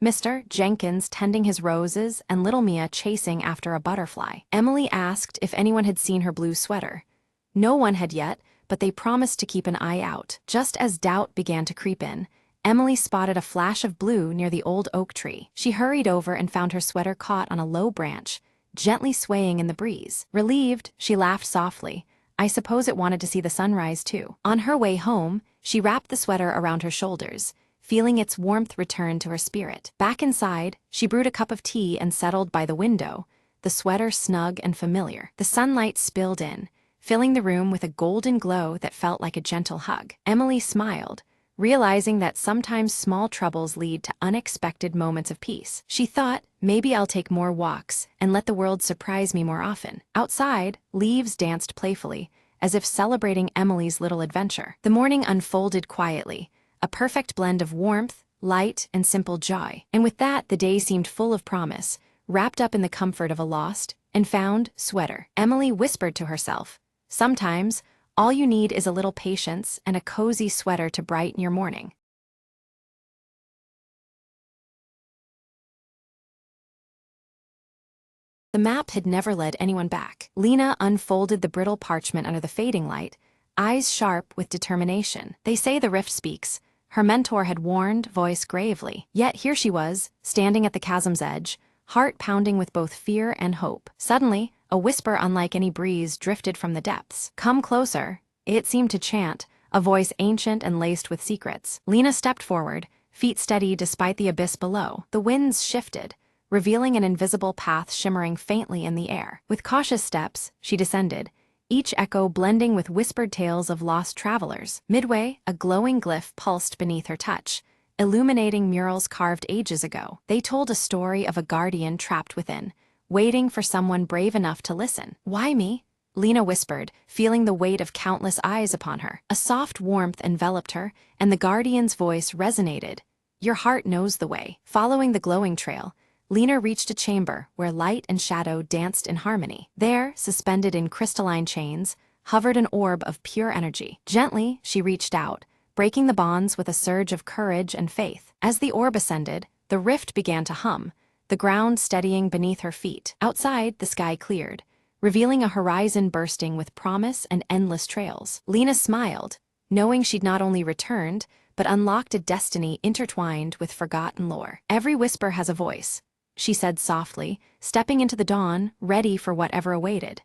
Mr. Jenkins tending his roses and little Mia chasing after a butterfly. Emily asked if anyone had seen her blue sweater. No one had yet, but they promised to keep an eye out. Just as doubt began to creep in, Emily spotted a flash of blue near the old oak tree. She hurried over and found her sweater caught on a low branch, gently swaying in the breeze. Relieved, she laughed softly. I suppose it wanted to see the sunrise too. On her way home, she wrapped the sweater around her shoulders, feeling its warmth return to her spirit. Back inside, she brewed a cup of tea and settled by the window, the sweater snug and familiar. The sunlight spilled in, filling the room with a golden glow that felt like a gentle hug. Emily smiled, realizing that sometimes small troubles lead to unexpected moments of peace. She thought, maybe I'll take more walks and let the world surprise me more often. Outside, leaves danced playfully, as if celebrating Emily's little adventure. The morning unfolded quietly, a perfect blend of warmth, light, and simple joy. And with that, the day seemed full of promise, wrapped up in the comfort of a lost and found sweater. Emily whispered to herself, sometimes, all you need is a little patience and a cozy sweater to brighten your morning. The map had never led anyone back. Lena unfolded the brittle parchment under the fading light, eyes sharp with determination. They say the rift speaks. Her mentor had warned, voice gravely. Yet here she was, standing at the chasm's edge, heart pounding with both fear and hope. Suddenly, a whisper unlike any breeze drifted from the depths. Come closer. It seemed to chant, a voice ancient and laced with secrets. Lena stepped forward, feet steady despite the abyss below. The winds shifted, revealing an invisible path shimmering faintly in the air. With cautious steps, she descended, each echo blending with whispered tales of lost travelers. Midway, a glowing glyph pulsed beneath her touch, illuminating murals carved ages ago. They told a story of a guardian trapped within, waiting for someone brave enough to listen. Why me? Lena whispered, feeling the weight of countless eyes upon her. A soft warmth enveloped her, and the guardian's voice resonated. Your heart knows the way. Following the glowing trail, Lena reached a chamber where light and shadow danced in harmony. There, suspended in crystalline chains, hovered an orb of pure energy. Gently, she reached out, breaking the bonds with a surge of courage and faith. As the orb ascended, the rift began to hum, the ground steadying beneath her feet. Outside, the sky cleared, revealing a horizon bursting with promise and endless trails. Lena smiled, knowing she'd not only returned, but unlocked a destiny intertwined with forgotten lore. Every whisper has a voice, she said softly, stepping into the dawn, ready for whatever awaited.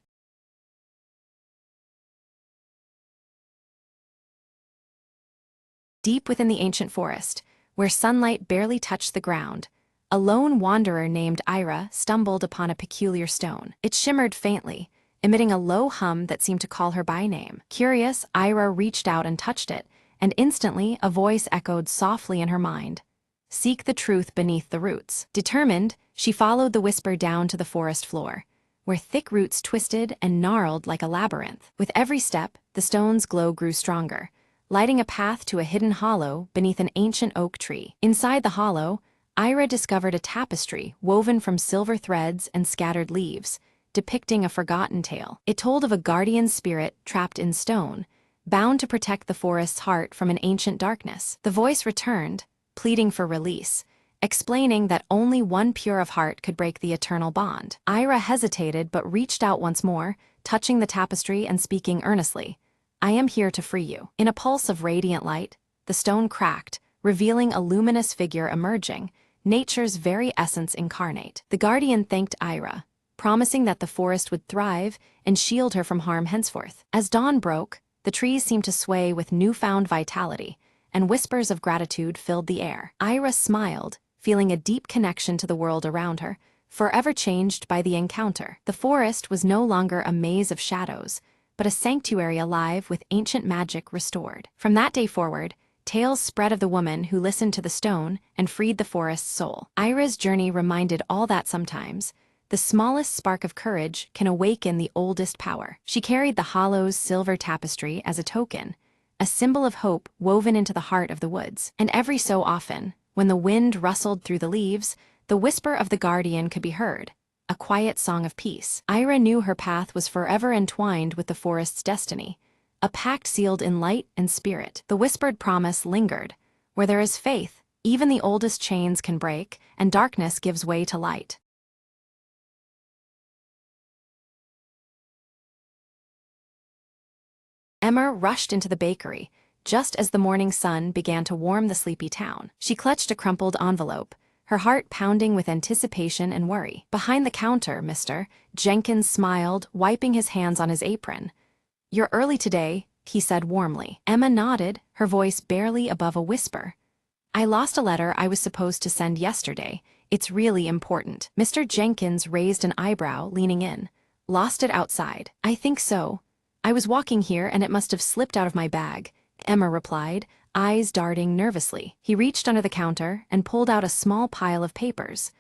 Deep within the ancient forest, where sunlight barely touched the ground, a lone wanderer named Ira stumbled upon a peculiar stone. It shimmered faintly, emitting a low hum that seemed to call her by name. Curious, Ira reached out and touched it, and instantly a voice echoed softly in her mind. Seek the truth beneath the roots. Determined, she followed the whisper down to the forest floor, where thick roots twisted and gnarled like a labyrinth. With every step, the stone's glow grew stronger, lighting a path to a hidden hollow beneath an ancient oak tree. Inside the hollow, Ira discovered a tapestry woven from silver threads and scattered leaves, depicting a forgotten tale. It told of a guardian spirit trapped in stone, bound to protect the forest's heart from an ancient darkness. The voice returned, pleading for release, explaining that only one pure of heart could break the eternal bond. Ira hesitated but reached out once more, touching the tapestry and speaking earnestly. I am here to free you. In a pulse of radiant light, the stone cracked, revealing a luminous figure emerging, nature's very essence incarnate. The guardian thanked Ira, promising that the forest would thrive and shield her from harm henceforth. As dawn broke, the trees seemed to sway with newfound vitality, and whispers of gratitude filled the air. Ira smiled, feeling a deep connection to the world around her, forever changed by the encounter. The forest was no longer a maze of shadows, but a sanctuary alive with ancient magic restored. From that day forward, tales spread of the woman who listened to the stone and freed the forest's soul. Ira's journey reminded all that sometimes, the smallest spark of courage can awaken the oldest power. She carried the hollow's silver tapestry as a token, a symbol of hope woven into the heart of the woods. And every so often, when the wind rustled through the leaves, the whisper of the guardian could be heard, a quiet song of peace. Ira knew her path was forever entwined with the forest's destiny, a pact sealed in light and spirit. The whispered promise lingered. Where there is faith, even the oldest chains can break, and darkness gives way to light. Emma rushed into the bakery, just as the morning sun began to warm the sleepy town. She clutched a crumpled envelope, her heart pounding with anticipation and worry. Behind the counter, Mr. Jenkins smiled, wiping his hands on his apron. You're early today, he said warmly. Emma nodded, her voice barely above a whisper. I lost a letter I was supposed to send yesterday. It's really important. Mr. Jenkins raised an eyebrow, leaning in. Lost it outside. I think so. I was walking here and it must have slipped out of my bag, Emma replied, eyes darting nervously. He reached under the counter and pulled out a small pile of papers.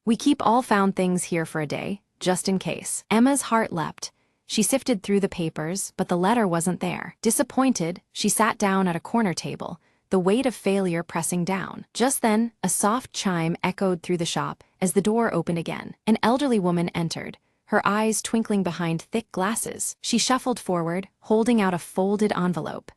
We keep all found things here for a day, just in case. Emma's heart leapt. She sifted through the papers, but the letter wasn't there. Disappointed, she sat down at a corner table, the weight of failure pressing down. Just then, a soft chime echoed through the shop as the door opened again. An elderly woman entered, her eyes twinkling behind thick glasses. She shuffled forward, holding out a folded envelope.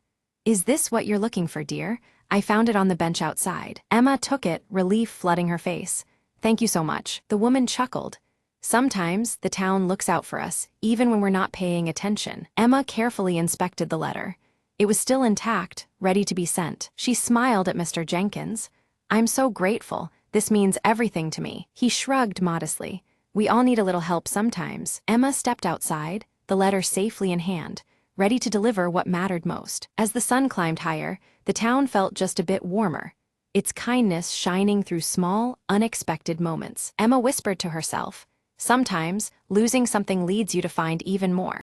Is this what you're looking for, dear? I found it on the bench outside. Emma took it, relief flooding her face. Thank you so much. The woman chuckled. Sometimes the town looks out for us, even when we're not paying attention. Emma carefully inspected the letter. It was still intact, ready to be sent. She smiled at Mr. Jenkins. I'm so grateful. This means everything to me. He shrugged modestly. We all need a little help sometimes. Emma stepped outside, the letter safely in hand, ready to deliver what mattered most. As the sun climbed higher, the town felt just a bit warmer, its kindness shining through small, unexpected moments. Emma whispered to herself, sometimes, losing something leads you to find even more.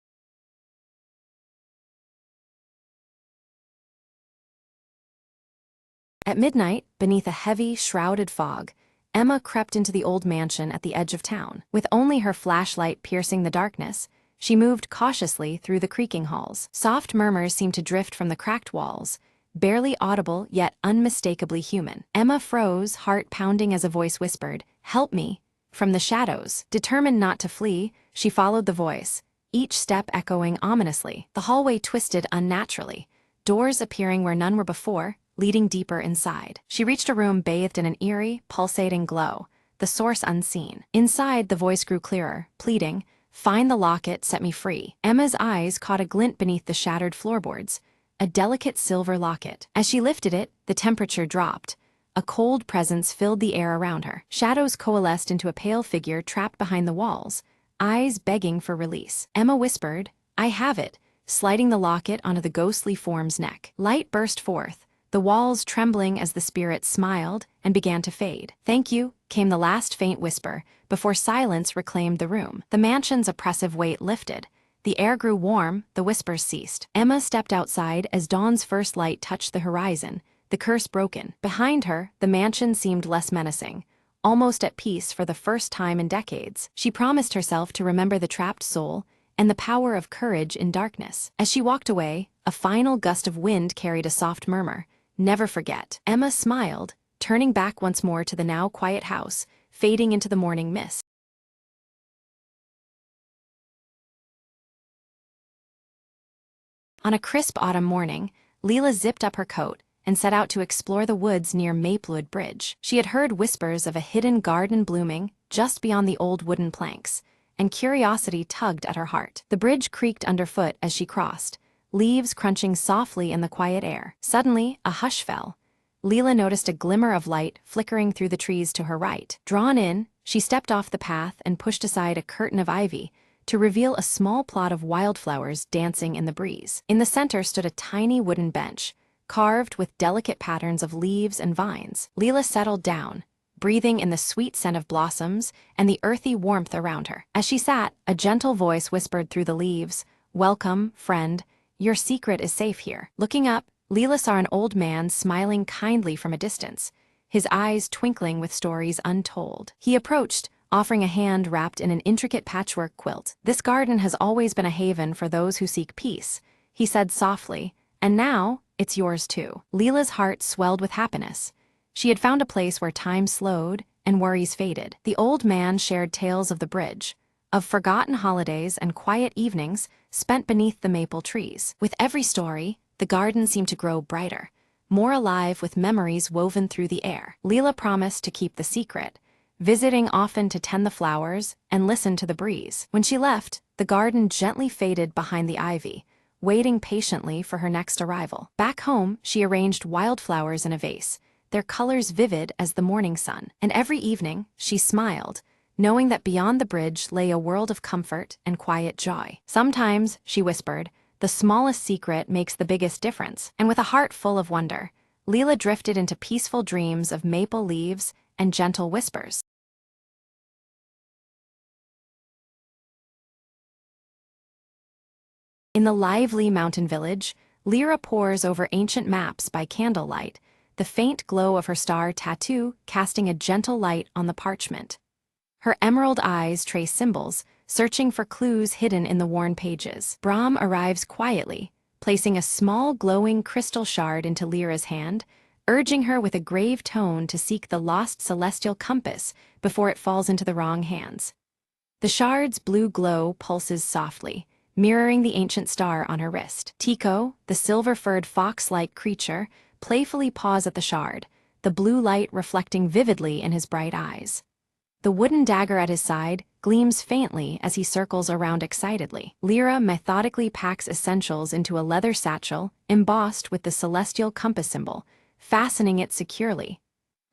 At midnight, beneath a heavy, shrouded fog, Emma crept into the old mansion at the edge of town. With only her flashlight piercing the darkness, she moved cautiously through the creaking halls. Soft murmurs seemed to drift from the cracked walls, barely audible yet unmistakably human. Emma froze, heart pounding as a voice whispered, "Help me." From the shadows, determined not to flee, she followed the voice, each step echoing ominously. The hallway twisted unnaturally, doors appearing where none were before, leading deeper inside. She reached a room bathed in an eerie, pulsating glow, the source unseen. Inside, the voice grew clearer, pleading, "Find the locket, set me free." Emma's eyes caught a glint beneath the shattered floorboards, a delicate silver locket. As she lifted it, the temperature dropped. A cold presence filled the air around her. Shadows coalesced into a pale figure trapped behind the walls, eyes begging for release. Emma whispered, "I have it," sliding the locket onto the ghostly form's neck. Light burst forth, the walls trembling as the spirit smiled and began to fade. "Thank you," came the last faint whisper, before silence reclaimed the room. The mansion's oppressive weight lifted. The air grew warm, the whispers ceased. Emma stepped outside as dawn's first light touched the horizon, the curse broken. Behind her, the mansion seemed less menacing, almost at peace for the first time in decades. She promised herself to remember the trapped soul and the power of courage in darkness. As she walked away, a final gust of wind carried a soft murmur. "Never forget." Emma smiled, turning back once more to the now quiet house, fading into the morning mist. On a crisp autumn morning, Leela zipped up her coat and set out to explore the woods near Maplewood Bridge. She had heard whispers of a hidden garden blooming just beyond the old wooden planks, and curiosity tugged at her heart. The bridge creaked underfoot as she crossed, leaves crunching softly in the quiet air. Suddenly, a hush fell. Leela noticed a glimmer of light flickering through the trees to her right. Drawn in, she stepped off the path and pushed aside a curtain of ivy to reveal a small plot of wildflowers dancing in the breeze. In the center stood a tiny wooden bench, carved with delicate patterns of leaves and vines. Leela settled down, breathing in the sweet scent of blossoms and the earthy warmth around her. As she sat, a gentle voice whispered through the leaves, "Welcome, friend. Your secret is safe here." Looking up, Leela saw an old man smiling kindly from a distance, his eyes twinkling with stories untold. He approached, offering a hand wrapped in an intricate patchwork quilt. "This garden has always been a haven for those who seek peace," he said softly, "and now it's yours too." Leela's heart swelled with happiness. She had found a place where time slowed and worries faded. The old man shared tales of the bridge, of forgotten holidays and quiet evenings spent beneath the maple trees. With every story, the garden seemed to grow brighter, more alive with memories woven through the air. Leela promised to keep the secret, visiting often to tend the flowers and listen to the breeze. When she left, the garden gently faded behind the ivy, waiting patiently for her next arrival. Back home, she arranged wildflowers in a vase, their colors vivid as the morning sun. And every evening, she smiled, knowing that beyond the bridge lay a world of comfort and quiet joy. "Sometimes," she whispered, "the smallest secret makes the biggest difference." And with a heart full of wonder, Leela drifted into peaceful dreams of maple leaves and gentle whispers. In the lively mountain village, Lyra pores over ancient maps by candlelight, the faint glow of her star tattoo casting a gentle light on the parchment. Her emerald eyes trace symbols, searching for clues hidden in the worn pages. Brahm arrives quietly, placing a small glowing crystal shard into Lyra's hand, urging her with a grave tone to seek the lost celestial compass before it falls into the wrong hands. The shard's blue glow pulses softly, mirroring the ancient star on her wrist. Tico, the silver-furred fox-like creature, playfully paws at the shard, the blue light reflecting vividly in his bright eyes. The wooden dagger at his side gleams faintly as he circles around excitedly. Lyra methodically packs essentials into a leather satchel embossed with the celestial compass symbol, fastening it securely.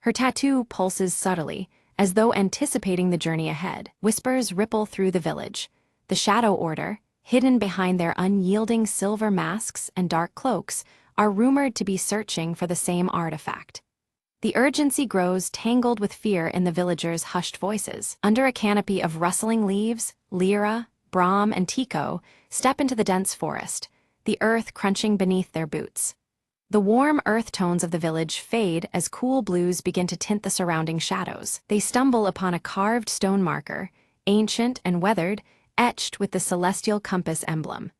Her tattoo pulses subtly, as though anticipating the journey ahead. Whispers ripple through the village. The Shadow Order, hidden behind their unyielding silver masks and dark cloaks, are rumored to be searching for the same artifact. The urgency grows, tangled with fear in the villagers' hushed voices. Under a canopy of rustling leaves, Lyra, Brahm, and Tico step into the dense forest, the earth crunching beneath their boots. The warm earth tones of the village fade as cool blues begin to tint the surrounding shadows. They stumble upon a carved stone marker, ancient and weathered, etched with the celestial compass emblem.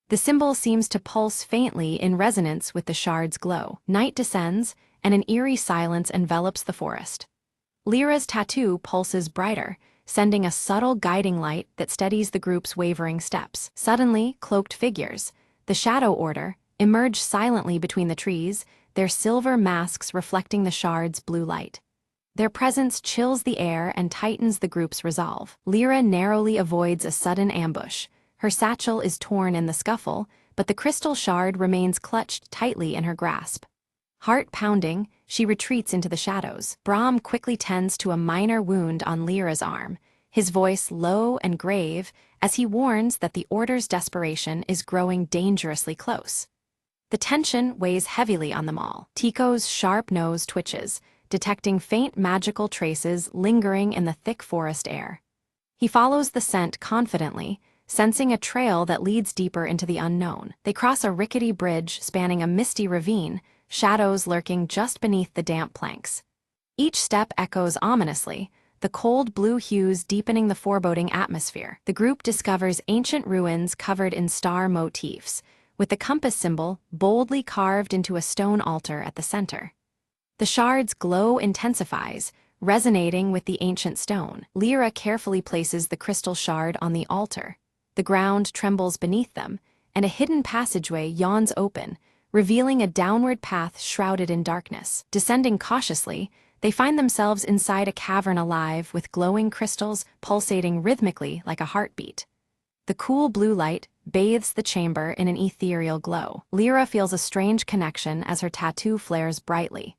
The symbol seems to pulse faintly in resonance with the shard's glow. Night descends, and an eerie silence envelops the forest. Lyra's tattoo pulses brighter, sending a subtle guiding light that steadies the group's wavering steps. Suddenly, cloaked figures, the Shadow Order, emerge silently between the trees, their silver masks reflecting the shard's blue light. Their presence chills the air and tightens the group's resolve. Lyra narrowly avoids a sudden ambush. Her satchel is torn in the scuffle, but the crystal shard remains clutched tightly in her grasp. Heart pounding, she retreats into the shadows. Brahm quickly tends to a minor wound on Lyra's arm, his voice low and grave as he warns that the Order's desperation is growing dangerously close. The tension weighs heavily on them all. Tico's sharp nose twitches, detecting faint magical traces lingering in the thick forest air. He follows the scent confidently, sensing a trail that leads deeper into the unknown. They cross a rickety bridge spanning a misty ravine, shadows lurking just beneath the damp planks. Each step echoes ominously, the cold blue hues deepening the foreboding atmosphere. The group discovers ancient ruins covered in star motifs, with the compass symbol boldly carved into a stone altar at the center. The shard's glow intensifies, resonating with the ancient stone. Lyra carefully places the crystal shard on the altar. The ground trembles beneath them, and a hidden passageway yawns open, revealing a downward path shrouded in darkness. Descending cautiously, they find themselves inside a cavern alive with glowing crystals pulsating rhythmically like a heartbeat. The cool blue light bathes the chamber in an ethereal glow. Lyra feels a strange connection as her tattoo flares brightly.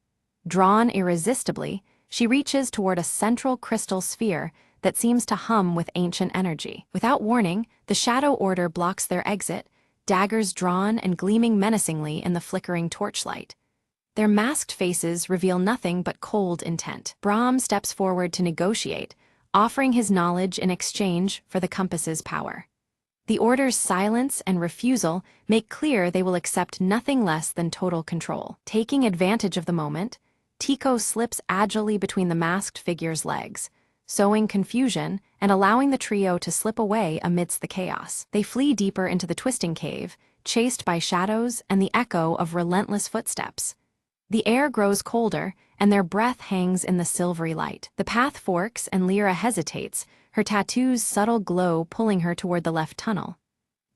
Drawn irresistibly, she reaches toward a central crystal sphere that seems to hum with ancient energy. Without warning, the Shadow Order blocks their exit, daggers drawn and gleaming menacingly in the flickering torchlight. Their masked faces reveal nothing but cold intent. Brahm steps forward to negotiate, offering his knowledge in exchange for the compass's power. The Order's silence and refusal make clear they will accept nothing less than total control. Taking advantage of the moment, Tico slips agilely between the masked figure's legs, sowing confusion and allowing the trio to slip away amidst the chaos. They flee deeper into the twisting cave, chased by shadows and the echo of relentless footsteps. The air grows colder, and their breath hangs in the silvery light. The path forks and Lyra hesitates, her tattoo's subtle glow pulling her toward the left tunnel.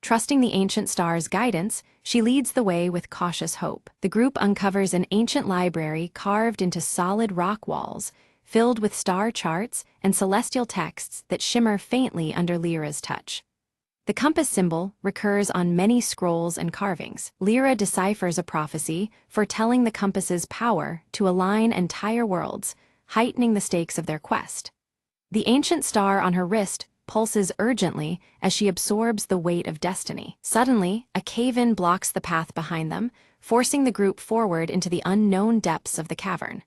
Trusting the ancient star's guidance, she leads the way with cautious hope. The group uncovers an ancient library carved into solid rock walls, filled with star charts and celestial texts that shimmer faintly under Lyra's touch. The compass symbol recurs on many scrolls and carvings. Lyra deciphers a prophecy foretelling the compass's power to align entire worlds, heightening the stakes of their quest. The ancient star on her wrist pulses urgently as she absorbs the weight of destiny. Suddenly, a cave-in blocks the path behind them, forcing the group forward into the unknown depths of the cavern.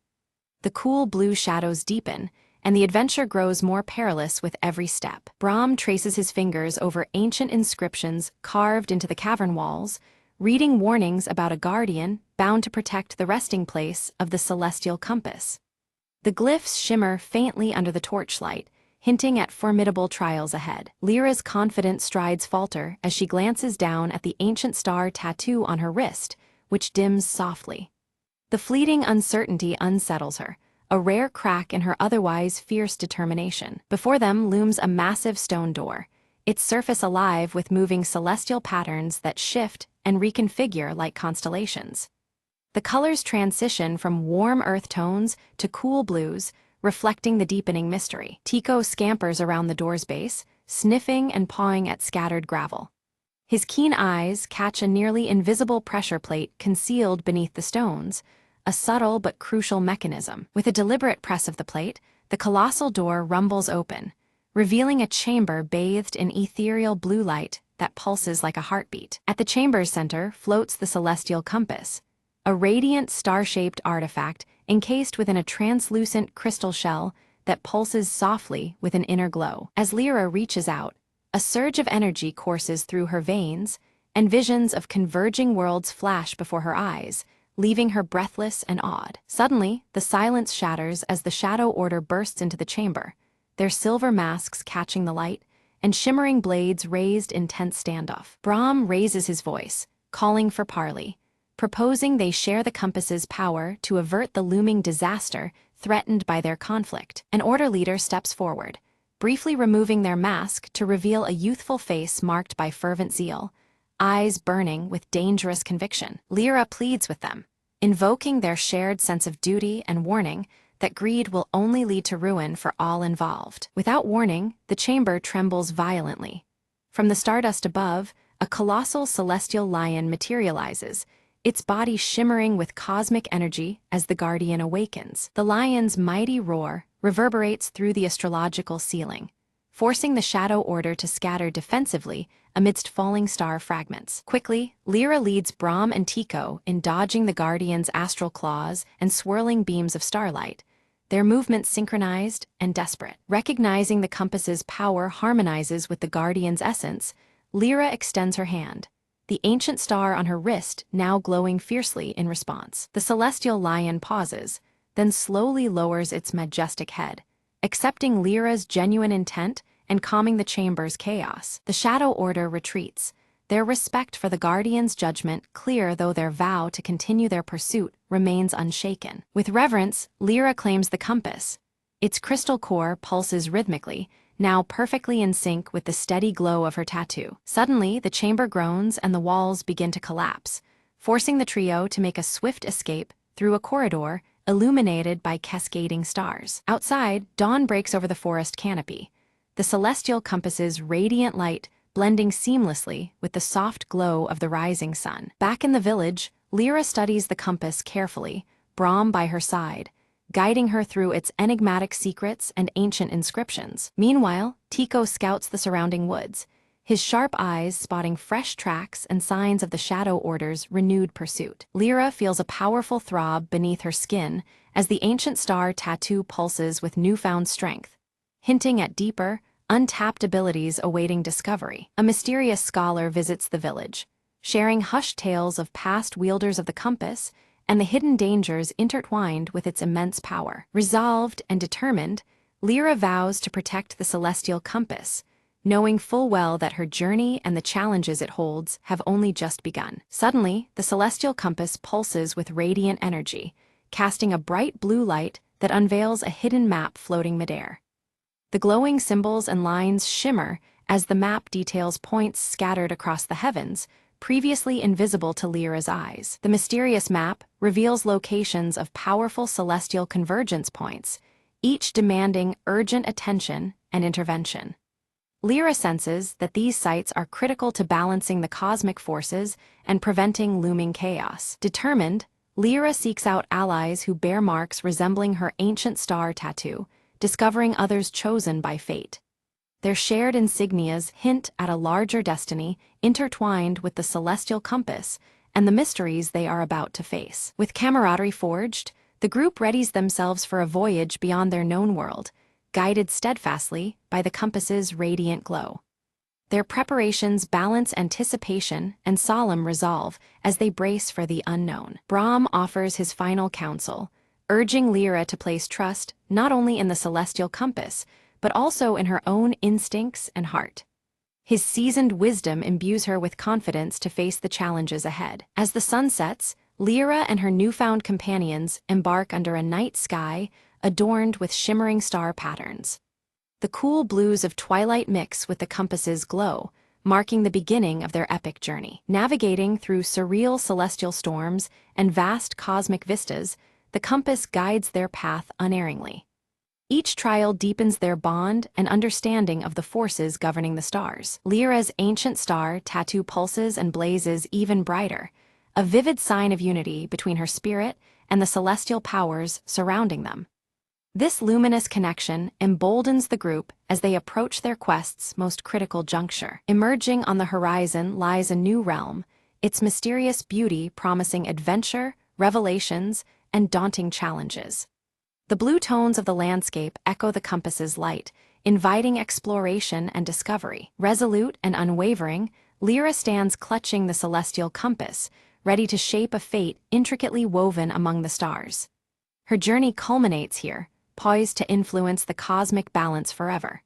The cool blue shadows deepen, and the adventure grows more perilous with every step. Brahm traces his fingers over ancient inscriptions carved into the cavern walls, reading warnings about a guardian bound to protect the resting place of the celestial compass. The glyphs shimmer faintly under the torchlight, hinting at formidable trials ahead. Lyra's confident strides falter as she glances down at the ancient star tattoo on her wrist, which dims softly. The fleeting uncertainty unsettles her, a rare crack in her otherwise fierce determination. Before them looms a massive stone door, its surface alive with moving celestial patterns that shift and reconfigure like constellations. The colors transition from warm earth tones to cool blues, reflecting the deepening mystery. Tico scampers around the door's base, sniffing and pawing at scattered gravel. His keen eyes catch a nearly invisible pressure plate concealed beneath the stones, a subtle but crucial mechanism. With a deliberate press of the plate, the colossal door rumbles open, revealing a chamber bathed in ethereal blue light that pulses like a heartbeat. At the chamber's center floats the celestial compass, a radiant star-shaped artifact encased within a translucent crystal shell that pulses softly with an inner glow. As Lyra reaches out, a surge of energy courses through her veins, and visions of converging worlds flash before her eyes, leaving her breathless and awed. Suddenly, the silence shatters as the Shadow Order bursts into the chamber, their silver masks catching the light, and shimmering blades raised in tense standoff. Brahm raises his voice, calling for parley, proposing they share the compass's power to avert the looming disaster threatened by their conflict. An Order leader steps forward, briefly removing their mask to reveal a youthful face marked by fervent zeal, eyes burning with dangerous conviction. Lyra pleads with them, invoking their shared sense of duty and warning that greed will only lead to ruin for all involved. Without warning, the chamber trembles violently. From the stardust above, a colossal celestial lion materializes, its body shimmering with cosmic energy as the Guardian awakens. The lion's mighty roar reverberates through the astrological ceiling, forcing the Shadow Order to scatter defensively amidst falling star fragments. Quickly, Lyra leads Brahm and Tico in dodging the Guardian's astral claws and swirling beams of starlight, their movements synchronized and desperate. Recognizing the compass's power harmonizes with the Guardian's essence, Lyra extends her hand, the ancient star on her wrist now glowing fiercely in response. The celestial lion pauses, then slowly lowers its majestic head, accepting Lyra's genuine intent and calming the chamber's chaos. The Shadow Order retreats, their respect for the Guardian's judgment clear though their vow to continue their pursuit remains unshaken. With reverence, Lyra claims the compass. Its crystal core pulses rhythmically, now perfectly in sync with the steady glow of her tattoo. Suddenly, the chamber groans and the walls begin to collapse, forcing the trio to make a swift escape through a corridor illuminated by cascading stars. Outside, dawn breaks over the forest canopy, the celestial compass's radiant light blending seamlessly with the soft glow of the rising sun. Back in the village, Lyra studies the compass carefully, Brahm by her side, guiding her through its enigmatic secrets and ancient inscriptions. Meanwhile, Tico scouts the surrounding woods, his sharp eyes spotting fresh tracks and signs of the Shadow Order's renewed pursuit. Lyra feels a powerful throb beneath her skin as the ancient star tattoo pulses with newfound strength, hinting at deeper, untapped abilities awaiting discovery. A mysterious scholar visits the village, sharing hushed tales of past wielders of the compass and the hidden dangers intertwined with its immense power. Resolved and determined, Lyra vows to protect the celestial compass, knowing full well that her journey and the challenges it holds have only just begun. Suddenly, the celestial compass pulses with radiant energy, casting a bright blue light that unveils a hidden map floating midair. The glowing symbols and lines shimmer as the map details points scattered across the heavens, previously invisible to Lyra's eyes. The mysterious map reveals locations of powerful celestial convergence points, each demanding urgent attention and intervention. Lyra senses that these sites are critical to balancing the cosmic forces and preventing looming chaos. Determined, Lyra seeks out allies who bear marks resembling her ancient star tattoo, discovering others chosen by fate. Their shared insignias hint at a larger destiny intertwined with the celestial compass and the mysteries they are about to face. With camaraderie forged, the group readies themselves for a voyage beyond their known world, guided steadfastly by the compass's radiant glow. Their preparations balance anticipation and solemn resolve as they brace for the unknown. Brahm offers his final counsel, urging Lyra to place trust not only in the celestial compass, but also in her own instincts and heart. His seasoned wisdom imbues her with confidence to face the challenges ahead. As the sun sets, Lyra and her newfound companions embark under a night sky adorned with shimmering star patterns. The cool blues of twilight mix with the compass's glow, marking the beginning of their epic journey. Navigating through surreal celestial storms and vast cosmic vistas, the compass guides their path unerringly. Each trial deepens their bond and understanding of the forces governing the stars. Lyra's ancient star tattoo pulses and blazes even brighter, a vivid sign of unity between her spirit and the celestial powers surrounding them. This luminous connection emboldens the group as they approach their quest's most critical juncture. Emerging on the horizon lies a new realm, its mysterious beauty promising adventure, revelations, and daunting challenges. The blue tones of the landscape echo the compass's light, inviting exploration and discovery. Resolute and unwavering, Lyra stands clutching the celestial compass, ready to shape a fate intricately woven among the stars. Her journey culminates here, poised to influence the cosmic balance forever.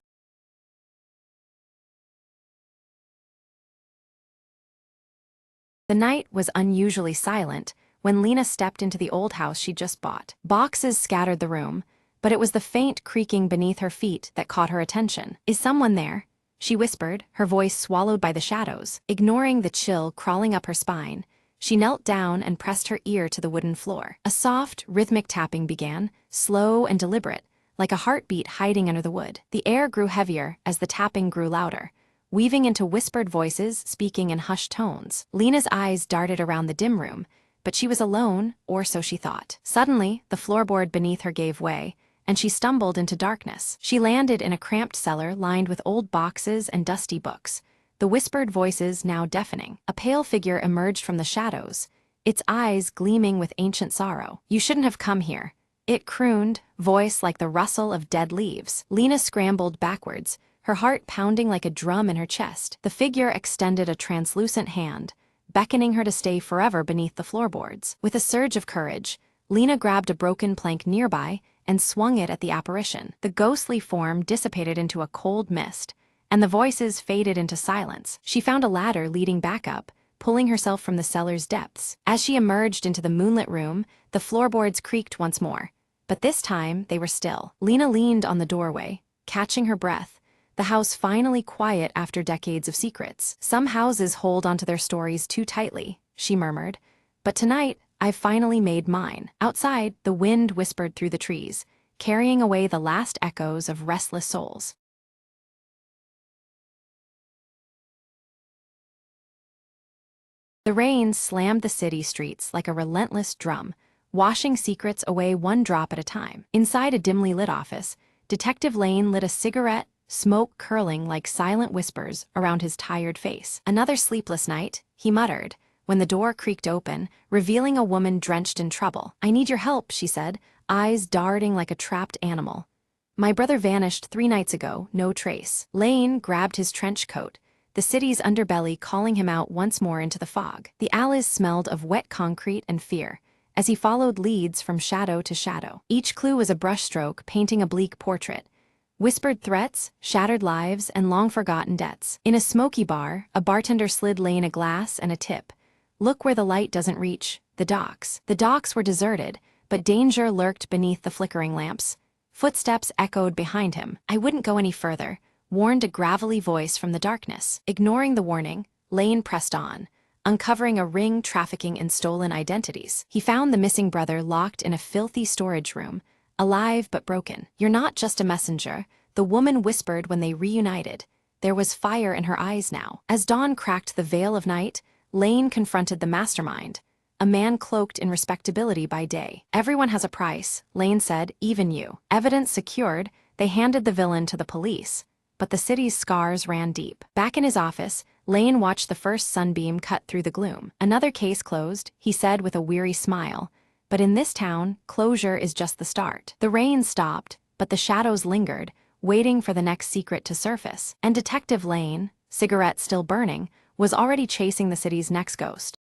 The night was unusually silent when Lena stepped into the old house she'd just bought. Boxes scattered the room, but it was the faint creaking beneath her feet that caught her attention. "Is someone there?" she whispered, her voice swallowed by the shadows. Ignoring the chill crawling up her spine, she knelt down and pressed her ear to the wooden floor. A soft, rhythmic tapping began, slow and deliberate, like a heartbeat hiding under the wood. The air grew heavier as the tapping grew louder, weaving into whispered voices speaking in hushed tones. Lena's eyes darted around the dim room, but she was alone, or so she thought. Suddenly, the floorboard beneath her gave way, and she stumbled into darkness. She landed in a cramped cellar lined with old boxes and dusty books, the whispered voices now deafening. A pale figure emerged from the shadows, its eyes gleaming with ancient sorrow. "You shouldn't have come here," it crooned, voice like the rustle of dead leaves. Lena scrambled backwards, her heart pounding like a drum in her chest. The figure extended a translucent hand, beckoning her to stay forever beneath the floorboards. With a surge of courage, Lena grabbed a broken plank nearby and swung it at the apparition. The ghostly form dissipated into a cold mist, and the voices faded into silence. She found a ladder leading back up, pulling herself from the cellar's depths. As she emerged into the moonlit room, the floorboards creaked once more, but this time they were still. Lena leaned on the doorway, catching her breath, the house finally quiet after decades of secrets. "Some houses hold onto their stories too tightly," she murmured, "but tonight I've finally made mine." Outside, the wind whispered through the trees, carrying away the last echoes of restless souls. The rain slammed the city streets like a relentless drum, washing secrets away one drop at a time. Inside a dimly lit office, Detective Lane lit a cigarette, smoke curling like silent whispers around his tired face. "Another sleepless night," he muttered, when the door creaked open, revealing a woman drenched in trouble. "I need your help," she said, eyes darting like a trapped animal. "My brother vanished 3 nights ago, no trace." Lane grabbed his trench coat, the city's underbelly calling him out once more into the fog. The alleys smelled of wet concrete and fear, as he followed leads from shadow to shadow. Each clue was a brushstroke painting a bleak portrait. Whispered threats, shattered lives, and long-forgotten debts. In a smoky bar, a bartender slid Lane a glass and a tip. "Look where the light doesn't reach, the docks." The docks were deserted, but danger lurked beneath the flickering lamps. Footsteps echoed behind him. "I wouldn't go any further," warned a gravelly voice from the darkness. Ignoring the warning, Lane pressed on, uncovering a ring trafficking in stolen identities. He found the missing brother locked in a filthy storage room, alive but broken. "You're not just a messenger," the woman whispered when they reunited. There was fire in her eyes now. As dawn cracked the veil of night, Lane confronted the mastermind, a man cloaked in respectability by day. "Everyone has a price," Lane said, "even you." Evidence secured, they handed the villain to the police, but the city's scars ran deep. Back in his office, Lane watched the first sunbeam cut through the gloom. "Another case closed," he said with a weary smile. "But in this town, closure is just the start." The rain stopped, but the shadows lingered, waiting for the next secret to surface. And Detective Lane, cigarette still burning, was already chasing the city's next ghost.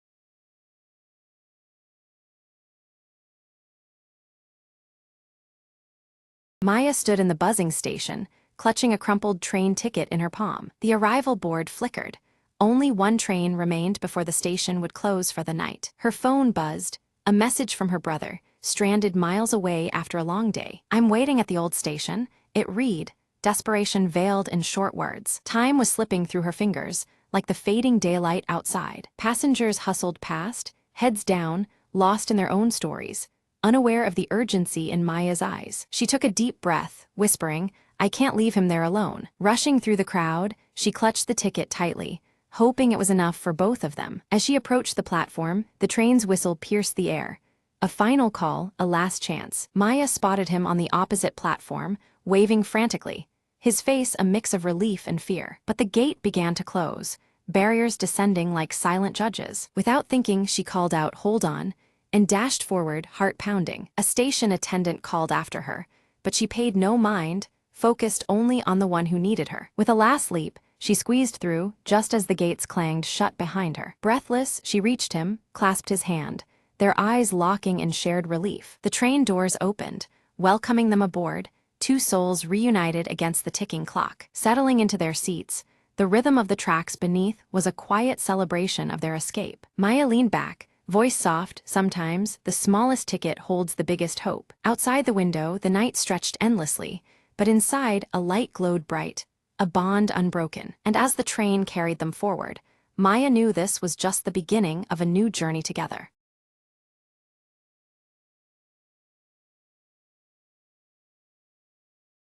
Maya stood in the buzzing station, clutching a crumpled train ticket in her palm. The arrival board flickered. Only one train remained before the station would close for the night. Her phone buzzed, a message from her brother, stranded miles away after a long day. "I'm waiting at the old station," it read, desperation veiled in short words. Time was slipping through her fingers, like the fading daylight outside. Passengers hustled past, heads down, lost in their own stories, unaware of the urgency in Maya's eyes. She took a deep breath, whispering, "I can't leave him there alone." Rushing through the crowd, she clutched the ticket tightly, hoping it was enough for both of them. As she approached the platform, the train's whistle pierced the air. A final call, a last chance. Maya spotted him on the opposite platform, waving frantically, his face a mix of relief and fear. But the gate began to close, barriers descending like silent judges. Without thinking, she called out, "Hold on," and dashed forward, heart pounding. A station attendant called after her, but she paid no mind, focused only on the one who needed her. With a last leap, she squeezed through, just as the gates clanged shut behind her. Breathless, she reached him, clasped his hand, their eyes locking in shared relief. The train doors opened, welcoming them aboard, two souls reunited against the ticking clock. Settling into their seats, the rhythm of the tracks beneath was a quiet celebration of their escape. Maya leaned back, voice soft. "Sometimes, the smallest ticket holds the biggest hope." Outside the window, the night stretched endlessly, but inside, a light glowed bright, a bond unbroken. And as the train carried them forward, Maya knew this was just the beginning of a new journey together.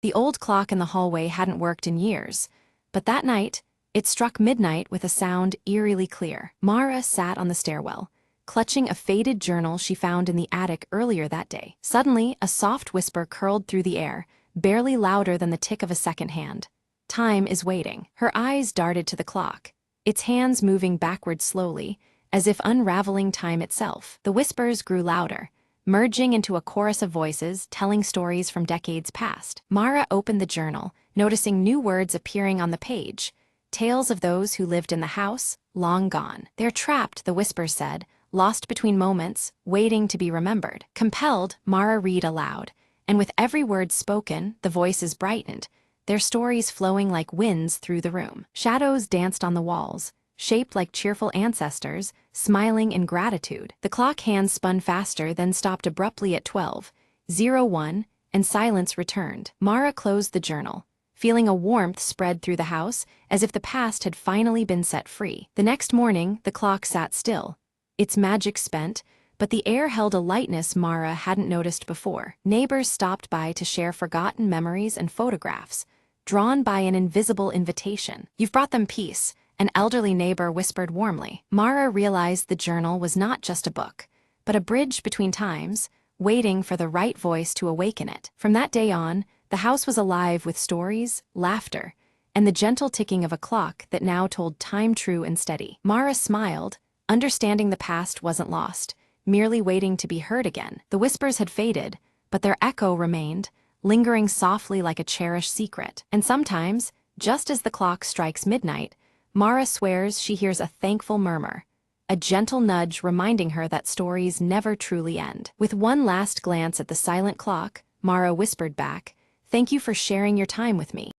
The old clock in the hallway hadn't worked in years, but that night, it struck midnight with a sound eerily clear. Mara sat on the stairwell, clutching a faded journal she found in the attic earlier that day. Suddenly, a soft whisper curled through the air, barely louder than the tick of a second hand. "Time is waiting." Her eyes darted to the clock, its hands moving backward slowly, as if unraveling time itself. The whispers grew louder, merging into a chorus of voices telling stories from decades past. Mara opened the journal, noticing new words appearing on the page. Tales of those who lived in the house, long gone. "They're trapped," the whispers said, lost between moments, waiting to be remembered. Compelled, Mara read aloud, and with every word spoken, the voices brightened, their stories flowing like winds through the room. Shadows danced on the walls, shaped like cheerful ancestors, smiling in gratitude. The clock hands spun faster, then stopped abruptly at 12:01, and silence returned. Mara closed the journal, feeling a warmth spread through the house, as if the past had finally been set free. The next morning, the clock sat still, its magic spent, but the air held a lightness Mara hadn't noticed before. Neighbors stopped by to share forgotten memories and photographs, drawn by an invisible invitation. "You've brought them peace," an elderly neighbor whispered warmly. Mara realized the journal was not just a book, but a bridge between times, waiting for the right voice to awaken it. From that day on, the house was alive with stories, laughter, and the gentle ticking of a clock that now told time true and steady. Mara smiled, understanding the past wasn't lost, merely waiting to be heard again. The whispers had faded, but their echo remained, lingering softly like a cherished secret. And sometimes, just as the clock strikes midnight, Mara swears she hears a thankful murmur, a gentle nudge reminding her that stories never truly end. With one last glance at the silent clock, Mara whispered back, "Thank you for sharing your time with me."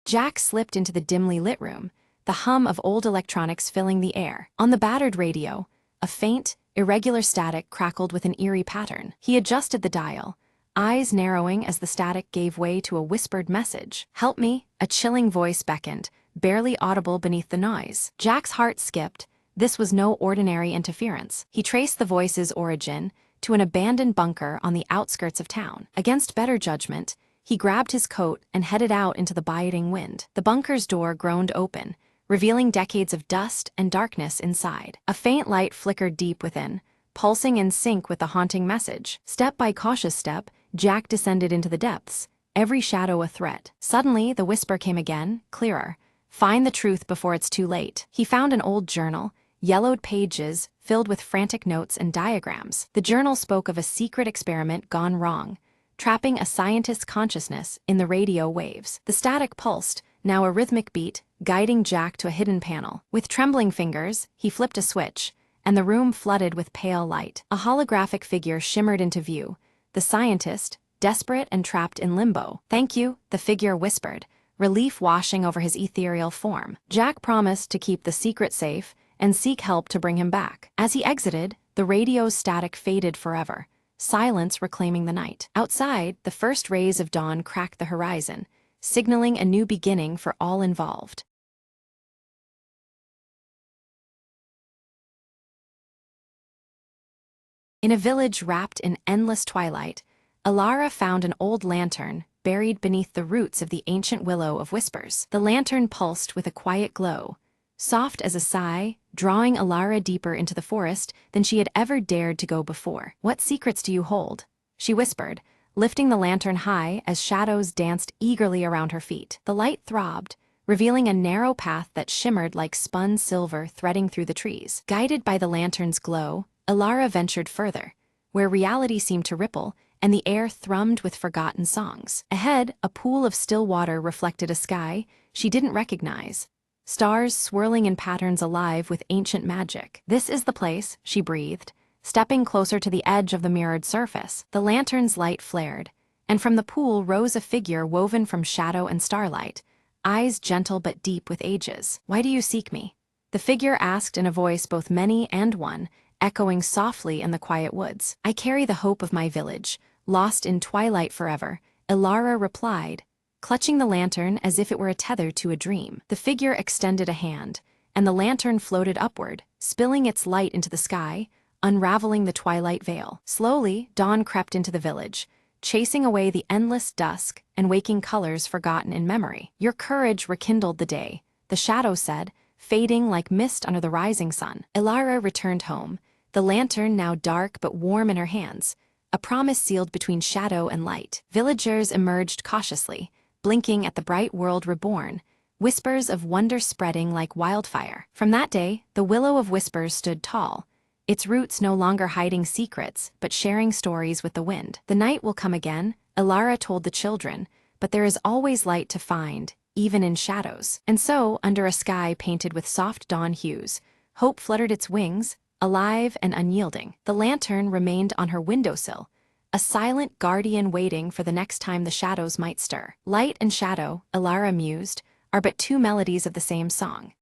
Jack slipped into the dimly lit room, the hum of old electronics filling the air. On the battered radio, a faint, irregular static crackled with an eerie pattern. He adjusted the dial, eyes narrowing as the static gave way to a whispered message. "Help me," a chilling voice beckoned, barely audible beneath the noise. Jack's heart skipped. This was no ordinary interference. He traced the voice's origin to an abandoned bunker on the outskirts of town. Against better judgment, he grabbed his coat and headed out into the biting wind. The bunker's door groaned open, revealing decades of dust and darkness inside. A faint light flickered deep within, pulsing in sync with the haunting message. Step by cautious step, Jack descended into the depths, every shadow a threat. Suddenly, the whisper came again, clearer. "Find the truth before it's too late." He found an old journal, yellowed pages filled with frantic notes and diagrams. The journal spoke of a secret experiment gone wrong, trapping a scientist's consciousness in the radio waves. The static pulsed, now a rhythmic beat, guiding Jack to a hidden panel. With trembling fingers, he flipped a switch, and the room flooded with pale light. A holographic figure shimmered into view, the scientist, desperate and trapped in limbo. "Thank you," the figure whispered, relief washing over his ethereal form. Jack promised to keep the secret safe and seek help to bring him back. As he exited, the radio's static faded forever, silence reclaiming the night. Outside, the first rays of dawn cracked the horizon, signaling a new beginning for all involved. In a village wrapped in endless twilight, Alara found an old lantern buried beneath the roots of the ancient willow of whispers. The lantern pulsed with a quiet glow, soft as a sigh, drawing Alara deeper into the forest than she had ever dared to go before. "What secrets do you hold?" she whispered, lifting the lantern high as shadows danced eagerly around her feet. The light throbbed, revealing a narrow path that shimmered like spun silver threading through the trees. Guided by the lantern's glow, Alara ventured further, where reality seemed to ripple and the air thrummed with forgotten songs. Ahead, a pool of still water reflected a sky she didn't recognize, stars swirling in patterns alive with ancient magic. "This is the place," she breathed, stepping closer to the edge of the mirrored surface. The lantern's light flared, and from the pool rose a figure woven from shadow and starlight, eyes gentle but deep with ages. "Why do you seek me?" the figure asked in a voice both many and one, echoing softly in the quiet woods. "I carry the hope of my village, lost in twilight forever," Alara replied, clutching the lantern as if it were a tether to a dream. The figure extended a hand, and the lantern floated upward, spilling its light into the sky, unraveling the twilight veil. Slowly, dawn crept into the village, chasing away the endless dusk and waking colors forgotten in memory. "Your courage rekindled the day," the shadow said, fading like mist under the rising sun. Alara returned home, the lantern now dark but warm in her hands, a promise sealed between shadow and light. Villagers emerged cautiously, blinking at the bright world reborn, whispers of wonder spreading like wildfire. From that day, the Willow of Whispers stood tall, its roots no longer hiding secrets but sharing stories with the wind. "The night will come again," Alara told the children, "but there is always light to find, even in shadows." And so, under a sky painted with soft dawn hues, hope fluttered its wings, alive and unyielding. The lantern remained on her windowsill, a silent guardian waiting for the next time the shadows might stir. Light and shadow, Alara mused, are but two melodies of the same song.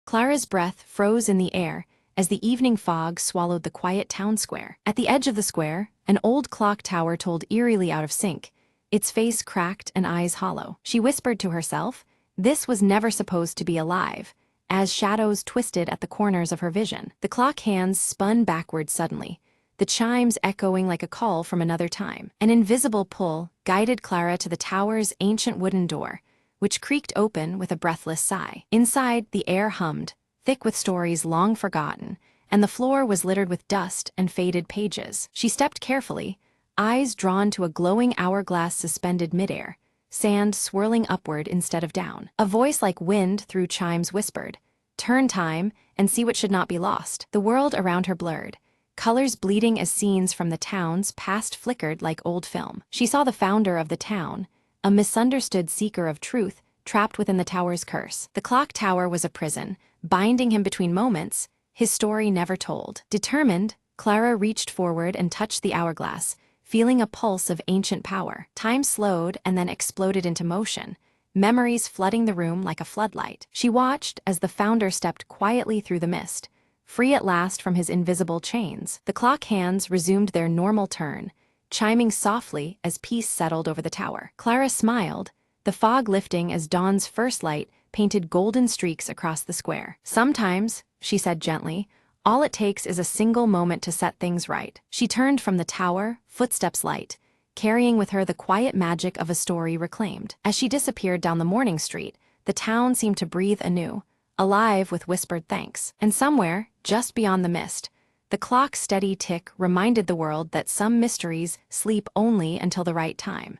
Clara's breath froze in the air as the evening fog swallowed the quiet town square. At the edge of the square, an old clock tower told eerily out of sync, its face cracked and eyes hollow. She whispered to herself, this was never supposed to be alive, as shadows twisted at the corners of her vision. The clock hands spun backward suddenly, the chimes echoing like a call from another time. An invisible pull guided Clara to the tower's ancient wooden door, which creaked open with a breathless sigh. Inside, the air hummed, thick with stories long forgotten, and the floor was littered with dust and faded pages. She stepped carefully, eyes drawn to a glowing hourglass suspended midair, sand swirling upward instead of down. A voice like wind through chimes whispered, "Turn time and see what should not be lost." The world around her blurred, colors bleeding as scenes from the town's past flickered like old film. She saw the founder of the town, a misunderstood seeker of truth, trapped within the tower's curse. The clock tower was a prison, binding him between moments, his story never told. Determined, Clara reached forward and touched the hourglass, feeling a pulse of ancient power. Time slowed and then exploded into motion, memories flooding the room like a floodlight. She watched as the founder stepped quietly through the mist, free at last from his invisible chains. The clock hands resumed their normal turn, chiming softly as peace settled over the tower. Clara smiled, the fog lifting as dawn's first light painted golden streaks across the square. "Sometimes," she said gently, "all it takes is a single moment to set things right." She turned from the tower, footsteps light, carrying with her the quiet magic of a story reclaimed. As she disappeared down the morning street, the town seemed to breathe anew, alive with whispered thanks. And somewhere, just beyond the mist, the clock's steady tick reminded the world that some mysteries sleep only until the right time.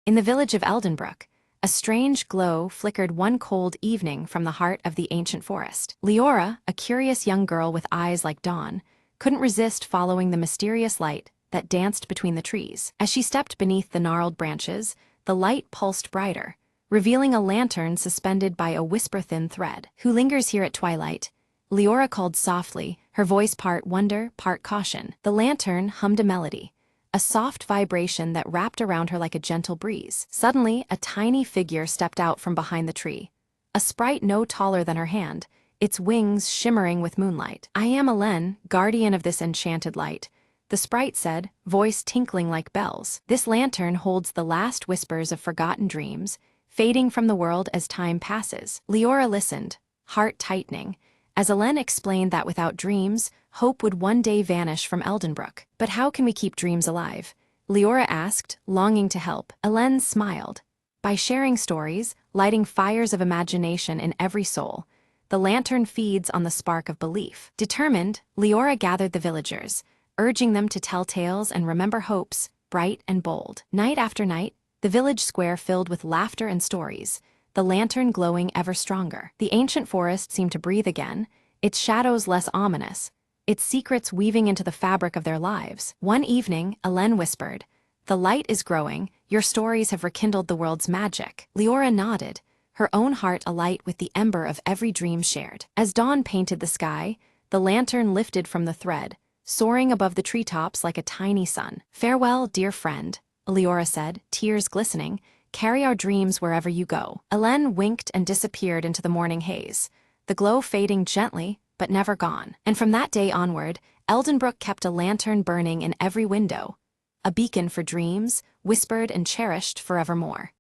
In the village of Eldenbrook, a strange glow flickered one cold evening from the heart of the ancient forest. Leora, a curious young girl with eyes like dawn, couldn't resist following the mysterious light that danced between the trees. As she stepped beneath the gnarled branches, the light pulsed brighter, revealing a lantern suspended by a whisper-thin thread. "Who lingers here at twilight?" Leora called softly, her voice part wonder, part caution. The lantern hummed a melody, a soft vibration that wrapped around her like a gentle breeze. Suddenly, a tiny figure stepped out from behind the tree, a sprite no taller than her hand, its wings shimmering with moonlight. "I am Elen, guardian of this enchanted light," the sprite said, voice tinkling like bells. "This lantern holds the last whispers of forgotten dreams, fading from the world as time passes." Leora listened, heart tightening, as Elen explained that without dreams, hope would one day vanish from Eldenbrook. "But how can we keep dreams alive?" Leora asked, longing to help. Elen smiled. "By sharing stories, lighting fires of imagination in every soul. The lantern feeds on the spark of belief." Determined, Leora gathered the villagers, urging them to tell tales and remember hopes, bright and bold. Night after night, the village square filled with laughter and stories, the lantern glowing ever stronger. The ancient forest seemed to breathe again, its shadows less ominous, its secrets weaving into the fabric of their lives. One evening, Elen whispered, "The light is growing, your stories have rekindled the world's magic." Leora nodded, her own heart alight with the ember of every dream shared. As dawn painted the sky, the lantern lifted from the thread, soaring above the treetops like a tiny sun. "Farewell, dear friend," Leora said, tears glistening. "Carry our dreams wherever you go." Elen winked and disappeared into the morning haze, the glow fading gently, but never gone. And from that day onward, Eldenbrook kept a lantern burning in every window, a beacon for dreams, whispered and cherished forevermore.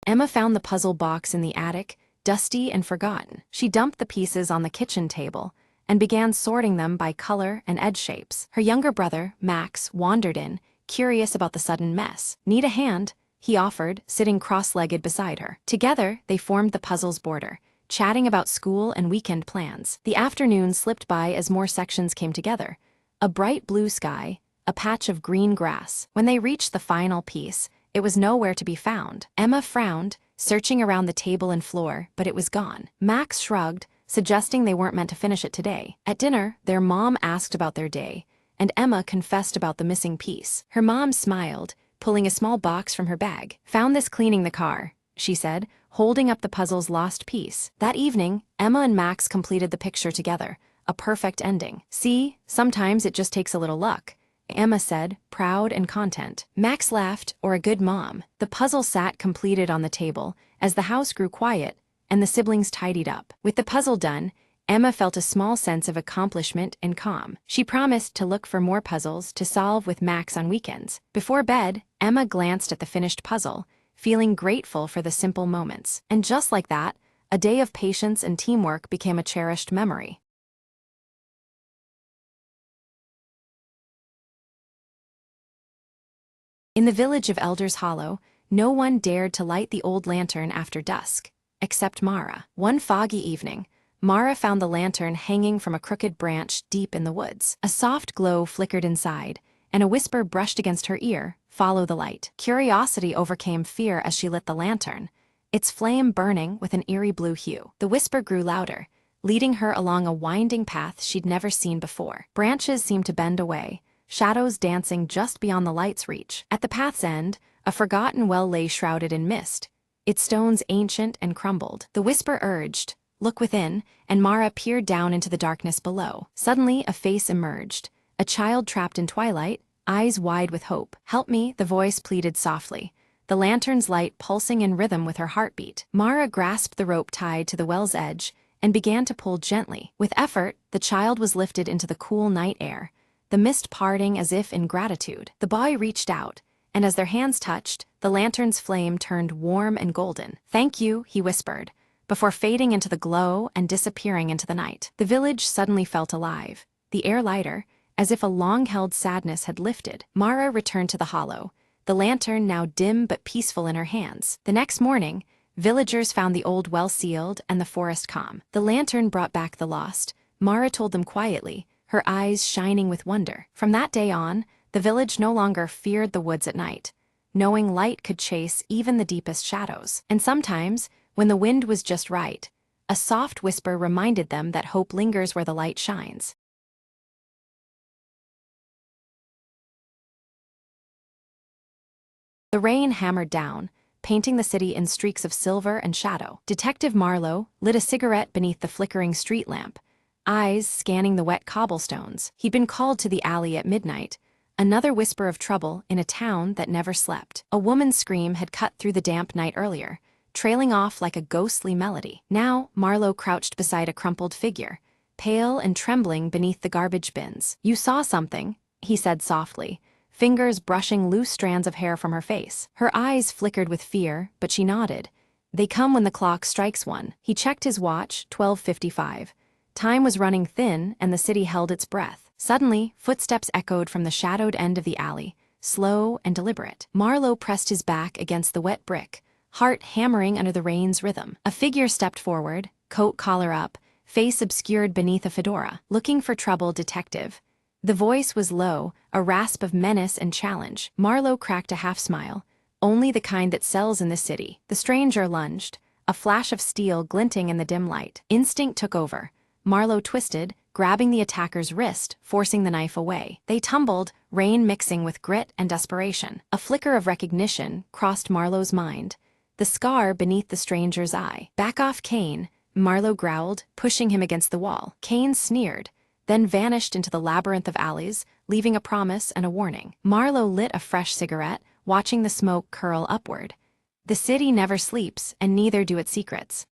Emma found the puzzle box in the attic, dusty and forgotten. She dumped the pieces on the kitchen table and began sorting them by color and edge shapes. Her younger brother, Max, wandered in, curious about the sudden mess. "Need a hand?" he offered, sitting cross-legged beside her. Together, they formed the puzzle's border, chatting about school and weekend plans. The afternoon slipped by as more sections came together. A bright blue sky, a patch of green grass. When they reached the final piece, it was nowhere to be found. Emma frowned, searching around the table and floor, but it was gone. Max shrugged, suggesting they weren't meant to finish it today. At dinner, their mom asked about their day, and Emma confessed about the missing piece. Her mom smiled, pulling a small box from her bag. "Found this cleaning the car," she said, holding up the puzzle's lost piece. That evening, Emma and Max completed the picture together, a perfect ending. "See, sometimes it just takes a little luck," Emma said, proud and content. Max laughed, or a good mom. The puzzle sat completed on the table, as the house grew quiet, and the siblings tidied up. With the puzzle done, Emma felt a small sense of accomplishment and calm. She promised to look for more puzzles to solve with Max on weekends. Before bed, Emma glanced at the finished puzzle, feeling grateful for the simple moments. And just like that, a day of patience and teamwork became a cherished memory. In the village of Elder's Hollow, no one dared to light the old lantern after dusk, except Mara. One foggy evening, Mara found the lantern hanging from a crooked branch deep in the woods. A soft glow flickered inside, and a whisper brushed against her ear, "Follow the light." Curiosity overcame fear as she lit the lantern, its flame burning with an eerie blue hue. The whisper grew louder, leading her along a winding path she'd never seen before. Branches seemed to bend away, shadows dancing just beyond the light's reach. At the path's end, a forgotten well lay shrouded in mist, its stones ancient and crumbled. The whisper urged, "Look within," and Mara peered down into the darkness below. Suddenly, a face emerged, a child trapped in twilight, eyes wide with hope. "Help me," the voice pleaded softly, the lantern's light pulsing in rhythm with her heartbeat. Mara grasped the rope tied to the well's edge and began to pull gently. With effort, the child was lifted into the cool night air, the mist parting as if in gratitude. The boy reached out, and as their hands touched, the lantern's flame turned warm and golden. "Thank you," he whispered, before fading into the glow and disappearing into the night. The village suddenly felt alive, the air lighter, as if a long-held sadness had lifted. Mara returned to the hollow, the lantern now dim but peaceful in her hands. The next morning, villagers found the old well sealed and the forest calm. The lantern brought back the lost, Mara told them quietly, her eyes shining with wonder. From that day on, the village no longer feared the woods at night, knowing light could chase even the deepest shadows. And sometimes, when the wind was just right, a soft whisper reminded them that hope lingers where the light shines. The rain hammered down, painting the city in streaks of silver and shadow. Detective Marlowe lit a cigarette beneath the flickering street lamp, eyes scanning the wet cobblestones. He'd been called to the alley at midnight, another whisper of trouble in a town that never slept. A woman's scream had cut through the damp night earlier, trailing off like a ghostly melody. Now, Marlowe crouched beside a crumpled figure, pale and trembling beneath the garbage bins. "You saw something," he said softly, fingers brushing loose strands of hair from her face. Her eyes flickered with fear, but she nodded. "They come when the clock strikes one." He checked his watch, 12:55. Time was running thin, and the city held its breath. Suddenly, footsteps echoed from the shadowed end of the alley, slow and deliberate. Marlowe pressed his back against the wet brick, heart hammering under the rain's rhythm. A figure stepped forward, coat collar up, face obscured beneath a fedora. "Looking for trouble, detective." The voice was low, a rasp of menace and challenge. Marlowe cracked a half-smile. "Only the kind that sells in the city." The stranger lunged, a flash of steel glinting in the dim light. Instinct took over. Marlowe twisted, grabbing the attacker's wrist, forcing the knife away. They tumbled, rain mixing with grit and desperation. A flicker of recognition crossed Marlowe's mind. The scar beneath the stranger's eye. "Back off, Kane," Marlowe growled, pushing him against the wall. Kane sneered, then vanished into the labyrinth of alleys, leaving a promise and a warning. Marlowe lit a fresh cigarette, watching the smoke curl upward. The city never sleeps, and neither do its secrets.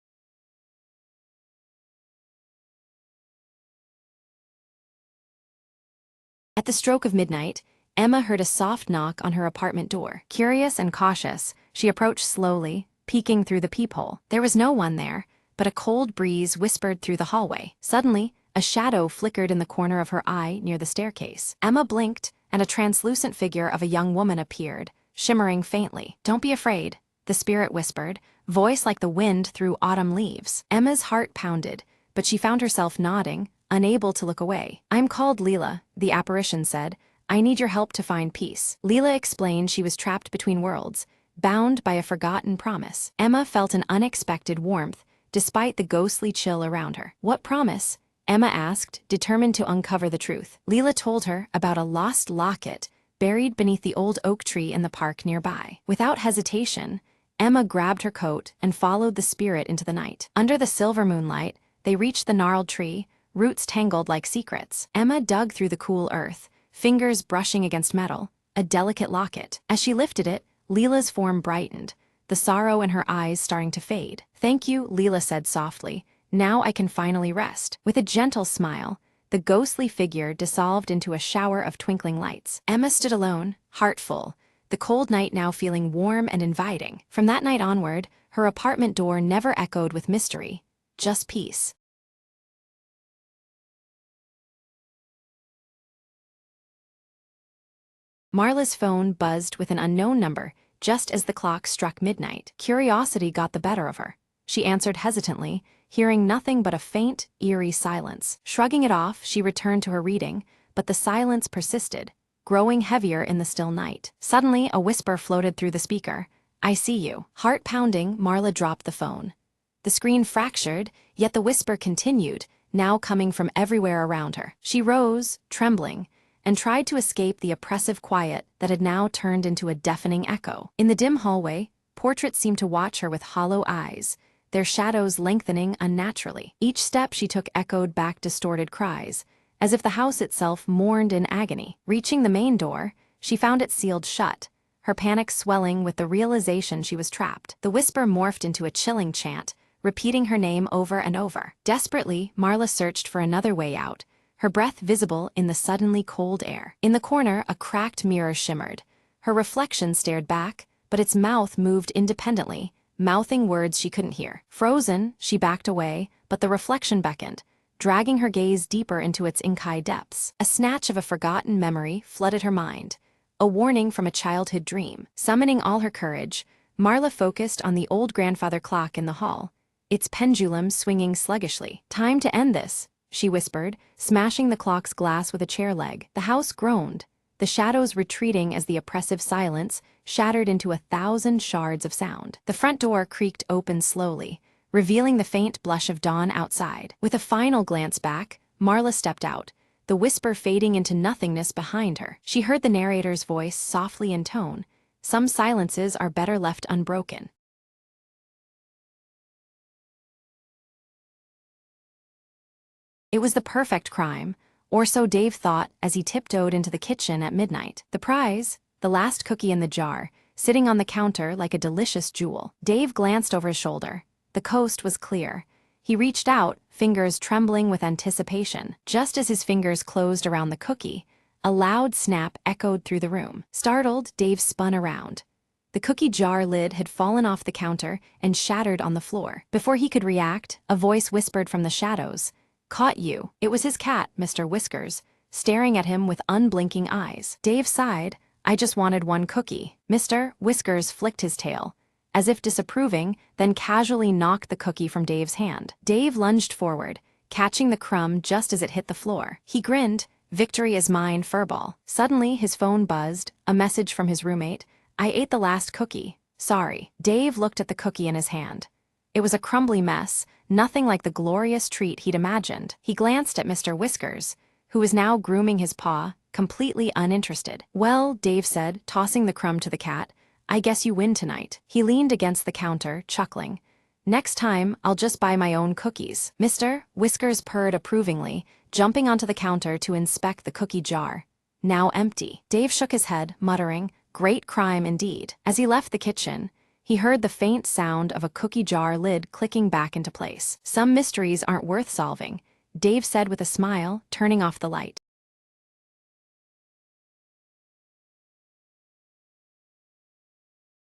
At the stroke of midnight, Emma heard a soft knock on her apartment door. Curious and cautious, she approached slowly, peeking through the peephole. There was no one there, but a cold breeze whispered through the hallway. Suddenly, a shadow flickered in the corner of her eye near the staircase. Emma blinked, and a translucent figure of a young woman appeared, shimmering faintly. "Don't be afraid," the spirit whispered, voice like the wind through autumn leaves. Emma's heart pounded, but she found herself nodding, unable to look away. "I'm called Leela," the apparition said. "I need your help to find peace." Leela explained she was trapped between worlds, bound by a forgotten promise. Emma felt an unexpected warmth, despite the ghostly chill around her. "What promise?" Emma asked, determined to uncover the truth. Leela told her about a lost locket buried beneath the old oak tree in the park nearby. Without hesitation, Emma grabbed her coat and followed the spirit into the night. Under the silver moonlight, they reached the gnarled tree, roots tangled like secrets. Emma dug through the cool earth, fingers brushing against metal, a delicate locket. As she lifted it, Leela's form brightened, the sorrow in her eyes starting to fade. "Thank you," Leela said softly. "Now I can finally rest." With a gentle smile, the ghostly figure dissolved into a shower of twinkling lights. Emma stood alone, heart full, the cold night now feeling warm and inviting. From that night onward, her apartment door never echoed with mystery, just peace. Marla's phone buzzed with an unknown number just as the clock struck midnight. Curiosity got the better of her. She answered hesitantly, hearing nothing but a faint, eerie silence. Shrugging it off, she returned to her reading, but the silence persisted, growing heavier in the still night. Suddenly, a whisper floated through the speaker. "I see you." Heart pounding, Marla dropped the phone. The screen fractured, yet the whisper continued, now coming from everywhere around her. She rose, trembling, and tried to escape the oppressive quiet that had now turned into a deafening echo. In the dim hallway, portraits seemed to watch her with hollow eyes, their shadows lengthening unnaturally. Each step she took echoed back distorted cries, as if the house itself mourned in agony. Reaching the main door, she found it sealed shut, her panic swelling with the realization she was trapped. The whisper morphed into a chilling chant, repeating her name over and over. Desperately, Marla searched for another way out, her breath visible in the suddenly cold air. In the corner, a cracked mirror shimmered. Her reflection stared back, but its mouth moved independently, mouthing words she couldn't hear. Frozen, she backed away, but the reflection beckoned, dragging her gaze deeper into its inky depths. A snatch of a forgotten memory flooded her mind, a warning from a childhood dream. Summoning all her courage, Marla focused on the old grandfather clock in the hall, its pendulum swinging sluggishly. "Time to end this," she whispered, smashing the clock's glass with a chair leg. The house groaned, the shadows retreating as the oppressive silence shattered into 1,000 shards of sound. The front door creaked open slowly, revealing the faint blush of dawn outside. With a final glance back, Marla stepped out, the whisper fading into nothingness behind her. She heard the narrator's voice softly in tone. Some silences are better left unbroken. It was the perfect crime, or so Dave thought as he tiptoed into the kitchen at midnight. The prize, the last cookie in the jar, sitting on the counter like a delicious jewel. Dave glanced over his shoulder. The coast was clear. He reached out, fingers trembling with anticipation. Just as his fingers closed around the cookie, a loud snap echoed through the room. Startled, Dave spun around. The cookie jar lid had fallen off the counter and shattered on the floor. Before he could react, a voice whispered from the shadows, "Caught you." It was his cat, Mr. Whiskers, staring at him with unblinking eyes. Dave sighed. "I just wanted one cookie." Mr. Whiskers flicked his tail, as if disapproving, then casually knocked the cookie from Dave's hand. Dave lunged forward, catching the crumb just as it hit the floor. He grinned, "Victory is mine, furball." Suddenly, his phone buzzed, a message from his roommate. "I ate the last cookie. Sorry." Dave looked at the cookie in his hand. It was a crumbly mess, nothing like the glorious treat he'd imagined. He glanced at Mr. Whiskers, who was now grooming his paw, completely uninterested. "Well," Dave said, tossing the crumb to the cat, "I guess you win tonight." He leaned against the counter, chuckling. "Next time, I'll just buy my own cookies." Mr. Whiskers purred approvingly, jumping onto the counter to inspect the cookie jar. Now empty. Dave shook his head, muttering, "Great crime indeed." As he left the kitchen, he heard the faint sound of a cookie jar lid clicking back into place. "Some mysteries aren't worth solving," Dave said with a smile, turning off the light.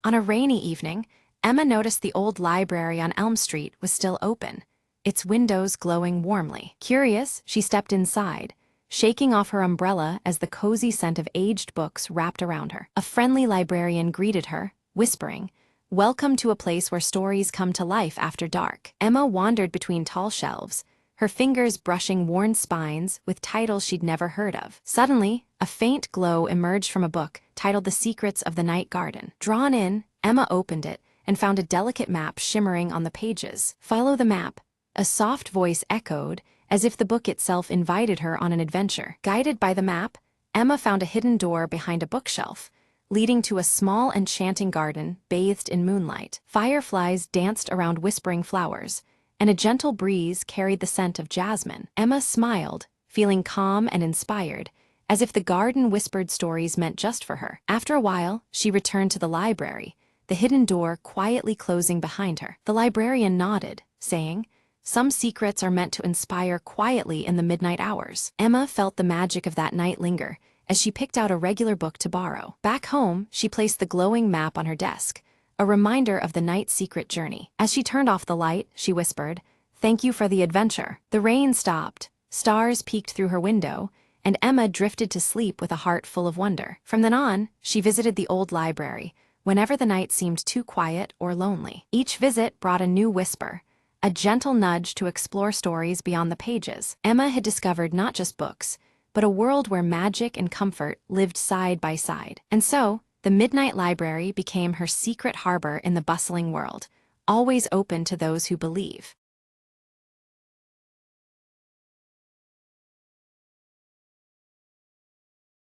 On a rainy evening, Emma noticed the old library on Elm Street was still open, its windows glowing warmly. Curious, she stepped inside, shaking off her umbrella as the cozy scent of aged books wrapped around her. A friendly librarian greeted her, whispering, "Welcome to a place where stories come to life after dark." Emma wandered between tall shelves, her fingers brushing worn spines with titles she'd never heard of. Suddenly, a faint glow emerged from a book titled The Secrets of the Night Garden. Drawn in, Emma opened it and found a delicate map shimmering on the pages. "Follow the map," a soft voice echoed, as if the book itself invited her on an adventure. Guided by the map, Emma found a hidden door behind a bookshelf, leading to a small enchanting garden bathed in moonlight. Fireflies danced around whispering flowers, and a gentle breeze carried the scent of jasmine. Emma smiled, feeling calm and inspired, as if the garden whispered stories meant just for her. After a while, she returned to the library, the hidden door quietly closing behind her. The librarian nodded, saying, "Some secrets are meant to inspire quietly in the midnight hours." Emma felt the magic of that night linger as she picked out a regular book to borrow. Back home, she placed the glowing map on her desk, a reminder of the night's secret journey. As she turned off the light, she whispered, "Thank you for the adventure." The rain stopped, stars peeked through her window, and Emma drifted to sleep with a heart full of wonder. From then on, she visited the old library whenever the night seemed too quiet or lonely. Each visit brought a new whisper, a gentle nudge to explore stories beyond the pages. Emma had discovered not just books, but a world where magic and comfort lived side by side. And so, the Midnight Library became her secret harbor in the bustling world, always open to those who believe.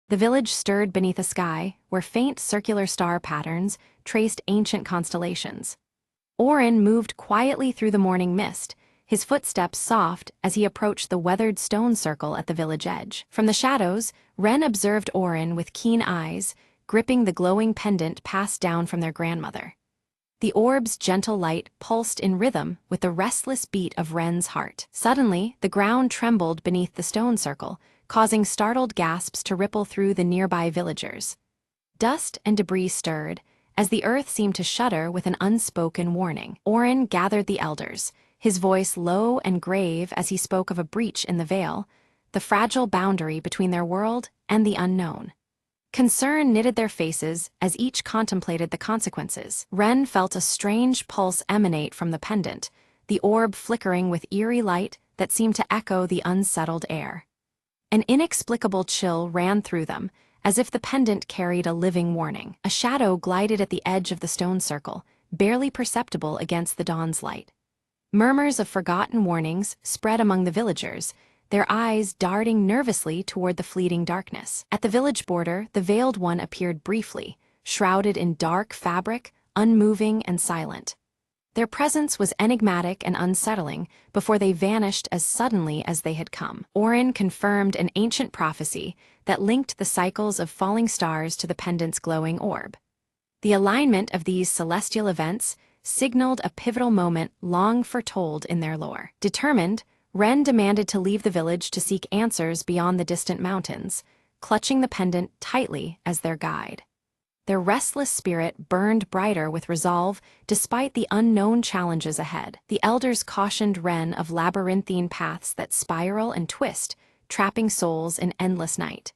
The village stirred beneath a sky where faint circular star patterns traced ancient constellations. Orin moved quietly through the morning mist, his footsteps soft as he approached the weathered stone circle at the village edge. From the shadows, Wren observed Orin with keen eyes, gripping the glowing pendant passed down from their grandmother. The orb's gentle light pulsed in rhythm with the restless beat of Wren's heart. Suddenly, the ground trembled beneath the stone circle, causing startled gasps to ripple through the nearby villagers. Dust and debris stirred, as the earth seemed to shudder with an unspoken warning. Orin gathered the elders, his voice low and grave as he spoke of a breach in the veil, the fragile boundary between their world and the unknown. Concern knitted their faces as each contemplated the consequences. Wren felt a strange pulse emanate from the pendant, the orb flickering with eerie light that seemed to echo the unsettled air. An inexplicable chill ran through them, as if the pendant carried a living warning. A shadow glided at the edge of the stone circle, barely perceptible against the dawn's light. Murmurs of forgotten warnings spread among the villagers, their eyes darting nervously toward the fleeting darkness. At the village border, the Veiled One appeared briefly, shrouded in dark fabric, unmoving and silent. Their presence was enigmatic and unsettling before they vanished as suddenly as they had come. Orin confirmed an ancient prophecy that linked the cycles of falling stars to the pendant's glowing orb. The alignment of these celestial events signaled a pivotal moment long foretold in their lore. Determined, Ren demanded to leave the village to seek answers beyond the distant mountains, clutching the pendant tightly as their guide. Their restless spirit burned brighter with resolve despite the unknown challenges ahead. The elders cautioned Ren of labyrinthine paths that spiral and twist, trapping souls in endless night.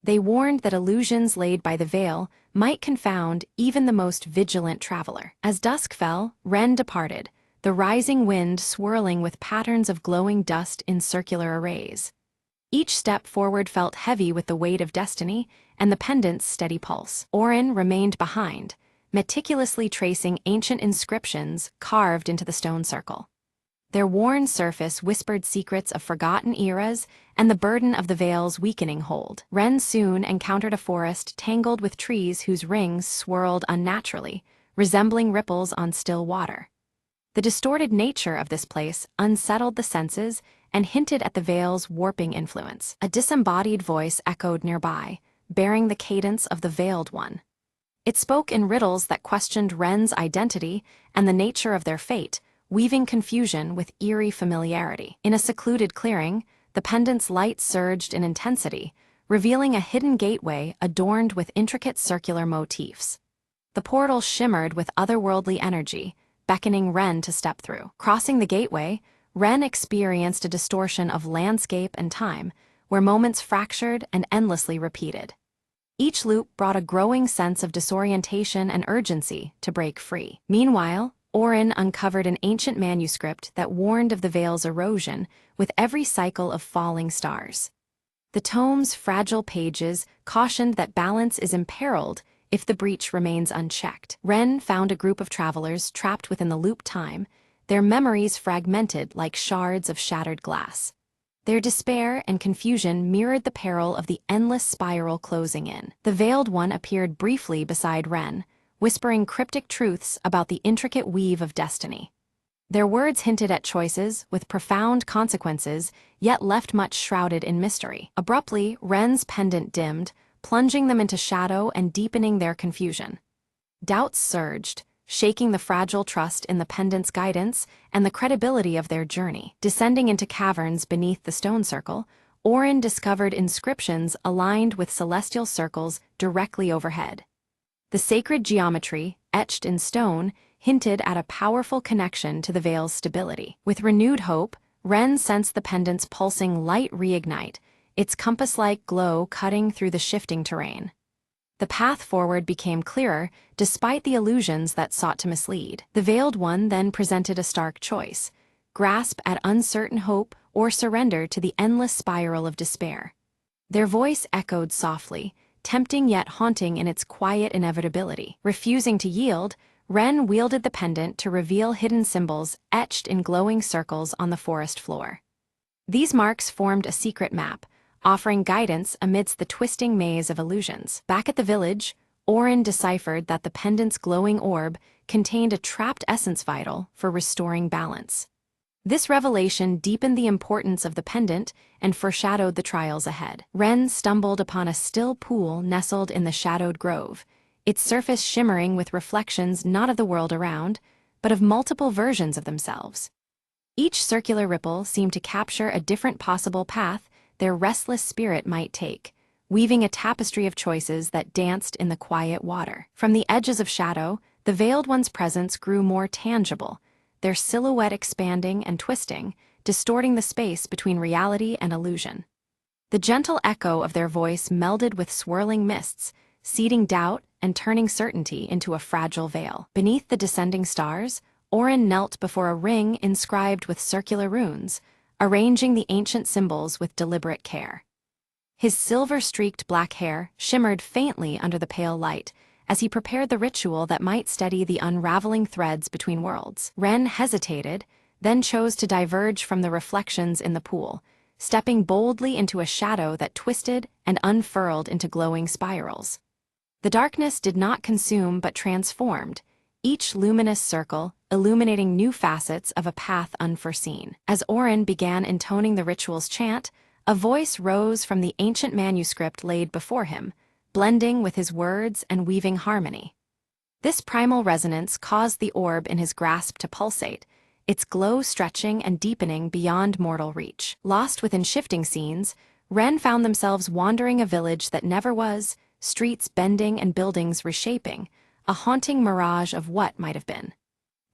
They warned that illusions laid by the veil might confound even the most vigilant traveler. As dusk fell, Ren departed, the rising wind swirling with patterns of glowing dust in circular arrays. Each step forward felt heavy with the weight of destiny and the pendant's steady pulse. Orin remained behind, meticulously tracing ancient inscriptions carved into the stone circle. Their worn surface whispered secrets of forgotten eras and the burden of the veil's weakening hold. Ren soon encountered a forest tangled with trees whose rings swirled unnaturally, resembling ripples on still water. The distorted nature of this place unsettled the senses and hinted at the veil's warping influence. A disembodied voice echoed nearby, bearing the cadence of the Veiled One. It spoke in riddles that questioned Ren's identity and the nature of their fate, weaving confusion with eerie familiarity. In a secluded clearing, the pendant's light surged in intensity, revealing a hidden gateway adorned with intricate circular motifs. The portal shimmered with otherworldly energy, beckoning Ren to step through. Crossing the gateway, Ren experienced a distortion of landscape and time, where moments fractured and endlessly repeated. Each loop brought a growing sense of disorientation and urgency to break free. Meanwhile, Orin uncovered an ancient manuscript that warned of the veil's erosion with every cycle of falling stars. The tome's fragile pages cautioned that balance is imperiled if the breach remains unchecked. Ren found a group of travelers trapped within the loop time, their memories fragmented like shards of shattered glass. Their despair and confusion mirrored the peril of the endless spiral closing in. The Veiled One appeared briefly beside Ren, whispering cryptic truths about the intricate weave of destiny. Their words hinted at choices with profound consequences, yet left much shrouded in mystery. Abruptly, Ren's pendant dimmed, plunging them into shadow and deepening their confusion. Doubts surged, shaking the fragile trust in the pendant's guidance and the credibility of their journey. Descending into caverns beneath the stone circle, Orin discovered inscriptions aligned with celestial circles directly overhead. The sacred geometry, etched in stone, hinted at a powerful connection to the veil's stability. With renewed hope, Ren sensed the pendant's pulsing light reignite, its compass-like glow cutting through the shifting terrain. The path forward became clearer, despite the illusions that sought to mislead. The Veiled One then presented a stark choice: grasp at uncertain hope or surrender to the endless spiral of despair. Their voice echoed softly, tempting yet haunting in its quiet inevitability. Refusing to yield, Ren wielded the pendant to reveal hidden symbols etched in glowing circles on the forest floor. These marks formed a secret map, offering guidance amidst the twisting maze of illusions. Back at the village, Orin deciphered that the pendant's glowing orb contained a trapped essence vital for restoring balance. This revelation deepened the importance of the pendant and foreshadowed the trials ahead. Ren stumbled upon a still pool nestled in the shadowed grove, its surface shimmering with reflections not of the world around, but of multiple versions of themselves. Each circular ripple seemed to capture a different possible path their restless spirit might take, weaving a tapestry of choices that danced in the quiet water. From the edges of shadow, the Veiled One's presence grew more tangible, their silhouette expanding and twisting, distorting the space between reality and illusion. The gentle echo of their voice melded with swirling mists, seeding doubt and turning certainty into a fragile veil. Beneath the descending stars, Orin knelt before a ring inscribed with circular runes, arranging the ancient symbols with deliberate care. His silver-streaked black hair shimmered faintly under the pale light as he prepared the ritual that might steady the unraveling threads between worlds. Ren hesitated, then chose to diverge from the reflections in the pool, stepping boldly into a shadow that twisted and unfurled into glowing spirals. The darkness did not consume but transformed, each luminous circle illuminating new facets of a path unforeseen. As Orin began intoning the ritual's chant, a voice rose from the ancient manuscript laid before him, blending with his words and weaving harmony. This primal resonance caused the orb in his grasp to pulsate, its glow stretching and deepening beyond mortal reach. Lost within shifting scenes, Ren found themselves wandering a village that never was, streets bending and buildings reshaping, a haunting mirage of what might have been.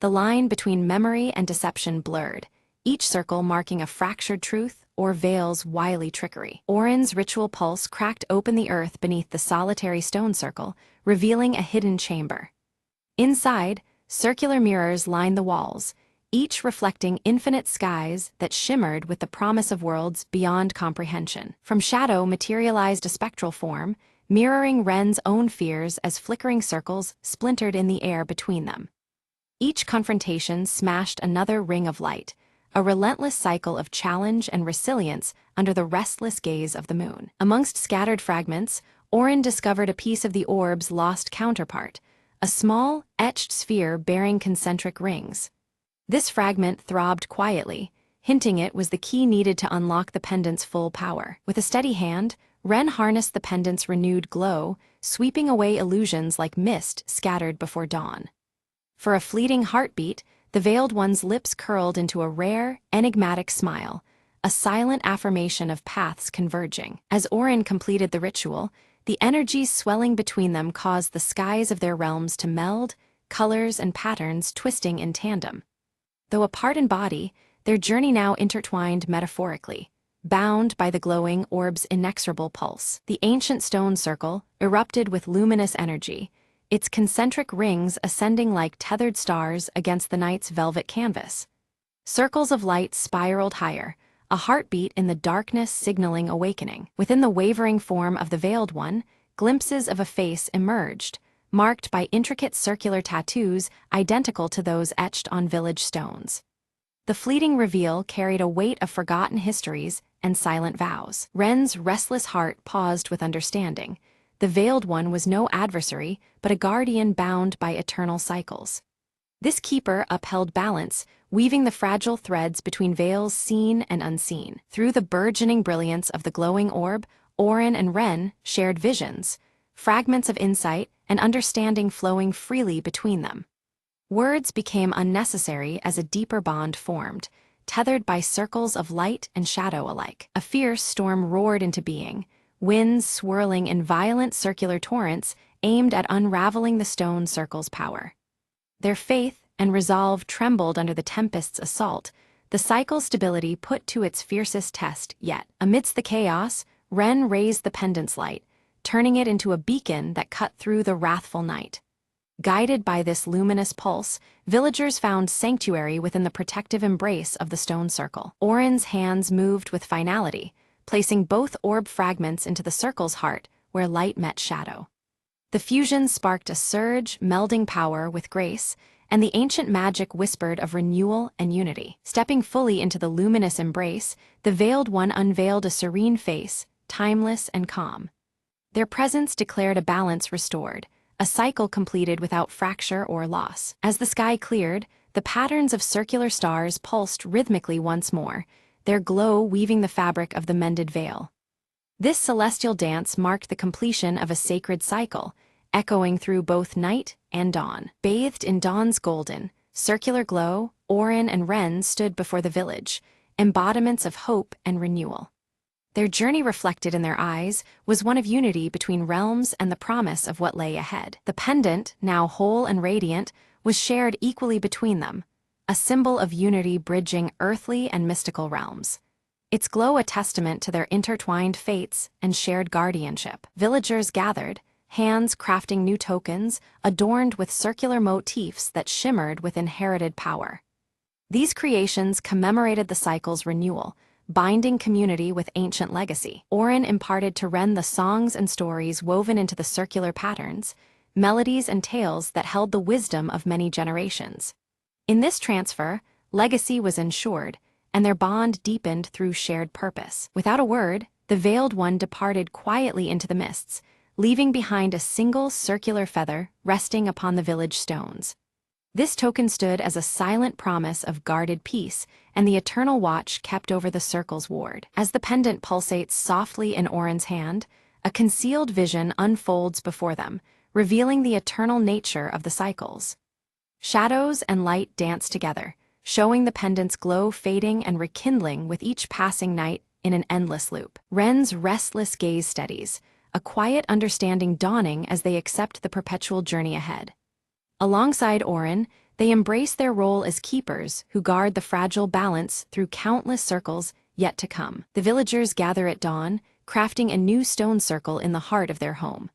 The line between memory and deception blurred, each circle marking a fractured truth or veil's wily trickery. Orin's ritual pulse cracked open the earth beneath the solitary stone circle, revealing a hidden chamber. Inside, circular mirrors lined the walls, each reflecting infinite skies that shimmered with the promise of worlds beyond comprehension. From shadow materialized a spectral form, mirroring Ren's own fears as flickering circles splintered in the air between them. Each confrontation smashed another ring of light, a relentless cycle of challenge and resilience under the restless gaze of the moon. Amongst scattered fragments, Orin discovered a piece of the orb's lost counterpart, a small, etched sphere bearing concentric rings. This fragment throbbed quietly, hinting it was the key needed to unlock the pendant's full power. With a steady hand, Ren harnessed the pendant's renewed glow, sweeping away illusions like mist scattered before dawn. For a fleeting heartbeat, the Veiled One's lips curled into a rare, enigmatic smile, a silent affirmation of paths converging. As Orin completed the ritual, the energies swelling between them caused the skies of their realms to meld, colors and patterns twisting in tandem. Though apart in body, their journey now intertwined metaphorically, bound by the glowing orb's inexorable pulse. The ancient stone circle erupted with luminous energy, its concentric rings ascending like tethered stars against the night's velvet canvas. Circles of light spiraled higher, a heartbeat in the darkness signaling awakening. Within the wavering form of the Veiled One, glimpses of a face emerged, marked by intricate circular tattoos identical to those etched on village stones. The fleeting reveal carried a weight of forgotten histories and silent vows. Ren's restless heart paused with understanding. The Veiled One was no adversary, but a guardian bound by eternal cycles. This keeper upheld balance, weaving the fragile threads between veils seen and unseen. Through the burgeoning brilliance of the glowing orb, Orin and Ren shared visions, fragments of insight and understanding flowing freely between them. Words became unnecessary as a deeper bond formed, tethered by circles of light and shadow alike. A fierce storm roared into being, winds swirling in violent circular torrents aimed at unraveling the stone circle's power. Their faith and resolve trembled under the tempest's assault, the cycle's stability put to its fiercest test yet. Amidst the chaos, Ren raised the pendant's light, turning it into a beacon that cut through the wrathful night. Guided by this luminous pulse, villagers found sanctuary within the protective embrace of the stone circle. Orin's hands moved with finality, placing both orb fragments into the circle's heart, where light met shadow. The fusion sparked a surge, melding power with grace, and the ancient magic whispered of renewal and unity. Stepping fully into the luminous embrace, the Veiled One unveiled a serene face, timeless and calm. Their presence declared a balance restored, a cycle completed without fracture or loss. As the sky cleared, the patterns of circular stars pulsed rhythmically once more, their glow weaving the fabric of the mended veil. This celestial dance marked the completion of a sacred cycle, echoing through both night and dawn. Bathed in dawn's golden, circular glow, Orin and Ren stood before the village, embodiments of hope and renewal. Their journey reflected in their eyes was one of unity between realms and the promise of what lay ahead. The pendant, now whole and radiant, was shared equally between them, a symbol of unity bridging earthly and mystical realms. Its glow a testament to their intertwined fates and shared guardianship. Villagers gathered, hands crafting new tokens, adorned with circular motifs that shimmered with inherited power. These creations commemorated the cycle's renewal, binding community with ancient legacy. Orin imparted to Ren the songs and stories woven into the circular patterns, melodies and tales that held the wisdom of many generations. In this transfer, legacy was ensured, and their bond deepened through shared purpose. Without a word, the Veiled One departed quietly into the mists, leaving behind a single circular feather resting upon the village stones. This token stood as a silent promise of guarded peace and the eternal watch kept over the circle's ward. As the pendant pulsates softly in Orin's hand, a concealed vision unfolds before them, revealing the eternal nature of the cycles. Shadows and light dance together, showing the pendant's glow fading and rekindling with each passing night in an endless loop. Ren's restless gaze steadies, a quiet understanding dawning as they accept the perpetual journey ahead. Alongside Orin, they embrace their role as keepers who guard the fragile balance through countless circles yet to come. The villagers gather at dawn, crafting a new stone circle in the heart of their home.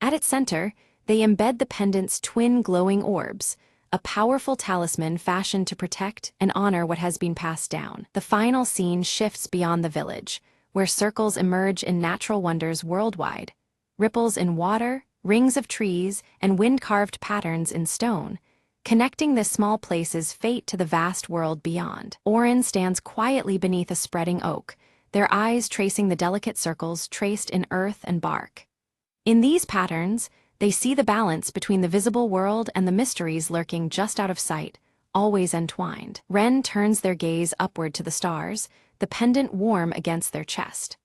At its center, they embed the pendant's twin glowing orbs, a powerful talisman fashioned to protect and honor what has been passed down. The final scene shifts beyond the village, where circles emerge in natural wonders worldwide. Ripples in water, rings of trees, and wind-carved patterns in stone, connecting this small place's fate to the vast world beyond. Orin stands quietly beneath a spreading oak, their eyes tracing the delicate circles traced in earth and bark. In these patterns, they see the balance between the visible world and the mysteries lurking just out of sight, always entwined. Ren turns their gaze upward to the stars, the pendant warm against their chest.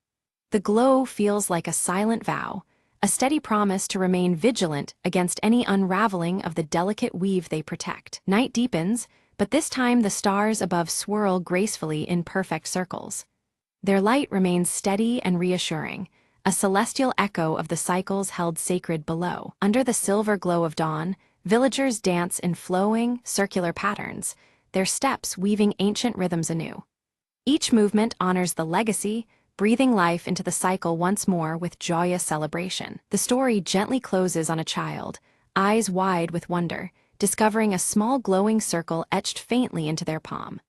The glow feels like a silent vow, a steady promise to remain vigilant against any unraveling of the delicate weave they protect. Night deepens, but this time the stars above swirl gracefully in perfect circles. Their light remains steady and reassuring, a celestial echo of the cycles held sacred below. Under the silver glow of dawn, villagers dance in flowing, circular patterns, their steps weaving ancient rhythms anew. Each movement honors the legacy, breathing life into the cycle once more with joyous celebration. The story gently closes on a child, eyes wide with wonder, discovering a small glowing circle etched faintly into their palm.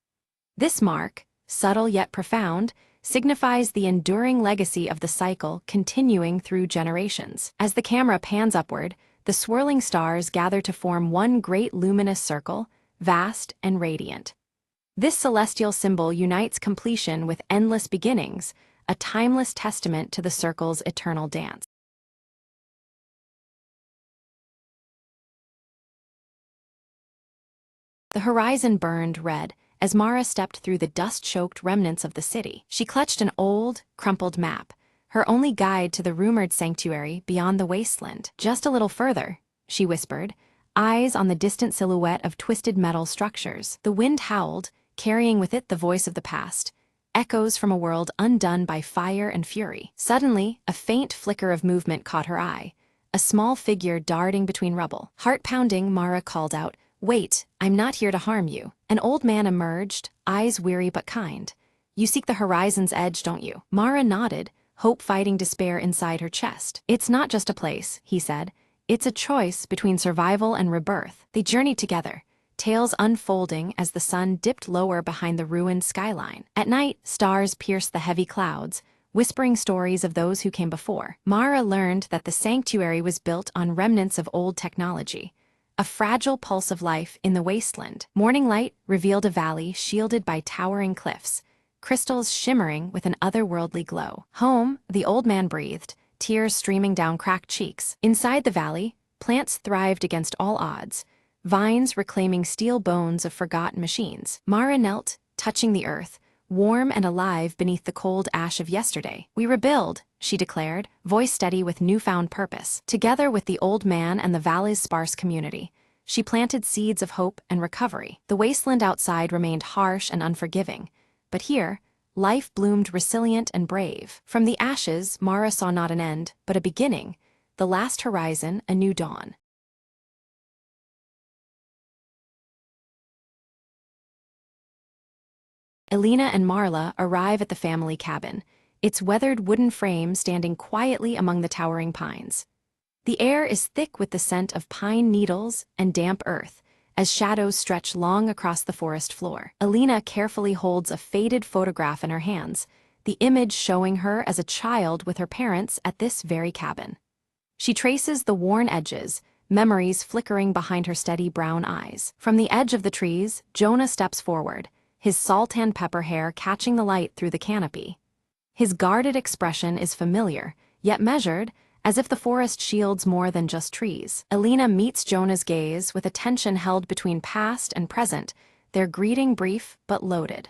This mark, subtle yet profound, signifies the enduring legacy of the cycle continuing through generations. As the camera pans upward, the swirling stars gather to form one great luminous circle, vast and radiant. This celestial symbol unites completion with endless beginnings, a timeless testament to the circle's eternal dance. The horizon burned red as Mara stepped through the dust-choked remnants of the city. She clutched an old, crumpled map, her only guide to the rumored sanctuary beyond the wasteland. "Just a little further," she whispered, eyes on the distant silhouette of twisted metal structures. The wind howled, carrying with it the voice of the past, echoes from a world undone by fire and fury. Suddenly, a faint flicker of movement caught her eye, a small figure darting between rubble. Heart-pounding, Mara called out, "Wait, I'm not here to harm you." An old man emerged, eyes weary but kind. "You seek the horizon's edge, don't you?" Mara nodded, hope fighting despair inside her chest. "It's not just a place," he said. "It's a choice between survival and rebirth." They journeyed together, tales unfolding as the sun dipped lower behind the ruined skyline. At night, stars pierced the heavy clouds, whispering stories of those who came before. Mara learned that the sanctuary was built on remnants of old technology, a fragile pulse of life in the wasteland. Morning light revealed a valley shielded by towering cliffs, crystals shimmering with an otherworldly glow. "Home," the old man breathed, tears streaming down cracked cheeks. Inside the valley, plants thrived against all odds, vines reclaiming steel bones of forgotten machines. Mara knelt, touching the earth, warm and alive beneath the cold ash of yesterday. "We rebuild," she declared, voice steady with newfound purpose. Together with the old man and the valley's sparse community, she planted seeds of hope and recovery. The wasteland outside remained harsh and unforgiving, but here, life bloomed resilient and brave. From the ashes, Mara saw not an end, but a beginning, the last horizon, a new dawn. Elena and Marla arrive at the family cabin, its weathered wooden frame standing quietly among the towering pines. The air is thick with the scent of pine needles and damp earth, as shadows stretch long across the forest floor. Alina carefully holds a faded photograph in her hands, the image showing her as a child with her parents at this very cabin. She traces the worn edges, memories flickering behind her steady brown eyes. From the edge of the trees, Jonah steps forward, his salt and pepper hair catching the light through the canopy. His guarded expression is familiar, yet measured, as if the forest shields more than just trees. Alina meets Jonah's gaze with attention held between past and present, their greeting brief but loaded.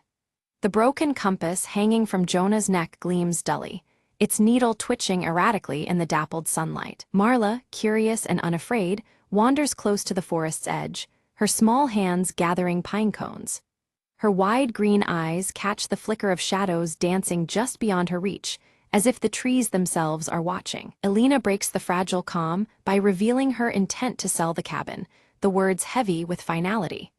The broken compass hanging from Jonah's neck gleams dully, its needle twitching erratically in the dappled sunlight. Marla, curious and unafraid, wanders close to the forest's edge, her small hands gathering pine cones. Her wide green eyes catch the flicker of shadows dancing just beyond her reach, as if the trees themselves are watching. Alina breaks the fragile calm by revealing her intent to sell the cabin, the words heavy with finality.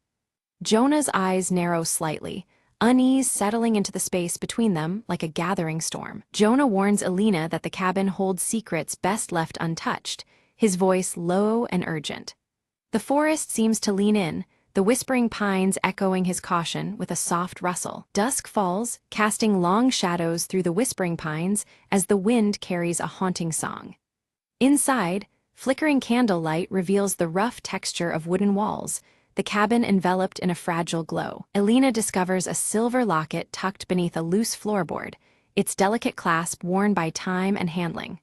Jonah's eyes narrow slightly, unease settling into the space between them like a gathering storm. Jonah warns Alina that the cabin holds secrets best left untouched, his voice low and urgent. The forest seems to lean in, the whispering pines echoing his caution with a soft rustle. Dusk falls, casting long shadows through the whispering pines as the wind carries a haunting song. Inside, flickering candlelight reveals the rough texture of wooden walls, the cabin enveloped in a fragile glow. Alina discovers a silver locket tucked beneath a loose floorboard, its delicate clasp worn by time and handling.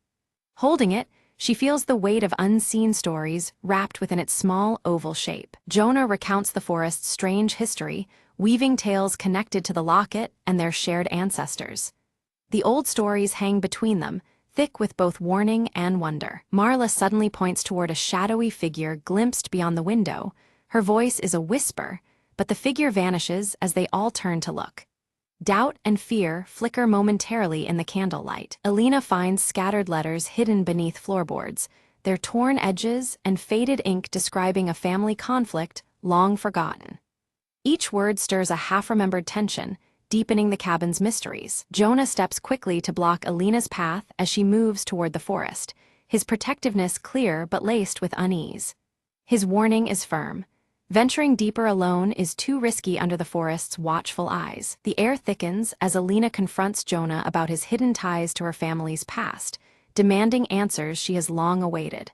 Holding it, she feels the weight of unseen stories wrapped within its small, oval shape. Jonah recounts the forest's strange history, weaving tales connected to the locket and their shared ancestors. The old stories hang between them, thick with both warning and wonder. Marla suddenly points toward a shadowy figure glimpsed beyond the window. Her voice is a whisper, but the figure vanishes as they all turn to look. Doubt and fear flicker momentarily in the candlelight. Alina finds scattered letters hidden beneath floorboards, their torn edges and faded ink describing a family conflict long forgotten. Each word stirs a half-remembered tension, deepening the cabin's mysteries. Jonah steps quickly to block Alina's path as she moves toward the forest, his protectiveness clear but laced with unease. His warning is firm. Venturing deeper alone is too risky under the forest's watchful eyes. The air thickens as Alina confronts Jonah about his hidden ties to her family's past, demanding answers she has long awaited.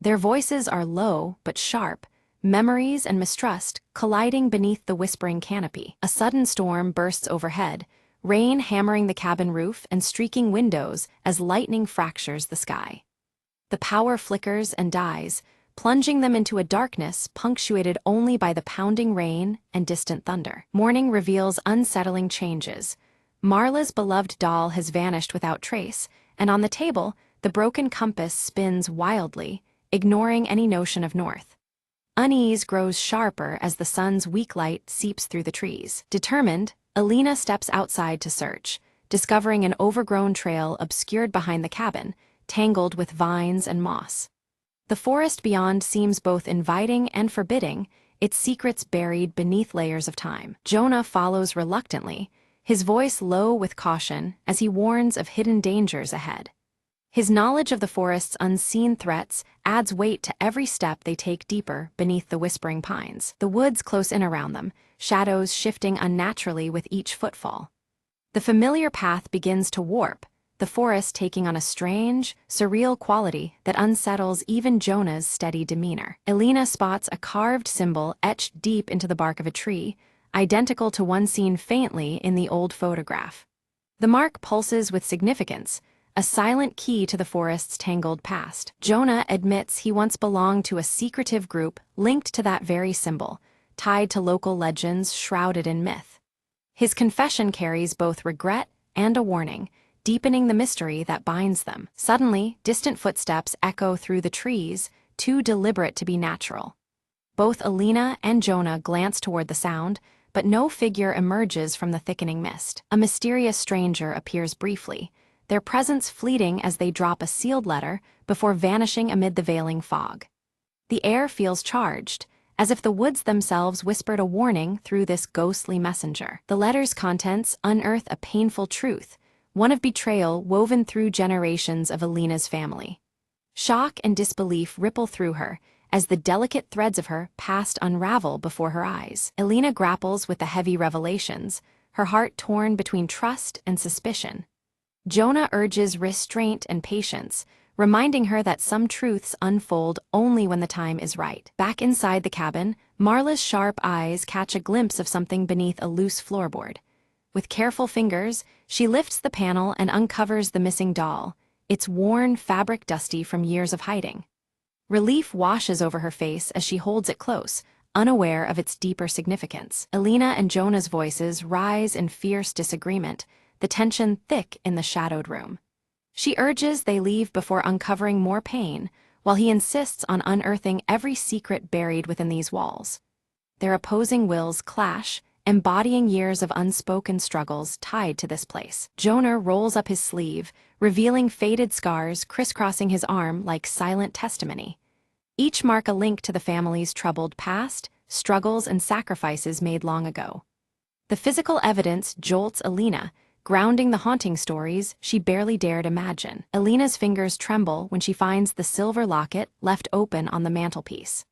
Their voices are low but sharp, memories and mistrust colliding beneath the whispering canopy. A sudden storm bursts overhead, rain hammering the cabin roof and streaking windows as lightning fractures the sky. The power flickers and dies, plunging them into a darkness punctuated only by the pounding rain and distant thunder. Morning reveals unsettling changes. Marla's beloved doll has vanished without trace, and on the table, the broken compass spins wildly, ignoring any notion of north. Unease grows sharper as the sun's weak light seeps through the trees. Determined, Alina steps outside to search, discovering an overgrown trail obscured behind the cabin, tangled with vines and moss. The forest beyond seems both inviting and forbidding, its secrets buried beneath layers of time. Jonah follows reluctantly, his voice low with caution as he warns of hidden dangers ahead. His knowledge of the forest's unseen threats adds weight to every step they take deeper beneath the whispering pines. The woods close in around them, shadows shifting unnaturally with each footfall. The familiar path begins to warp, the forest taking on a strange, surreal quality that unsettles even Jonah's steady demeanor. Alina spots a carved symbol etched deep into the bark of a tree, identical to one seen faintly in the old photograph. The mark pulses with significance, a silent key to the forest's tangled past. Jonah admits he once belonged to a secretive group linked to that very symbol, tied to local legends shrouded in myth. His confession carries both regret and a warning, deepening the mystery that binds them. Suddenly, distant footsteps echo through the trees, too deliberate to be natural. Both Alina and Jonah glance toward the sound, but no figure emerges from the thickening mist. A mysterious stranger appears briefly, their presence fleeting as they drop a sealed letter before vanishing amid the veiling fog. The air feels charged, as if the woods themselves whispered a warning through this ghostly messenger. The letter's contents unearth a painful truth, one of betrayal woven through generations of Alina's family. Shock and disbelief ripple through her as the delicate threads of her past unravel before her eyes. Alina grapples with the heavy revelations, her heart torn between trust and suspicion. Jonah urges restraint and patience, reminding her that some truths unfold only when the time is right. Back inside the cabin, Marla's sharp eyes catch a glimpse of something beneath a loose floorboard. With careful fingers, she lifts the panel and uncovers the missing doll, its worn fabric dusty from years of hiding. Relief washes over her face as she holds it close, unaware of its deeper significance. Alina and Jonah's voices rise in fierce disagreement, the tension thick in the shadowed room. She urges they leave before uncovering more pain, while he insists on unearthing every secret buried within these walls. Their opposing wills clash, embodying years of unspoken struggles tied to this place. Jonah rolls up his sleeve, revealing faded scars crisscrossing his arm like silent testimony. Each mark a link to the family's troubled past, struggles and sacrifices made long ago. The physical evidence jolts Alina, grounding the haunting stories she barely dared imagine. Alina's fingers tremble when she finds the silver locket left open on the mantelpiece.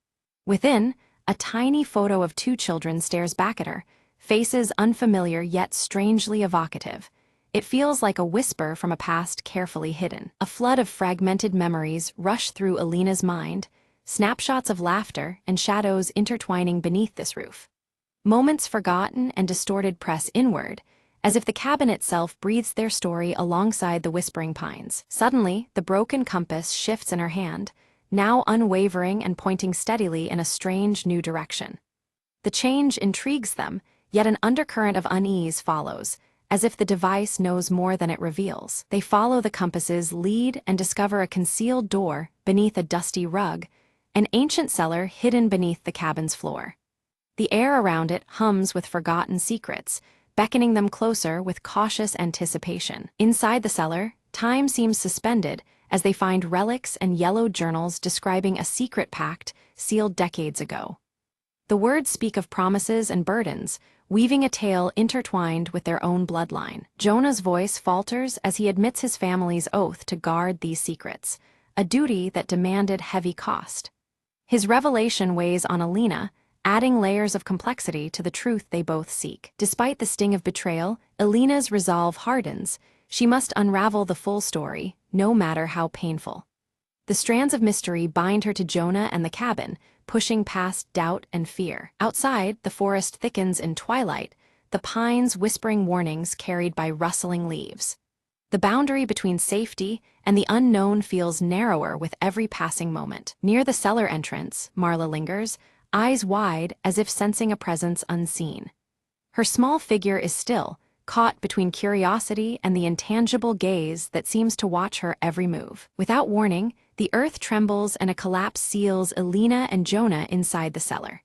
Within, a tiny photo of two children stares back at her, faces unfamiliar yet strangely evocative. It feels like a whisper from a past carefully hidden. A flood of fragmented memories rush through Alina's mind, snapshots of laughter and shadows intertwining beneath this roof. Moments forgotten and distorted press inward, as if the cabin itself breathes their story alongside the whispering pines. Suddenly, the broken compass shifts in her hand, now unwavering and pointing steadily in a strange new direction. The change intrigues them, yet an undercurrent of unease follows, as if the device knows more than it reveals. They follow the compass's lead and discover a concealed door beneath a dusty rug, an ancient cellar hidden beneath the cabin's floor. The air around it hums with forgotten secrets, beckoning them closer with cautious anticipation. Inside the cellar, time seems suspended as they find relics and yellowed journals describing a secret pact sealed decades ago. The words speak of promises and burdens, weaving a tale intertwined with their own bloodline. Jonah's voice falters as he admits his family's oath to guard these secrets, a duty that demanded heavy cost. His revelation weighs on Alina, adding layers of complexity to the truth they both seek. Despite the sting of betrayal, Alina's resolve hardens. She must unravel the full story, no matter how painful. The strands of mystery bind her to Jonah and the cabin, pushing past doubt and fear. Outside, the forest thickens in twilight, the pines whispering warnings carried by rustling leaves. The boundary between safety and the unknown feels narrower with every passing moment. Near the cellar entrance, Marla lingers, eyes wide as if sensing a presence unseen. Her small figure is still, caught between curiosity and the intangible gaze that seems to watch her every move. Without warning, the earth trembles and a collapse seals Alina and Jonah inside the cellar.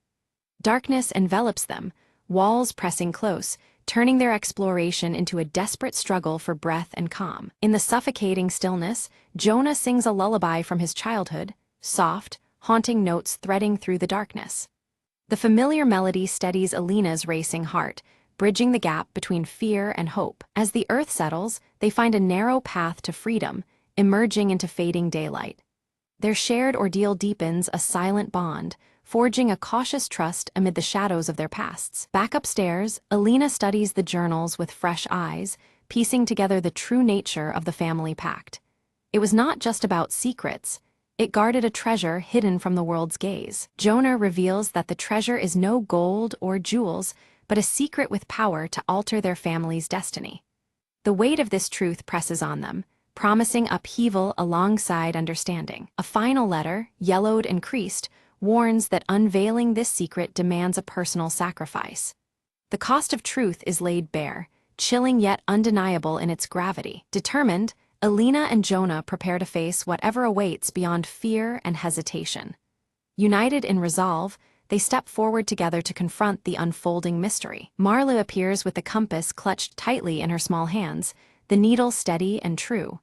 Darkness envelops them, walls pressing close, turning their exploration into a desperate struggle for breath and calm. In the suffocating stillness, Jonah sings a lullaby from his childhood, soft, haunting notes threading through the darkness. The familiar melody steadies Alina's racing heart, bridging the gap between fear and hope. As the earth settles, they find a narrow path to freedom, emerging into fading daylight. Their shared ordeal deepens a silent bond, forging a cautious trust amid the shadows of their pasts. Back upstairs, Alina studies the journals with fresh eyes, piecing together the true nature of the family pact. It was not just about secrets. It guarded a treasure hidden from the world's gaze. Jonah reveals that the treasure is no gold or jewels, but a secret with power to alter their family's destiny. The weight of this truth presses on them, promising upheaval alongside understanding. A final letter, yellowed and creased, warns that unveiling this secret demands a personal sacrifice. The cost of truth is laid bare, chilling yet undeniable in its gravity. Determined, Alina and Jonah prepare to face whatever awaits beyond fear and hesitation. United in resolve, they step forward together to confront the unfolding mystery. Marla appears with the compass clutched tightly in her small hands, the needle steady and true.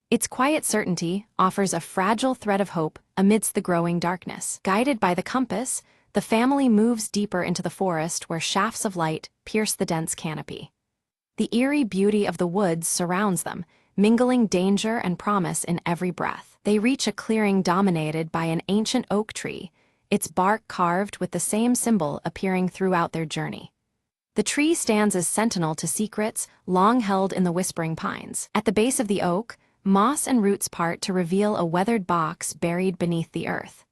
Its quiet certainty offers a fragile thread of hope amidst the growing darkness. Guided by the compass, the family moves deeper into the forest where shafts of light pierce the dense canopy. The eerie beauty of the woods surrounds them, mingling danger and promise in every breath. They reach a clearing dominated by an ancient oak tree, its bark carved with the same symbol appearing throughout their journey. The tree stands as sentinel to secrets long held in the whispering pines. At the base of the oak, moss and roots part to reveal a weathered box buried beneath the earth.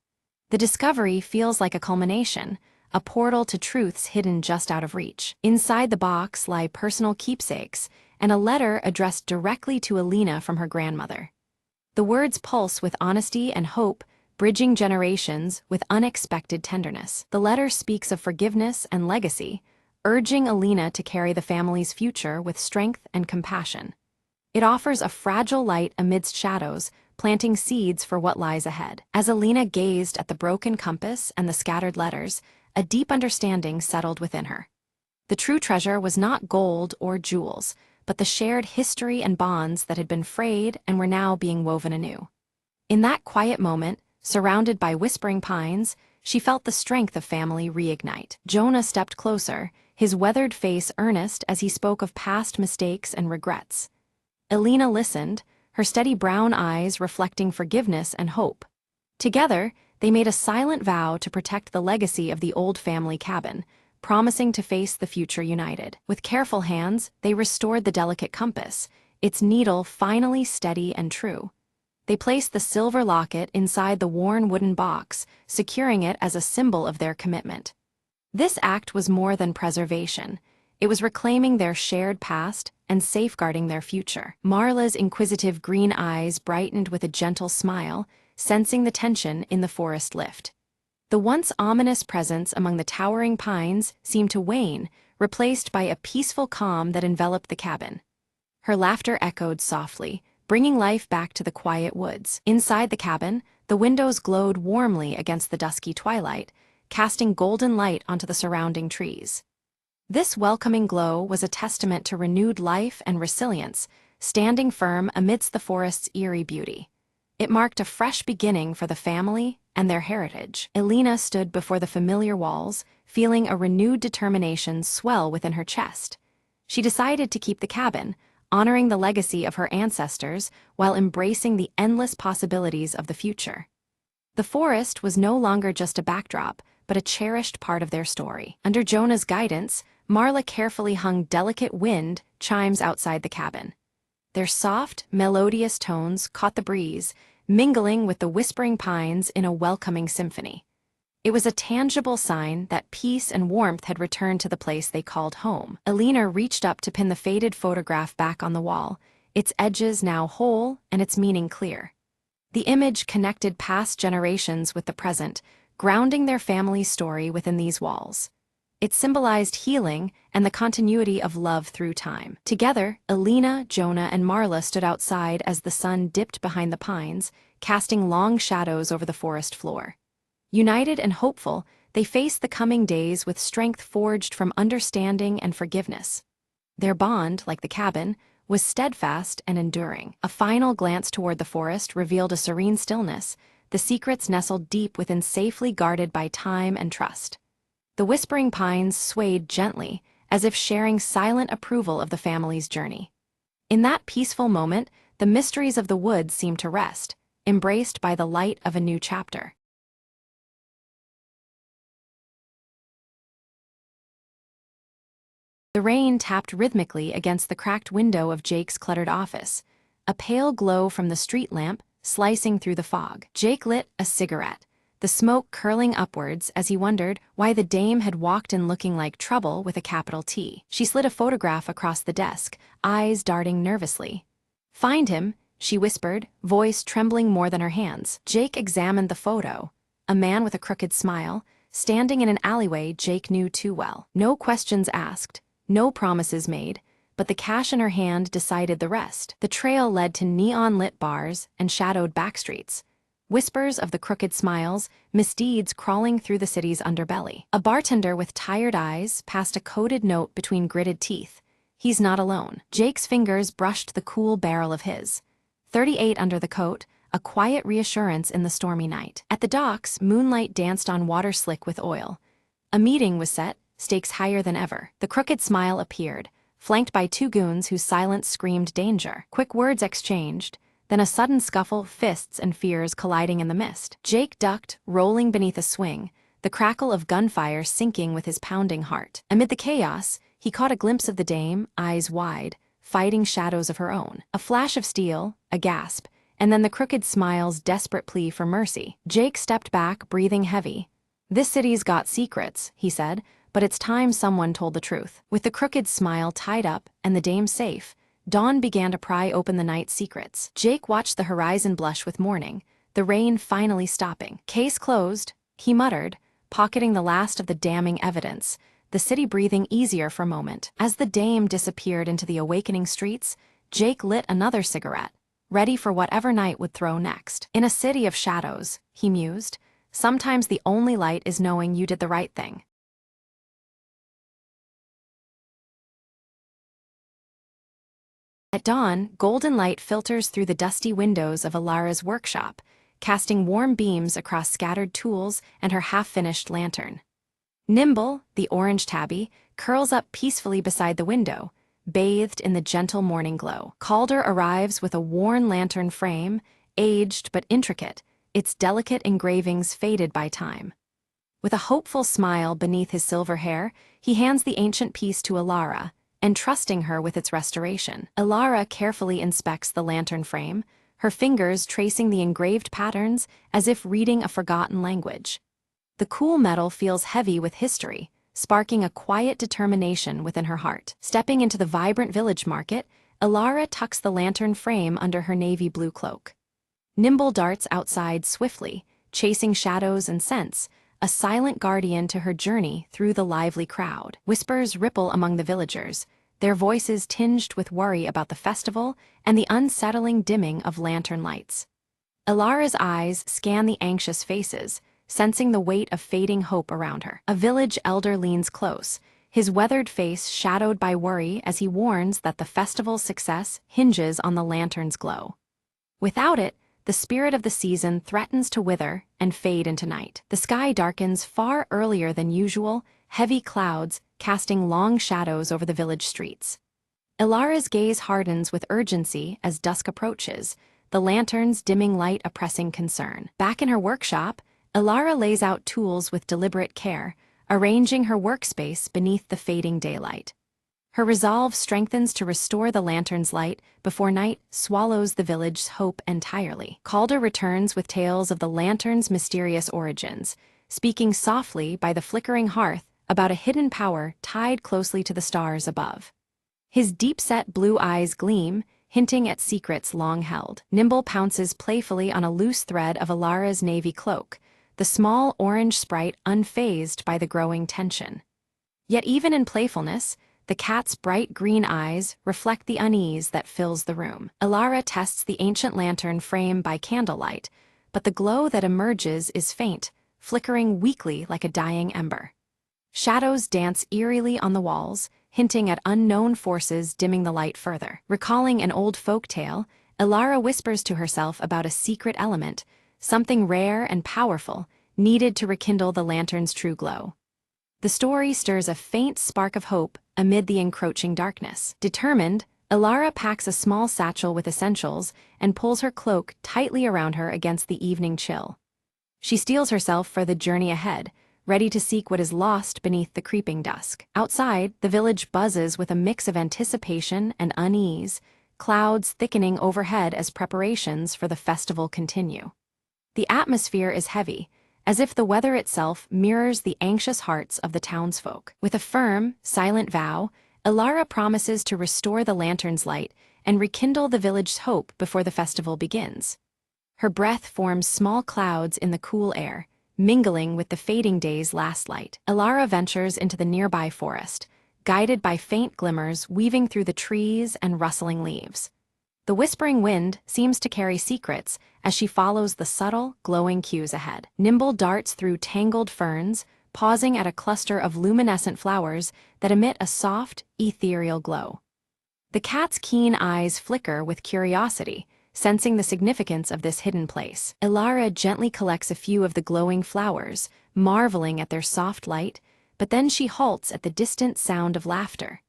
The discovery feels like a culmination, a portal to truths hidden just out of reach. Inside the box lie personal keepsakes and a letter addressed directly to Alina from her grandmother. The words pulse with honesty and hope, bridging generations with unexpected tenderness. The letter speaks of forgiveness and legacy, urging Alina to carry the family's future with strength and compassion. It offers a fragile light amidst shadows, planting seeds for what lies ahead. As Alina gazed at the broken compass and the scattered letters, a deep understanding settled within her. The true treasure was not gold or jewels, but the shared history and bonds that had been frayed and were now being woven anew. In that quiet moment, surrounded by whispering pines, she felt the strength of family reignite. Jonah stepped closer, his weathered face earnest as he spoke of past mistakes and regrets. Alina listened, her steady brown eyes reflecting forgiveness and hope. Together, they made a silent vow to protect the legacy of the old family cabin, promising to face the future united. With careful hands, they restored the delicate compass, its needle finally steady and true. They placed the silver locket inside the worn wooden box, securing it as a symbol of their commitment. This act was more than preservation. It was reclaiming their shared past and safeguarding their future. Marla's inquisitive green eyes brightened with a gentle smile, sensing the tension in the forest lift. The once ominous presence among the towering pines seemed to wane, replaced by a peaceful calm that enveloped the cabin. Her laughter echoed softly, bringing life back to the quiet woods. Inside the cabin, the windows glowed warmly against the dusky twilight, casting golden light onto the surrounding trees. This welcoming glow was a testament to renewed life and resilience, standing firm amidst the forest's eerie beauty. It marked a fresh beginning for the family and their heritage. Alina stood before the familiar walls, feeling a renewed determination swell within her chest. She decided to keep the cabin, honoring the legacy of her ancestors while embracing the endless possibilities of the future. The forest was no longer just a backdrop, but a cherished part of their story. Under Jonah's guidance, Marla carefully hung delicate wind chimes outside the cabin. Their soft, melodious tones caught the breeze, mingling with the whispering pines in a welcoming symphony. It was a tangible sign that peace and warmth had returned to the place they called home. Alina reached up to pin the faded photograph back on the wall, its edges now whole and its meaning clear. The image connected past generations with the present, grounding their family's story within these walls. It symbolized healing and the continuity of love through time. Together, Alina, Jonah, and Marla stood outside as the sun dipped behind the pines, casting long shadows over the forest floor. United and hopeful, they faced the coming days with strength forged from understanding and forgiveness. Their bond, like the cabin, was steadfast and enduring. A final glance toward the forest revealed a serene stillness, the secrets nestled deep within, safely guarded by time and trust. The whispering pines swayed gently, as if sharing silent approval of the family's journey. In that peaceful moment, the mysteries of the woods seemed to rest, embraced by the light of a new chapter. The rain tapped rhythmically against the cracked window of Jake's cluttered office, a pale glow from the street lamp slicing through the fog. Jake lit a cigarette, the smoke curling upwards as he wondered why the dame had walked in looking like trouble with a capital T. She slid a photograph across the desk, eyes darting nervously. "Find him," she whispered, voice trembling more than her hands. Jake examined the photo, a man with a crooked smile, standing in an alleyway Jake knew too well. No questions asked, no promises made, but the cash in her hand decided the rest. The trail led to neon-lit bars and shadowed backstreets, whispers of the crooked smiles, misdeeds crawling through the city's underbelly. A bartender with tired eyes passed a coded note between gritted teeth. "He's not alone." Jake's fingers brushed the cool barrel of his. 38 under the coat, a quiet reassurance in the stormy night. At the docks, moonlight danced on water slick with oil. A meeting was set, stakes higher than ever. The crooked smile appeared, flanked by two goons whose silence screamed danger. Quick words exchanged, then a sudden scuffle, fists and fears colliding in the mist. Jake ducked, rolling beneath a swing, the crackle of gunfire sinking with his pounding heart. Amid the chaos, he caught a glimpse of the dame, eyes wide, fighting shadows of her own. A flash of steel, a gasp, and then the crooked smile's desperate plea for mercy. Jake stepped back, breathing heavy. "This city's got secrets," he said, "but it's time someone told the truth." With the crooked smile tied up and the dame safe, dawn began to pry open the night's secrets. Jake watched the horizon blush with morning, the rain finally stopping. "Case closed," he muttered, pocketing the last of the damning evidence, the city breathing easier for a moment. As the dame disappeared into the awakening streets, Jake lit another cigarette, ready for whatever night would throw next. "In a city of shadows," he mused, "sometimes the only light is knowing you did the right thing." At dawn, golden light filters through the dusty windows of Alara's workshop, casting warm beams across scattered tools and her half-finished lantern. Nimble, the orange tabby, curls up peacefully beside the window, bathed in the gentle morning glow. Calder arrives with a worn lantern frame, aged but intricate, its delicate engravings faded by time. With a hopeful smile beneath his silver hair, he hands the ancient piece to Alara, entrusting her with its restoration. Alara carefully inspects the lantern frame, her fingers tracing the engraved patterns as if reading a forgotten language. The cool metal feels heavy with history, sparking a quiet determination within her heart. Stepping into the vibrant village market, Alara tucks the lantern frame under her navy blue cloak. Nimble darts outside swiftly, chasing shadows and scents, a silent guardian to her journey through the lively crowd. Whispers ripple among the villagers, their voices tinged with worry about the festival and the unsettling dimming of lantern lights. Alara's eyes scan the anxious faces, sensing the weight of fading hope around her. A village elder leans close, his weathered face shadowed by worry as he warns that the festival's success hinges on the lantern's glow. Without it, the spirit of the season threatens to wither and fade into night. The sky darkens far earlier than usual, heavy clouds casting long shadows over the village streets. Alara's gaze hardens with urgency as dusk approaches, the lantern's dimming light a pressing concern. Back in her workshop, Alara lays out tools with deliberate care, arranging her workspace beneath the fading daylight. Her resolve strengthens to restore the lantern's light before night swallows the village's hope entirely. Calder returns with tales of the lantern's mysterious origins, speaking softly by the flickering hearth about a hidden power tied closely to the stars above. His deep-set blue eyes gleam, hinting at secrets long held. Nimble pounces playfully on a loose thread of Alara's navy cloak, the small orange sprite unfazed by the growing tension. Yet even in playfulness, the cat's bright green eyes reflect the unease that fills the room. Alara tests the ancient lantern frame by candlelight, but the glow that emerges is faint, flickering weakly like a dying ember. Shadows dance eerily on the walls, hinting at unknown forces dimming the light further. Recalling an old folk tale, Alara whispers to herself about a secret element, something rare and powerful, needed to rekindle the lantern's true glow. The story stirs a faint spark of hope amid the encroaching darkness. Determined, Alara packs a small satchel with essentials and pulls her cloak tightly around her against the evening chill. She steels herself for the journey ahead, ready to seek what is lost beneath the creeping dusk. Outside, the village buzzes with a mix of anticipation and unease, clouds thickening overhead as preparations for the festival continue. The atmosphere is heavy, as if the weather itself mirrors the anxious hearts of the townsfolk. With a firm, silent vow, Alara promises to restore the lantern's light and rekindle the village's hope before the festival begins. Her breath forms small clouds in the cool air, mingling with the fading day's last light. Alara ventures into the nearby forest, guided by faint glimmers weaving through the trees and rustling leaves. The whispering wind seems to carry secrets as she follows the subtle, glowing cues ahead. Nimble darts through tangled ferns, pausing at a cluster of luminescent flowers that emit a soft, ethereal glow. The cat's keen eyes flicker with curiosity, sensing the significance of this hidden place. Alara gently collects a few of the glowing flowers, marveling at their soft light, but then she halts at the distant sound of laughter.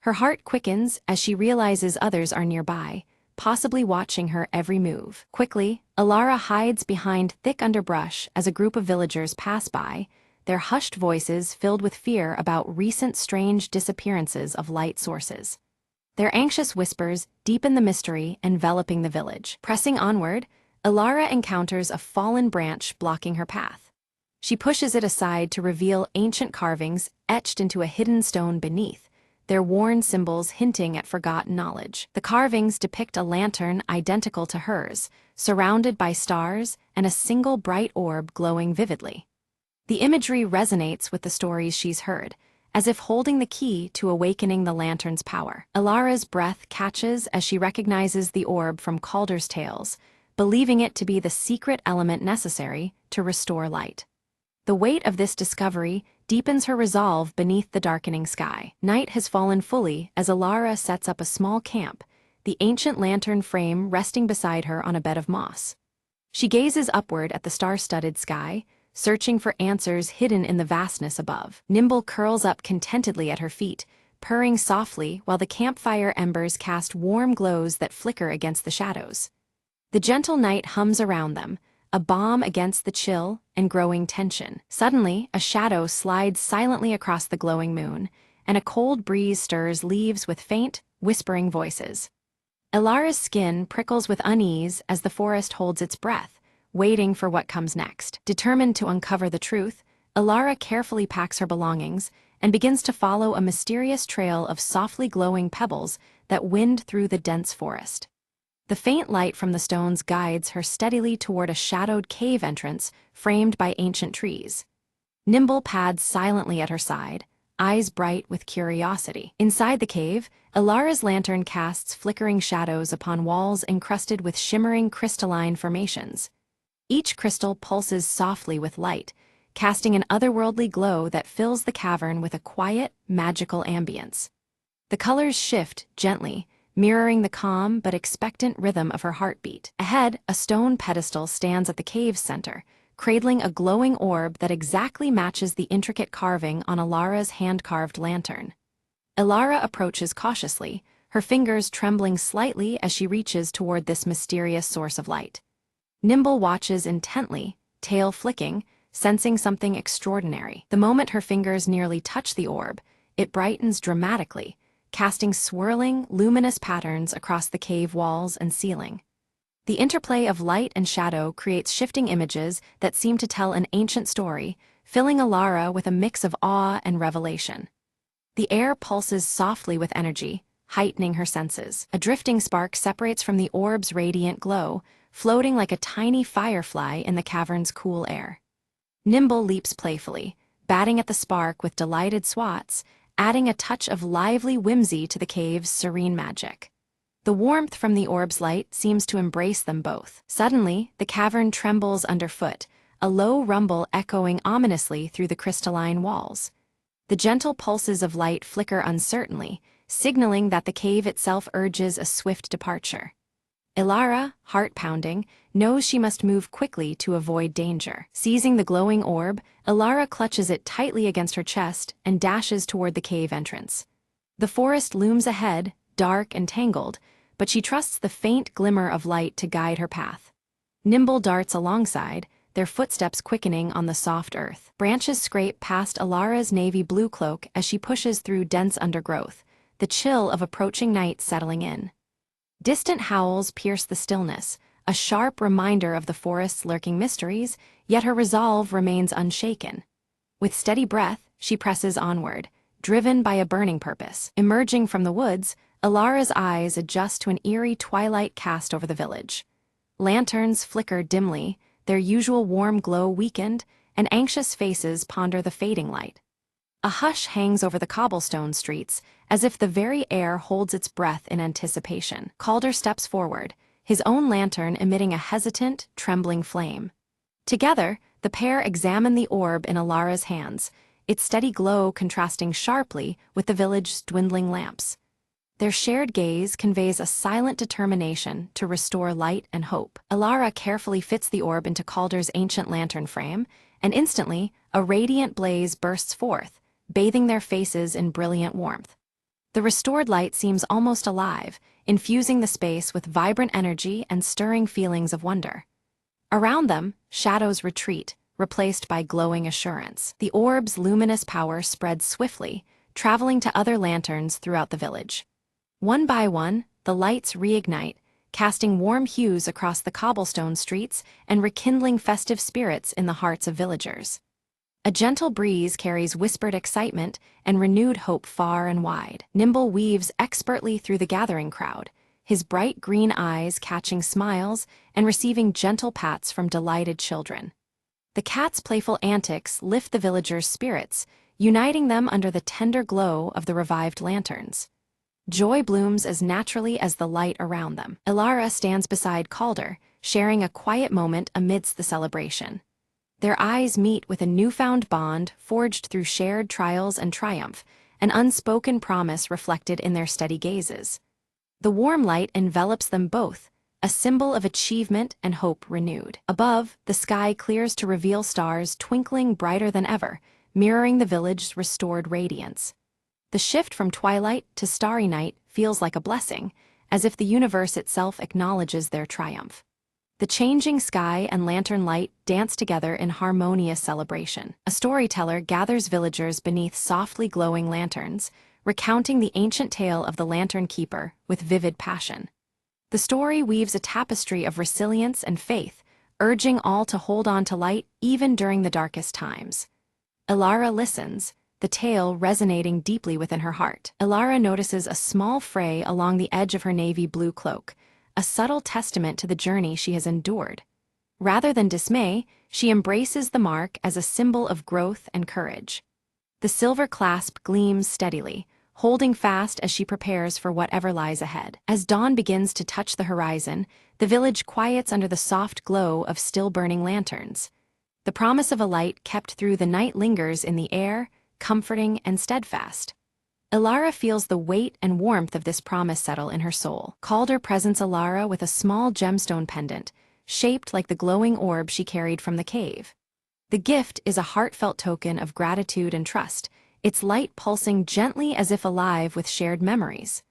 Her heart quickens as she realizes others are nearby, possibly watching her every move. Quickly, Alara hides behind thick underbrush as a group of villagers pass by, their hushed voices filled with fear about recent strange disappearances of light sources. Their anxious whispers deepen the mystery enveloping the village. Pressing onward, Alara encounters a fallen branch blocking her path. She pushes it aside to reveal ancient carvings etched into a hidden stone beneath, their worn symbols hinting at forgotten knowledge. The carvings depict a lantern identical to hers, surrounded by stars and a single bright orb glowing vividly. The imagery resonates with the stories she's heard, as if holding the key to awakening the lantern's power. Alara's breath catches as she recognizes the orb from Calder's tales, believing it to be the secret element necessary to restore light. The weight of this discovery deepens her resolve beneath the darkening sky. Night has fallen fully as Alara sets up a small camp, the ancient lantern frame resting beside her on a bed of moss. She gazes upward at the star-studded sky, searching for answers hidden in the vastness above. Nimble curls up contentedly at her feet, purring softly while the campfire embers cast warm glows that flicker against the shadows. The gentle night hums around them, a balm against the chill and growing tension. Suddenly, a shadow slides silently across the glowing moon, and a cold breeze stirs leaves with faint, whispering voices. Alara's skin prickles with unease as the forest holds its breath, waiting for what comes next. Determined to uncover the truth, Alara carefully packs her belongings and begins to follow a mysterious trail of softly glowing pebbles that wind through the dense forest. The faint light from the stones guides her steadily toward a shadowed cave entrance framed by ancient trees. Nimble pads silently at her side, eyes bright with curiosity. Inside the cave, Alara's lantern casts flickering shadows upon walls encrusted with shimmering crystalline formations. Each crystal pulses softly with light, casting an otherworldly glow that fills the cavern with a quiet, magical ambience. The colors shift gently, mirroring the calm but expectant rhythm of her heartbeat. Ahead, a stone pedestal stands at the cave's center, cradling a glowing orb that exactly matches the intricate carving on Alara's hand-carved lantern. Alara approaches cautiously, her fingers trembling slightly as she reaches toward this mysterious source of light. Nimble watches intently, tail flicking, sensing something extraordinary. The moment her fingers nearly touch the orb, it brightens dramatically, casting swirling, luminous patterns across the cave walls and ceiling. The interplay of light and shadow creates shifting images that seem to tell an ancient story, filling Alara with a mix of awe and revelation. The air pulses softly with energy, heightening her senses. A drifting spark separates from the orb's radiant glow, floating like a tiny firefly in the cavern's cool air. Nimble leaps playfully, batting at the spark with delighted swats, adding a touch of lively whimsy to the cave's serene magic. The warmth from the orb's light seems to embrace them both. Suddenly, the cavern trembles underfoot, a low rumble echoing ominously through the crystalline walls. The gentle pulses of light flicker uncertainly, signaling that the cave itself urges a swift departure. Alara, heart pounding, knows she must move quickly to avoid danger. Seizing the glowing orb, Alara clutches it tightly against her chest and dashes toward the cave entrance. The forest looms ahead, dark and tangled, but she trusts the faint glimmer of light to guide her path. Nimble darts alongside, their footsteps quickening on the soft earth. Branches scrape past Alara's navy blue cloak as she pushes through dense undergrowth, the chill of approaching night settling in. Distant howls pierce the stillness, a sharp reminder of the forest's lurking mysteries, yet her resolve remains unshaken. With steady breath, she presses onward, driven by a burning purpose. Emerging from the woods, Alara's eyes adjust to an eerie twilight cast over the village. Lanterns flicker dimly, their usual warm glow weakened, and anxious faces ponder the fading light. A hush hangs over the cobblestone streets, as if the very air holds its breath in anticipation. Calder steps forward, his own lantern emitting a hesitant, trembling flame. Together, the pair examine the orb in Alara's hands, its steady glow contrasting sharply with the village's dwindling lamps. Their shared gaze conveys a silent determination to restore light and hope. Alara carefully fits the orb into Calder's ancient lantern frame, and instantly, a radiant blaze bursts forth, bathing their faces in brilliant warmth. The restored light seems almost alive, infusing the space with vibrant energy and stirring feelings of wonder. Around them, shadows retreat, replaced by glowing assurance. The orb's luminous power spreads swiftly, traveling to other lanterns throughout the village. One by one, the lights reignite, casting warm hues across the cobblestone streets and rekindling festive spirits in the hearts of villagers. A gentle breeze carries whispered excitement and renewed hope far and wide. Nimble weaves expertly through the gathering crowd, his bright green eyes catching smiles and receiving gentle pats from delighted children. The cat's playful antics lift the villagers' spirits, uniting them under the tender glow of the revived lanterns. Joy blooms as naturally as the light around them. Ilara stands beside Calder, sharing a quiet moment amidst the celebration. Their eyes meet with a newfound bond forged through shared trials and triumph, an unspoken promise reflected in their steady gazes. The warm light envelops them both, a symbol of achievement and hope renewed. Above, the sky clears to reveal stars twinkling brighter than ever, mirroring the village's restored radiance. The shift from twilight to starry night feels like a blessing, as if the universe itself acknowledges their triumph. The changing sky and lantern light dance together in harmonious celebration. A storyteller gathers villagers beneath softly glowing lanterns, recounting the ancient tale of the Lantern Keeper with vivid passion. The story weaves a tapestry of resilience and faith, urging all to hold on to light even during the darkest times. Ilara listens, the tale resonating deeply within her heart. Ilara notices a small fray along the edge of her navy blue cloak, a subtle testament to the journey she has endured. Rather than dismay, she embraces the mark as a symbol of growth and courage. The silver clasp gleams steadily, holding fast as she prepares for whatever lies ahead. As dawn begins to touch the horizon, the village quiets under the soft glow of still-burning lanterns. The promise of a light kept through the night lingers in the air, comforting and steadfast. Ilara feels the weight and warmth of this promise settle in her soul. Calder presents Ilara with a small gemstone pendant, shaped like the glowing orb she carried from the cave. The gift is a heartfelt token of gratitude and trust, its light pulsing gently as if alive with shared memories.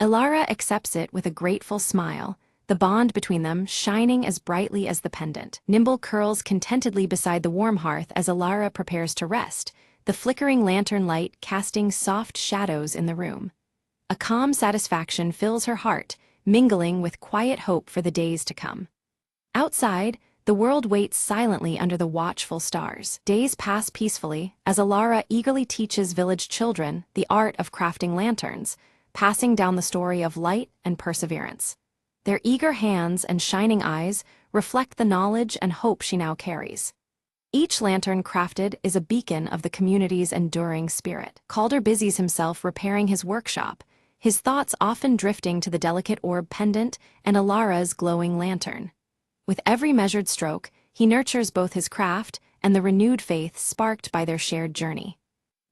Ilara accepts it with a grateful smile, the bond between them shining as brightly as the pendant. Nimble curls contentedly beside the warm hearth as Ilara prepares to rest, the flickering lantern light casting soft shadows in the room. A calm satisfaction fills her heart, mingling with quiet hope for the days to come. Outside, the world waits silently under the watchful stars. Days pass peacefully as Ilara eagerly teaches village children the art of crafting lanterns, passing down the story of light and perseverance. Their eager hands and shining eyes reflect the knowledge and hope she now carries. Each lantern crafted is a beacon of the community's enduring spirit. Calder busies himself repairing his workshop, his thoughts often drifting to the delicate orb pendant and Ilara's glowing lantern. With every measured stroke, he nurtures both his craft and the renewed faith sparked by their shared journey.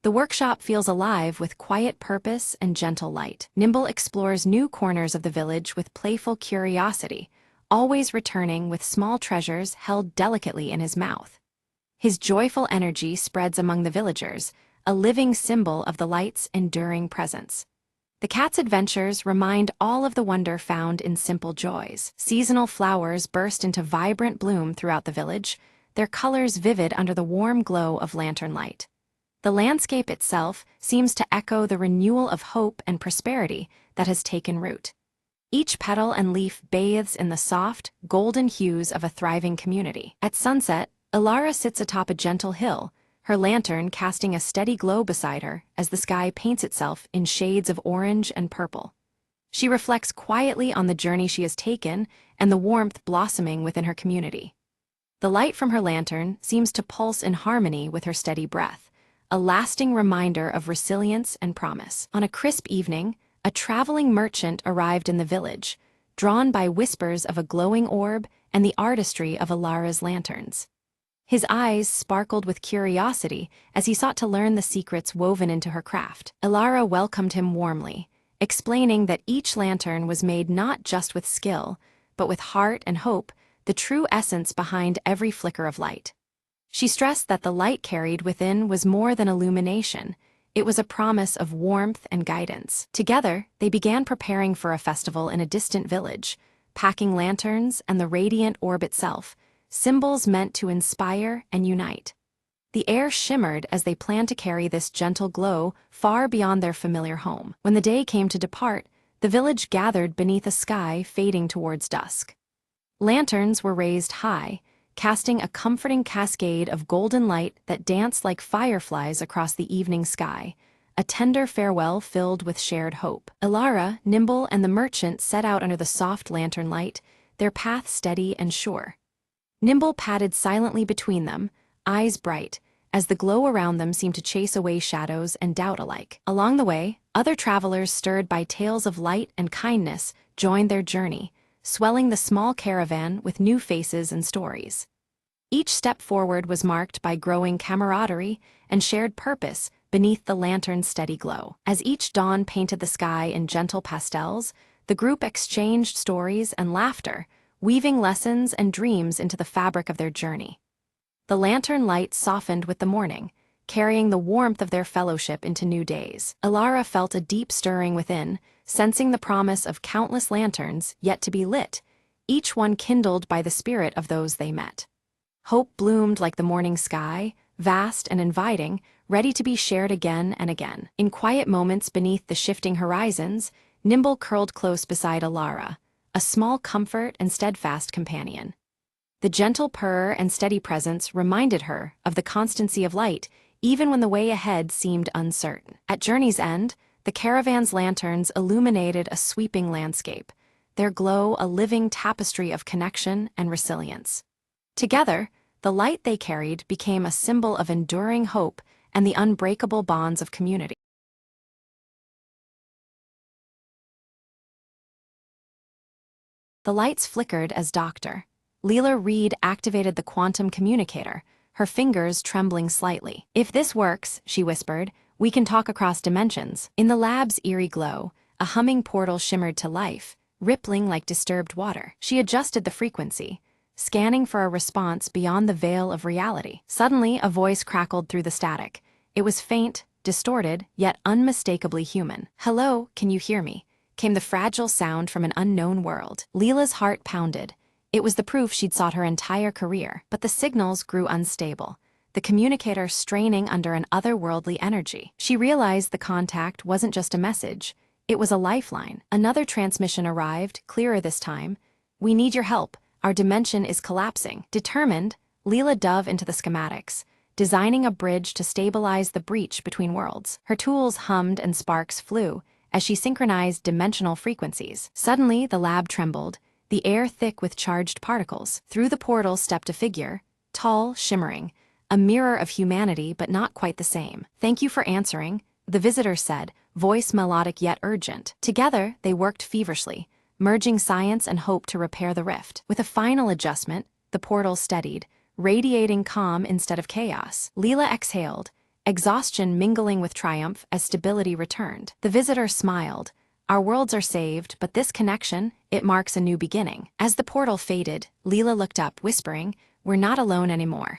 The workshop feels alive with quiet purpose and gentle light. Nimble explores new corners of the village with playful curiosity, always returning with small treasures held delicately in his mouth. His joyful energy spreads among the villagers, a living symbol of the light's enduring presence. The cat's adventures remind all of the wonder found in simple joys. Seasonal flowers burst into vibrant bloom throughout the village, their colors vivid under the warm glow of lantern light. The landscape itself seems to echo the renewal of hope and prosperity that has taken root. Each petal and leaf bathes in the soft, golden hues of a thriving community. At sunset, Ilara sits atop a gentle hill, her lantern casting a steady glow beside her as the sky paints itself in shades of orange and purple. She reflects quietly on the journey she has taken and the warmth blossoming within her community. The light from her lantern seems to pulse in harmony with her steady breath, a lasting reminder of resilience and promise. On a crisp evening, a traveling merchant arrived in the village, drawn by whispers of a glowing orb and the artistry of Ilara's lanterns. His eyes sparkled with curiosity as he sought to learn the secrets woven into her craft. Ilara welcomed him warmly, explaining that each lantern was made not just with skill, but with heart and hope, the true essence behind every flicker of light. She stressed that the light carried within was more than illumination. It was a promise of warmth and guidance. Together, they began preparing for a festival in a distant village, packing lanterns and the radiant orb itself, symbols meant to inspire and unite. The air shimmered as they planned to carry this gentle glow far beyond their familiar home. When the day came to depart, the village gathered beneath a sky fading towards dusk. Lanterns were raised high, casting a comforting cascade of golden light that danced like fireflies across the evening sky, a tender farewell filled with shared hope. Ilara, Nimble, and the merchant set out under the soft lantern light, their path steady and sure. Nimble padded silently between them, eyes bright, as the glow around them seemed to chase away shadows and doubt alike. Along the way, other travelers stirred by tales of light and kindness joined their journey, swelling the small caravan with new faces and stories. Each step forward was marked by growing camaraderie and shared purpose beneath the lantern's steady glow. As each dawn painted the sky in gentle pastels, the group exchanged stories and laughter, weaving lessons and dreams into the fabric of their journey. The lantern light softened with the morning, carrying the warmth of their fellowship into new days. Ilara felt a deep stirring within, sensing the promise of countless lanterns yet to be lit, each one kindled by the spirit of those they met. Hope bloomed like the morning sky, vast and inviting, ready to be shared again and again. In quiet moments beneath the shifting horizons, Nimble curled close beside Ilara, a small comfort and steadfast companion. The gentle purr and steady presence reminded her of the constancy of light, even when the way ahead seemed uncertain. At journey's end, the caravan's lanterns illuminated a sweeping landscape, their glow a living tapestry of connection and resilience. Together, the light they carried became a symbol of enduring hope and the unbreakable bonds of community. The lights flickered as Dr. Leela Reed activated the quantum communicator, her fingers trembling slightly. "If this works," she whispered, "we can talk across dimensions." In the lab's eerie glow, a humming portal shimmered to life, rippling like disturbed water. She adjusted the frequency, scanning for a response beyond the veil of reality. Suddenly, a voice crackled through the static. It was faint, distorted, yet unmistakably human. "Hello, can you hear me?" came the fragile sound from an unknown world. Leela's heart pounded. It was the proof she'd sought her entire career, but the signals grew unstable, the communicator straining under an otherworldly energy. She realized the contact wasn't just a message, it was a lifeline. Another transmission arrived, clearer this time. "We need your help. Our dimension is collapsing." Determined, Leela dove into the schematics, designing a bridge to stabilize the breach between worlds. Her tools hummed and sparks flew as she synchronized dimensional frequencies. Suddenly, the lab trembled, the air thick with charged particles. Through the portal stepped a figure, tall, shimmering, a mirror of humanity but not quite the same. "Thank you for answering," the visitor said, voice melodic yet urgent. Together, they worked feverishly, merging science and hope to repair the rift. With a final adjustment, the portal steadied, radiating calm instead of chaos. Leela exhaled, exhaustion mingling with triumph as stability returned. The visitor smiled. "Our worlds are saved, but this connection, it marks a new beginning." As the portal faded, Leela looked up, whispering, "We're not alone anymore."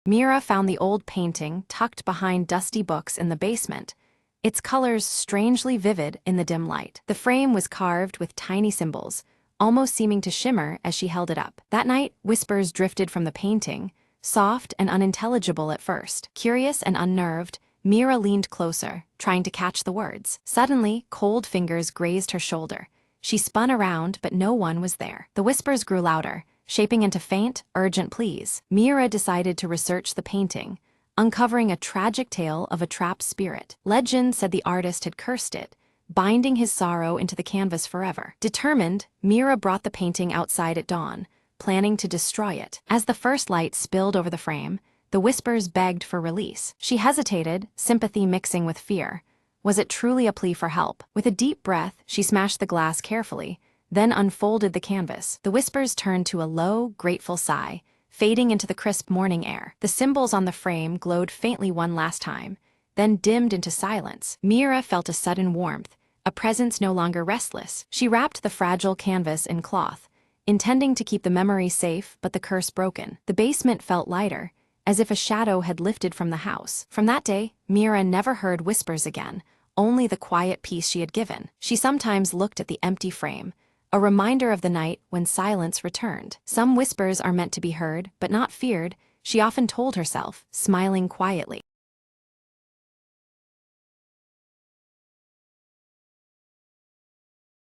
Mira found the old painting tucked behind dusty books in the basement, its colors strangely vivid in the dim light. The frame was carved with tiny symbols, almost seeming to shimmer as she held it up. That night, whispers drifted from the painting, soft and unintelligible at first. Curious and unnerved, Mira leaned closer, trying to catch the words. Suddenly, cold fingers grazed her shoulder. She spun around, but no one was there. The whispers grew louder, shaping into faint, urgent pleas. Mira decided to research the painting, uncovering a tragic tale of a trapped spirit. Legend said the artist had cursed it, binding his sorrow into the canvas forever. Determined, Mira brought the painting outside at dawn, planning to destroy it. As the first light spilled over the frame, the whispers begged for release. She hesitated, sympathy mixing with fear. Was it truly a plea for help? With a deep breath, she smashed the glass carefully, then unfolded the canvas. The whispers turned to a low, grateful sigh, fading into the crisp morning air. The symbols on the frame glowed faintly one last time, then dimmed into silence. Mira felt a sudden warmth, a presence no longer restless. She wrapped the fragile canvas in cloth, intending to keep the memory safe but the curse broken. The basement felt lighter, as if a shadow had lifted from the house. From that day, Mira never heard whispers again, only the quiet peace she had given. She sometimes looked at the empty frame, a reminder of the night when silence returned. Some whispers are meant to be heard, but not feared, she often told herself, smiling quietly.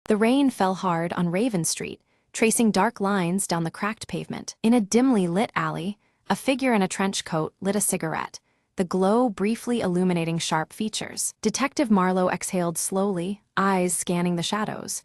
The rain fell hard on Raven Street, tracing dark lines down the cracked pavement. In a dimly lit alley, a figure in a trench coat lit a cigarette, the glow briefly illuminating sharp features. Detective Marlowe exhaled slowly, eyes scanning the shadows.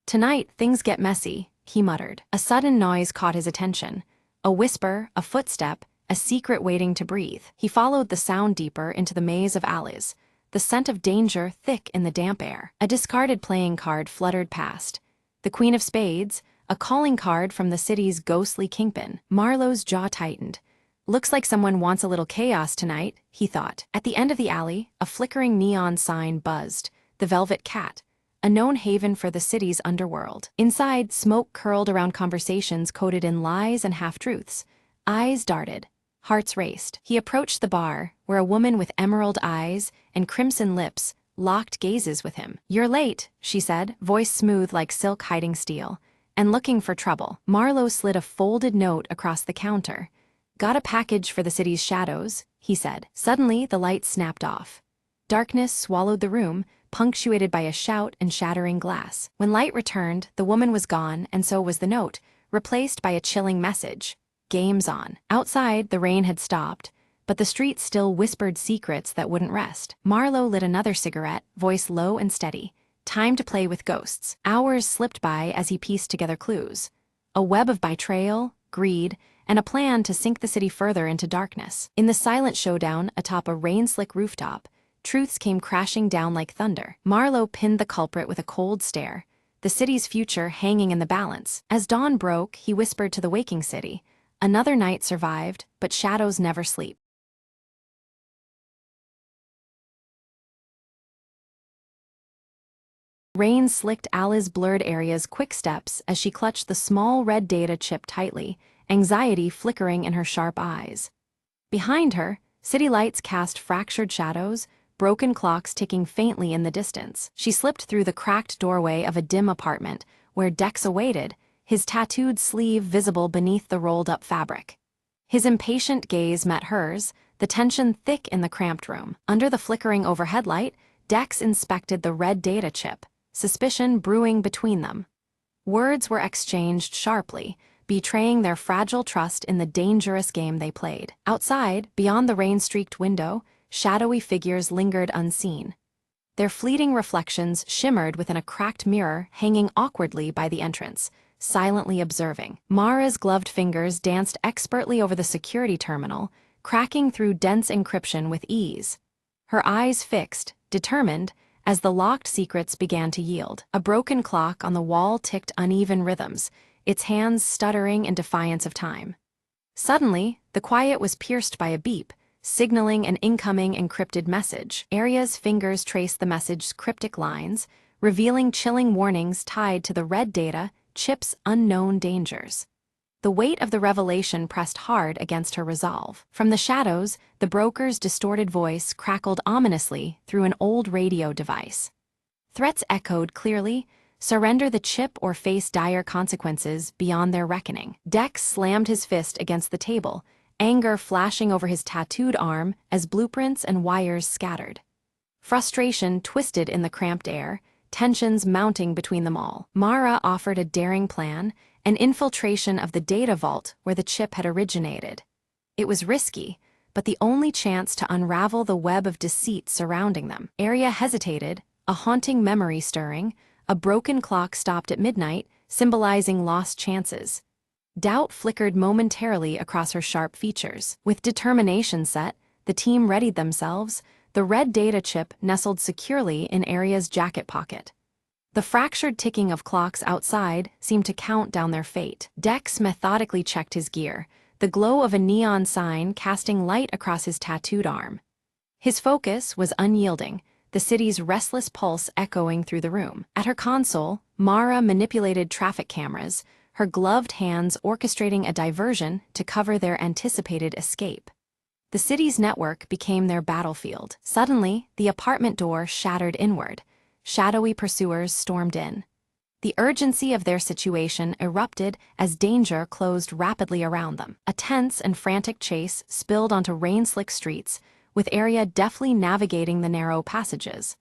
"Tonight, things get messy," he muttered. A sudden noise caught his attention. A whisper, a footstep, a secret waiting to breathe. He followed the sound deeper into the maze of alleys, the scent of danger thick in the damp air. A discarded playing card fluttered past. The Queen of Spades, a calling card from the city's ghostly kingpin. Marlowe's jaw tightened. "Looks like someone wants a little chaos tonight," he thought. At the end of the alley, a flickering neon sign buzzed, the Velvet Cat, a known haven for the city's underworld. Inside, smoke curled around conversations coded in lies and half-truths. Eyes darted. Hearts raced. He approached the bar, where a woman with emerald eyes and crimson lips locked gazes with him. "You're late," she said, voice smooth like silk hiding steel. "And looking for trouble." Marlowe slid a folded note across the counter. "Got a package for the city's shadows," he said. Suddenly, the light snapped off. Darkness swallowed the room, punctuated by a shout and shattering glass. When light returned, the woman was gone, and so was the note, replaced by a chilling message. "Game's on." Outside, the rain had stopped, but the street still whispered secrets that wouldn't rest. Marlowe lit another cigarette, voice low and steady. Time to play with ghosts. Hours slipped by as he pieced together clues. A web of betrayal, greed, and a plan to sink the city further into darkness. In the silent showdown atop a rain-slick rooftop, truths came crashing down like thunder. Marlowe pinned the culprit with a cold stare, the city's future hanging in the balance. As dawn broke, he whispered to the waking city, "Another night survived, but shadows never sleep." Rain slicked Alice's blurred areas quick steps as she clutched the small red data chip tightly, anxiety flickering in her sharp eyes. Behind her, city lights cast fractured shadows, broken clocks ticking faintly in the distance. She slipped through the cracked doorway of a dim apartment, where Dex awaited, his tattooed sleeve visible beneath the rolled-up fabric. His impatient gaze met hers, the tension thick in the cramped room. Under the flickering overhead light, Dex inspected the red data chip, suspicion brewing between them. Words were exchanged sharply, betraying their fragile trust in the dangerous game they played. Outside, beyond the rain-streaked window, shadowy figures lingered unseen. Their fleeting reflections shimmered within a cracked mirror hanging awkwardly by the entrance, silently observing. Mara's gloved fingers danced expertly over the security terminal, cracking through dense encryption with ease. Her eyes fixed, determined, as the locked secrets began to yield. A broken clock on the wall ticked uneven rhythms, its hands stuttering in defiance of time. Suddenly, the quiet was pierced by a beep, signaling an incoming encrypted message. Aria's fingers traced the message's cryptic lines, revealing chilling warnings tied to the red data chip's unknown dangers. The weight of the revelation pressed hard against her resolve. From the shadows, the broker's distorted voice crackled ominously through an old radio device. Threats echoed clearly: surrender the chip or face dire consequences beyond their reckoning. Dex slammed his fist against the table, anger flashing over his tattooed arm as blueprints and wires scattered. Frustration twisted in the cramped air, tensions mounting between them all. Mara offered a daring plan, an infiltration of the data vault where the chip had originated. It was risky, but the only chance to unravel the web of deceit surrounding them. Aria hesitated, a haunting memory stirring. A broken clock stopped at midnight, symbolizing lost chances. Doubt flickered momentarily across her sharp features. With determination set, the team readied themselves, the red data chip nestled securely in Aria's jacket pocket. The fractured ticking of clocks outside seemed to count down their fate. Dex methodically checked his gear, the glow of a neon sign casting light across his tattooed arm. His focus was unyielding, the city's restless pulse echoing through the room. At her console, Mara manipulated traffic cameras, her gloved hands orchestrating a diversion to cover their anticipated escape. The city's network became their battlefield. Suddenly, the apartment door shattered inward. Shadowy pursuers stormed in. The urgency of their situation erupted as danger closed rapidly around them. A tense and frantic chase spilled onto rain-slick streets, with Arya deftly navigating the narrow passages.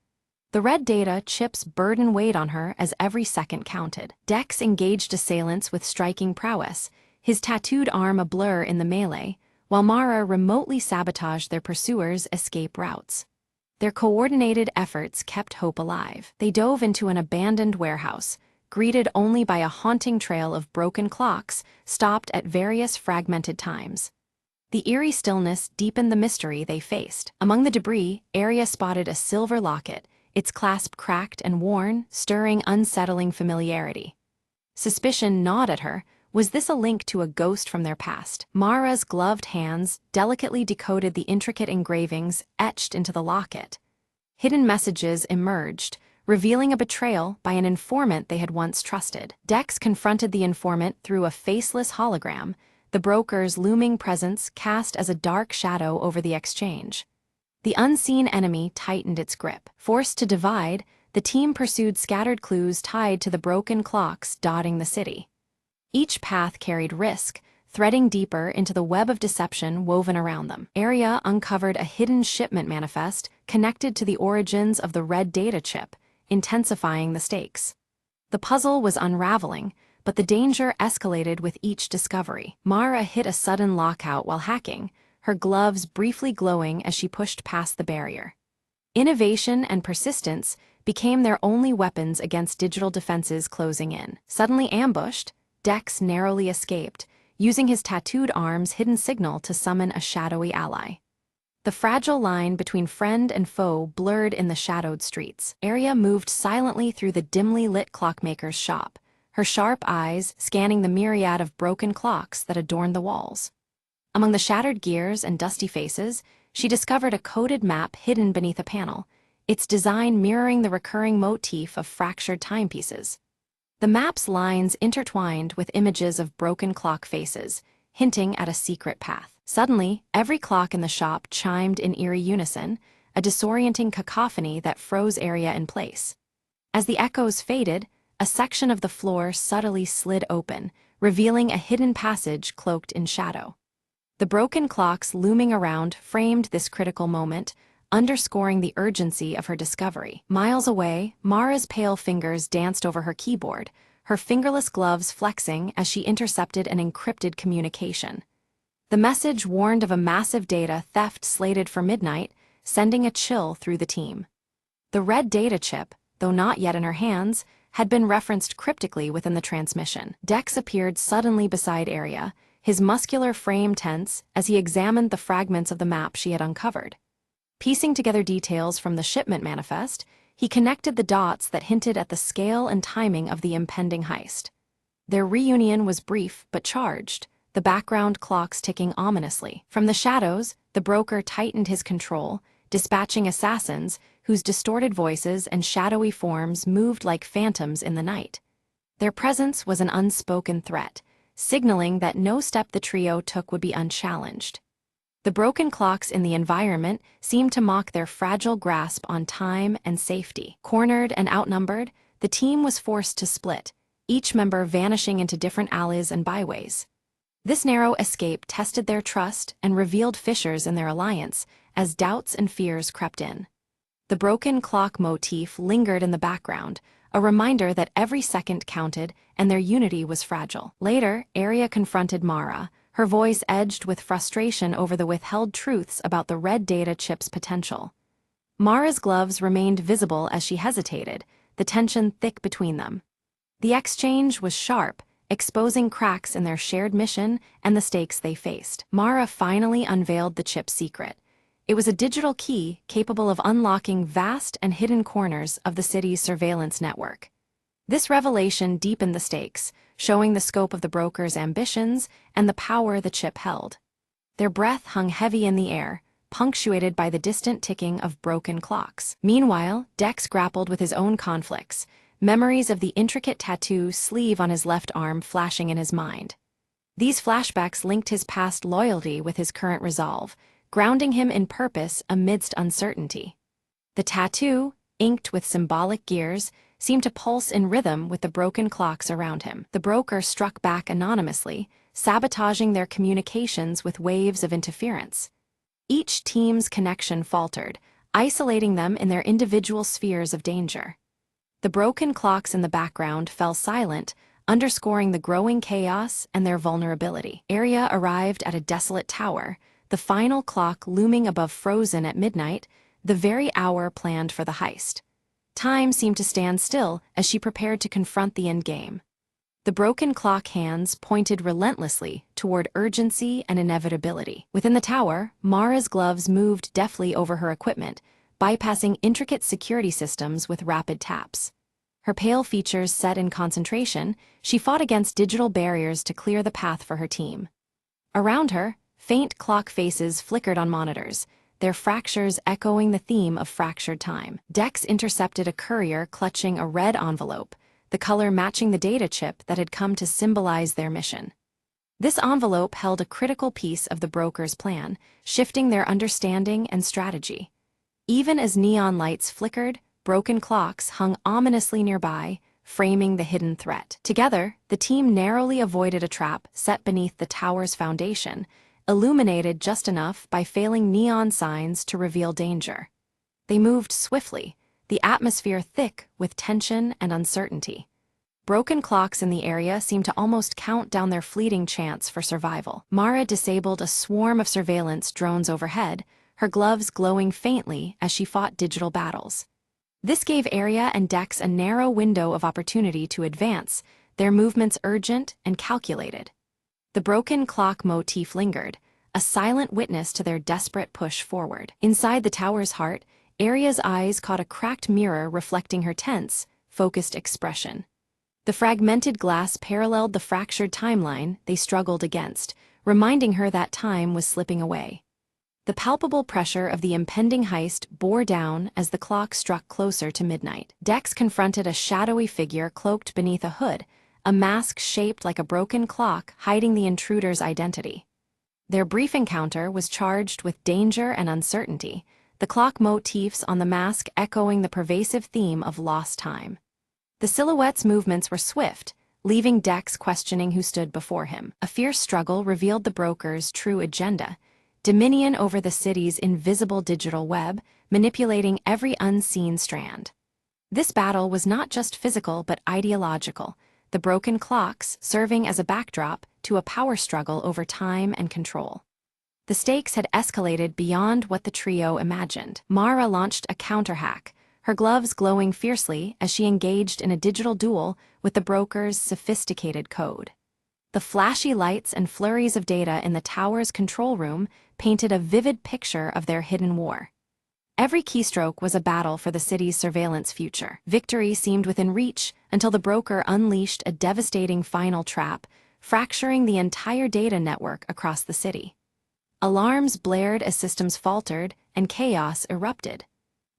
The red data chip's burden weighed on her as every second counted. Dex engaged assailants with striking prowess, his tattooed arm a blur in the melee, while Mara remotely sabotaged their pursuers' escape routes. Their coordinated efforts kept hope alive. They dove into an abandoned warehouse, greeted only by a haunting trail of broken clocks stopped at various fragmented times. The eerie stillness deepened the mystery they faced. Among the debris, Arya spotted a silver locket, its clasp cracked and worn, stirring unsettling familiarity. Suspicion gnawed at her. Was this a link to a ghost from their past? Mara's gloved hands delicately decoded the intricate engravings etched into the locket. Hidden messages emerged, revealing a betrayal by an informant they had once trusted. Dex confronted the informant through a faceless hologram, the broker's looming presence cast as a dark shadow over the exchange. The unseen enemy tightened its grip. Forced to divide, the team pursued scattered clues tied to the broken clocks dotting the city. Each path carried risk, threading deeper into the web of deception woven around them. Arya uncovered a hidden shipment manifest connected to the origins of the red data chip, intensifying the stakes. The puzzle was unraveling, but the danger escalated with each discovery. Mara hit a sudden lockout while hacking, her gloves briefly glowing as she pushed past the barrier. Innovation and persistence became their only weapons against digital defenses closing in. Suddenly ambushed, Dex narrowly escaped, using his tattooed arm's hidden signal to summon a shadowy ally. The fragile line between friend and foe blurred in the shadowed streets. Arya moved silently through the dimly lit clockmaker's shop, her sharp eyes scanning the myriad of broken clocks that adorned the walls. Among the shattered gears and dusty faces, she discovered a coded map hidden beneath a panel, its design mirroring the recurring motif of fractured timepieces. The map's lines intertwined with images of broken clock faces, hinting at a secret path. Suddenly, every clock in the shop chimed in eerie unison, a disorienting cacophony that froze Arya in place. As the echoes faded, a section of the floor subtly slid open, revealing a hidden passage cloaked in shadow. The broken clocks looming around framed this critical moment, underscoring the urgency of her discovery. Miles away, Mara's pale fingers danced over her keyboard, her fingerless gloves flexing as she intercepted an encrypted communication. The message warned of a massive data theft slated for midnight, sending a chill through the team. The red data chip, though not yet in her hands, had been referenced cryptically within the transmission. Dex appeared suddenly beside Arya, his muscular frame tense as he examined the fragments of the map she had uncovered. Piecing together details from the shipment manifest, he connected the dots that hinted at the scale and timing of the impending heist. Their reunion was brief but charged, the background clocks ticking ominously. From the shadows, the broker tightened his control, dispatching assassins whose distorted voices and shadowy forms moved like phantoms in the night. Their presence was an unspoken threat, signaling that no step the trio took would be unchallenged. The broken clocks in the environment seemed to mock their fragile grasp on time and safety. Cornered and outnumbered, the team was forced to split, each member vanishing into different alleys and byways. This narrow escape tested their trust and revealed fissures in their alliance as doubts and fears crept in. The broken clock motif lingered in the background, a reminder that every second counted and their unity was fragile. Later, Arya confronted Mara, her voice edged with frustration over the withheld truths about the red data chip's potential. Mara's gloves remained visible as she hesitated, the tension thick between them. The exchange was sharp, exposing cracks in their shared mission and the stakes they faced. Mara finally unveiled the chip's secret. It was a digital key capable of unlocking vast and hidden corners of the city's surveillance network. This revelation deepened the stakes, showing the scope of the broker's ambitions and the power the chip held. Their breath hung heavy in the air, punctuated by the distant ticking of broken clocks. Meanwhile, Dex grappled with his own conflicts, memories of the intricate tattoo sleeve on his left arm flashing in his mind. These flashbacks linked his past loyalty with his current resolve, grounding him in purpose amidst uncertainty. The tattoo, inked with symbolic gears, seemed to pulse in rhythm with the broken clocks around him. The broker struck back anonymously, sabotaging their communications with waves of interference. Each team's connection faltered, isolating them in their individual spheres of danger. The broken clocks in the background fell silent, underscoring the growing chaos and their vulnerability. Arya arrived at a desolate tower, the final clock looming above Frozen at midnight, the very hour planned for the heist. Time seemed to stand still as she prepared to confront the endgame. The broken clock hands pointed relentlessly toward urgency and inevitability. Within the tower, Mara's gloves moved deftly over her equipment, bypassing intricate security systems with rapid taps. Her pale features set in concentration, she fought against digital barriers to clear the path for her team. Around her, faint clock faces flickered on monitors, their fractures echoing the theme of fractured time. Dex intercepted a courier clutching a red envelope, the color matching the data chip that had come to symbolize their mission. This envelope held a critical piece of the broker's plan, shifting their understanding and strategy. Even as neon lights flickered, broken clocks hung ominously nearby, framing the hidden threat. Together, the team narrowly avoided a trap set beneath the tower's foundation, illuminated just enough by failing neon signs to reveal danger. They moved swiftly, the atmosphere thick with tension and uncertainty. Broken clocks in the area seemed to almost count down their fleeting chance for survival. Mara disabled a swarm of surveillance drones overhead, her gloves glowing faintly as she fought digital battles. This gave Arya and Dex a narrow window of opportunity to advance, their movements urgent and calculated. The broken clock motif lingered, a silent witness to their desperate push forward. Inside the tower's heart, Arya's eyes caught a cracked mirror reflecting her tense, focused expression. The fragmented glass paralleled the fractured timeline they struggled against, reminding her that time was slipping away. The palpable pressure of the impending heist bore down as the clock struck closer to midnight. Dex confronted a shadowy figure cloaked beneath a hood, a mask shaped like a broken clock hiding the intruder's identity. Their brief encounter was charged with danger and uncertainty, the clock motifs on the mask echoing the pervasive theme of lost time. The silhouette's movements were swift, leaving Dex questioning who stood before him. A fierce struggle revealed the broker's true agenda: dominion over the city's invisible digital web, manipulating every unseen strand. This battle was not just physical but ideological, the broken clocks serving as a backdrop to a power struggle over time and control. The stakes had escalated beyond what the trio imagined. Mara launched a counter-hack, her gloves glowing fiercely as she engaged in a digital duel with the broker's sophisticated code. The flashy lights and flurries of data in the tower's control room painted a vivid picture of their hidden war. Every keystroke was a battle for the city's surveillance future. Victory seemed within reach until the broker unleashed a devastating final trap, fracturing the entire data network across the city. Alarms blared as systems faltered and chaos erupted.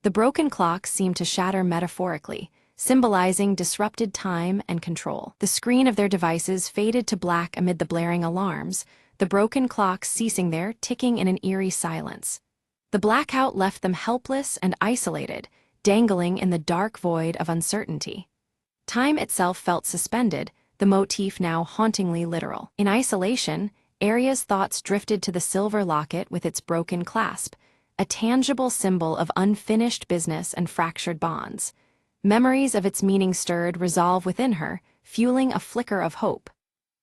The broken clocks seemed to shatter metaphorically, symbolizing disrupted time and control. The screen of their devices faded to black amid the blaring alarms, the broken clocks ceasing there, ticking in an eerie silence. The blackout left them helpless and isolated, dangling in the dark void of uncertainty. Time itself felt suspended, the motif now hauntingly literal. In isolation, Arya's thoughts drifted to the silver locket with its broken clasp, a tangible symbol of unfinished business and fractured bonds. Memories of its meaning stirred resolve within her, fueling a flicker of hope.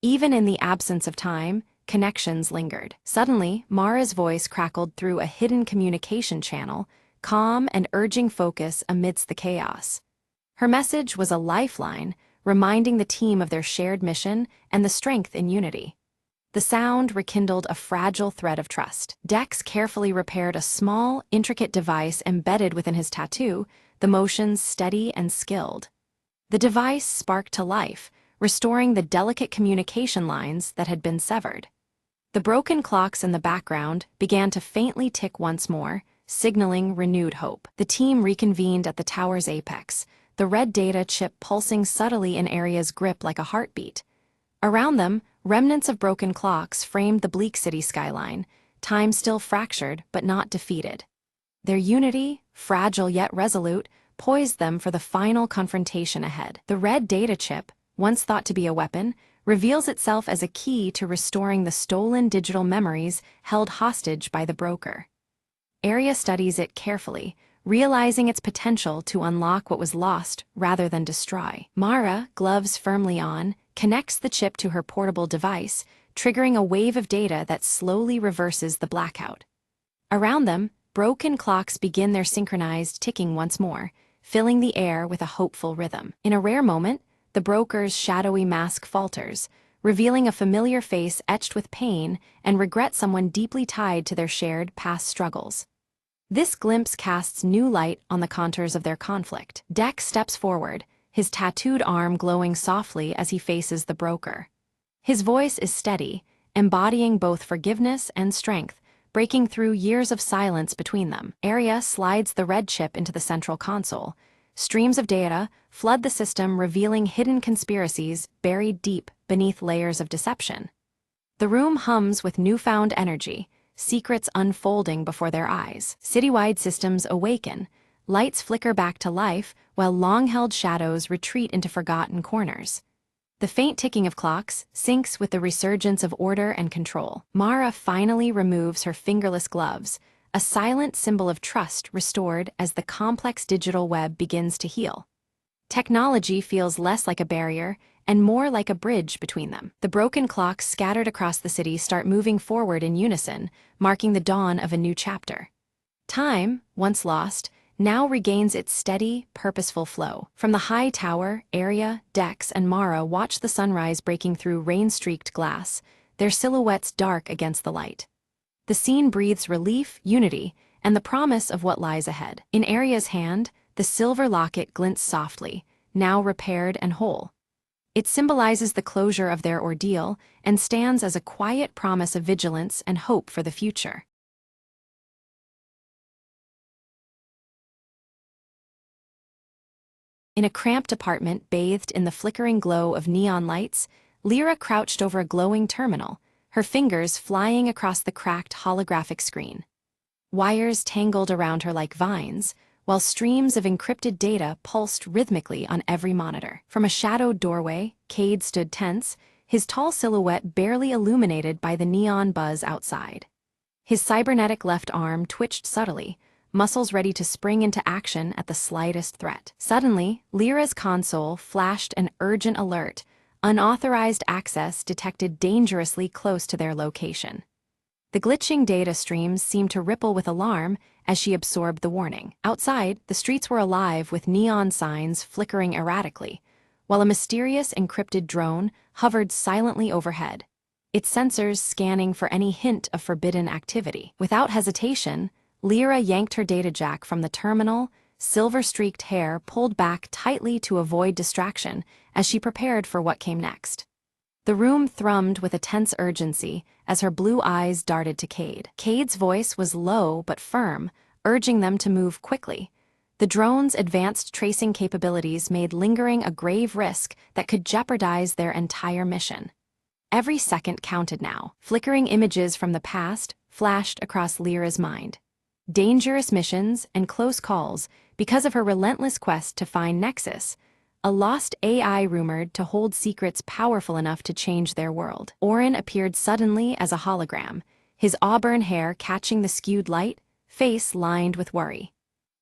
Even in the absence of time, connections lingered. Suddenly, Mara's voice crackled through a hidden communication channel, calm and urging focus amidst the chaos. Her message was a lifeline, reminding the team of their shared mission and the strength in unity. The sound rekindled a fragile thread of trust. Dex carefully repaired a small, intricate device embedded within his tattoo, the motions steady and skilled. The device sparked to life, restoring the delicate communication lines that had been severed. The broken clocks in the background began to faintly tick once more, signaling renewed hope. The team reconvened at the tower's apex, the red data chip pulsing subtly in Aria's grip like a heartbeat. Around them, remnants of broken clocks framed the bleak city skyline, time still fractured but not defeated. Their unity, fragile yet resolute, poised them for the final confrontation ahead. The red data chip, once thought to be a weapon, reveals itself as a key to restoring the stolen digital memories held hostage by the broker. Aria studies it carefully, realizing its potential to unlock what was lost rather than destroy. Mara, gloves firmly on, connects the chip to her portable device, triggering a wave of data that slowly reverses the blackout. Around them, broken clocks begin their synchronized ticking once more, filling the air with a hopeful rhythm. In a rare moment, the broker's shadowy mask falters, revealing a familiar face etched with pain and regret, someone deeply tied to their shared past struggles. This glimpse casts new light on the contours of their conflict. Dex steps forward, his tattooed arm glowing softly as he faces the broker. His voice is steady, embodying both forgiveness and strength, breaking through years of silence between them. Aria slides the red chip into the central console. Streams of data flood the system, revealing hidden conspiracies buried deep beneath layers of deception. The room hums with newfound energy, secrets unfolding before their eyes. Citywide systems awaken, lights flicker back to life while long-held shadows retreat into forgotten corners. The faint ticking of clocks syncs with the resurgence of order and control. Mara finally removes her fingerless gloves, a silent symbol of trust restored as the complex digital web begins to heal. Technology feels less like a barrier and more like a bridge between them. The broken clocks scattered across the city start moving forward in unison, marking the dawn of a new chapter. Time, once lost, now regains its steady, purposeful flow. From the high tower, Aria, Dex, and Mara watch the sunrise breaking through rain-streaked glass, their silhouettes dark against the light. The scene breathes relief, unity, and the promise of what lies ahead. In Aria's hand, the silver locket glints softly, now repaired and whole. It symbolizes the closure of their ordeal and stands as a quiet promise of vigilance and hope for the future. In a cramped apartment bathed in the flickering glow of neon lights, Lyra crouched over a glowing terminal, her fingers flying across the cracked holographic screen. Wires tangled around her like vines, while streams of encrypted data pulsed rhythmically on every monitor. From a shadowed doorway, Cade stood tense, his tall silhouette barely illuminated by the neon buzz outside. His cybernetic left arm twitched subtly, muscles ready to spring into action at the slightest threat. Suddenly, Lyra's console flashed an urgent alert, unauthorized access detected dangerously close to their location. The glitching data streams seemed to ripple with alarm as she absorbed the warning. Outside, the streets were alive with neon signs flickering erratically, while a mysterious encrypted drone hovered silently overhead, its sensors scanning for any hint of forbidden activity. Without hesitation, Lyra yanked her data jack from the terminal, silver-streaked hair pulled back tightly to avoid distraction as she prepared for what came next. The room thrummed with a tense urgency as her blue eyes darted to Cade. Cade's voice was low but firm, urging them to move quickly. The drone's advanced tracing capabilities made lingering a grave risk that could jeopardize their entire mission. Every second counted now. Flickering images from the past flashed across Lyra's mind. Dangerous missions and close calls because of her relentless quest to find Nexus, a lost AI rumored to hold secrets powerful enough to change their world. Orin appeared suddenly as a hologram, his auburn hair catching the skewed light, face lined with worry.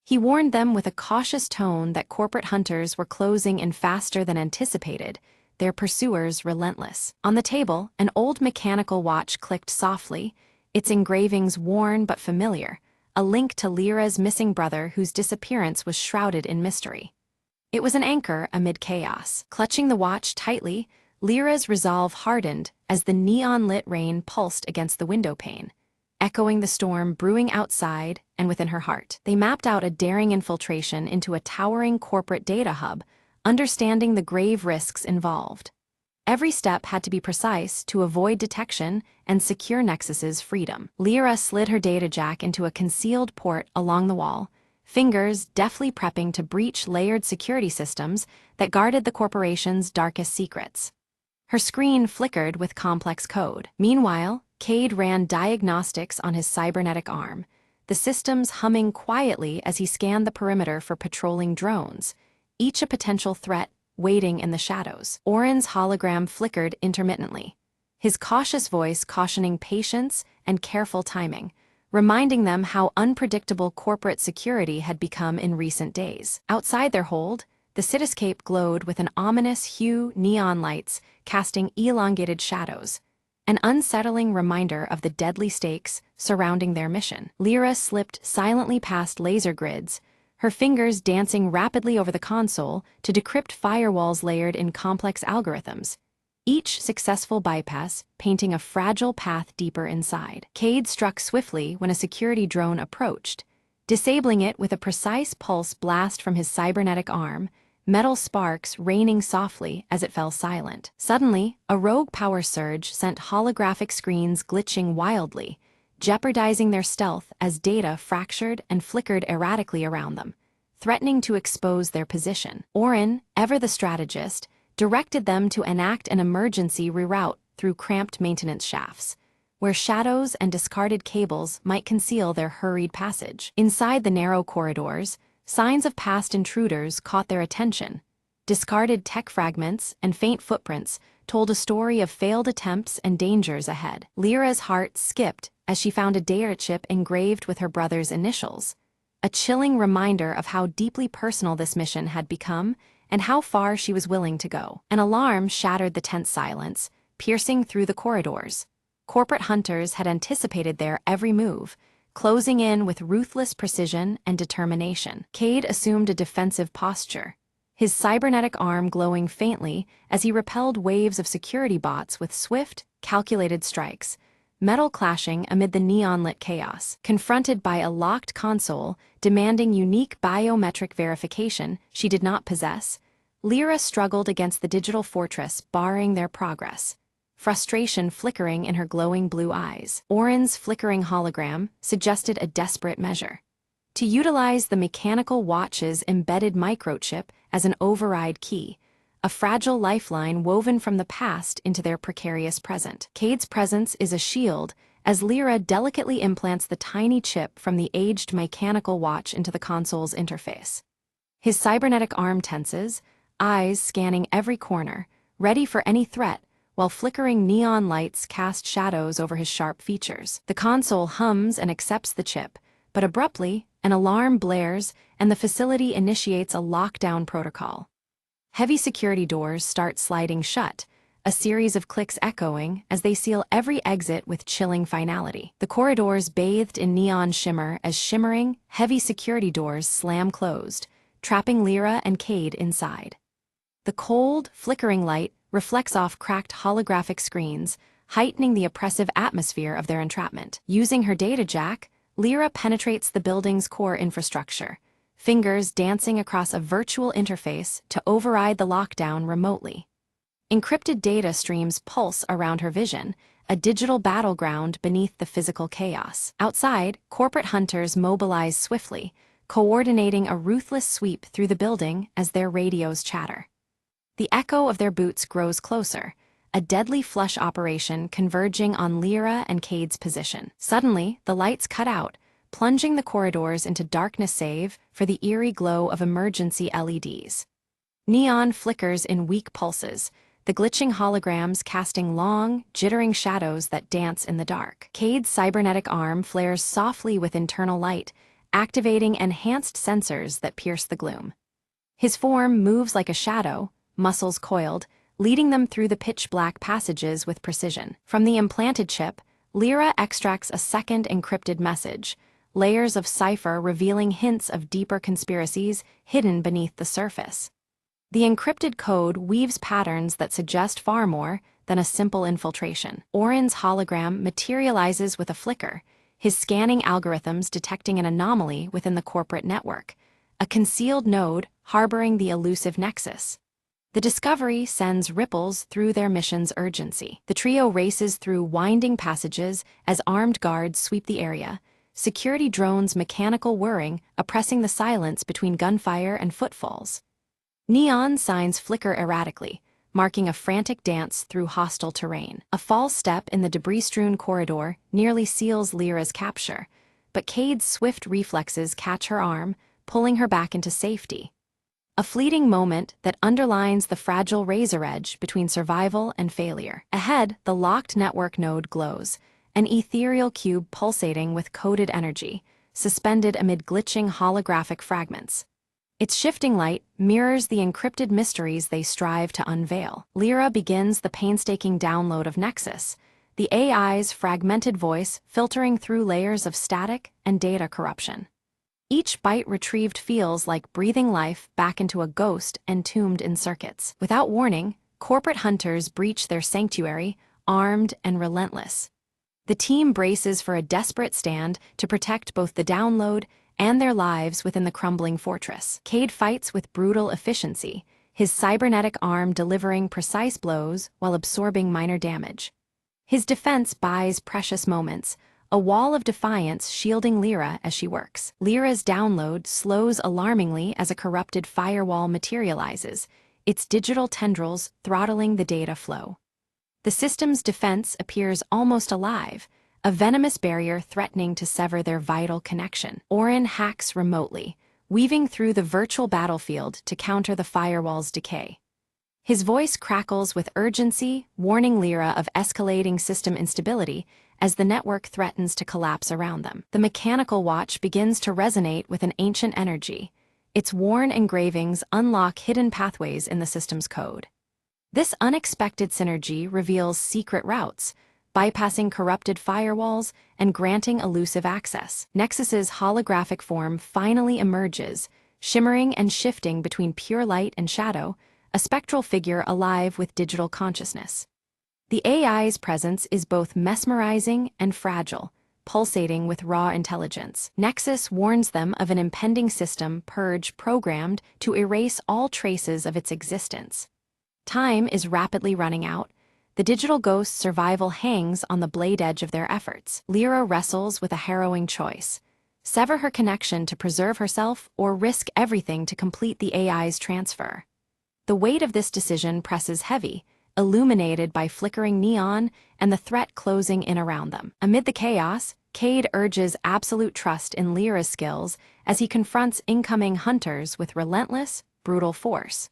He warned them with a cautious tone that corporate hunters were closing in faster than anticipated, their pursuers relentless. On the table, an old mechanical watch clicked softly, its engravings worn but familiar, a link to Lyra's missing brother whose disappearance was shrouded in mystery. It was an anchor amid chaos. Clutching the watch tightly, Lyra's resolve hardened as the neon-lit rain pulsed against the window pane, echoing the storm brewing outside and within her heart. They mapped out a daring infiltration into a towering corporate data hub, understanding the grave risks involved. Every step had to be precise to avoid detection and secure Nexus's freedom. Lyra slid her data jack into a concealed port along the wall, fingers deftly prepping to breach layered security systems that guarded the corporation's darkest secrets. Her screen flickered with complex code. Meanwhile, Cade ran diagnostics on his cybernetic arm, the systems humming quietly as he scanned the perimeter for patrolling drones, each a potential threat waiting in the shadows. Oren's hologram flickered intermittently, his cautious voice cautioning patience and careful timing, reminding them how unpredictable corporate security had become in recent days. Outside their hold, the cityscape glowed with an ominous hue neon lights casting elongated shadows, an unsettling reminder of the deadly stakes surrounding their mission. Lyra slipped silently past laser grids, her fingers dancing rapidly over the console to decrypt firewalls layered in complex algorithms, each successful bypass painting a fragile path deeper inside. Cade struck swiftly when a security drone approached, disabling it with a precise pulse blast from his cybernetic arm, metal sparks raining softly as it fell silent. Suddenly, a rogue power surge sent holographic screens glitching wildly, jeopardizing their stealth as data fractured and flickered erratically around them, threatening to expose their position. Oren, ever the strategist, directed them to enact an emergency reroute through cramped maintenance shafts, where shadows and discarded cables might conceal their hurried passage. Inside the narrow corridors, signs of past intruders caught their attention. Discarded tech fragments and faint footprints told a story of failed attempts and dangers ahead. Lyra's heart skipped as she found a data chip engraved with her brother's initials, a chilling reminder of how deeply personal this mission had become and how far she was willing to go. An alarm shattered the tense silence, piercing through the corridors. Corporate hunters had anticipated their every move, closing in with ruthless precision and determination. Cade assumed a defensive posture, his cybernetic arm glowing faintly as he repelled waves of security bots with swift, calculated strikes, metal clashing amid the neon-lit chaos. Confronted by a locked console demanding unique biometric verification she did not possess, Lyra struggled against the digital fortress barring their progress, frustration flickering in her glowing blue eyes. Oren's flickering hologram suggested a desperate measure: to utilize the mechanical watch's embedded microchip as an override key, a fragile lifeline woven from the past into their precarious present. Cade's presence is a shield as Lyra delicately implants the tiny chip from the aged mechanical watch into the console's interface. His cybernetic arm tenses, eyes scanning every corner, ready for any threat, while flickering neon lights cast shadows over his sharp features. The console hums and accepts the chip, but abruptly, an alarm blares and the facility initiates a lockdown protocol. Heavy security doors start sliding shut, a series of clicks echoing as they seal every exit with chilling finality. The corridors bathed in neon shimmer as shimmering, heavy security doors slam closed, trapping Lyra and Cade inside. The cold, flickering light reflects off cracked holographic screens, heightening the oppressive atmosphere of their entrapment. Using her data jack, Lyra penetrates the building's core infrastructure, fingers dancing across a virtual interface to override the lockdown remotely. Encrypted data streams pulse around her vision, a digital battleground beneath the physical chaos. Outside, corporate hunters mobilize swiftly, coordinating a ruthless sweep through the building as their radios chatter. The echo of their boots grows closer, a deadly flush operation converging on Lyra and Cade's position. Suddenly, the lights cut out, plunging the corridors into darkness save for the eerie glow of emergency LEDs. Neon flickers in weak pulses, the glitching holograms casting long, jittering shadows that dance in the dark. Cade's cybernetic arm flares softly with internal light, activating enhanced sensors that pierce the gloom. His form moves like a shadow, muscles coiled, leading them through the pitch-black passages with precision. From the implanted chip, Lyra extracts a second encrypted message, layers of cipher revealing hints of deeper conspiracies hidden beneath the surface. The encrypted code weaves patterns that suggest far more than a simple infiltration. Oren's hologram materializes with a flicker, his scanning algorithms detecting an anomaly within the corporate network, a concealed node harboring the elusive nexus. The discovery sends ripples through their mission's urgency. The trio races through winding passages as armed guards sweep the area, security drones' mechanical whirring oppressing the silence between gunfire and footfalls. Neon signs flicker erratically, marking a frantic dance through hostile terrain. A false step in the debris-strewn corridor nearly seals Lyra's capture, but Cade's swift reflexes catch her arm, pulling her back into safety. A fleeting moment that underlines the fragile razor edge between survival and failure. Ahead, the locked network node glows, an ethereal cube pulsating with coded energy, suspended amid glitching holographic fragments. Its shifting light mirrors the encrypted mysteries they strive to unveil. Lyra begins the painstaking download of Nexus, the AI's fragmented voice filtering through layers of static and data corruption. Each byte retrieved feels like breathing life back into a ghost entombed in circuits. Without warning, corporate hunters breach their sanctuary, armed and relentless. The team braces for a desperate stand to protect both the download and their lives within the crumbling fortress. Cade fights with brutal efficiency, his cybernetic arm delivering precise blows while absorbing minor damage. His defense buys precious moments, a wall of defiance shielding Lyra as she works. Lyra's download slows alarmingly as a corrupted firewall materializes, its digital tendrils throttling the data flow. The system's defense appears almost alive, a venomous barrier threatening to sever their vital connection. Orin hacks remotely, weaving through the virtual battlefield to counter the firewall's decay. His voice crackles with urgency, warning Lyra of escalating system instability as the network threatens to collapse around them. The mechanical watch begins to resonate with an ancient energy. Its worn engravings unlock hidden pathways in the system's code. This unexpected synergy reveals secret routes, bypassing corrupted firewalls and granting elusive access. Nexus's holographic form finally emerges, shimmering and shifting between pure light and shadow, a spectral figure alive with digital consciousness. The AI's presence is both mesmerizing and fragile, pulsating with raw intelligence. Nexus warns them of an impending system purge programmed to erase all traces of its existence. Time is rapidly running out. The digital ghost's survival hangs on the blade edge of their efforts. Lyra wrestles with a harrowing choice: sever her connection to preserve herself or risk everything to complete the AI's transfer. The weight of this decision presses heavy, illuminated by flickering neon and the threat closing in around them. Amid the chaos, Cade urges absolute trust in Lyra's skills as he confronts incoming hunters with relentless, brutal force.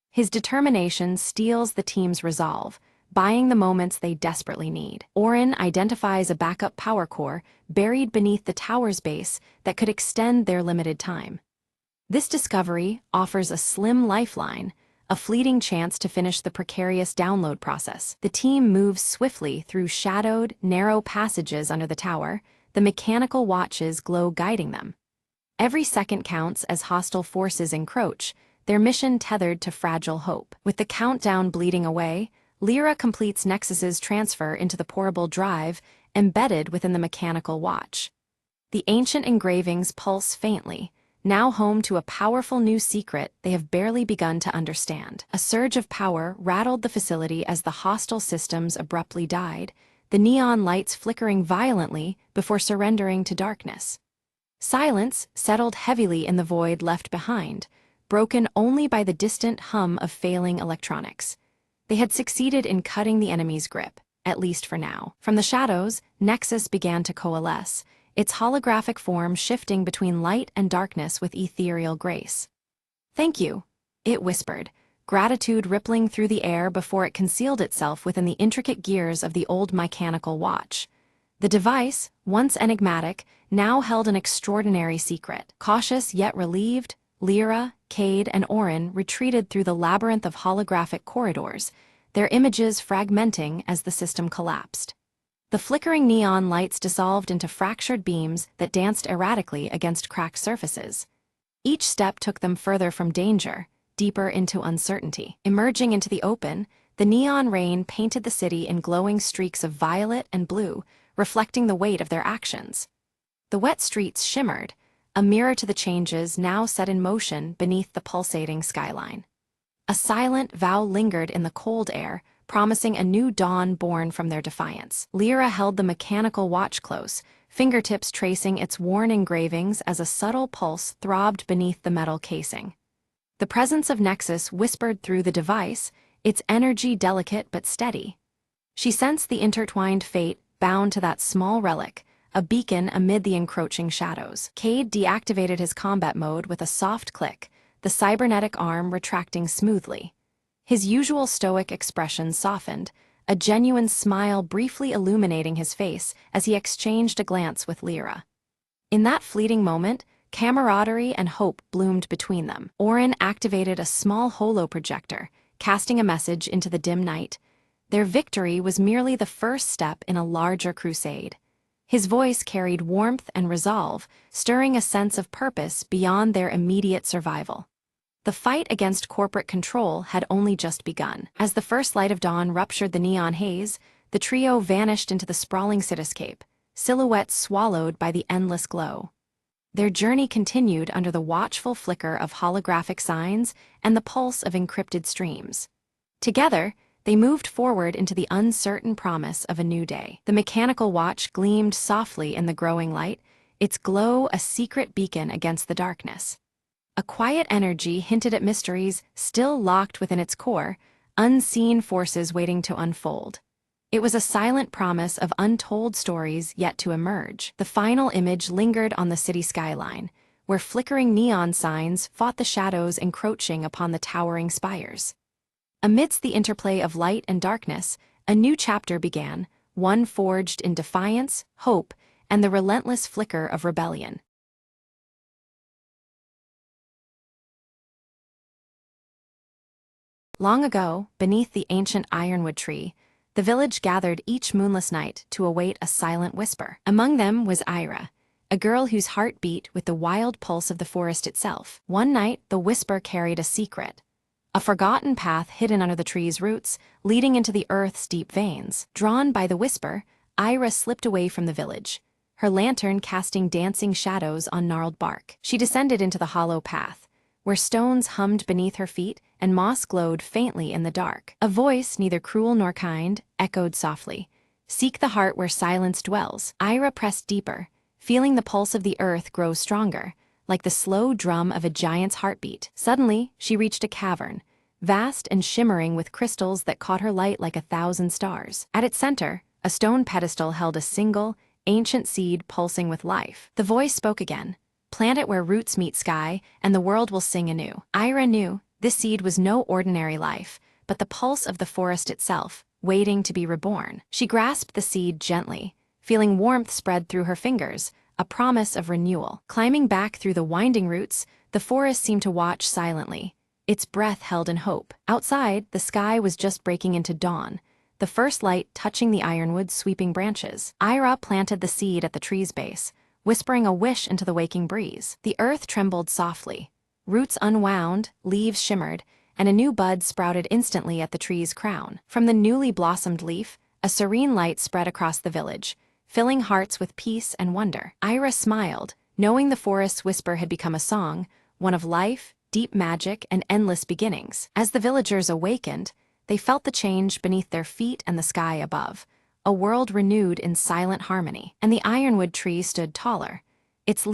His determination steels the team's resolve, buying the moments they desperately need. Orin identifies a backup power core buried beneath the tower's base that could extend their limited time. This discovery offers a slim lifeline, a fleeting chance to finish the precarious download process. The team moves swiftly through shadowed, narrow passages under the tower, the mechanical watches glow guiding them. Every second counts as hostile forces encroach, their mission tethered to fragile hope. With the countdown bleeding away, Lyra completes Nexus's transfer into the portable drive embedded within the mechanical watch. The ancient engravings pulse faintly, now home to a powerful new secret they have barely begun to understand. A surge of power rattled the facility as the hostile systems abruptly died, the neon lights flickering violently before surrendering to darkness. Silence settled heavily in the void left behind, broken only by the distant hum of failing electronics. They had succeeded in cutting the enemy's grip, at least for now. From the shadows, Nexus began to coalesce, its holographic form shifting between light and darkness with ethereal grace. "Thank you," it whispered, gratitude rippling through the air before it concealed itself within the intricate gears of the old mechanical watch. The device, once enigmatic, now held an extraordinary secret. Cautious yet relieved, Lyra, Cade, and Orin retreated through the labyrinth of holographic corridors, their images fragmenting as the system collapsed. The flickering neon lights dissolved into fractured beams that danced erratically against cracked surfaces. Each step took them further from danger, deeper into uncertainty. Emerging into the open, the neon rain painted the city in glowing streaks of violet and blue, reflecting the weight of their actions. The wet streets shimmered, a mirror to the changes now set in motion beneath the pulsating skyline. A silent vow lingered in the cold air, promising a new dawn born from their defiance. Lyra held the mechanical watch close, fingertips tracing its worn engravings as a subtle pulse throbbed beneath the metal casing. The presence of Nexus whispered through the device, its energy delicate but steady. She sensed the intertwined fate bound to that small relic, a beacon amid the encroaching shadows. Cade deactivated his combat mode with a soft click, the cybernetic arm retracting smoothly. His usual stoic expression softened, a genuine smile briefly illuminating his face as he exchanged a glance with Lyra. In that fleeting moment, camaraderie and hope bloomed between them. Orin activated a small holo-projector, casting a message into the dim night. Their victory was merely the first step in a larger crusade. His voice carried warmth and resolve, stirring a sense of purpose beyond their immediate survival. The fight against corporate control had only just begun. As the first light of dawn ruptured the neon haze, the trio vanished into the sprawling cityscape, silhouettes swallowed by the endless glow. Their journey continued under the watchful flicker of holographic signs and the pulse of encrypted streams. Together, they moved forward into the uncertain promise of a new day. The mechanical watch gleamed softly in the growing light, its glow a secret beacon against the darkness. A quiet energy hinted at mysteries still locked within its core, unseen forces waiting to unfold. It was a silent promise of untold stories yet to emerge. The final image lingered on the city skyline, where flickering neon signs fought the shadows encroaching upon the towering spires. Amidst the interplay of light and darkness, a new chapter began, one forged in defiance, hope, and the relentless flicker of rebellion. Long ago, beneath the ancient ironwood tree, the village gathered each moonless night to await a silent whisper. Among them was Ira, a girl whose heart beat with the wild pulse of the forest itself. One night, the whisper carried a secret, a forgotten path hidden under the tree's roots, leading into the earth's deep veins. Drawn by the whisper, Ira slipped away from the village, her lantern casting dancing shadows on gnarled bark. She descended into the hollow path, where stones hummed beneath her feet and moss glowed faintly in the dark. A voice, neither cruel nor kind, echoed softly, "Seek the heart where silence dwells." Ira pressed deeper, feeling the pulse of the earth grow stronger, like the slow drum of a giant's heartbeat. Suddenly, she reached a cavern, vast and shimmering with crystals that caught her light like 1,000 stars. At its center, a stone pedestal held a single, ancient seed pulsing with life. The voice spoke again. "Plant it where roots meet sky, and the world will sing anew." Ira knew this seed was no ordinary life, but the pulse of the forest itself, waiting to be reborn. She grasped the seed gently, feeling warmth spread through her fingers, a promise of renewal. Climbing back through the winding roots, the forest seemed to watch silently, its breath held in hope. Outside, the sky was just breaking into dawn, the first light touching the ironwood's sweeping branches. Ira planted the seed at the tree's base, whispering a wish into the waking breeze. The earth trembled softly. Roots unwound, leaves shimmered, and a new bud sprouted instantly at the tree's crown. From the newly blossomed leaf, a serene light spread across the village, filling hearts with peace and wonder. Ira smiled, knowing the forest's whisper had become a song, one of life, deep magic, and endless beginnings. As the villagers awakened, they felt the change beneath their feet and the sky above, a world renewed in silent harmony. And the ironwood tree stood taller, its leaves